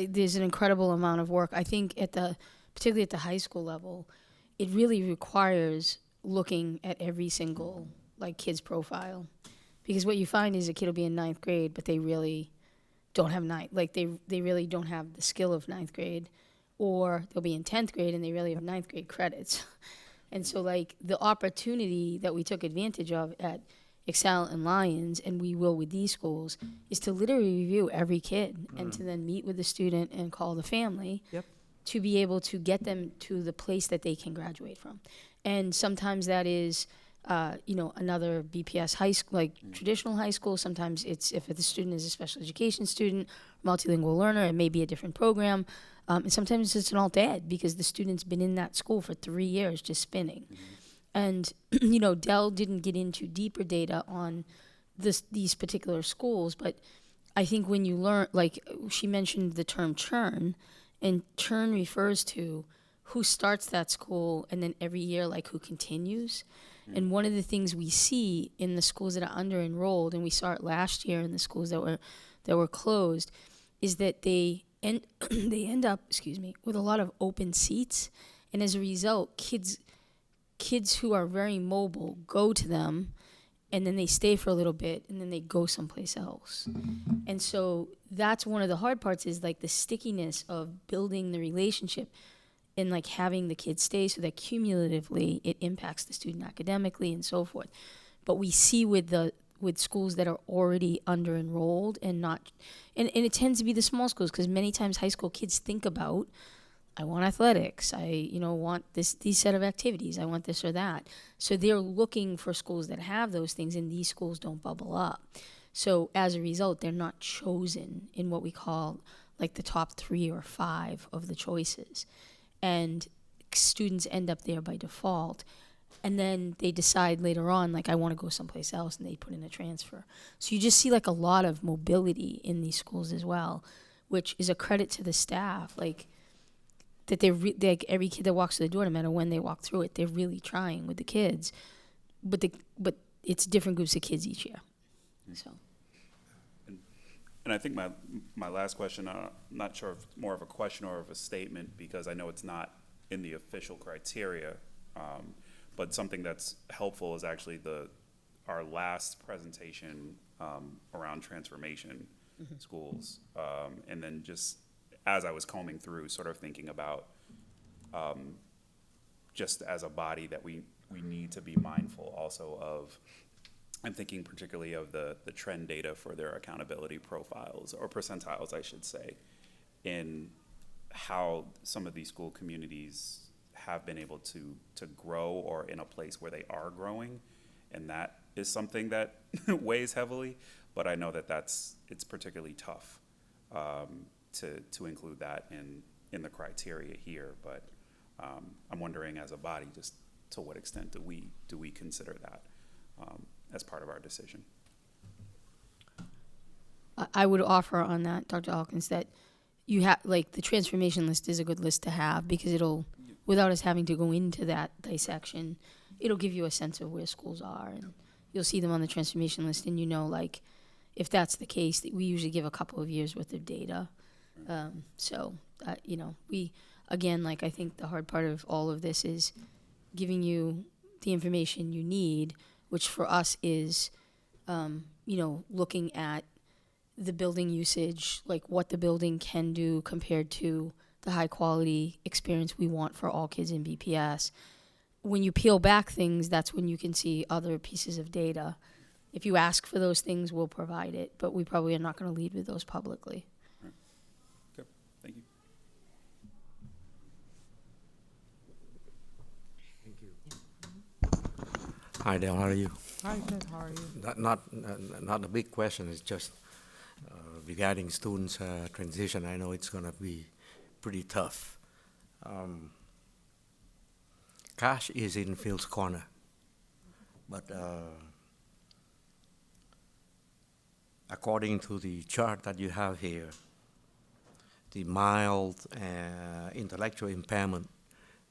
there's an incredible amount of work. I think particularly at the high school level, it really requires looking at every single like kid's profile. Because what you find is a kid will be in 9th grade, but they really don't have they really don't have the skill of 9th grade. Or they'll be in 10th grade and they really have 9th grade credits. And so like the opportunity that we took advantage of at Excel and Lions, and we will with these schools, is to literally review every kid and to then meet with the student and call the family to be able to get them to the place that they can graduate from. And sometimes that is, another BPS high school, like traditional high school. Sometimes it's, if the student is a special education student, multilingual learner, it may be a different program. And sometimes it's an alt ed because the student's been in that school for 3 years just spinning. And, Dell didn't get into deeper data on these particular schools, but I think when you learn, like she mentioned the term churn, and churn refers to who starts that school and then every year, like who continues. And one of the things we see in the schools that are under-enrolled, and we saw it last year in the schools that were closed, is that they end up, with a lot of open seats. And as a result, kids who are very mobile go to them, and then they stay for a little bit, and then they go someplace else. And so that's one of the hard parts, is like the stickiness of building the relationship and like having the kids stay, so that cumulatively it impacts the student academically and so forth. But we see with schools that are already under-enrolled and it tends to be the small schools, because many times high school kids think about, I want athletics, I want these set of activities, I want this or that. So they're looking for schools that have those things, and these schools don't bubble up. So as a result, they're not chosen in what we call like the top 3 or 5 of the choices. And students end up there by default. And then they decide later on, like, I want to go someplace else, and they put in a transfer. So you just see like a lot of mobility in these schools as well, which is a credit to the staff. Like, that like every kid that walks through the door, no matter when they walk through it, they're really trying with the kids. But it's different groups of kids each year. So. And I think my last question, I'm not sure if it's more of a question or of a statement, because I know it's not in the official criteria, but something that's helpful is actually our last presentation around transformation schools. And then just as I was combing through, sort of thinking about just as a body that we need to be mindful also of. I'm thinking particularly of the trend data for their accountability profiles, or percentiles, I should say, in how some of these school communities have been able to grow, or in a place where they are growing. And that is something that weighs heavily, but I know that it's particularly tough to include that in the criteria here. But I'm wondering, as a body, just to what extent do we consider that as part of our decision? I would offer on that, Dr. Hawkins, that you have, like, the transformation list is a good list to have, because it'll, without us having to go into that dissection, it'll give you a sense of where schools are, and you'll see them on the transformation list, and like, if that's the case, that we usually give a couple of years worth of data. We, again, like, I think the hard part of all of this is giving you the information you need, which for us is, looking at the building usage, like what the building can do compared to the high quality experience we want for all kids in BPS. When you peel back things, that's when you can see other pieces of data. If you ask for those things, we'll provide it, but we probably are not going to lead with those publicly. Okay, thank you. Hi, Dale. How are you? Hi, good. How are you? Not a big question. It's just regarding students' transition. I know it's going to be pretty tough. Cash is in Phil's corner, but according to the chart that you have here, the mild intellectual impairment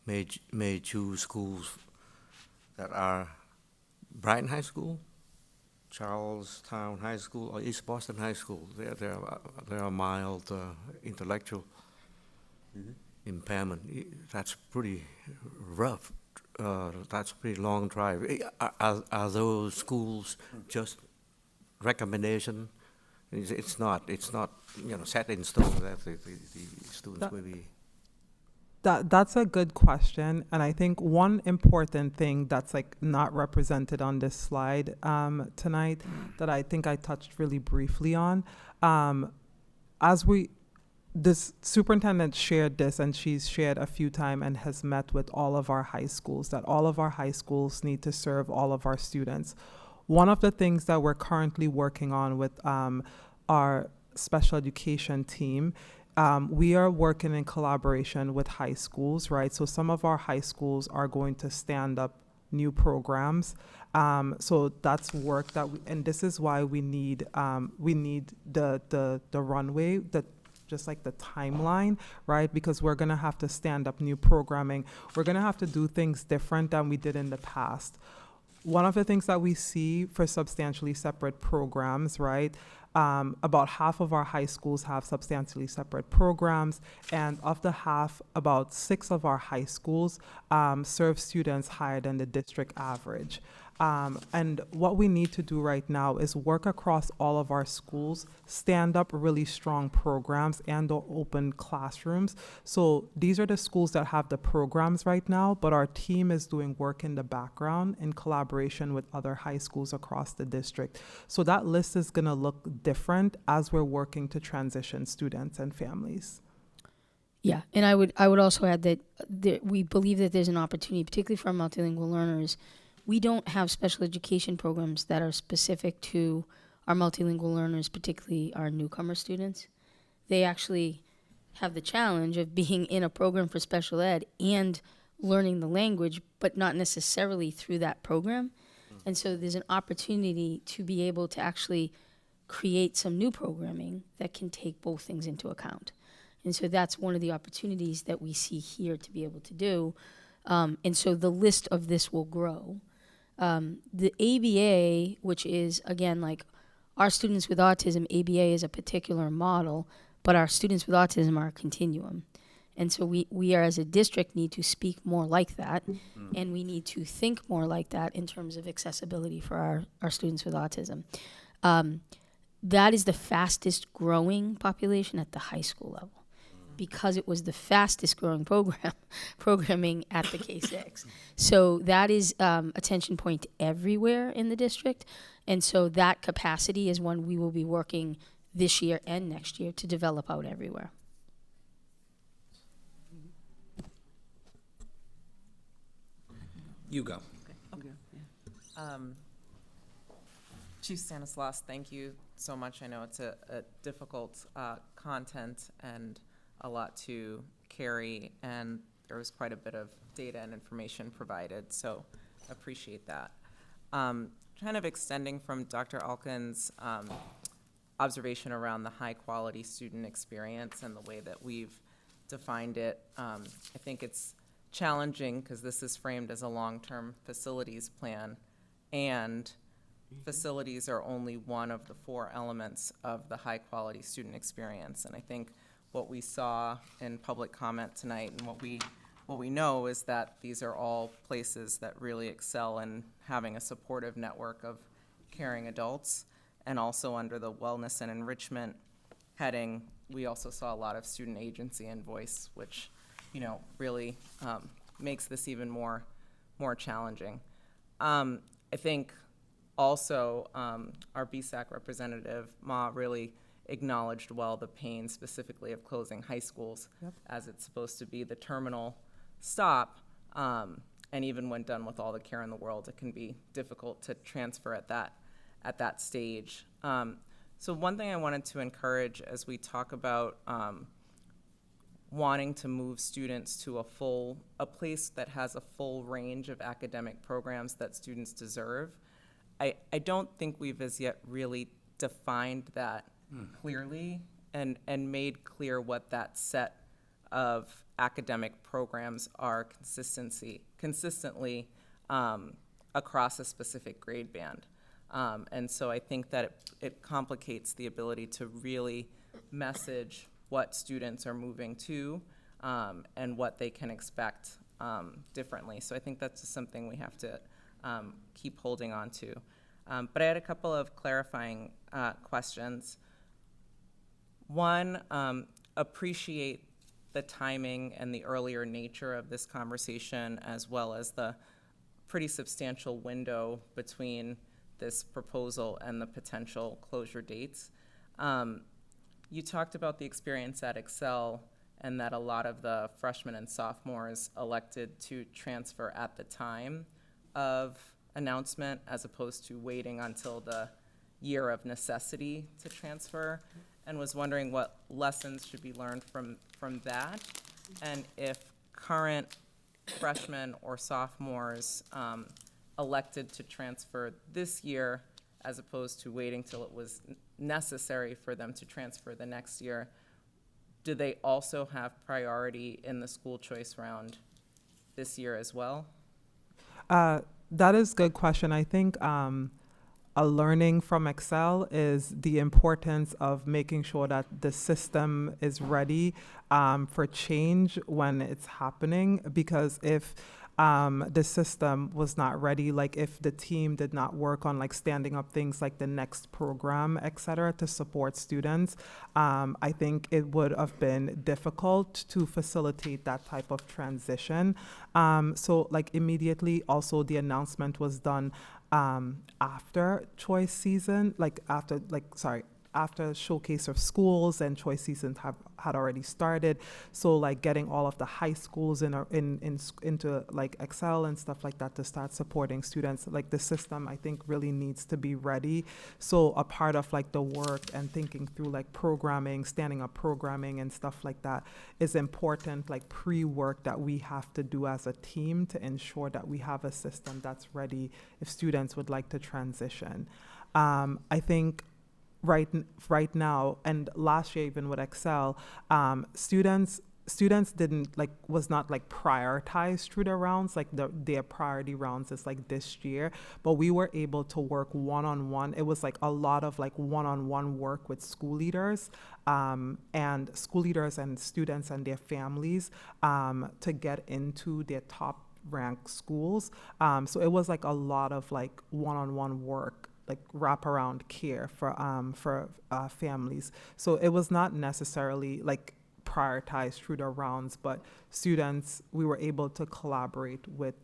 may choose schools that are Brighton High School, Charlestown High School, or East Boston High School. There are mild intellectual impairment. That's pretty rough. That's a pretty long drive. Are those schools just recommendation? It's not set in stone that the students will be. That's a good question, and I think one important thing that's like not represented on this slide tonight that I think I touched really briefly on, this superintendent shared this, and she's shared a few times and has met with all of our high schools, that all of our high schools need to serve all of our students. One of the things that we're currently working on with our special education team, we are working in collaboration with high schools, right? So some of our high schools are going to stand up new programs. So that's work that, and this is why we need the runway, just like the timeline, right? Because we're gonna have to stand up new programming. We're gonna have to do things different than we did in the past. One of the things that we see for substantially separate programs, right? About half of our high schools have substantially separate programs, and of the half, about 6 of our high schools serve students higher than the district average. And what we need to do right now is work across all of our schools, stand up really strong programs and open classrooms. So these are the schools that have the programs right now, but our team is doing work in the background in collaboration with other high schools across the district. So that list is gonna look different as we're working to transition students and families. Yeah, and I would also add that we believe that there's an opportunity, particularly for our multilingual learners. We don't have special education programs that are specific to our multilingual learners, particularly our newcomer students. They actually have the challenge of being in a program for special ed and learning the language, but not necessarily through that program. And so there's an opportunity to be able to actually create some new programming that can take both things into account. And so that's one of the opportunities that we see here to be able to do. And so the list of this will grow. The ABA, which is, again, like our students with autism, ABA is a particular model, but our students with autism are a continuum. And so we are, as a district, need to speak more like that, and we need to think more like that in terms of accessibility for our students with autism. That is the fastest growing population at the high school level, because it was the fastest growing programming at the K-6. So that is a tension point everywhere in the district. And so that capacity is one we will be working this year and next year to develop out everywhere. You go. Okay. Chief Stanislaus, thank you so much. I know it's a difficult content and a lot to carry, and there was quite a bit of data and information provided, so appreciate that. Kind of extending from Dr. Alkin's observation around the high quality student experience and the way that we've defined it, I think it's challenging because this is framed as a long-term facilities plan, and facilities are only one of the 4 elements of the high quality student experience. And I think what we saw in public comment tonight and what we know is that these are all places that really excel in having a supportive network of caring adults, and also under the wellness and enrichment heading, we also saw a lot of student agency and voice, which, really makes this even more challenging. I think also our BSAC representative, Ma, really acknowledged well the pain specifically of closing high schools, as it's supposed to be the terminal stop. And even when done with all the care in the world, it can be difficult to transfer at that stage. So one thing I wanted to encourage as we talk about wanting to move students to a place that has a full range of academic programs that students deserve, I don't think we've as yet really defined that clearly and made clear what that set of academic programs are consistently across a specific grade band. And so I think that it complicates the ability to really message what students are moving to and what they can expect differently. So I think that's just something we have to keep holding on to. But I had a couple of clarifying questions. One, appreciate the timing and the earlier nature of this conversation, as well as the pretty substantial window between this proposal and the potential closure dates. You talked about the experience at Excel and that a lot of the freshmen and sophomores elected to transfer at the time of announcement as opposed to waiting until the year of necessity to transfer, and was wondering what lessons should be learned from that, and if current freshmen or sophomores elected to transfer this year as opposed to waiting till it was necessary for them to transfer the next year, do they also have priority in the school choice round this year as well? That is a good question. I think a learning from Excel is the importance of making sure that the system is ready for change when it's happening, because if the system was not ready, like if the team did not work on like standing up things like the next program, et cetera, to support students, I think it would have been difficult to facilitate that type of transition. So like immediately, also the announcement was done after choice season, after showcase of schools, and choice seasons had already started. So like getting all of the high schools into like Excel and stuff like that to start supporting students, like the system I think really needs to be ready. So a part of like the work and thinking through like programming, standing up programming and stuff like that is important, like pre-work that we have to do as a team to ensure that we have a system that's ready if students would like to transition. I think right now, and last year even with Excel, students was not like prioritized through the rounds, like their priority rounds is like this year, but we were able to work one-on-one. It was like a lot of like one-on-one work with school leaders and students and their families to get into their top ranked schools. So it was like a lot of like one-on-one work, like wraparound care for families. So it was not necessarily like prioritized through the rounds, but students, we were able to collaborate with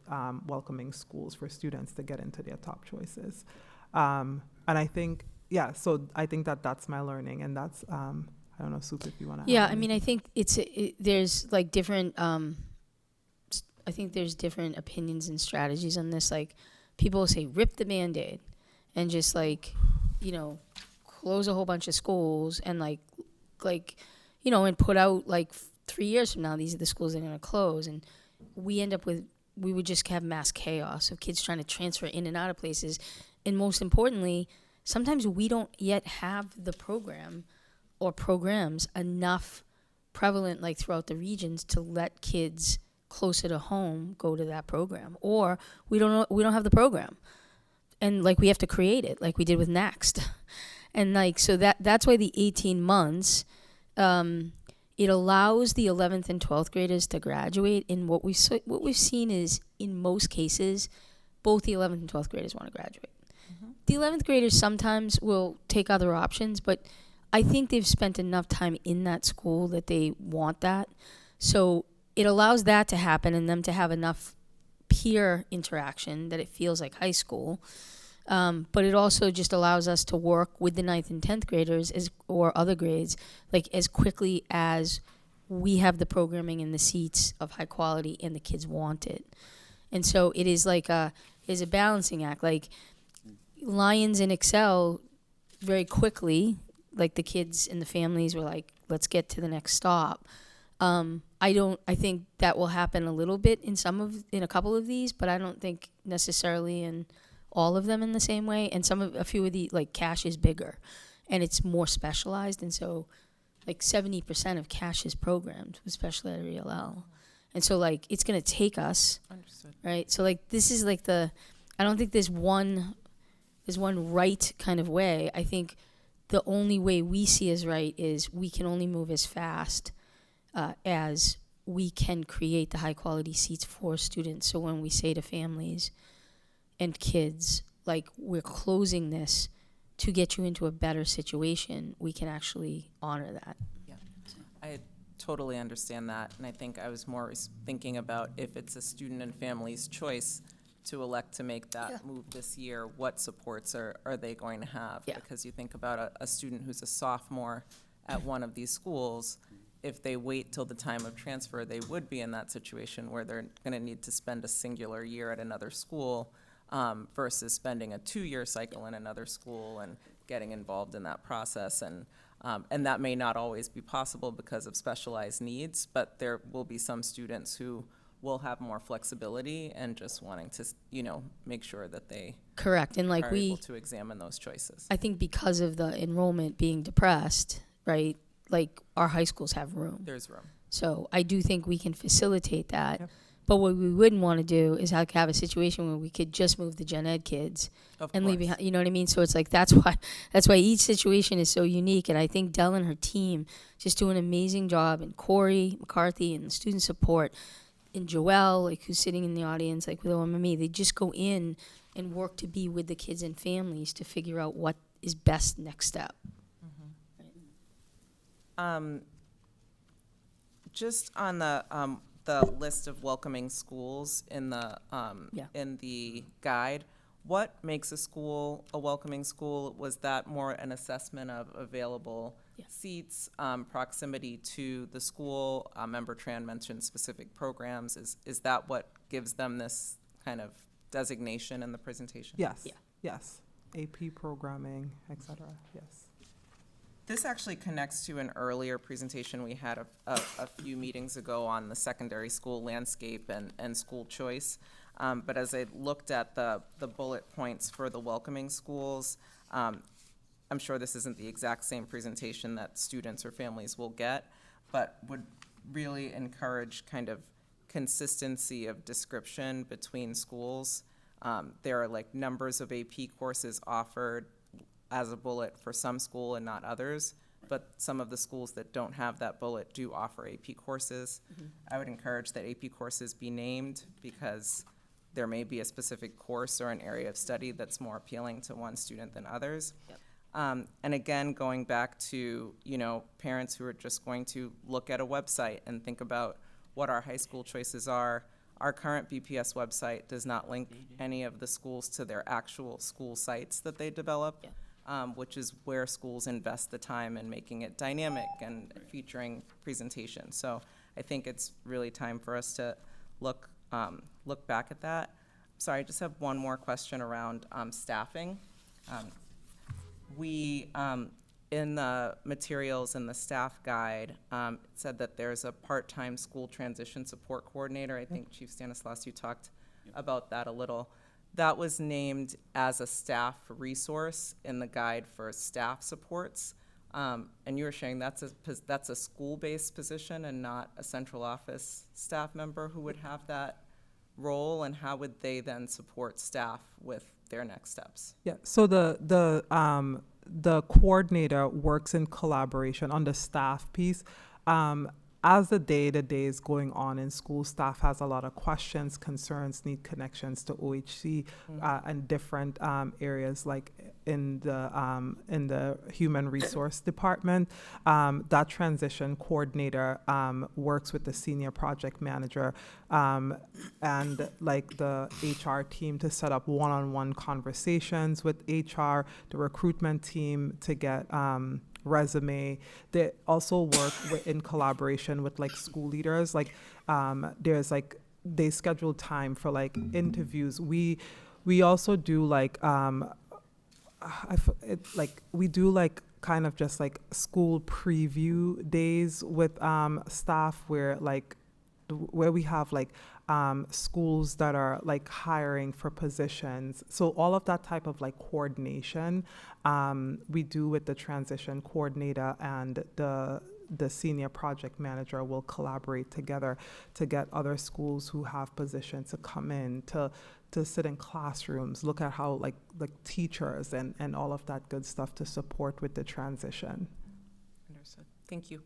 welcoming schools for students to get into their top choices. And I think, so I think that's my learning, and that's, I don't know, Soup, if you want to Yeah, add I mean, I think there's like different, I think there's different opinions and strategies on this. Like people say, rip the Band-Aid and just like, close a whole bunch of schools and and put out like 3 years from now, these are the schools that are going to close. And we end up with, we would just have mass chaos of kids trying to transfer in and out of places. And most importantly, sometimes we don't yet have the program or programs enough prevalent like throughout the regions to let kids closer to home go to that program, or we don't have the program. And like we have to create it like we did with Next. And like, so that's why the 18 months, it allows the 11th and 12th graders to graduate. And what we've seen is in most cases, both the 11th and 12th graders want to graduate. Mm-hmm. The 11th graders sometimes will take other options, but I think they've spent enough time in that school that they want that. So it allows that to happen and them to have enough peer interaction that it feels like high school. But it also just allows us to work with the 9th and 10th graders or other grades, like as quickly as we have the programming and the seats of high quality and the kids want it. And so it is like a balancing act. Like Lions and Excel very quickly, like the kids and the families were like, let's get to the next stop. I think that will happen a little bit in a couple of these, but I don't think necessarily in all of them in the same way. And a few of the, like Cash is bigger and it's more specialized. And so like 70% of Cash is programmed with special ed or ELL. And so like, it's going to take us, Understood. right? So like, this is like I don't think there's one right kind of way. I think the only way we see as right is we can only move as fast as we can create the high quality seats for students. So when we say to families and kids, like, we're closing this to get you into a better situation, we can actually honor that. Yeah, I totally understand that. And I think I was more thinking about if it's a student and family's choice to elect to make that move this year, what supports are they going to have? Yeah. Because you think about a student who's a sophomore at one of these schools, if they wait till the time of transfer, they would be in that situation where they're going to need to spend a singular year at another school versus spending a 2-year cycle in another school and getting involved in that process. And that may not always be possible because of specialized needs, but there will be some students who will have more flexibility and just wanting to, make sure that they Correct. And like are able to examine those choices. I think because of the enrollment being depressed, right, like our high schools have room. There's room. So I do think we can facilitate that. Yep. But what we wouldn't want to do is have a situation where we could just move the gen ed kids and leave behind, you know what I mean? So it's like, that's why each situation is so unique. And I think Dell and her team just do an amazing job, and Corey McCarthy and the student support, and Joelle, like, who's sitting in the audience, like with OMME, they just go in and work to be with the kids and families to figure out what is best next step. Just on the list of welcoming schools in the guide, what makes a school a welcoming school? Was that more an assessment of available seats, proximity to the school? Member Tran mentioned specific programs. Is that what gives them this kind of designation in the presentation? Yes. Yeah. Yes. AP programming, et cetera. Yes. This actually connects to an earlier presentation we had a few meetings ago on the secondary school landscape and school choice. But as I looked at the bullet points for the welcoming schools, I'm sure this isn't the exact same presentation that students or families will get, but would really encourage kind of consistency of description between schools. There are like numbers of AP courses offered as a bullet for some school and not others, but some of the schools that don't have that bullet do offer AP courses. I would encourage that AP courses be named because there may be a specific course or an area of study that's more appealing to one student than others. Yep. And again, going back to, parents who are just going to look at a website and think about what our high school choices are. Our current BPS website does not link any of the schools to their actual school sites that they develop. Yeah. Which is where schools invest the time in making it dynamic and featuring presentations. So I think it's really time for us to look back at that. Sorry, I just have one more question around staffing. We, in the materials in the staff guide, it said that there's a part-time school transition support coordinator. I think Chief Stanislaus, you talked about that a little. That was named as a staff resource in the guide for staff supports. And you were sharing that's a school-based position and not a central office staff member who would have that role, and how would they then support staff with their next steps? Yeah, so the coordinator works in collaboration on the staff piece. As the day is going on in school, staff has a lot of questions, concerns, need connections to OHC and different areas like in the human resource department. That transition coordinator works with the senior project manager and like the HR team to set up one-on-one conversations with HR, the recruitment team to get resume. They also work in collaboration with like school leaders. Like there's like they schedule time for like interviews. We also do like we do like kind of just like school preview days with staff where we have like schools that are like hiring for positions. So all of that type of like coordination we do with the transition coordinator, and the senior project manager will collaborate together to get other schools who have positions to come in to sit in classrooms, look at how like teachers and all of that good stuff to support with the transition. Understood. Thank you.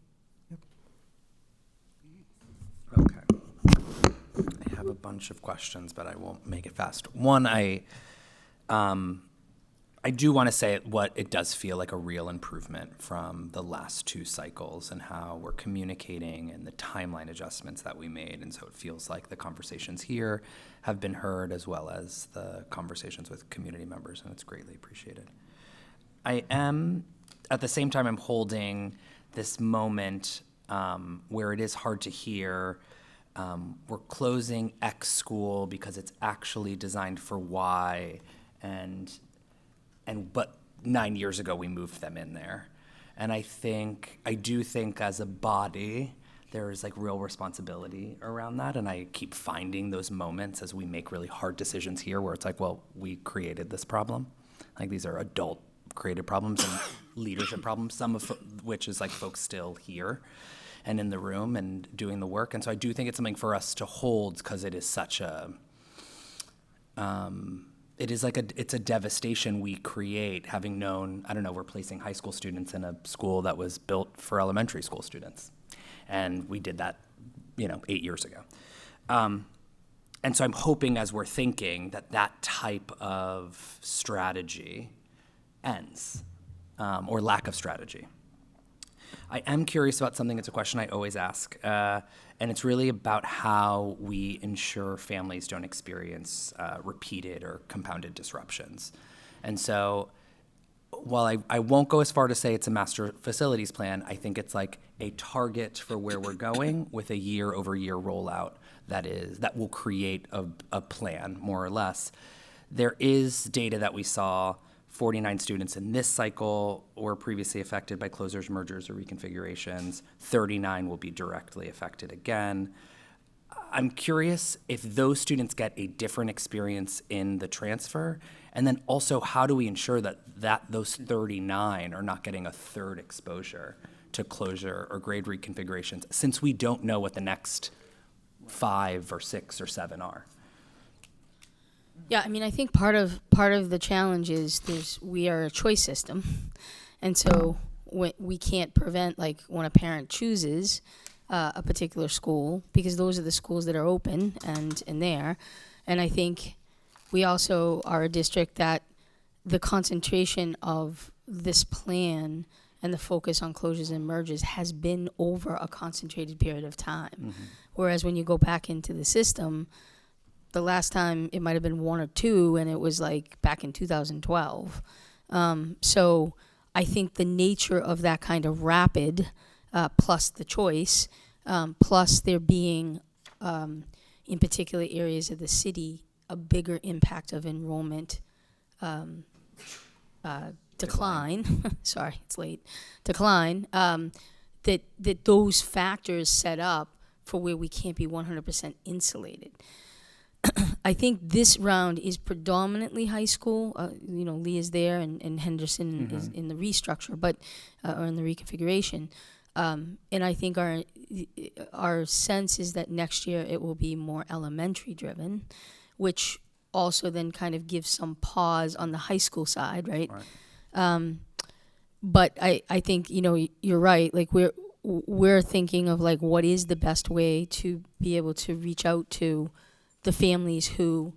Okay. I have a bunch of questions, but I won't make it fast. One, I do want to say what it does feel like a real improvement from the last two cycles and how we're communicating and the timeline adjustments that we made. And so it feels like the conversations here have been heard as well as the conversations with community members, and it's greatly appreciated. I am, at the same time, I'm holding this moment where it is hard to hear we're closing X school because it's actually designed for Y, but 9 years ago we moved them in there. And I do think as a body, there is like real responsibility around that. And I keep finding those moments as we make really hard decisions here where it's like, well, we created this problem. Like these are adult created problems and leadership problems, some of which is like folks still here and in the room and doing the work. And so I do think it's something for us to hold because it is such a, it's a devastation we create, having known, I don't know, we're placing high school students in a school that was built for elementary school students. And we did that, 8 years ago. And so I'm hoping as we're thinking that type of strategy ends, or lack of strategy. I am curious about something. It's a question I always ask, and it's really about how we ensure families don't experience repeated or compounded disruptions. And so while I won't go as far to say it's a master facilities plan, I think it's like a target for where we're going with a year-over-year rollout that will create a plan, more or less. There is data that we saw. 49 students in this cycle were previously affected by closures, mergers, or reconfigurations. 39 will be directly affected again. I'm curious if those students get a different experience in the transfer, and then also how do we ensure that those 39 are not getting a third exposure to closure or grade reconfigurations, since we don't know what the next 5 or 6 or 7 are. Yeah, I mean, I think part of the challenge is we are a choice system, and so we can't prevent, like, when a parent chooses a particular school, because those are the schools that are open and there. And I think we also are a district that the concentration of this plan and the focus on closures and mergers has been over a concentrated period of time. Mm-hmm. Whereas when you go back into the system, the last time it might have been 1 or 2, and it was like back in 2012. So I think the nature of that kind of rapid, plus the choice, plus there being, in particular areas of the city, a bigger impact of enrollment decline. Sorry, it's late. Decline. That those factors set up for where we can't be 100% insulated. I think this round is predominantly high school. Lee is there, and Henderson is in the restructure, but or in the reconfiguration. And I think our sense is that next year it will be more elementary driven, which also then kind of gives some pause on the high school side, right? But I think you're right. Like we're thinking of like what is the best way to be able to reach out to the families who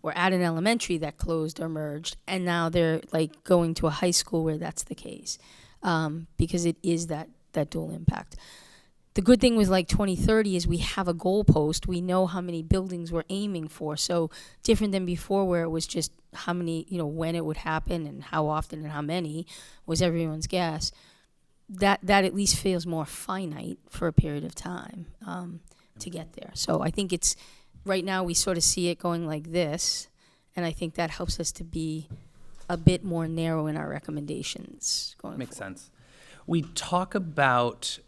were at an elementary that closed or merged, and now they're like going to a high school where that's the case, because it is that dual impact. The good thing with like 2030 is we have a goalpost. We know how many buildings we're aiming for. So different than before where it was just how many, when it would happen and how often and how many was everyone's guess. That at least feels more finite for a period of time to get there. So I think it's, right now we sort of see it going like this, and I think that helps us to be a bit more narrow in our recommendations going Makes forward. sense. We talk about,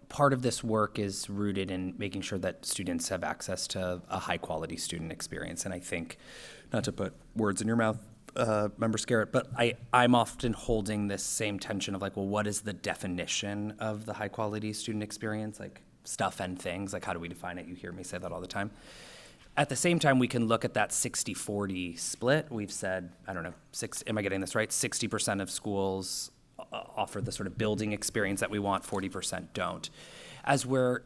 part of this work is rooted in making sure that students have access to a high quality student experience. And I think, not to put words in your mouth, Member Scarrett, but I'm often holding this same tension of like, well, what is the definition of the high quality student experience? Like stuff and things, like how do we define it? You hear me say that all the time. At the same time, we can look at that 60-40 split. We've said, I don't know, am I getting this right? 60% of schools offer the sort of building experience that we want, 40% don't. As we're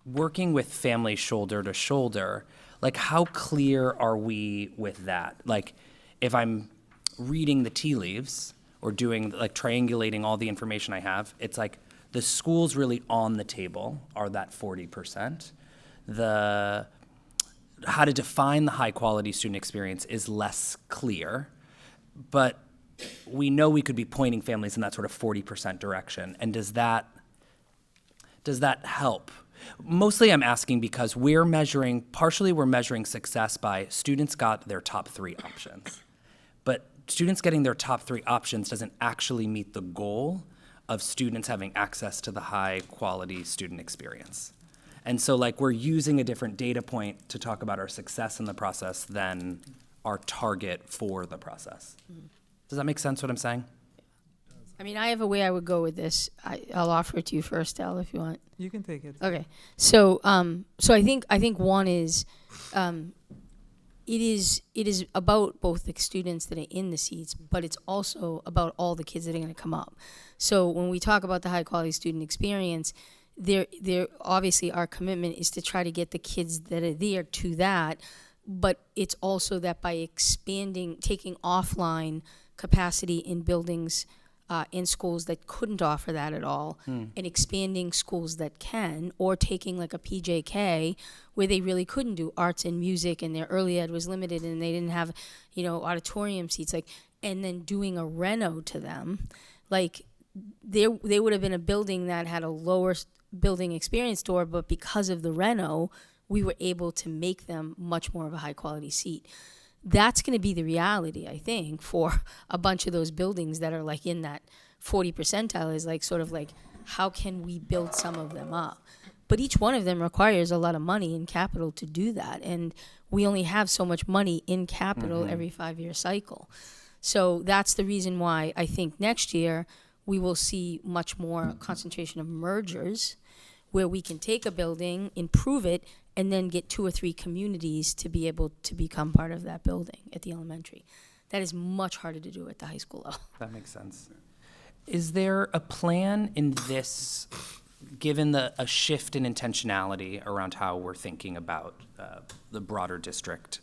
working with families shoulder to shoulder, like how clear are we with that? Like if I'm reading the tea leaves or doing, like triangulating all the information I have, it's like the schools really on the table are that 40%. How to define the high quality student experience is less clear, but we know we could be pointing families in that sort of 40% direction. And does that help? Mostly I'm asking because we're measuring success by students got their top 3 options. But students getting their top 3 options doesn't actually meet the goal of students having access to the high quality student experience. And so like we're using a different data point to talk about our success in the process than our target for the process. Does that make sense what I'm saying? I mean, I have a way I would go with this. I'll offer it to you first, Al, if you want. You can take it. Okay. So I think one is, it is about both the students that are in the seats, but it's also about all the kids that are going to come up. So when we talk about the high quality student experience, there obviously our commitment is to try to get the kids that are there to that, but it's also that by expanding, taking offline capacity in buildings in schools that couldn't offer that at all, and expanding schools that can, or taking like a PJK where they really couldn't do arts and music and their early ed was limited and they didn't have, auditorium seats, like, and then doing a reno to them, like they would have been a building that had a lower building experience score, but because of the reno, we were able to make them much more of a high quality seat. That's going to be the reality, I think, for a bunch of those buildings that are like in that 40 percentile is like sort of like, how can we build some of them up? But each one of them requires a lot of money and capital to do that. And we only have so much money in capital every 5-year cycle. So that's the reason why I think next year we will see much more concentration of mergers where we can take a building, improve it, and then get 2 or 3 communities to be able to become part of that building at the elementary. That is much harder to do at the high school level. That makes sense. Is there a plan in this, given a shift in intentionality around how we're thinking about the broader district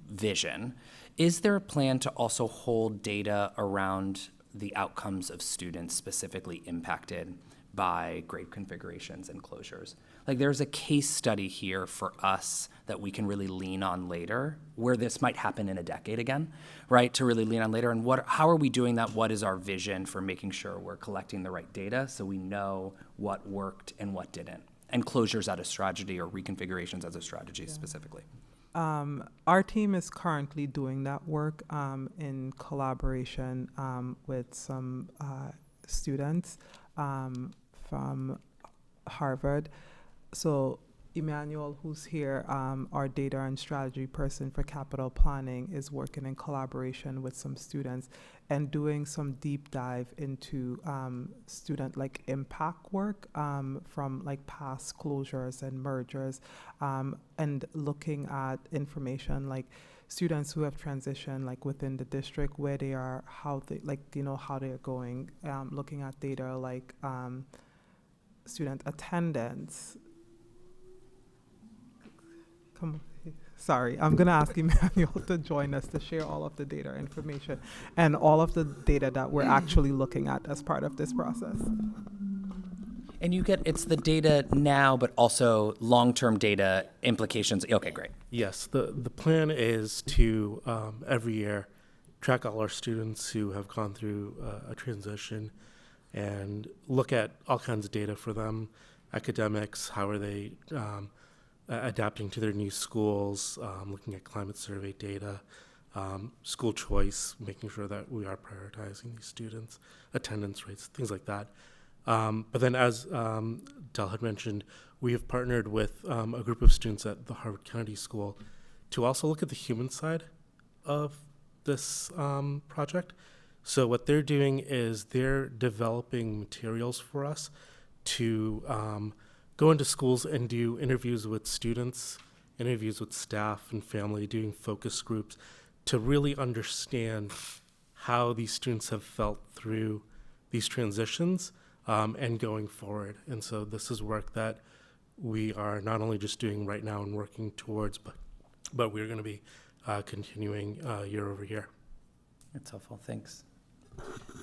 vision, is there a plan to also hold data around the outcomes of students specifically impacted by grade configurations and closures? Like there's a case study here for us that we can really lean on later, where this might happen in a decade again, right? To really lean on later. And how are we doing that? What is our vision for making sure we're collecting the right data so we know what worked and what didn't? And closures as a strategy or reconfigurations as a strategy specifically. Our team is currently doing that work in collaboration with some students from Harvard. So Emmanuel, who's here, our data and strategy person for capital planning, is working in collaboration with some students and doing some deep dive into student impact work from past closures and mergers, and looking at information like students who have transitioned within the district, where they are, how they how they're going, looking at data like student attendance. Come on. Sorry, I'm going to ask Emmanuel to join us to share all of the data information and all of the data that we're actually looking at as part of this process. And it's the data now, but also long-term data implications. Okay, great. Yes, the plan is to every year track all our students who have gone through a transition and look at all kinds of data for them. Academics, how are they adapting to their new schools, looking at climate survey data, school choice, making sure that we are prioritizing these students, attendance rates, things like that. But then as Del had mentioned, we have partnered with a group of students at the Harvard Kennedy School to also look at the human side of this project. So what they're doing is they're developing materials for us to go into schools and do interviews with students, interviews with staff and family, doing focus groups to really understand how these students have felt through these transitions and going forward. And so this is work that we are not only just doing right now and working towards, but we're going to be continuing year over year. That's helpful, thanks.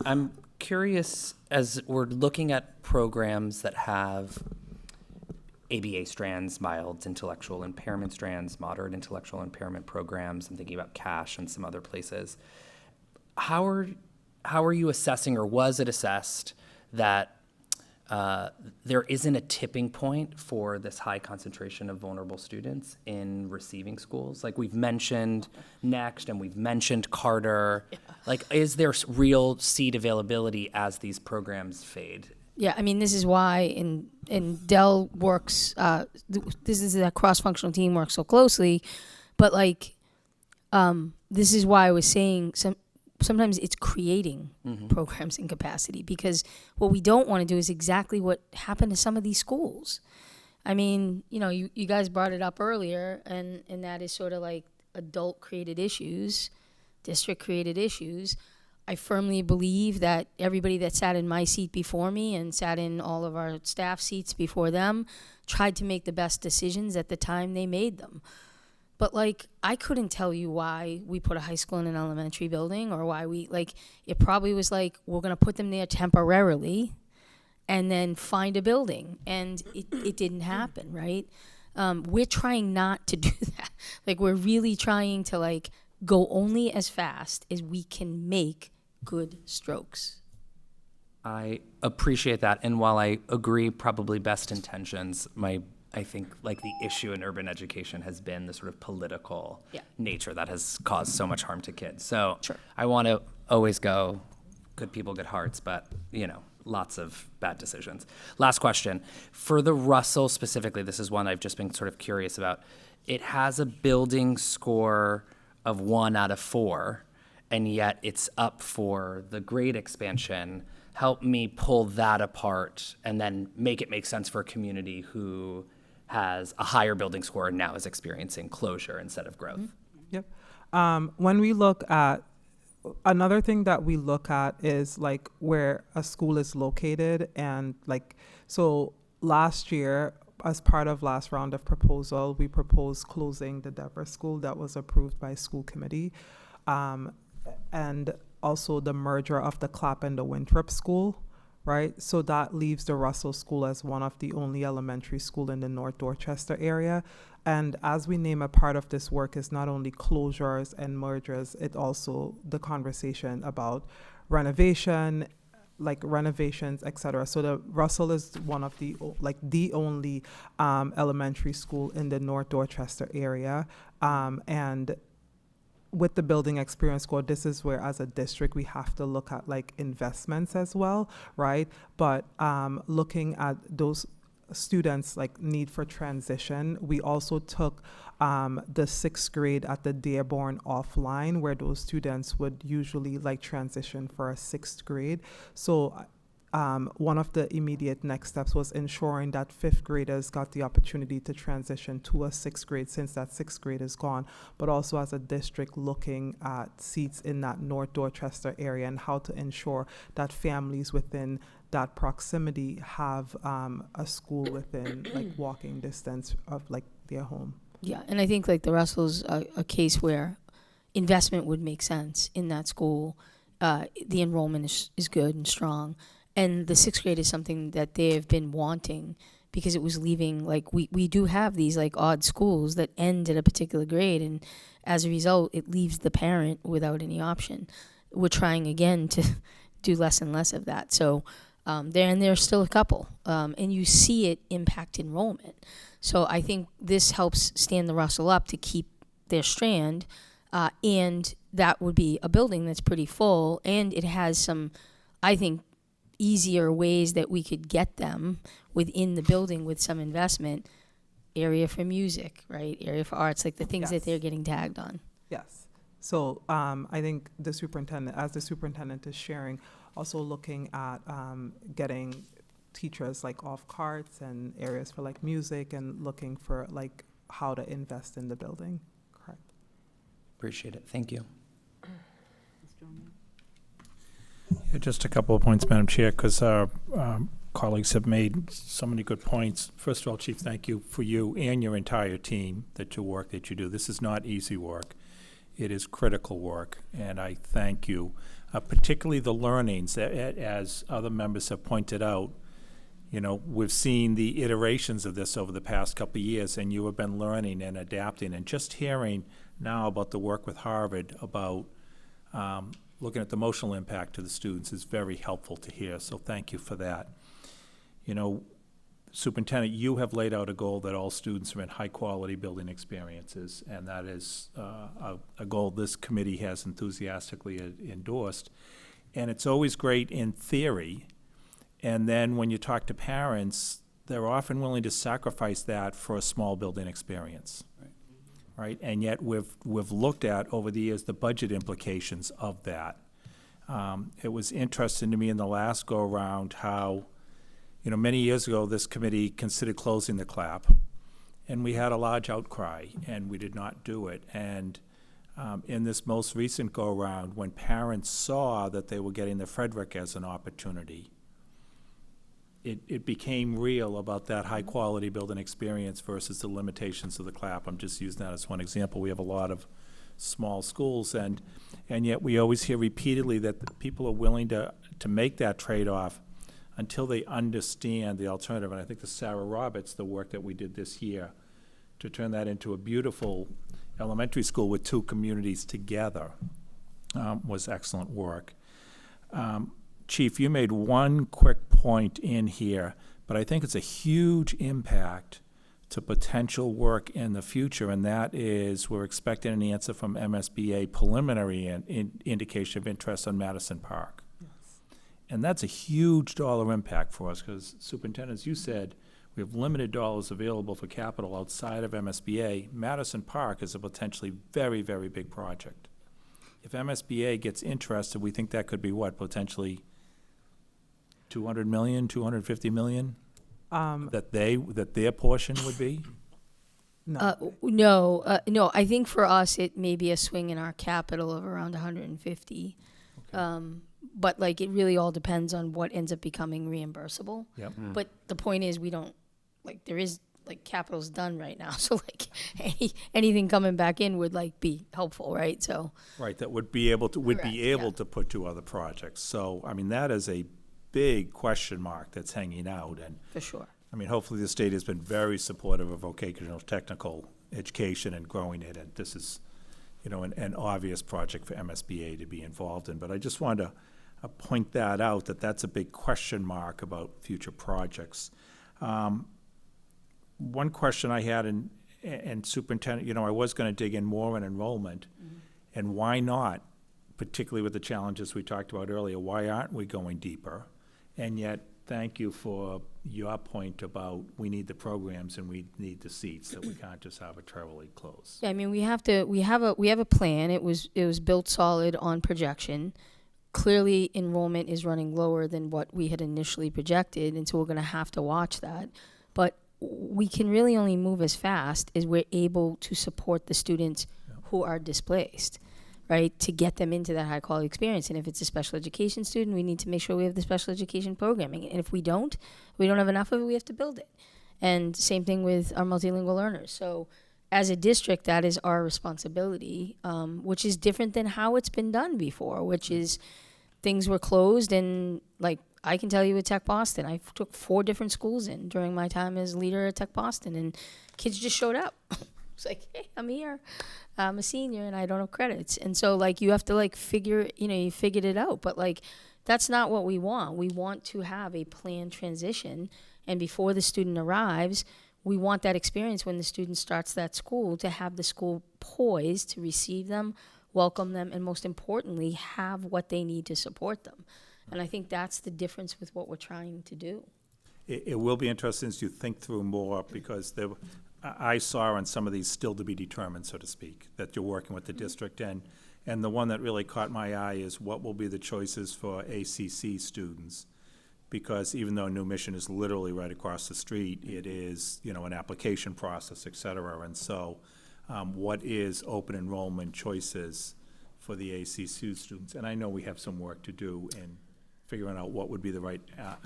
I'm curious, as we're looking at programs that have ABA strands, mild intellectual impairment strands, moderate intellectual impairment programs, I'm thinking about CASH and some other places. How are you assessing, or was it assessed, that there isn't a tipping point for this high concentration of vulnerable students in receiving schools? Like we've mentioned Next and we've mentioned Carter. Yeah. Like, is there real seat availability as these programs fade? Yeah, I mean, this is why and Del works, this is that cross-functional team works so closely, but like, this is why I was saying sometimes it's creating programs in capacity, because what we don't want to do is exactly what happened to some of these schools. I mean, you guys brought it up earlier, and that is sort of like adult-created issues, district-created issues. I firmly believe that everybody that sat in my seat before me and sat in all of our staff seats before them tried to make the best decisions at the time they made them. But like, I couldn't tell you why we put a high school in an elementary building, or why it probably was like, we're going to put them there temporarily and then find a building. And it didn't happen, right? We're trying not to do that. Like, we're really trying to go only as fast as we can make good strokes. I appreciate that. And while I agree, probably best intentions, I think the issue in urban education has been the sort of political nature that has caused so much harm to kids. So sure. I want to always go, good people, good hearts, but lots of bad decisions. Last question. For the Russell specifically, this is one I've just been sort of curious about. It has a building score of 1 out of 4, and yet it's up for the grade expansion. Help me pull that apart and then make it make sense for a community who has a higher building score and now is experiencing closure instead of growth. Yep. When we look at, another thing that we look at is where a school is located, and so last year, as part of last round of proposal, we proposed closing the Dever School. That was approved by school committee. And also the merger of the Clapp and the Winthrop School, right? So that leaves the Russell School as one of the only elementary school in the North Dorchester area. And as we name, a part of this work is not only closures and mergers, it also the conversation about renovation, renovations, et cetera. So the Russell is one of the only elementary school in the North Dorchester area. And with the building experience score, this is where as a district we have to look at investments as well, right? But looking at those students need for transition, we also took the 6th grade at the Dearborn offline, where those students would usually transition for a 6th grade. So one of the immediate next steps was ensuring that 5th graders got the opportunity to transition to a 6th grade, since that 6th grade is gone, but also as a district looking at seats in that North Dorchester area and how to ensure that families within that proximity have a school within walking distance of their home. Yeah, and I think like the Russell's a case where investment would make sense in that school. The enrollment is good and strong, and the sixth grade is something that they have been wanting because it was leaving, like we do have these like odd schools that end at a particular grade, and as a result it leaves the parent without any option. We're trying again to do less and less of that. So there's still a couple, and you see it impact enrollment. So I think this helps stand the Russell up to keep their strand, and that would be a building that's pretty full, and it has some, I think, easier ways that we could get them within the building with some investment. Area for music, right? Area for arts, like the things that they're getting tagged on. Yes. So I think the superintendent is sharing, also looking at getting teachers like off carts and areas for like music, and looking for like how to invest in the building. Correct. Appreciate it. Thank you. Yeah, just a couple of points, Madam Chair, because our colleagues have made so many good points. First of all, Chief, thank you for you and your entire team, that your work that you do. This is not easy work. It is critical work, and I thank you. Particularly the learnings, as other members have pointed out. You know, we've seen the iterations of this over the past couple of years, and you have been learning and adapting. And just hearing now about the work with Harvard, about looking at the emotional impact to the students, is very helpful to hear. So thank you for that. You know, Superintendent, you have laid out a goal that all students are in high-quality building experiences, and that is a goal this committee has enthusiastically endorsed. And it's always great in theory, and then when you talk to parents, they're often willing to sacrifice that for a small building experience. Right? And yet we've looked at over the years the budget implications of that. It was interesting to me in the last go-around how, you know, many years ago, this committee considered closing the CLAP, and we had a large outcry, and we did not do it. And in this most recent go-around, when parents saw that they were getting the Frederick as an opportunity, it became real about that high-quality building experience versus the limitations of the CLAP. I'm just using that as one example. We have a lot of small schools, and yet we always hear repeatedly that people are willing to make that trade-off until they understand the alternative. And I think the Sarah Roberts, the work that we did this year to turn that into a beautiful elementary school with two communities together, was excellent work. Chief, you made one quick point in here, but I think it's a huge impact to potential work in the future, and that is we're expecting an answer from MSBA preliminary indication of interest on Madison Park. And that's a huge dollar impact for us, because, Superintendent, as you said, we have limited dollars available for capital outside of MSBA. Madison Park is a potentially very, very big project. If MSBA gets interested, we think that could be what, potentially 200 million, 250 million? That their portion would be? No, I think for us it may be a swing in our capital of around 150. Okay. But like it really all depends on what ends up becoming reimbursable. Yep. But the point is, we don't, like, there is, like, capital's done right now, so like anything coming back in would like be helpful, right? So right, that would be able to to put to other projects. So I mean, that is a big question mark that's hanging out. And for sure, I mean, hopefully the state has been very supportive of vocational technical education and growing it, and this is, you know, an obvious project for MSBA to be involved in. But I just wanted to point that out, that that's a big question mark about future projects. One question I had, and Superintendent, you know, I was going to dig in more on enrollment, and why not, particularly with the challenges we talked about earlier, why aren't we going deeper? And yet, thank you for your point about we need the programs and we need the seats, that we can't just arbitrarily close. yeah, I mean, we have a plan. It was built solid on projection. Clearly, enrollment is running lower than what we had initially projected, and so we're going to have to watch that. But we can really only move as fast as we're able to support the students who are displaced, right, to get them into that high-quality experience. And if it's a special education student, we need to make sure we have the special education programming. And if we don't have enough of it, we have to build it. And same thing with our multilingual learners. So as a district, that is our responsibility, which is different than how it's been done before, which is things were closed. And like, I can tell you at Tech Boston, I took 4 different schools in during my time as leader at Tech Boston, and kids just showed up. It's like, hey, I'm here. I'm a senior and I don't have credits. And so like, you have to like you figured it out. But like, that's not what we want. We want to have a planned transition. And before the student arrives, we want that experience when the student starts that school to have the school poised to receive them, welcome them, and most importantly, have what they need to support them. And I think that's the difference with what we're trying to do. It will be interesting as you think through more, because I saw on some of these still to be determined, so to speak, that you're working with the district. And the one that really caught my eye is what will be the choices for ACC students. Because even though New Mission is literally right across the street, it is, an application process, et cetera. And so what is open enrollment choices for the ACC students? And I know we have some work to do in figuring out what would be the right,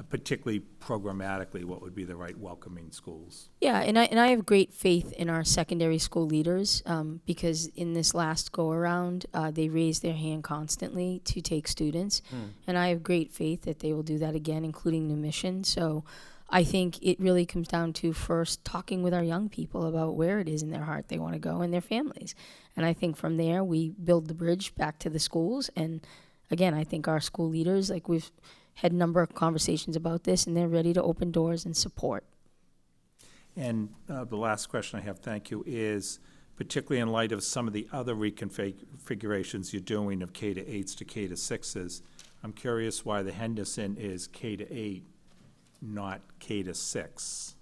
particularly programmatically, what would be the right welcoming schools. Yeah, and I have great faith in our secondary school leaders, because in this last go-around, they raised their hand constantly to take students. And I have great faith that they will do that again, including New Mission. So I think it really comes down to first talking with our young people about where it is in their heart they want to go and their families. And I think from there, we build the bridge back to the schools. And again, I think our school leaders, like we've had a number of conversations about this, and they're ready to open doors and support. And the last question I have, thank you, is particularly in light of some of the other reconfigurations you're doing of K-8s to K-6s, I'm curious why the Henderson is K-8, not K-6.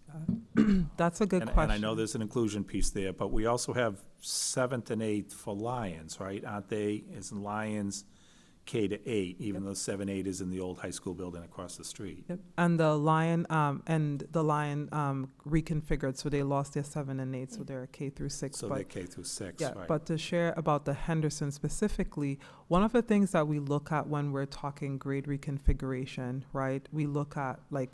That's a good question. And I know there's an inclusion piece there, but we also have 7th and 8th for Lions, right? Aren't they? Isn't Lions K-8, even though 7-8 is in the old high school building across the street? Yep. And the Lion reconfigured, so they lost their 7 and 8, so they're K-6. So they're K-6, yeah, right. But to share about the Henderson specifically, one of the things that we look at when we're talking grade reconfiguration, right? We look at like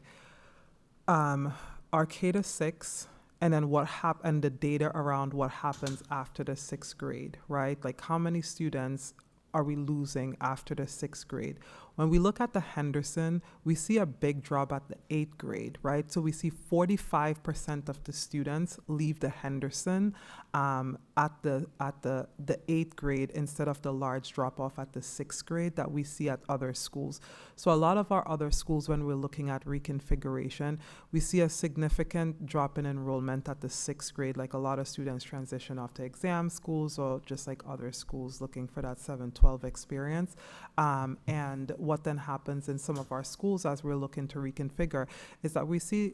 our K-6, and then and the data around what happens after the 6th grade, right? Like how many students are we losing after the 6th grade? When we look at the Henderson, we see a big drop at the 8th grade, right? So we see 45% of the students leave the Henderson at the 8th grade instead of the large drop off at the 6th grade that we see at other schools. So a lot of our other schools, when we're looking at reconfiguration, we see a significant drop in enrollment at the 6th grade, like a lot of students transition off to exam schools or just like other schools looking for that 7-12 experience. And what then happens in some of our schools as we're looking to reconfigure is that we see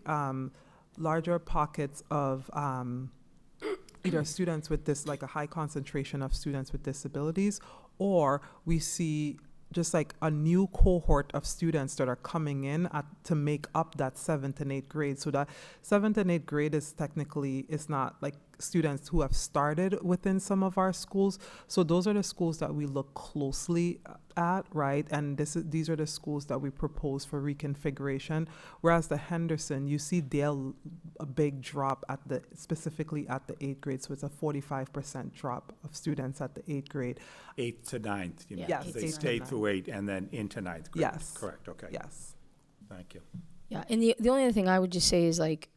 larger pockets of either students with this, like a high concentration of students with disabilities, or we see just like a new cohort of students that are coming in to make up that 7th and 8th grade. So that 7th and 8th grade is not like students who have started within some of our schools. So those are the schools that we look closely at, right? And these are the schools that we propose for reconfiguration. Whereas the Henderson, you see a big drop specifically at the 8th grade. So it's a 45% drop of students at the 8th grade. 8th to 9th, you mean? Yes. They stay through 8 and then into 9th grade. Yes. Correct, okay. Yes. Thank you. Yeah, and the only other thing I would just say is like,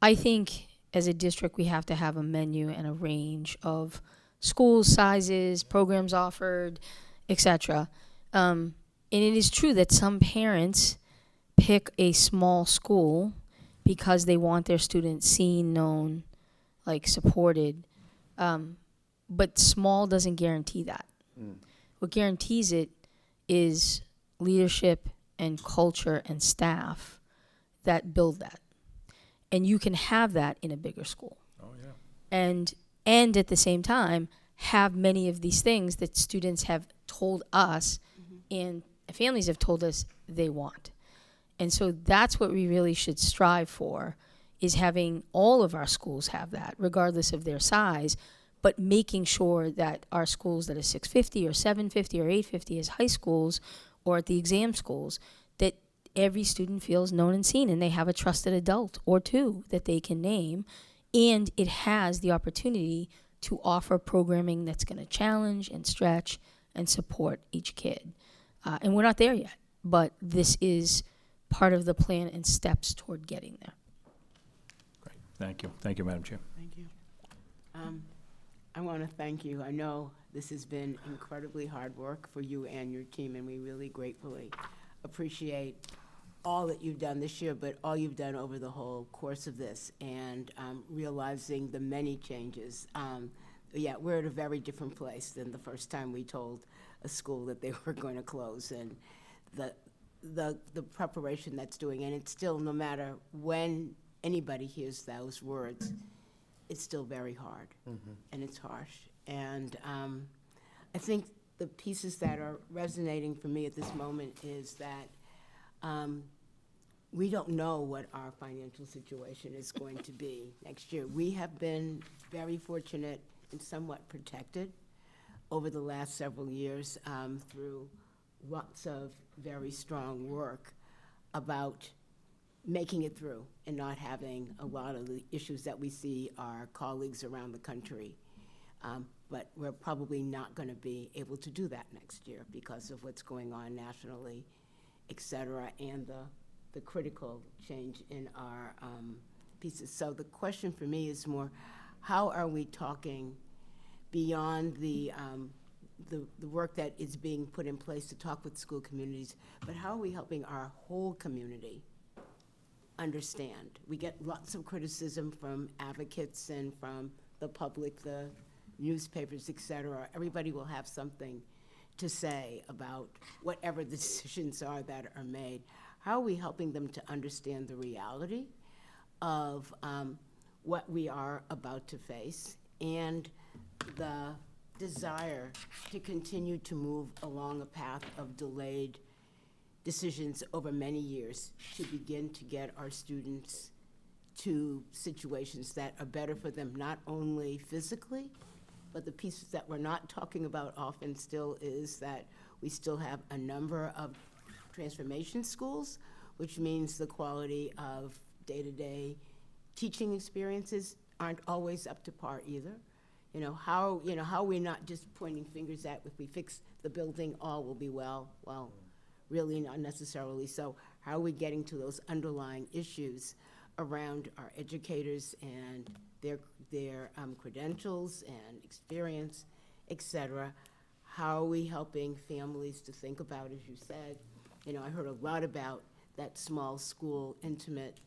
I think as a district we have to have a menu and a range of school sizes, programs offered, etc. And it is true that some parents pick a small school because they want their students seen, known, like supported. But small doesn't guarantee that. What guarantees it is leadership and culture and staff that build that. And you can have that in a bigger school. Oh, yeah. And at the same time, have many of these things that students have told us and families have told us they want. And so that's what we really should strive for, is having all of our schools have that, regardless of their size, but making sure that our schools that are 650 or 750 or 850 as high schools or at the exam schools, that every student feels known and seen, and they have a trusted adult or two that they can name and it has the opportunity to offer programming that's going to challenge and stretch and support each kid. And we're not there yet, but this is part of the plan and steps toward getting there. Great. Thank you. Thank you, Madam Chair. Thank you. I want to thank you. I know this has been incredibly hard work for you and your team, and we really gratefully appreciate all that you've done this year, but all you've done over the whole course of this, and realizing the many changes. Yeah, we're at a very different place than the first time we told a school that they were going to close, and the preparation that's doing, and it's still, no matter when anybody hears those words, it's still very hard, and it's harsh. And I think the pieces that are resonating for me at this moment is that we don't know what our financial situation is going to be next year. We have been very fortunate and somewhat protected over the last several years through lots of very strong work about making it through and not having a lot of the issues that we see our colleagues around the country. But we're probably not going to be able to do that next year because of what's going on nationally, et cetera, and the critical change in our pieces. So the question for me is more, how are we talking beyond the work that is being put in place to talk with school communities, but how are we helping our whole community understand? We get lots of criticism from advocates and from the public, the newspapers, et cetera. Everybody will have something to say about whatever the decisions are that are made. How are we helping them to understand the reality of what we are about to face and the desire to continue to move along a path of delayed decisions over many years to begin to get our students to situations that are better for them, not only physically, but the pieces that we're not talking about often still is that we still have a number of transformation schools, which means the quality of day-to-day teaching experiences aren't always up to par either. How we're not just pointing fingers at, if we fix the building, all will be well. Well, really not necessarily. So how are we getting to those underlying issues around our educators and their credentials and experience, et cetera? How are we helping families to think about, as you said, I heard a lot about that small school, intimate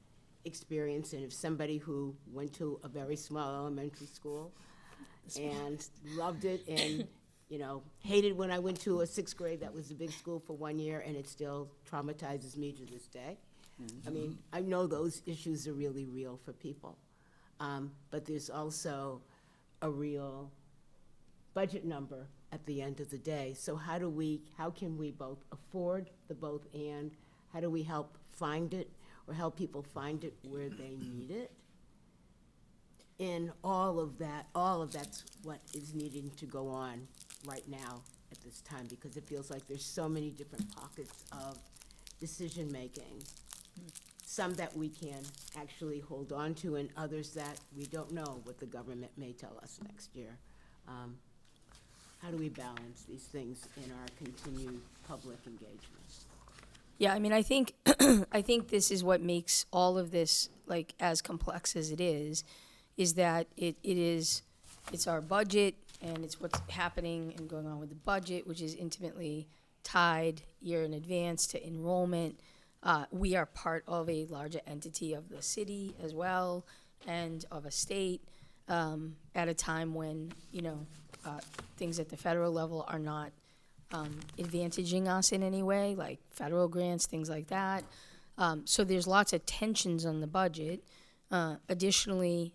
experience, and if somebody who went to a very small elementary school and loved it and hated when I went to a 6th grade that was a big school for 1 year, and it still traumatizes me to this day. I mean, I know those issues are really real for people, but there's also a real budget number at the end of the day. So how can we both afford the both and? How do we help find it or help people find it where they need it? And all of that's what is needing to go on right now at this time, because it feels like there's so many different pockets of decision-making, some that we can actually hold on to and others that we don't know what the government may tell us next year. How do we balance these things in our continued public engagement? Yeah, I mean, I think I think this is what makes all of this as complex as it is that it's our budget and it's what's happening and going on with the budget, which is intimately tied year in advance to enrollment. We are part of a larger entity of the city as well and of a state at a time when things at the federal level are not advantaging us in any way, like federal grants, things like that. So there's lots of tensions on the budget. Additionally,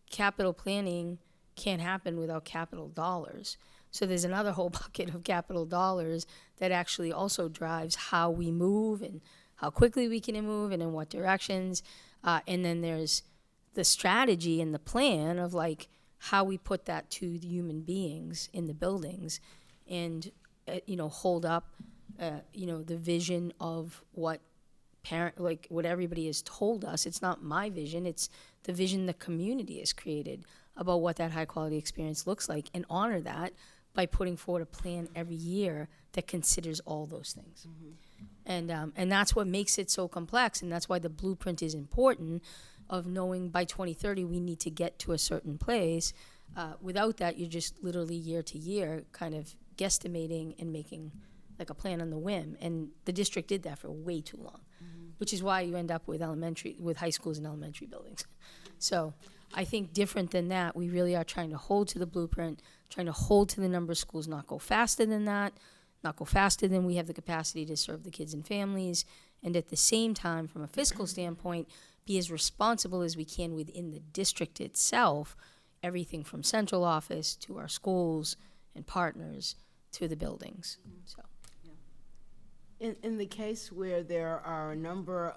capital planning can't happen without capital dollars. So there's another whole bucket of capital dollars that actually also drives how we move and how quickly we can move and in what directions. And then there's the strategy and the plan of how we put that to the human beings in the buildings and hold up the vision of what what everybody has told us. It's not my vision, it's the vision the community has created about what that high quality experience looks like, and honor that by putting forward a plan every year that considers all those things. And that's what makes it so complex, and that's why the blueprint is important, of knowing by 2030 we need to get to a certain place. Without that, you're just literally year to year kind of guesstimating and making like a plan on the whim. And the district did that for way too long, which is why you end up with high schools and elementary buildings. So I think different than that, we really are trying to hold to the blueprint, trying to hold to the number of schools, not go faster than that, not go faster than we have the capacity to serve the kids and families, and at the same time, from a fiscal standpoint, be as responsible as we can within the district itself, everything from central office to our schools and partners to the buildings. So. In the case where there are a number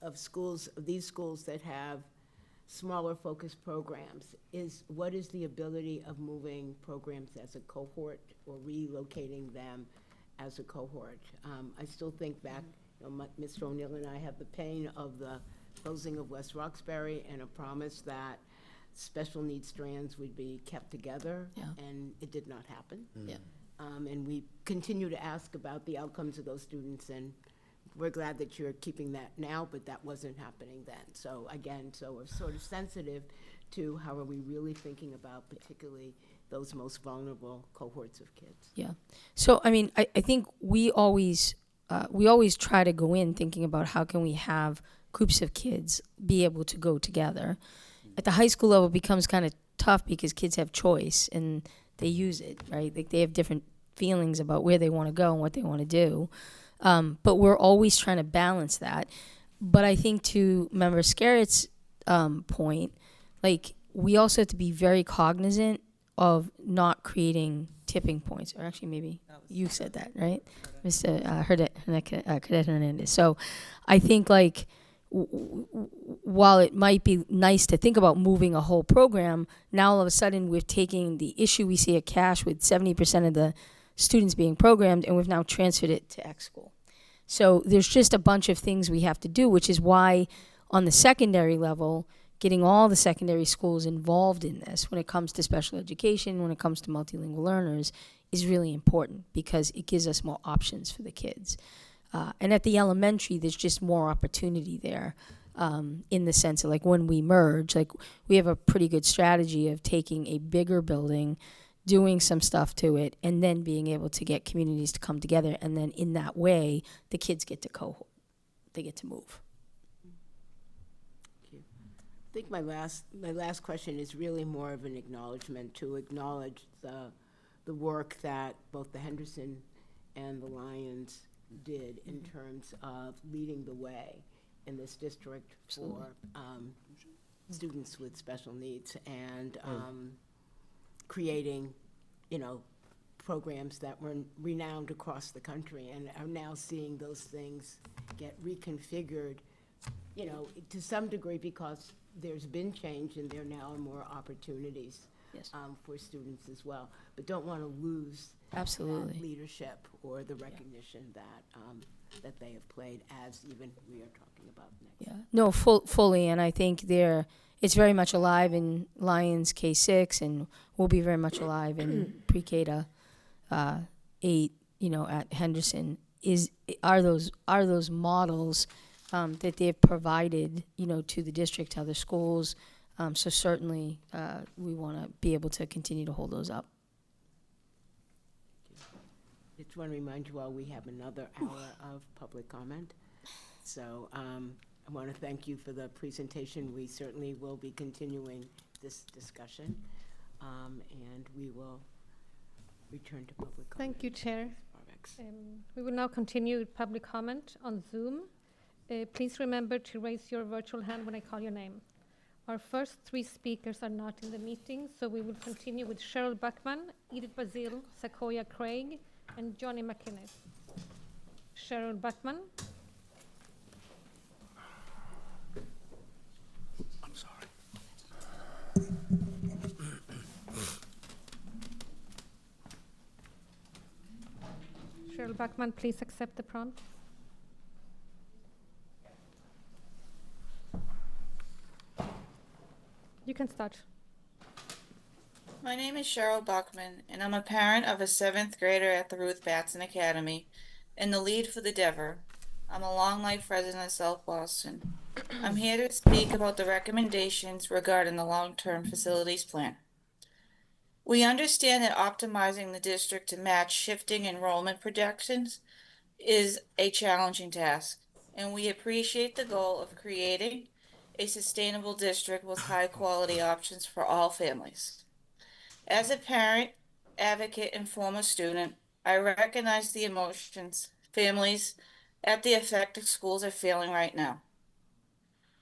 of schools, these schools that have smaller focused programs, what is the ability of moving programs as a cohort or relocating them as a cohort? I still think back, Mr. O'Neill and I have the pain of the closing of West Roxbury and a promise that special needs strands would be kept together, and it did not happen. And we continue to ask about the outcomes of those students, and we're glad that you're keeping that now, but that wasn't happening then. So again, we're sort of sensitive to how are we really thinking about particularly those most vulnerable cohorts of kids. Yeah. So, I mean, I think we always try to go in thinking about how can we have groups of kids be able to go together. At the high school level, it becomes kind of tough because kids have choice and they use it, right? Like they have different feelings about where they want to go and what they want to do. But we're always trying to balance that. But I think to Member Scarrett's point, like we also have to be very cognizant of not creating tipping points. Or actually, maybe you said that, right? Mr. Cadet Hernandez. So I think like while it might be nice to think about moving a whole program, now all of a sudden we're taking the issue we see at Cash with 70% of the students being programmed, and we've now transferred it to X school. So there's just a bunch of things we have to do, which is why on the secondary level, getting all the secondary schools involved in this when it comes to special education, when it comes to multilingual learners, is really important because it gives us more options for the kids. And at the elementary, there's just more opportunity there in the sense of like when we merge, like we have a pretty good strategy of taking a bigger building, doing some stuff to it, and then being able to get communities to come together. And then in that way, the kids get to cohort. They get to move. Thank you. I think my last question is really more of an acknowledgement to acknowledge the work that both the Henderson and the Lions did in terms of leading the way in this district for students with special needs and creating, programs that were renowned across the country and are now seeing those things get reconfigured, to some degree because there's been change and there now are more opportunities for students as well, but don't want to lose absolutely that leadership or the recognition that they have played as even we are talking about next. Yeah, no, fully, and I think it's very much alive in Lions K-6 and will be very much alive in pre-K to 8, at Henderson. Are those models that they've provided, to the district, to other schools? So certainly, we want to be able to continue to hold those up. Just want to remind you all we have another hour of public comment. So I want to thank you for the presentation. We certainly will be continuing this discussion, and we will return to public comment. Thank you, Chair. We will now continue with public comment on Zoom. Please remember to raise your virtual hand when I call your name. Our first 3 speakers are not in the meeting, so we will continue with Cheryl Buckman, Edith Bazil, Sequoia Craig, and Johnny McInnes. Cheryl Buckman. I'm sorry. Cheryl Buckman, please accept the prompt. You can start. My name is Cheryl Buckman, and I'm a parent of a 7th grader at the Ruth Batson Academy and the lead for the Dever. I'm a long life resident of South Boston. I'm here to speak about the recommendations regarding the long-term facilities plan. We understand that optimizing the district to match shifting enrollment projections is a challenging task, and we appreciate the goal of creating a sustainable district with high-quality options for all families. As a parent, advocate, and former student, I recognize the emotions families at the affected schools are feeling right now.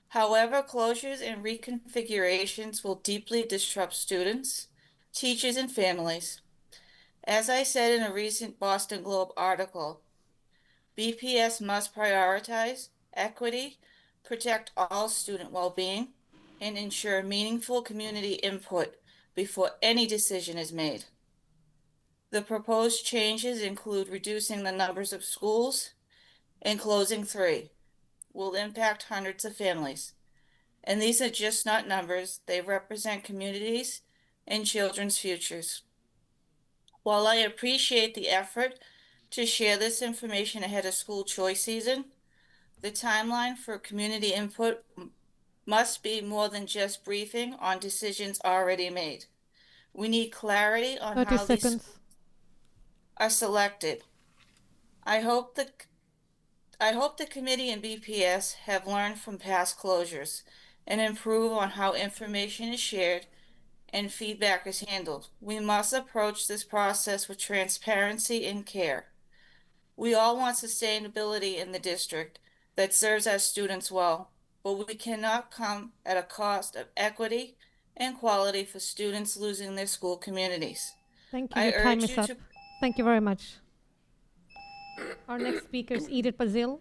However, closures and reconfigurations will deeply disrupt students, teachers, and families. As I said in a recent Boston Globe article, BPS must prioritize equity, protect all student well-being, and ensure meaningful community input before any decision is made. The proposed changes include reducing the numbers of schools and closing 3, will impact hundreds of families. And these are just not numbers, they represent communities and children's futures. While I appreciate the effort to share this information ahead of school choice season, the timeline for community input must be more than just briefing on decisions already made. We need clarity on 30 how seconds. these are selected. I hope the committee and BPS have learned from past closures and improve on how information is shared and feedback is handled. We must approach this process with transparency and care. We all want sustainability in the district that serves our students well, but we cannot come at a cost of equity and quality for students losing their school communities. Thank you. I Your time urge is you up. to Thank you very much. Our next speaker is Edith Bazil.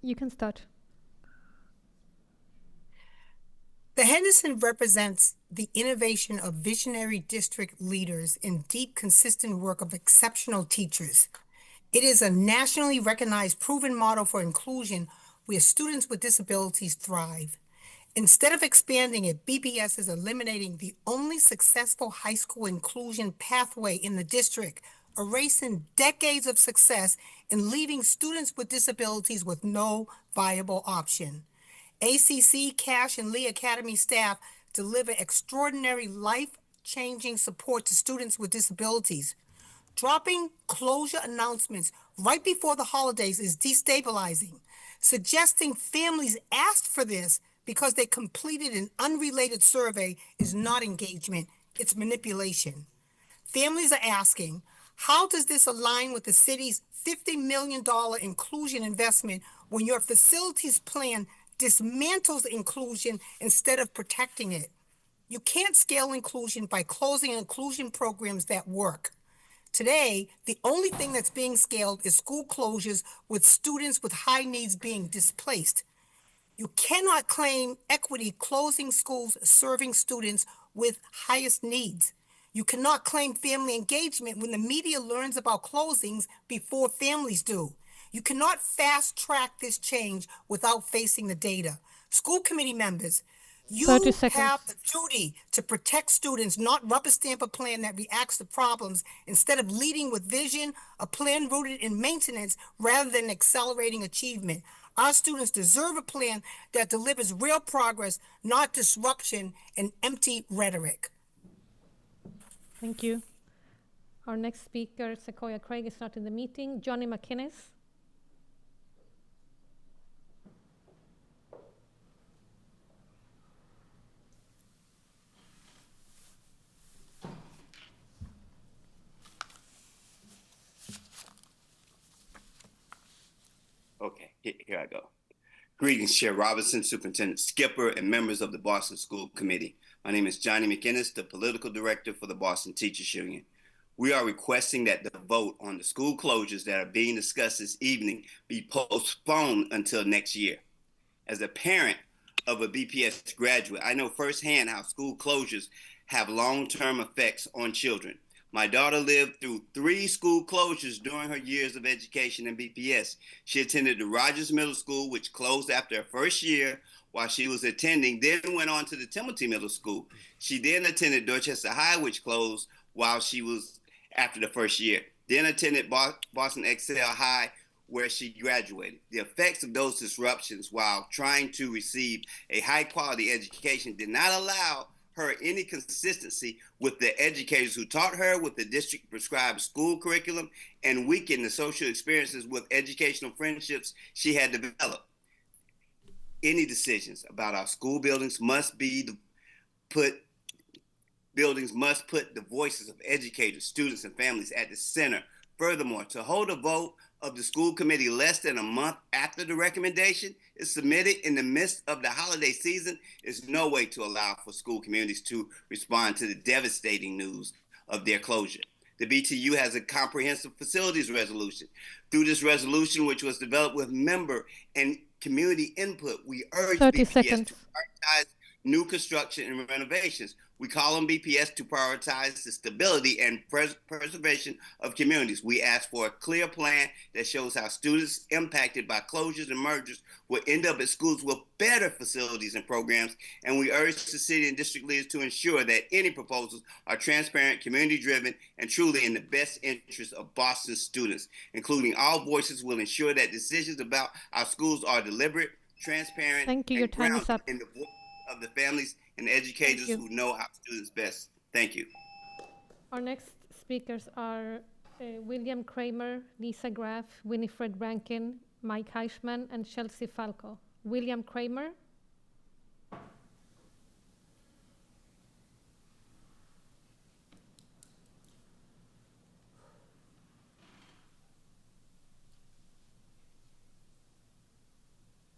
You can start. The Henderson represents the innovation of visionary district leaders and deep, consistent work of exceptional teachers. It is a nationally recognized, proven model for inclusion where students with disabilities thrive. Instead of expanding it, BPS is eliminating the only successful high school inclusion pathway in the district, erasing decades of success and leaving students with disabilities with no viable option. ACC, Cash, and Lee Academy staff deliver extraordinary life-changing support to students with disabilities. Dropping closure announcements right before the holidays is destabilizing. Suggesting families asked for this because they completed an unrelated survey is not engagement, it's manipulation. Families are asking, how does this align with the city's $50 million inclusion investment when your facilities plan dismantles inclusion instead of protecting it? You can't scale inclusion by closing inclusion programs that work. Today, the only thing that's being scaled is school closures with students with high needs being displaced. You cannot claim equity closing schools serving students with highest needs. You cannot claim family engagement when the media learns about closings before families do. You cannot fast track this change without facing the data. School committee members, you 30 seconds. have the duty to protect students, not rubber stamp a plan that reacts to problems instead of leading with vision, a plan rooted in maintenance rather than accelerating achievement. Our students deserve a plan that delivers real progress, not disruption and empty rhetoric. Thank you. Our next speaker, Sequoia Craig, is not in the meeting. Johnny McInnes. Okay, here I go. Greetings, Chair Robinson, Superintendent Skipper, and members of the Boston School Committee. My name is Johnny McInnes, the Political Director for the Boston Teachers Union. We are requesting that the vote on the school closures that are being discussed this evening be postponed until next year. As a parent of a BPS graduate, I know firsthand how school closures have long-term effects on children. My daughter lived through 3 school closures during her years of education in BPS. She attended the Rogers Middle School, which closed after her first year while she was attending, then went on to the Timothy Middle School. She then attended Dorchester High, which closed while she was after the first year, then attended Boston Excel High, where she graduated. The effects of those disruptions while trying to receive a high-quality education did not allow her any consistency with the educators who taught her with the district prescribed school curriculum and weakened the social experiences with educational friendships she had developed. Any decisions about our school buildings must put the voices of educators, students, and families at the center. Furthermore, to hold a vote of the school committee less than a month after the recommendation is submitted in the midst of the holiday season is no way to allow for school communities to respond to the devastating news of their closure. The BTU has a comprehensive facilities resolution. Through this resolution, which was developed with member and community input, we urge 30 BPS seconds. to prioritize new construction and renovations. We call on BPS to prioritize the stability and preservation of communities. We ask for a clear plan that shows how students impacted by closures and mergers will end up at schools with better facilities and programs. And we urge the city and district leaders to ensure that any proposals are transparent, community-driven, and truly in the best interest of Boston students. Including all voices will ensure that decisions about our schools are deliberate, transparent, Thank you. Your and time is grounded up. in the voice of the families and educators who know our students best. Thank you. Our next speakers are William Kramer, Lisa Graff, Winifred Rankin, Mike Heichman, and Chelsea Falco. William Kramer.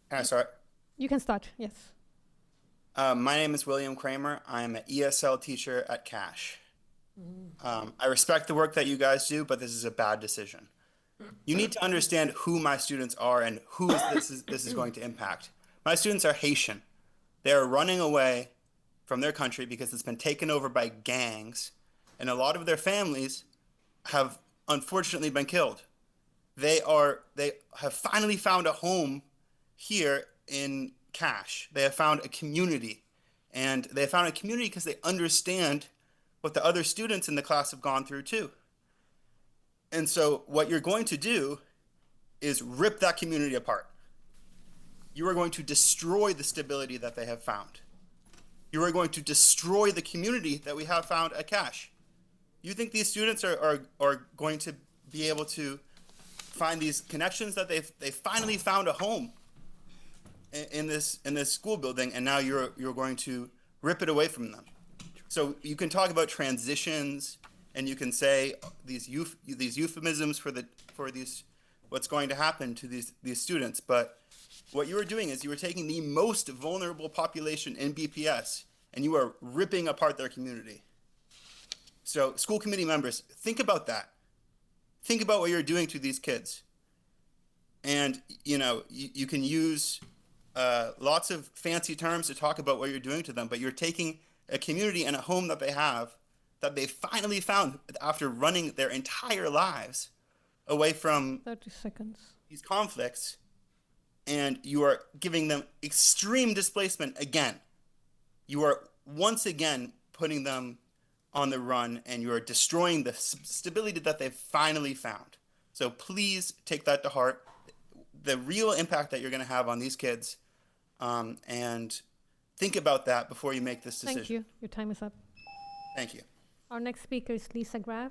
Can I start? You can start, yes. My name is William Kramer. I'm an ESL teacher at Cash. I respect the work that you guys do, but this is a bad decision. You need to understand who my students are and who this is going to impact. My students are Haitian. They are running away from their country because it's been taken over by gangs, and a lot of their families have unfortunately been killed. They have finally found a home here in Cash. They have found a community, and they have found a community because they understand what the other students in the class have gone through too. And so what you're going to do is rip that community apart. You are going to destroy the stability that they have found. You are going to destroy the community that we have found at Cash. You think these students are going to be able to find these connections that they finally found a home in this school building, and now you're going to rip it away from them. So you can talk about transitions, and you can say these euphemisms for these what's going to happen to these students. But what you are doing is you are taking the most vulnerable population in BPS, and you are ripping apart their community. So school committee members, think about that. Think about what you're doing to these kids. And you can use lots of fancy terms to talk about what you're doing to them, but you're taking a community and a home that they have, that they finally found after running their entire lives away from 30 seconds. These conflicts, and you are giving them extreme displacement again. You are once again putting them on the run, and you are destroying the stability that they've finally found. So please take that to heart, the real impact that you're going to have on these kids, and think about that before you make this decision. Thank you. Your time is up. Thank you. Our next speaker is Lisa Graff.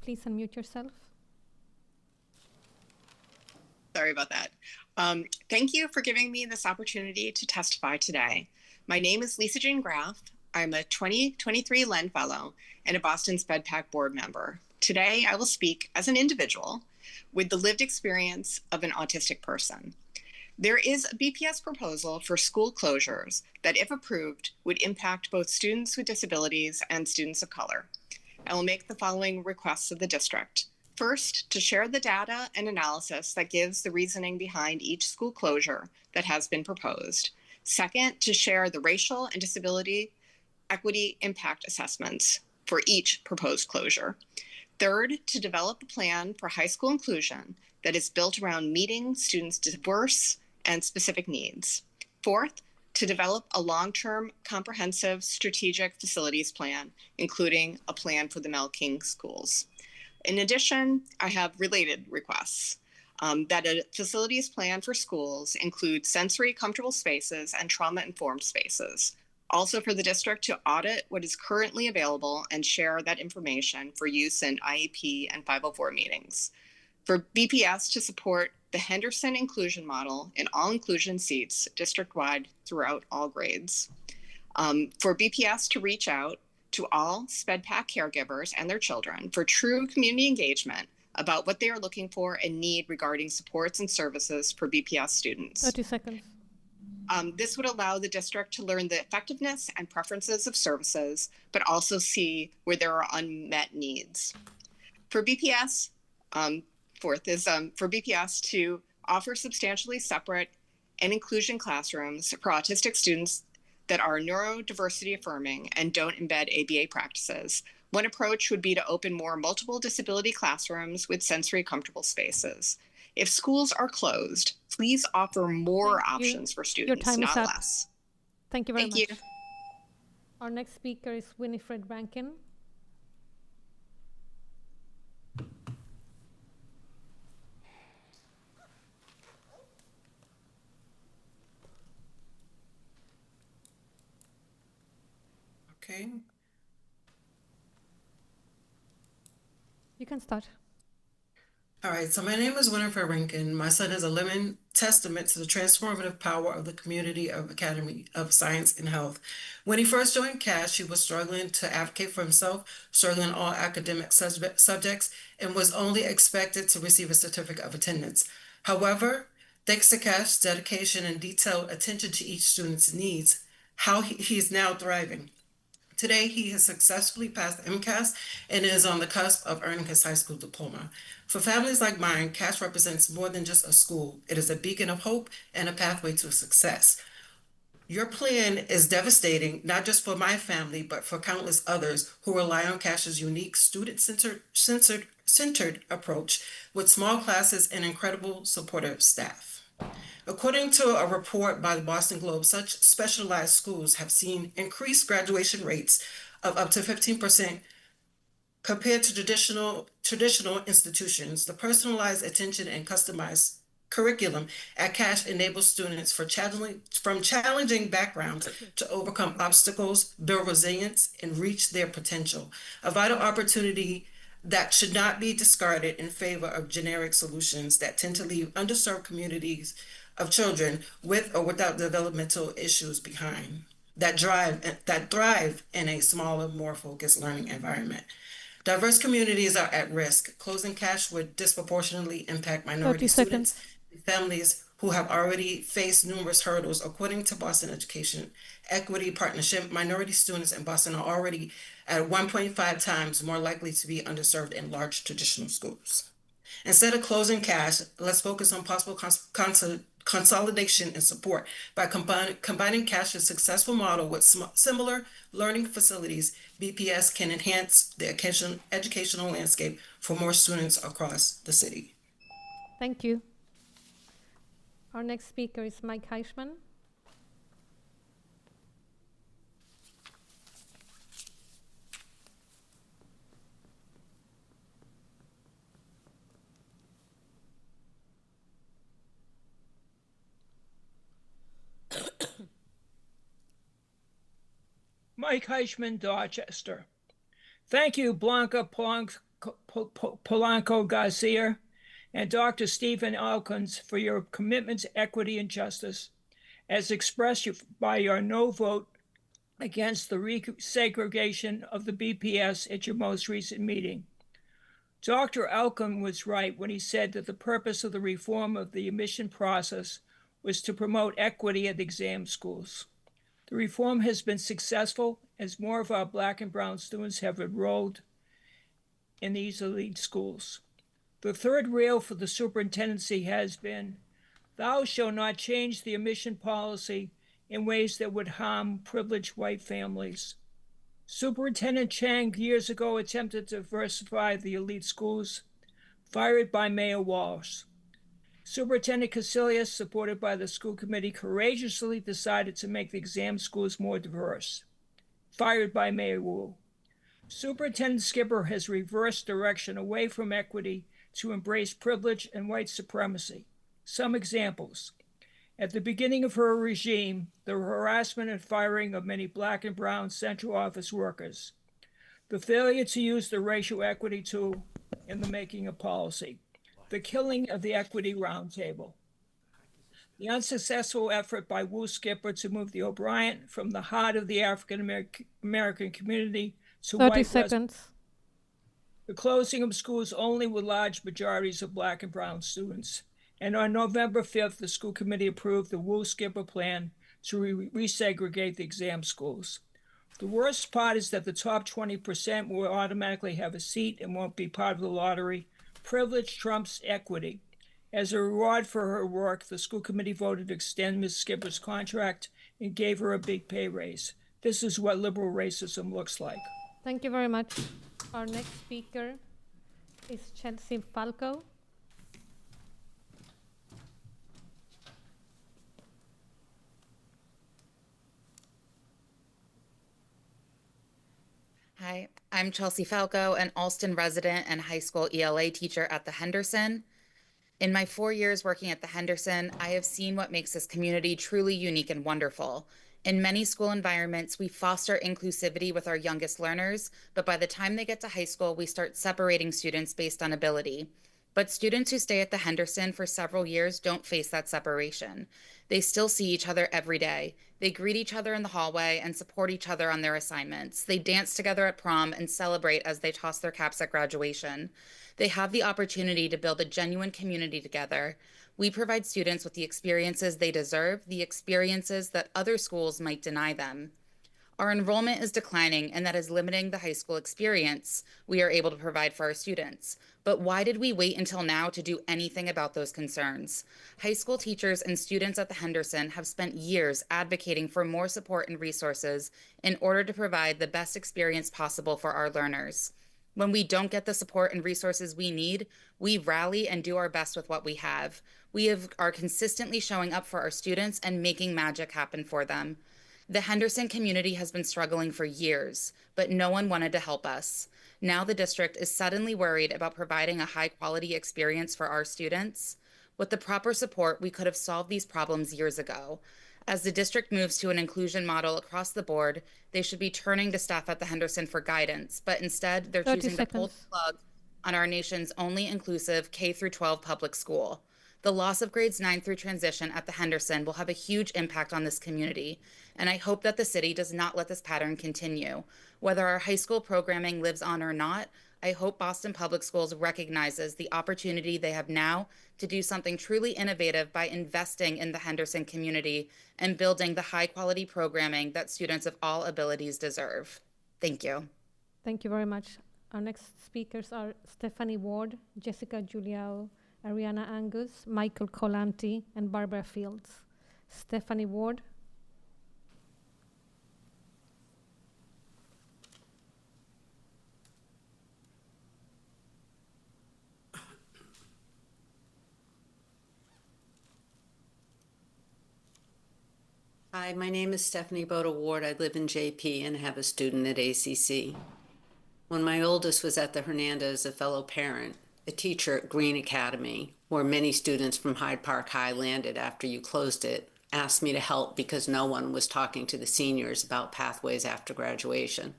Please unmute yourself. Sorry about that. Thank you for giving me this opportunity to testify today. My name is Lisa Jane Graff. I'm a 2023 Len Fellow and a Boston SPEDPAC board member. Today, I will speak as an individual with the lived experience of an autistic person. There is a BPS proposal for school closures that, if approved, would impact both students with disabilities and students of color. I will make the following requests of the district. First, to share the data and analysis that gives the reasoning behind each school closure that has been proposed. Second, to share the racial and disability equity impact assessments for each proposed closure. Third, to develop a plan for high school inclusion that is built around meeting students' diverse and specific needs. Fourth, to develop a long-term comprehensive strategic facilities plan, including a plan for the Mel King schools. In addition, I have related requests that a facilities plan for schools include sensory comfortable spaces and trauma-informed spaces. Also for the district to audit what is currently available and share that information for use in IEP and 504 meetings. For BPS to support the Henderson inclusion model in all inclusion seats district-wide throughout all grades. For BPS to reach out to all SPEDPAC caregivers and their children for true community engagement about what they are looking for and need regarding supports and services for BPS students. 30 seconds. This would allow the district to learn the effectiveness and preferences of services, but also see where there are unmet needs. For BPS, fourth is for BPS to offer substantially separate and inclusion classrooms for autistic students that are neurodiversity affirming and don't embed ABA practices. One approach would be to open more multiple disability classrooms with sensory comfortable spaces. If schools are closed, please offer more options for students, Your time not is up. less. Thank you very Thank much. you. Our next speaker is Winifred Rankin. Okay. You can start. All right, so my name is Winifred Rankin. My son is a living testament to the transformative power of the community of Academy of Science and Health. When he first joined CASH, he was struggling to advocate for himself, struggling in all academic subjects, and was only expected to receive a certificate of attendance. However, thanks to CASH's dedication and detailed attention to each student's needs, he's now thriving. Today, he has successfully passed MCAS and is on the cusp of earning his high school diploma. For families like mine, CASH represents more than just a school. It is a beacon of hope and a pathway to success. Your plan is devastating, not just for my family, but for countless others who rely on CASH's unique student-centered approach with small classes and incredible supportive staff. According to a report by the Boston Globe, such specialized schools have seen increased graduation rates of up to 15% compared to traditional institutions. The personalized attention and customized curriculum at CASH enables students from challenging backgrounds to overcome obstacles, build resilience, and reach their potential. A vital opportunity that should not be discarded in favor of generic solutions that tend to leave underserved communities of children with or without developmental issues behind, that thrive in a smaller, more focused learning environment. Diverse communities are at risk. Closing CASH would disproportionately impact minority 30 seconds. students and families who have already faced numerous hurdles. According to Boston Education Equity Partnership, minority students in Boston are already at 1.5 times more likely to be underserved in large traditional schools. Instead of closing CASH, let's focus on possible consolidation and support. By combining CASH's successful model with similar learning facilities, BPS can enhance the educational landscape for more students across the city. Thank you. Our next speaker is Mike Heichman. Mike Heichman, Dorchester. Thank you, Blanca Polanco Garcia and Dr. Stephen Alkins for your commitment to equity and justice, as expressed by your no vote against the resegregation of the BPS at your most recent meeting. Dr. Alkin was right when he said that the purpose of the reform of the admission process was to promote equity at exam schools. The reform has been successful as more of our Black and brown students have enrolled in these elite schools. The third rail for the superintendency has been, thou shalt not change the admission policy in ways that would harm privileged white families. Superintendent Chang years ago attempted to diversify the elite schools, fired by Mayor Walsh. Superintendent Casilius, supported by the school committee, courageously decided to make the exam schools more diverse, fired by Mayor Wu. Superintendent Skipper has reversed direction away from equity to embrace privilege and white supremacy. Some examples. At the beginning of her regime, the harassment and firing of many Black and brown central office workers, the failure to use the racial equity tool in the making of policy, the killing of the Equity Roundtable, the unsuccessful effort by Wu Skipper to move the O'Brien from the heart of the African American community to 30 white seconds. the closing of schools only with large majorities of Black and brown students. And on November 5th, the school committee approved the Wu Skipper plan to resegregate the exam schools. The worst part is that the top 20% will automatically have a seat and won't be part of the lottery. Privilege trumps equity. As a reward for her work, the school committee voted to extend Ms. Skipper's contract and gave her a big pay raise. This is what liberal racism looks like. Thank you very much. Our next speaker is Chelsea Falco. Hi, I'm Chelsea Falco, an Alston resident and high school ELA teacher at the Henderson. In my 4 years working at the Henderson, I have seen what makes this community truly unique and wonderful. In many school environments, we foster inclusivity with our youngest learners, but by the time they get to high school, we start separating students based on ability. But students who stay at the Henderson for several years don't face that separation. They still see each other every day. They greet each other in the hallway and support each other on their assignments. They dance together at prom and celebrate as they toss their caps at graduation. They have the opportunity to build a genuine community together. We provide students with the experiences they deserve, the experiences that other schools might deny them. Our enrollment is declining, and that is limiting the high school experience we are able to provide for our students. But why did we wait until now to do anything about those concerns? High school teachers and students at the Henderson have spent years advocating for more support and resources in order to provide the best experience possible for our learners. When we don't get the support and resources we need, we rally and do our best with what we have. We are consistently showing up for our students and making magic happen for them. The Henderson community has been struggling for years, but no one wanted to help us. Now the district is suddenly worried about providing a high-quality experience for our students. With the proper support, we could have solved these problems years ago. As the district moves to an inclusion model across the board, they should be turning to staff at the Henderson for guidance, but instead they're choosing to pull the plug on our nation's only inclusive K-12 public school. The loss of grades 9 through transition at the Henderson will have a huge impact on this community, and I hope that the city does not let this pattern continue. Whether our high school programming lives on or not, I hope Boston Public Schools recognizes the opportunity they have now to do something truly innovative by investing in the Henderson community and building the high-quality programming that students of all abilities deserve. Thank you. Thank you very much. Our next speakers are Stephanie Ward, Jessica Giuliao, Ariana Angus, Michael Colanti, and Barbara Fields. Stephanie Ward. Hi, my name is Stephanie Boda Ward. I live in JP and have a student at ACC. When my oldest was at the Hernandez, a fellow parent, a teacher at Green Academy, where many students from Hyde Park High landed after you closed it, asked me to help because no one was talking to the seniors about pathways after graduation.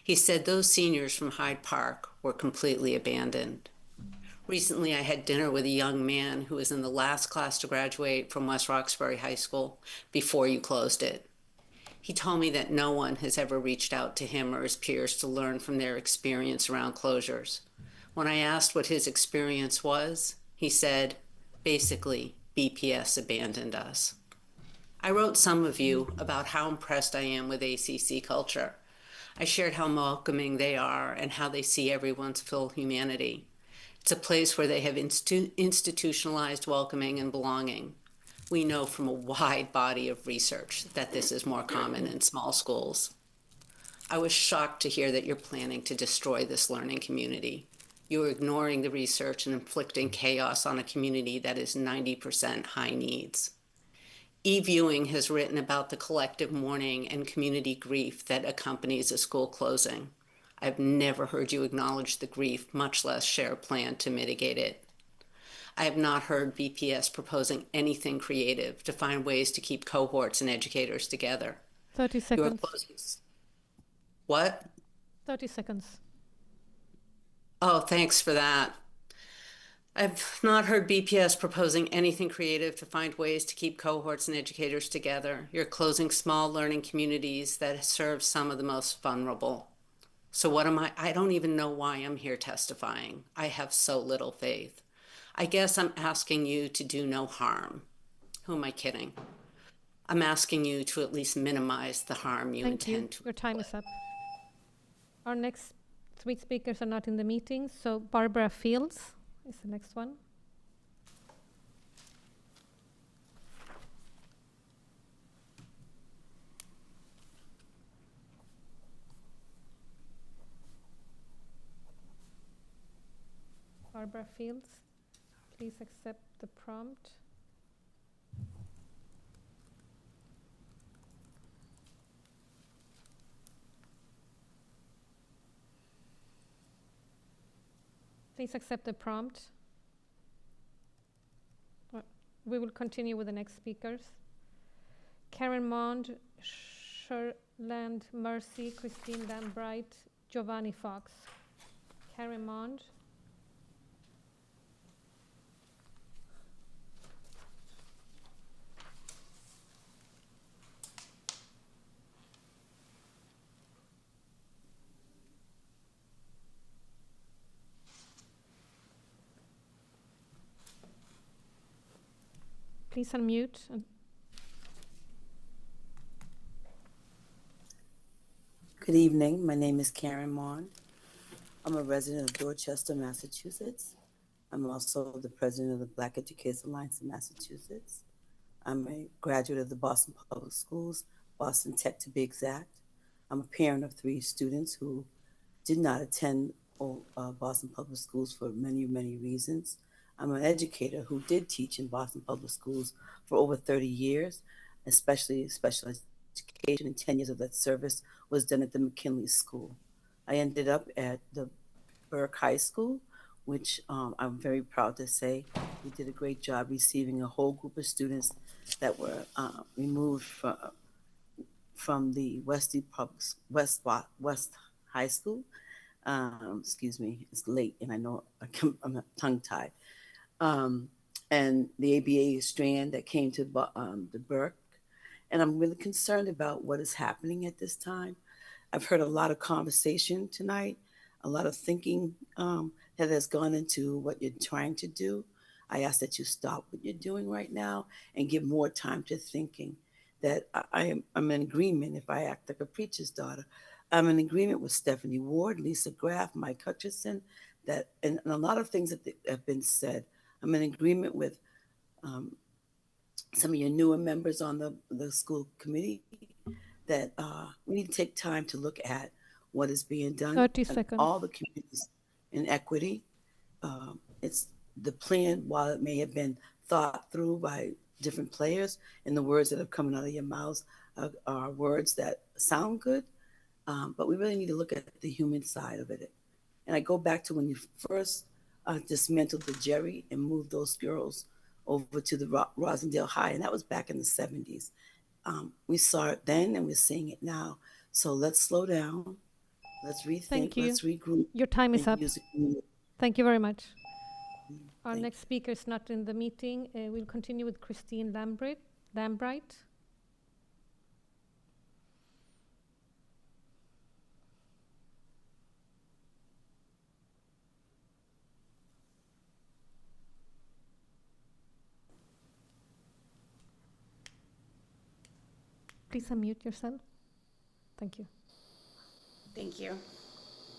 He said those seniors from Hyde Park were completely abandoned. Recently, I had dinner with a young man who was in the last class to graduate from West Roxbury High School before you closed it. He told me that no one has ever reached out to him or his peers to learn from their experience around closures. When I asked what his experience was, he said, basically, BPS abandoned us. I wrote some of you about how impressed I am with ACC culture. I shared how welcoming they are and how they see everyone's full humanity. It's a place where they have institutionalized welcoming and belonging. We know from a wide body of research that this is more common in small schools. I was shocked to hear that you're planning to destroy this learning community. You're ignoring the research and inflicting chaos on a community that is 90% high needs. eViewing has written about the collective mourning and community grief that accompanies a school closing. I've never heard you acknowledge the grief, much less share a plan to mitigate it. I have not heard BPS proposing anything creative to find ways to keep cohorts and educators together. 30 seconds. What? 30 seconds. Oh, thanks for that. I've not heard BPS proposing anything creative to find ways to keep cohorts and educators together. You're closing small learning communities that serve some of the most vulnerable. So what am I don't even know why I'm here testifying. I have so little faith. I guess I'm asking you to do no harm. Who am I kidding? I'm asking you to at least minimize the harm you intend to. Your time is up. Our next 3 speakers are not in the meeting, so Barbara Fields is the next one. Barbara Fields, please accept the prompt. Please accept the prompt. We will continue with the next speakers. Karen Mond, Sherland Mercy, Christine Lambright, Giovanni Fox. Karen Mond. Please unmute. Good evening. My name is Karen Mond. I'm a resident of Dorchester, Massachusetts. I'm also the president of the Black Educators Alliance of Massachusetts. I'm a graduate of the Boston Public Schools, Boston Tech to be exact. I'm a parent of 3 students who did not attend Boston Public Schools for many, many reasons. I'm an educator who did teach in Boston Public Schools for over 30 years, especially special education, and 10 years of that service was done at the McKinley School. I ended up at the Burke High School, which I'm very proud to say we did a great job receiving a whole group of students that were removed from the West High School. Excuse me, it's late and I know I'm tongue-tied. And the ABA strand that came to the Burke. And I'm really concerned about what is happening at this time. I've heard a lot of conversation tonight, a lot of thinking that has gone into what you're trying to do. I ask that you stop what you're doing right now and give more time to thinking. That I'm in agreement, if I act like a preacher's daughter, I'm in agreement with Stephanie Ward, Lisa Graff, Mike Hutchison, that, and a lot of things that have been said. I'm in agreement with some of your newer members on the school committee that we need to take time to look at what is being done. 30 seconds. All the communities in equity. It's the plan, while it may have been thought through by different players, and the words that are coming out of your mouths are words that sound good, but we really need to look at the human side of it. And I go back to when you first dismantled the Jerry and moved those girls over to the Rosendale High, and that was back in the 70s. We saw it then, and we're seeing it now. So let's slow down. Let's rethink. Thank you. Let's regroup. Your time is up. Thank you very much. Our next speaker is not in the meeting. We'll continue with Christine Lambright. Please unmute yourself. Thank you. Thank you.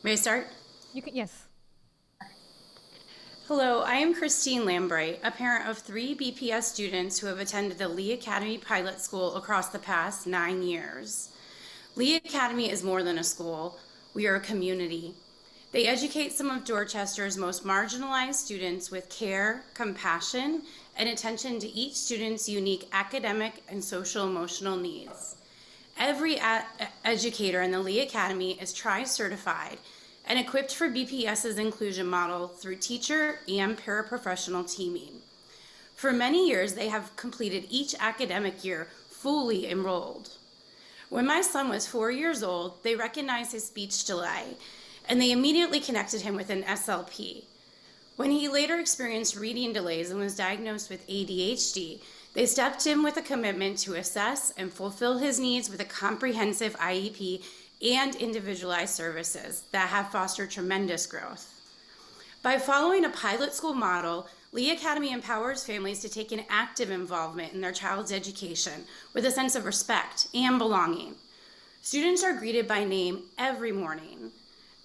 May I start? You can, yes. Hello, I am Christine Lambright, a parent of 3 BPS students who have attended the Lee Academy Pilot School across the past 9 years. Lee Academy is more than a school. We are a community. They educate some of Dorchester's most marginalized students with care, compassion, and attention to each student's unique academic and social-emotional needs. Every educator in the Lee Academy is tri-certified and equipped for BPS's inclusion model through teacher and paraprofessional teaming. For many years, they have completed each academic year fully enrolled. When my son was 4 years old, they recognized his speech delay, and they immediately connected him with an SLP. When he later experienced reading delays and was diagnosed with ADHD, they stepped in with a commitment to assess and fulfill his needs with a comprehensive IEP and individualized services that have fostered tremendous growth. By following a pilot school model, Lee Academy empowers families to take an active involvement in their child's education with a sense of respect and belonging. Students are greeted by name every morning.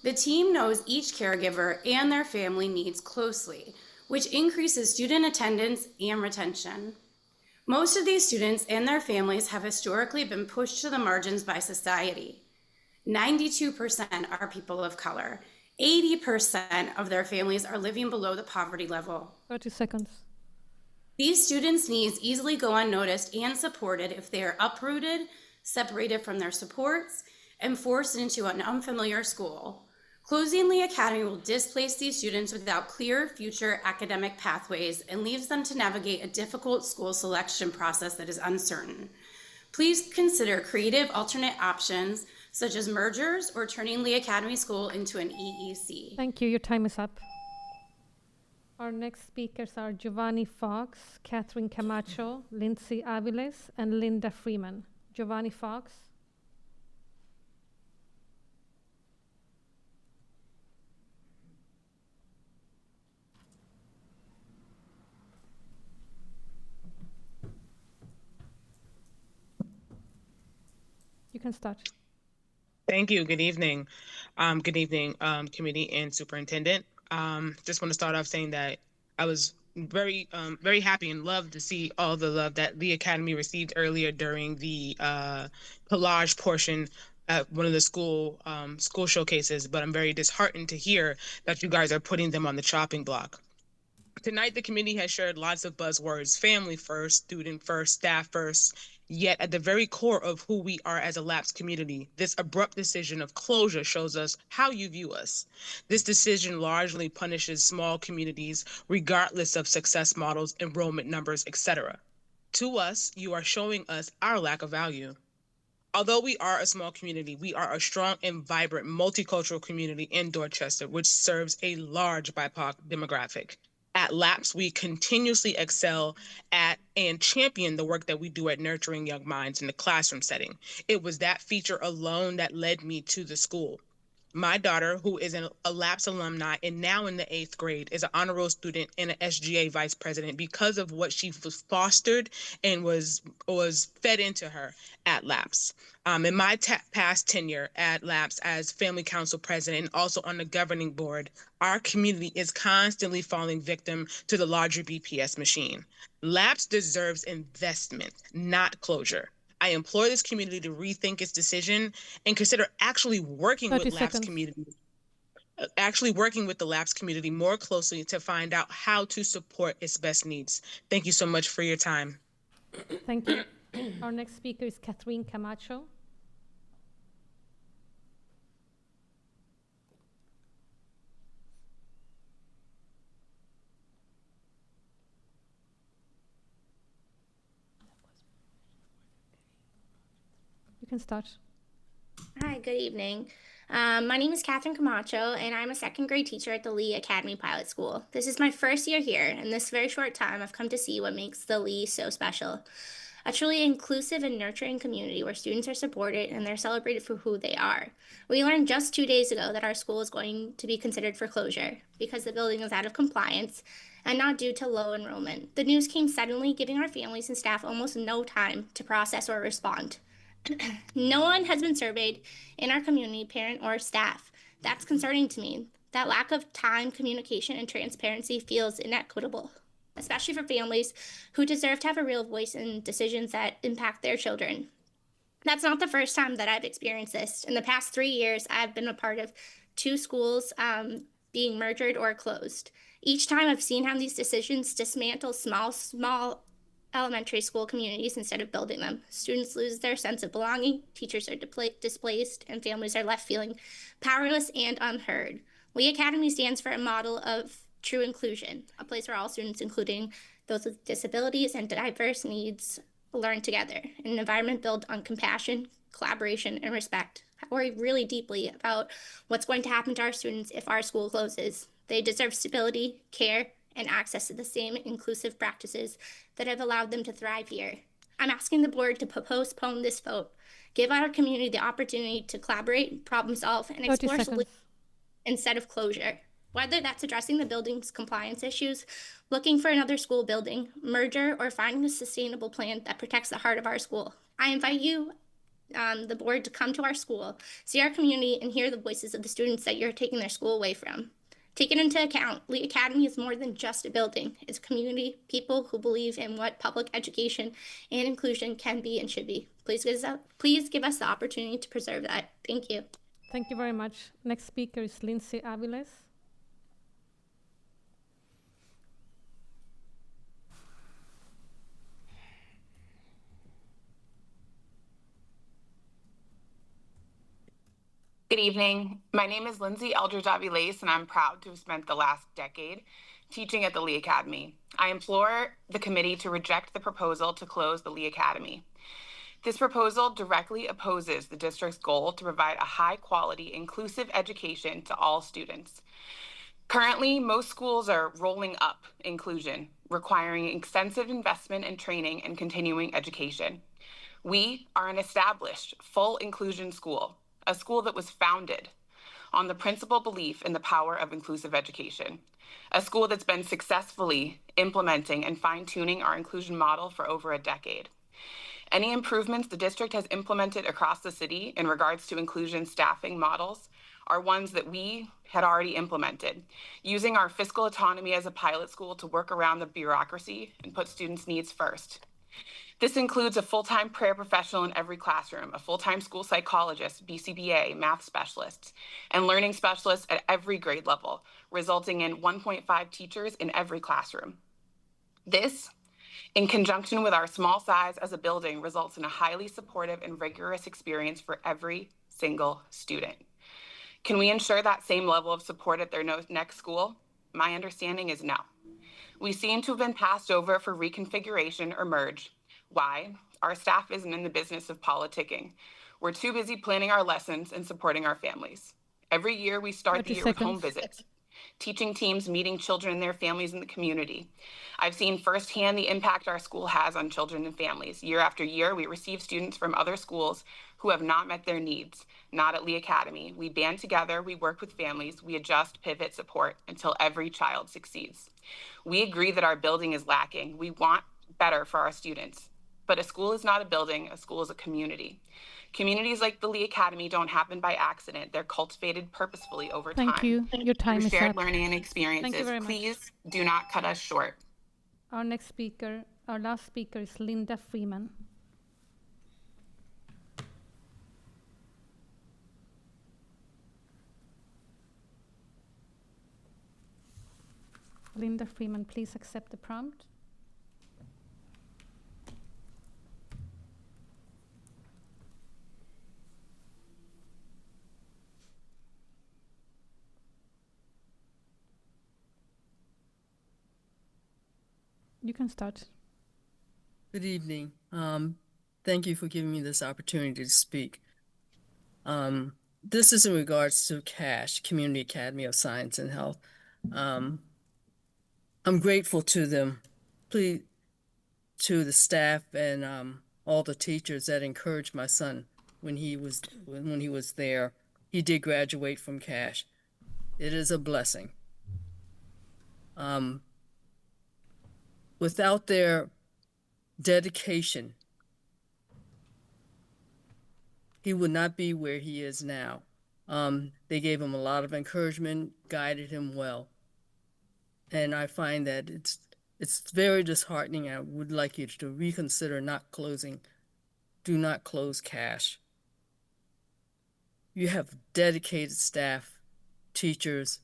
The team knows each caregiver and their family needs closely, which increases student attendance and retention. Most of these students and their families have historically been pushed to the margins by society. 92% are people of color. 80% of their families are living below the poverty level. 30 seconds. These students' needs easily go unnoticed and supported if they are uprooted, separated from their supports, and forced into an unfamiliar school. Closing Lee Academy will displace these students without clear future academic pathways and leaves them to navigate a difficult school selection process that is uncertain. Please consider creative alternate options such as mergers or turning Lee Academy School into an EEC. Thank you. Your time is up. Our next speakers are Giovanni Fox, Catherine Camacho, Lindsay Aviles, and Linda Freeman. Giovanni Fox. You can start. Thank you. Good evening. Good evening, committee and superintendent. Just want to start off saying that I was very happy and loved to see all the love that Lee Academy received earlier during the collage portion at one of the school showcases. But I'm very disheartened to hear that you guys are putting them on the chopping block. Tonight, the committee has shared lots of buzzwords: family first, student first, staff first. Yet at the very core of who we are as a LAPS community, this abrupt decision of closure shows us how you view us. This decision largely punishes small communities regardless of success models, enrollment numbers, etc. To us, you are showing us our lack of value. Although we are a small community, we are a strong and vibrant multicultural community in Dorchester, which serves a large BIPOC demographic. At LAPS, we continuously excel at and champion the work that we do at nurturing young minds in the classroom setting. It was that feature alone that led me to the school. My daughter, who is a LAPS alumni and now in the 8th grade, is an honor roll student and an SGA vice president because of what she was fostered and was fed into her at LAPS. In my past tenure at LAPS as family council president and also on the governing board, our community is constantly falling victim to the larger BPS machine. LAPS deserves investment, not closure. I implore this community to rethink its decision and consider actually working with LAPS community, the LAPS community more closely to find out how to support its best needs. Thank you so much for your time. Thank you. Our next speaker is Catherine Camacho. You can start. Hi, good evening. My name is Catherine Camacho, and I'm a second grade teacher at the Lee Academy Pilot School. This is my first year here, and this very short time, I've come to see what makes the Lee so special. A truly inclusive and nurturing community where students are supported and they're celebrated for who they are. We learned just 2 days ago that our school is going to be considered for closure because the building is out of compliance and not due to low enrollment. The news came suddenly, giving our families and staff almost no time to process or respond. No one has been surveyed in our community, parent or staff. That's concerning to me. That lack of time, communication, and transparency feels inequitable, especially for families who deserve to have a real voice in decisions that impact their children. That's not the first time that I've experienced this. In the past 3 years, I've been a part of 2 schools being merged or closed. Each time I've seen how these decisions dismantle small elementary school communities instead of building them. Students lose their sense of belonging, teachers are displaced, and families are left feeling powerless and unheard. Lee Academy stands for a model of true inclusion, a place where all students, including those with disabilities and diverse needs, learn together, an environment built on compassion, collaboration, and respect. I worry really deeply about what's going to happen to our students if our school closes. They deserve stability, care, and access to the same inclusive practices that have allowed them to thrive here. I'm asking the board to postpone this vote, give our community the opportunity to collaborate, problem solve, and 30 explore seconds. solutions instead of closure. Whether that's addressing the building's compliance issues, looking for another school building, merger, or finding a sustainable plan that protects the heart of our school. I invite you, the board, to come to our school, see our community, and hear the voices of the students that you're taking their school away from. Take it into account. Lee Academy is more than just a building. It's a community, people who believe in what public education and inclusion can be and should be. Please give us the opportunity to preserve that. Thank you. Thank you very much. Next speaker is Lindsay Aviles. Good evening. My name is Lindsay Eldridge Aviles, and I'm proud to have spent the last decade teaching at the Lee Academy. I implore the committee to reject the proposal to close the Lee Academy. This proposal directly opposes the district's goal to provide a high-quality, inclusive education to all students. Currently, most schools are rolling up inclusion, requiring extensive investment in training and continuing education. We are an established, full inclusion school, a school that was founded on the principal belief in the power of inclusive education, a school that's been successfully implementing and fine-tuning our inclusion model for over a decade. Any improvements the district has implemented across the city in regards to inclusion staffing models are ones that we had already implemented, using our fiscal autonomy as a pilot school to work around the bureaucracy and put students' needs first. This includes a full-time paraprofessional in every classroom, a full-time school psychologist, BCBA, math specialists, and learning specialists at every grade level, resulting in 1.5 teachers in every classroom. This, in conjunction with our small size as a building, results in a highly supportive and rigorous experience for every single student. Can we ensure that same level of support at their next school? My understanding is no. We seem to have been passed over for reconfiguration or merge. Why? Our staff isn't in the business of politicking. We're too busy planning our lessons and supporting our families. Every year we start the year with home visits, teaching teams meeting children and their families in the community. I've seen firsthand the impact our school has on children and families. Year after year, we receive students from other schools who have not met their needs, not at Lee Academy. We band together, we work with families, we adjust, pivot, support until every child succeeds. We agree that our building is lacking. We want better for our students. But a school is not a building, a school is a community. Communities like the Lee Academy don't happen by accident. They're cultivated purposefully over time. Thank you. Your time through is shared up. learning and experiences. Thank you very much. Please do not cut us short. Our last speaker is Linda Freeman. Linda Freeman, please accept the prompt. You can start. Good evening. Thank you for giving me this opportunity to speak. This is in regards to CASH, Community Academy of Science and Health. I'm grateful to them, please, to the staff and all the teachers that encouraged my son when he was there. He did graduate from CASH. It is a blessing. Without their dedication, he would not be where he is now. They gave him a lot of encouragement, guided him well. And I find that it's very disheartening. I would like you to reconsider do not close CASH. You have dedicated staff, teachers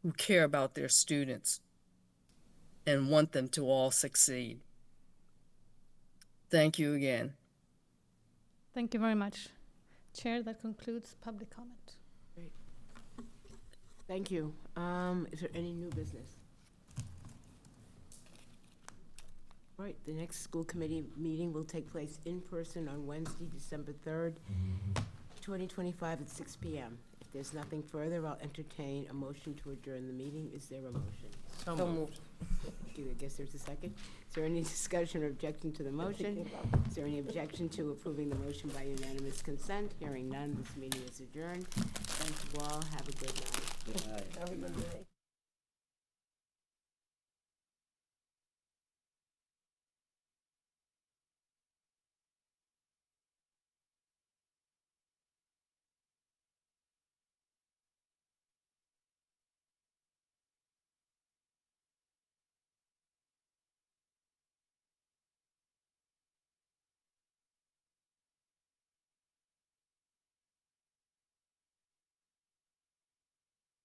who care about their students and want them to all succeed. Thank you again. Thank you very much. Chair, that concludes public comment. Great. Thank you. Is there any new business? All right, the next school committee meeting will take place in person on Wednesday, December 3rd, 2025 at 6 p.m. If there's nothing further, I'll entertain a motion to adjourn the meeting. Is there a motion? So moved. Thank you. I guess there's a second. Is there any discussion or objection to the motion? Is there any objection to approving the motion by unanimous consent? Hearing none, this meeting is adjourned. Thank you all. Have a good night. Have a good day.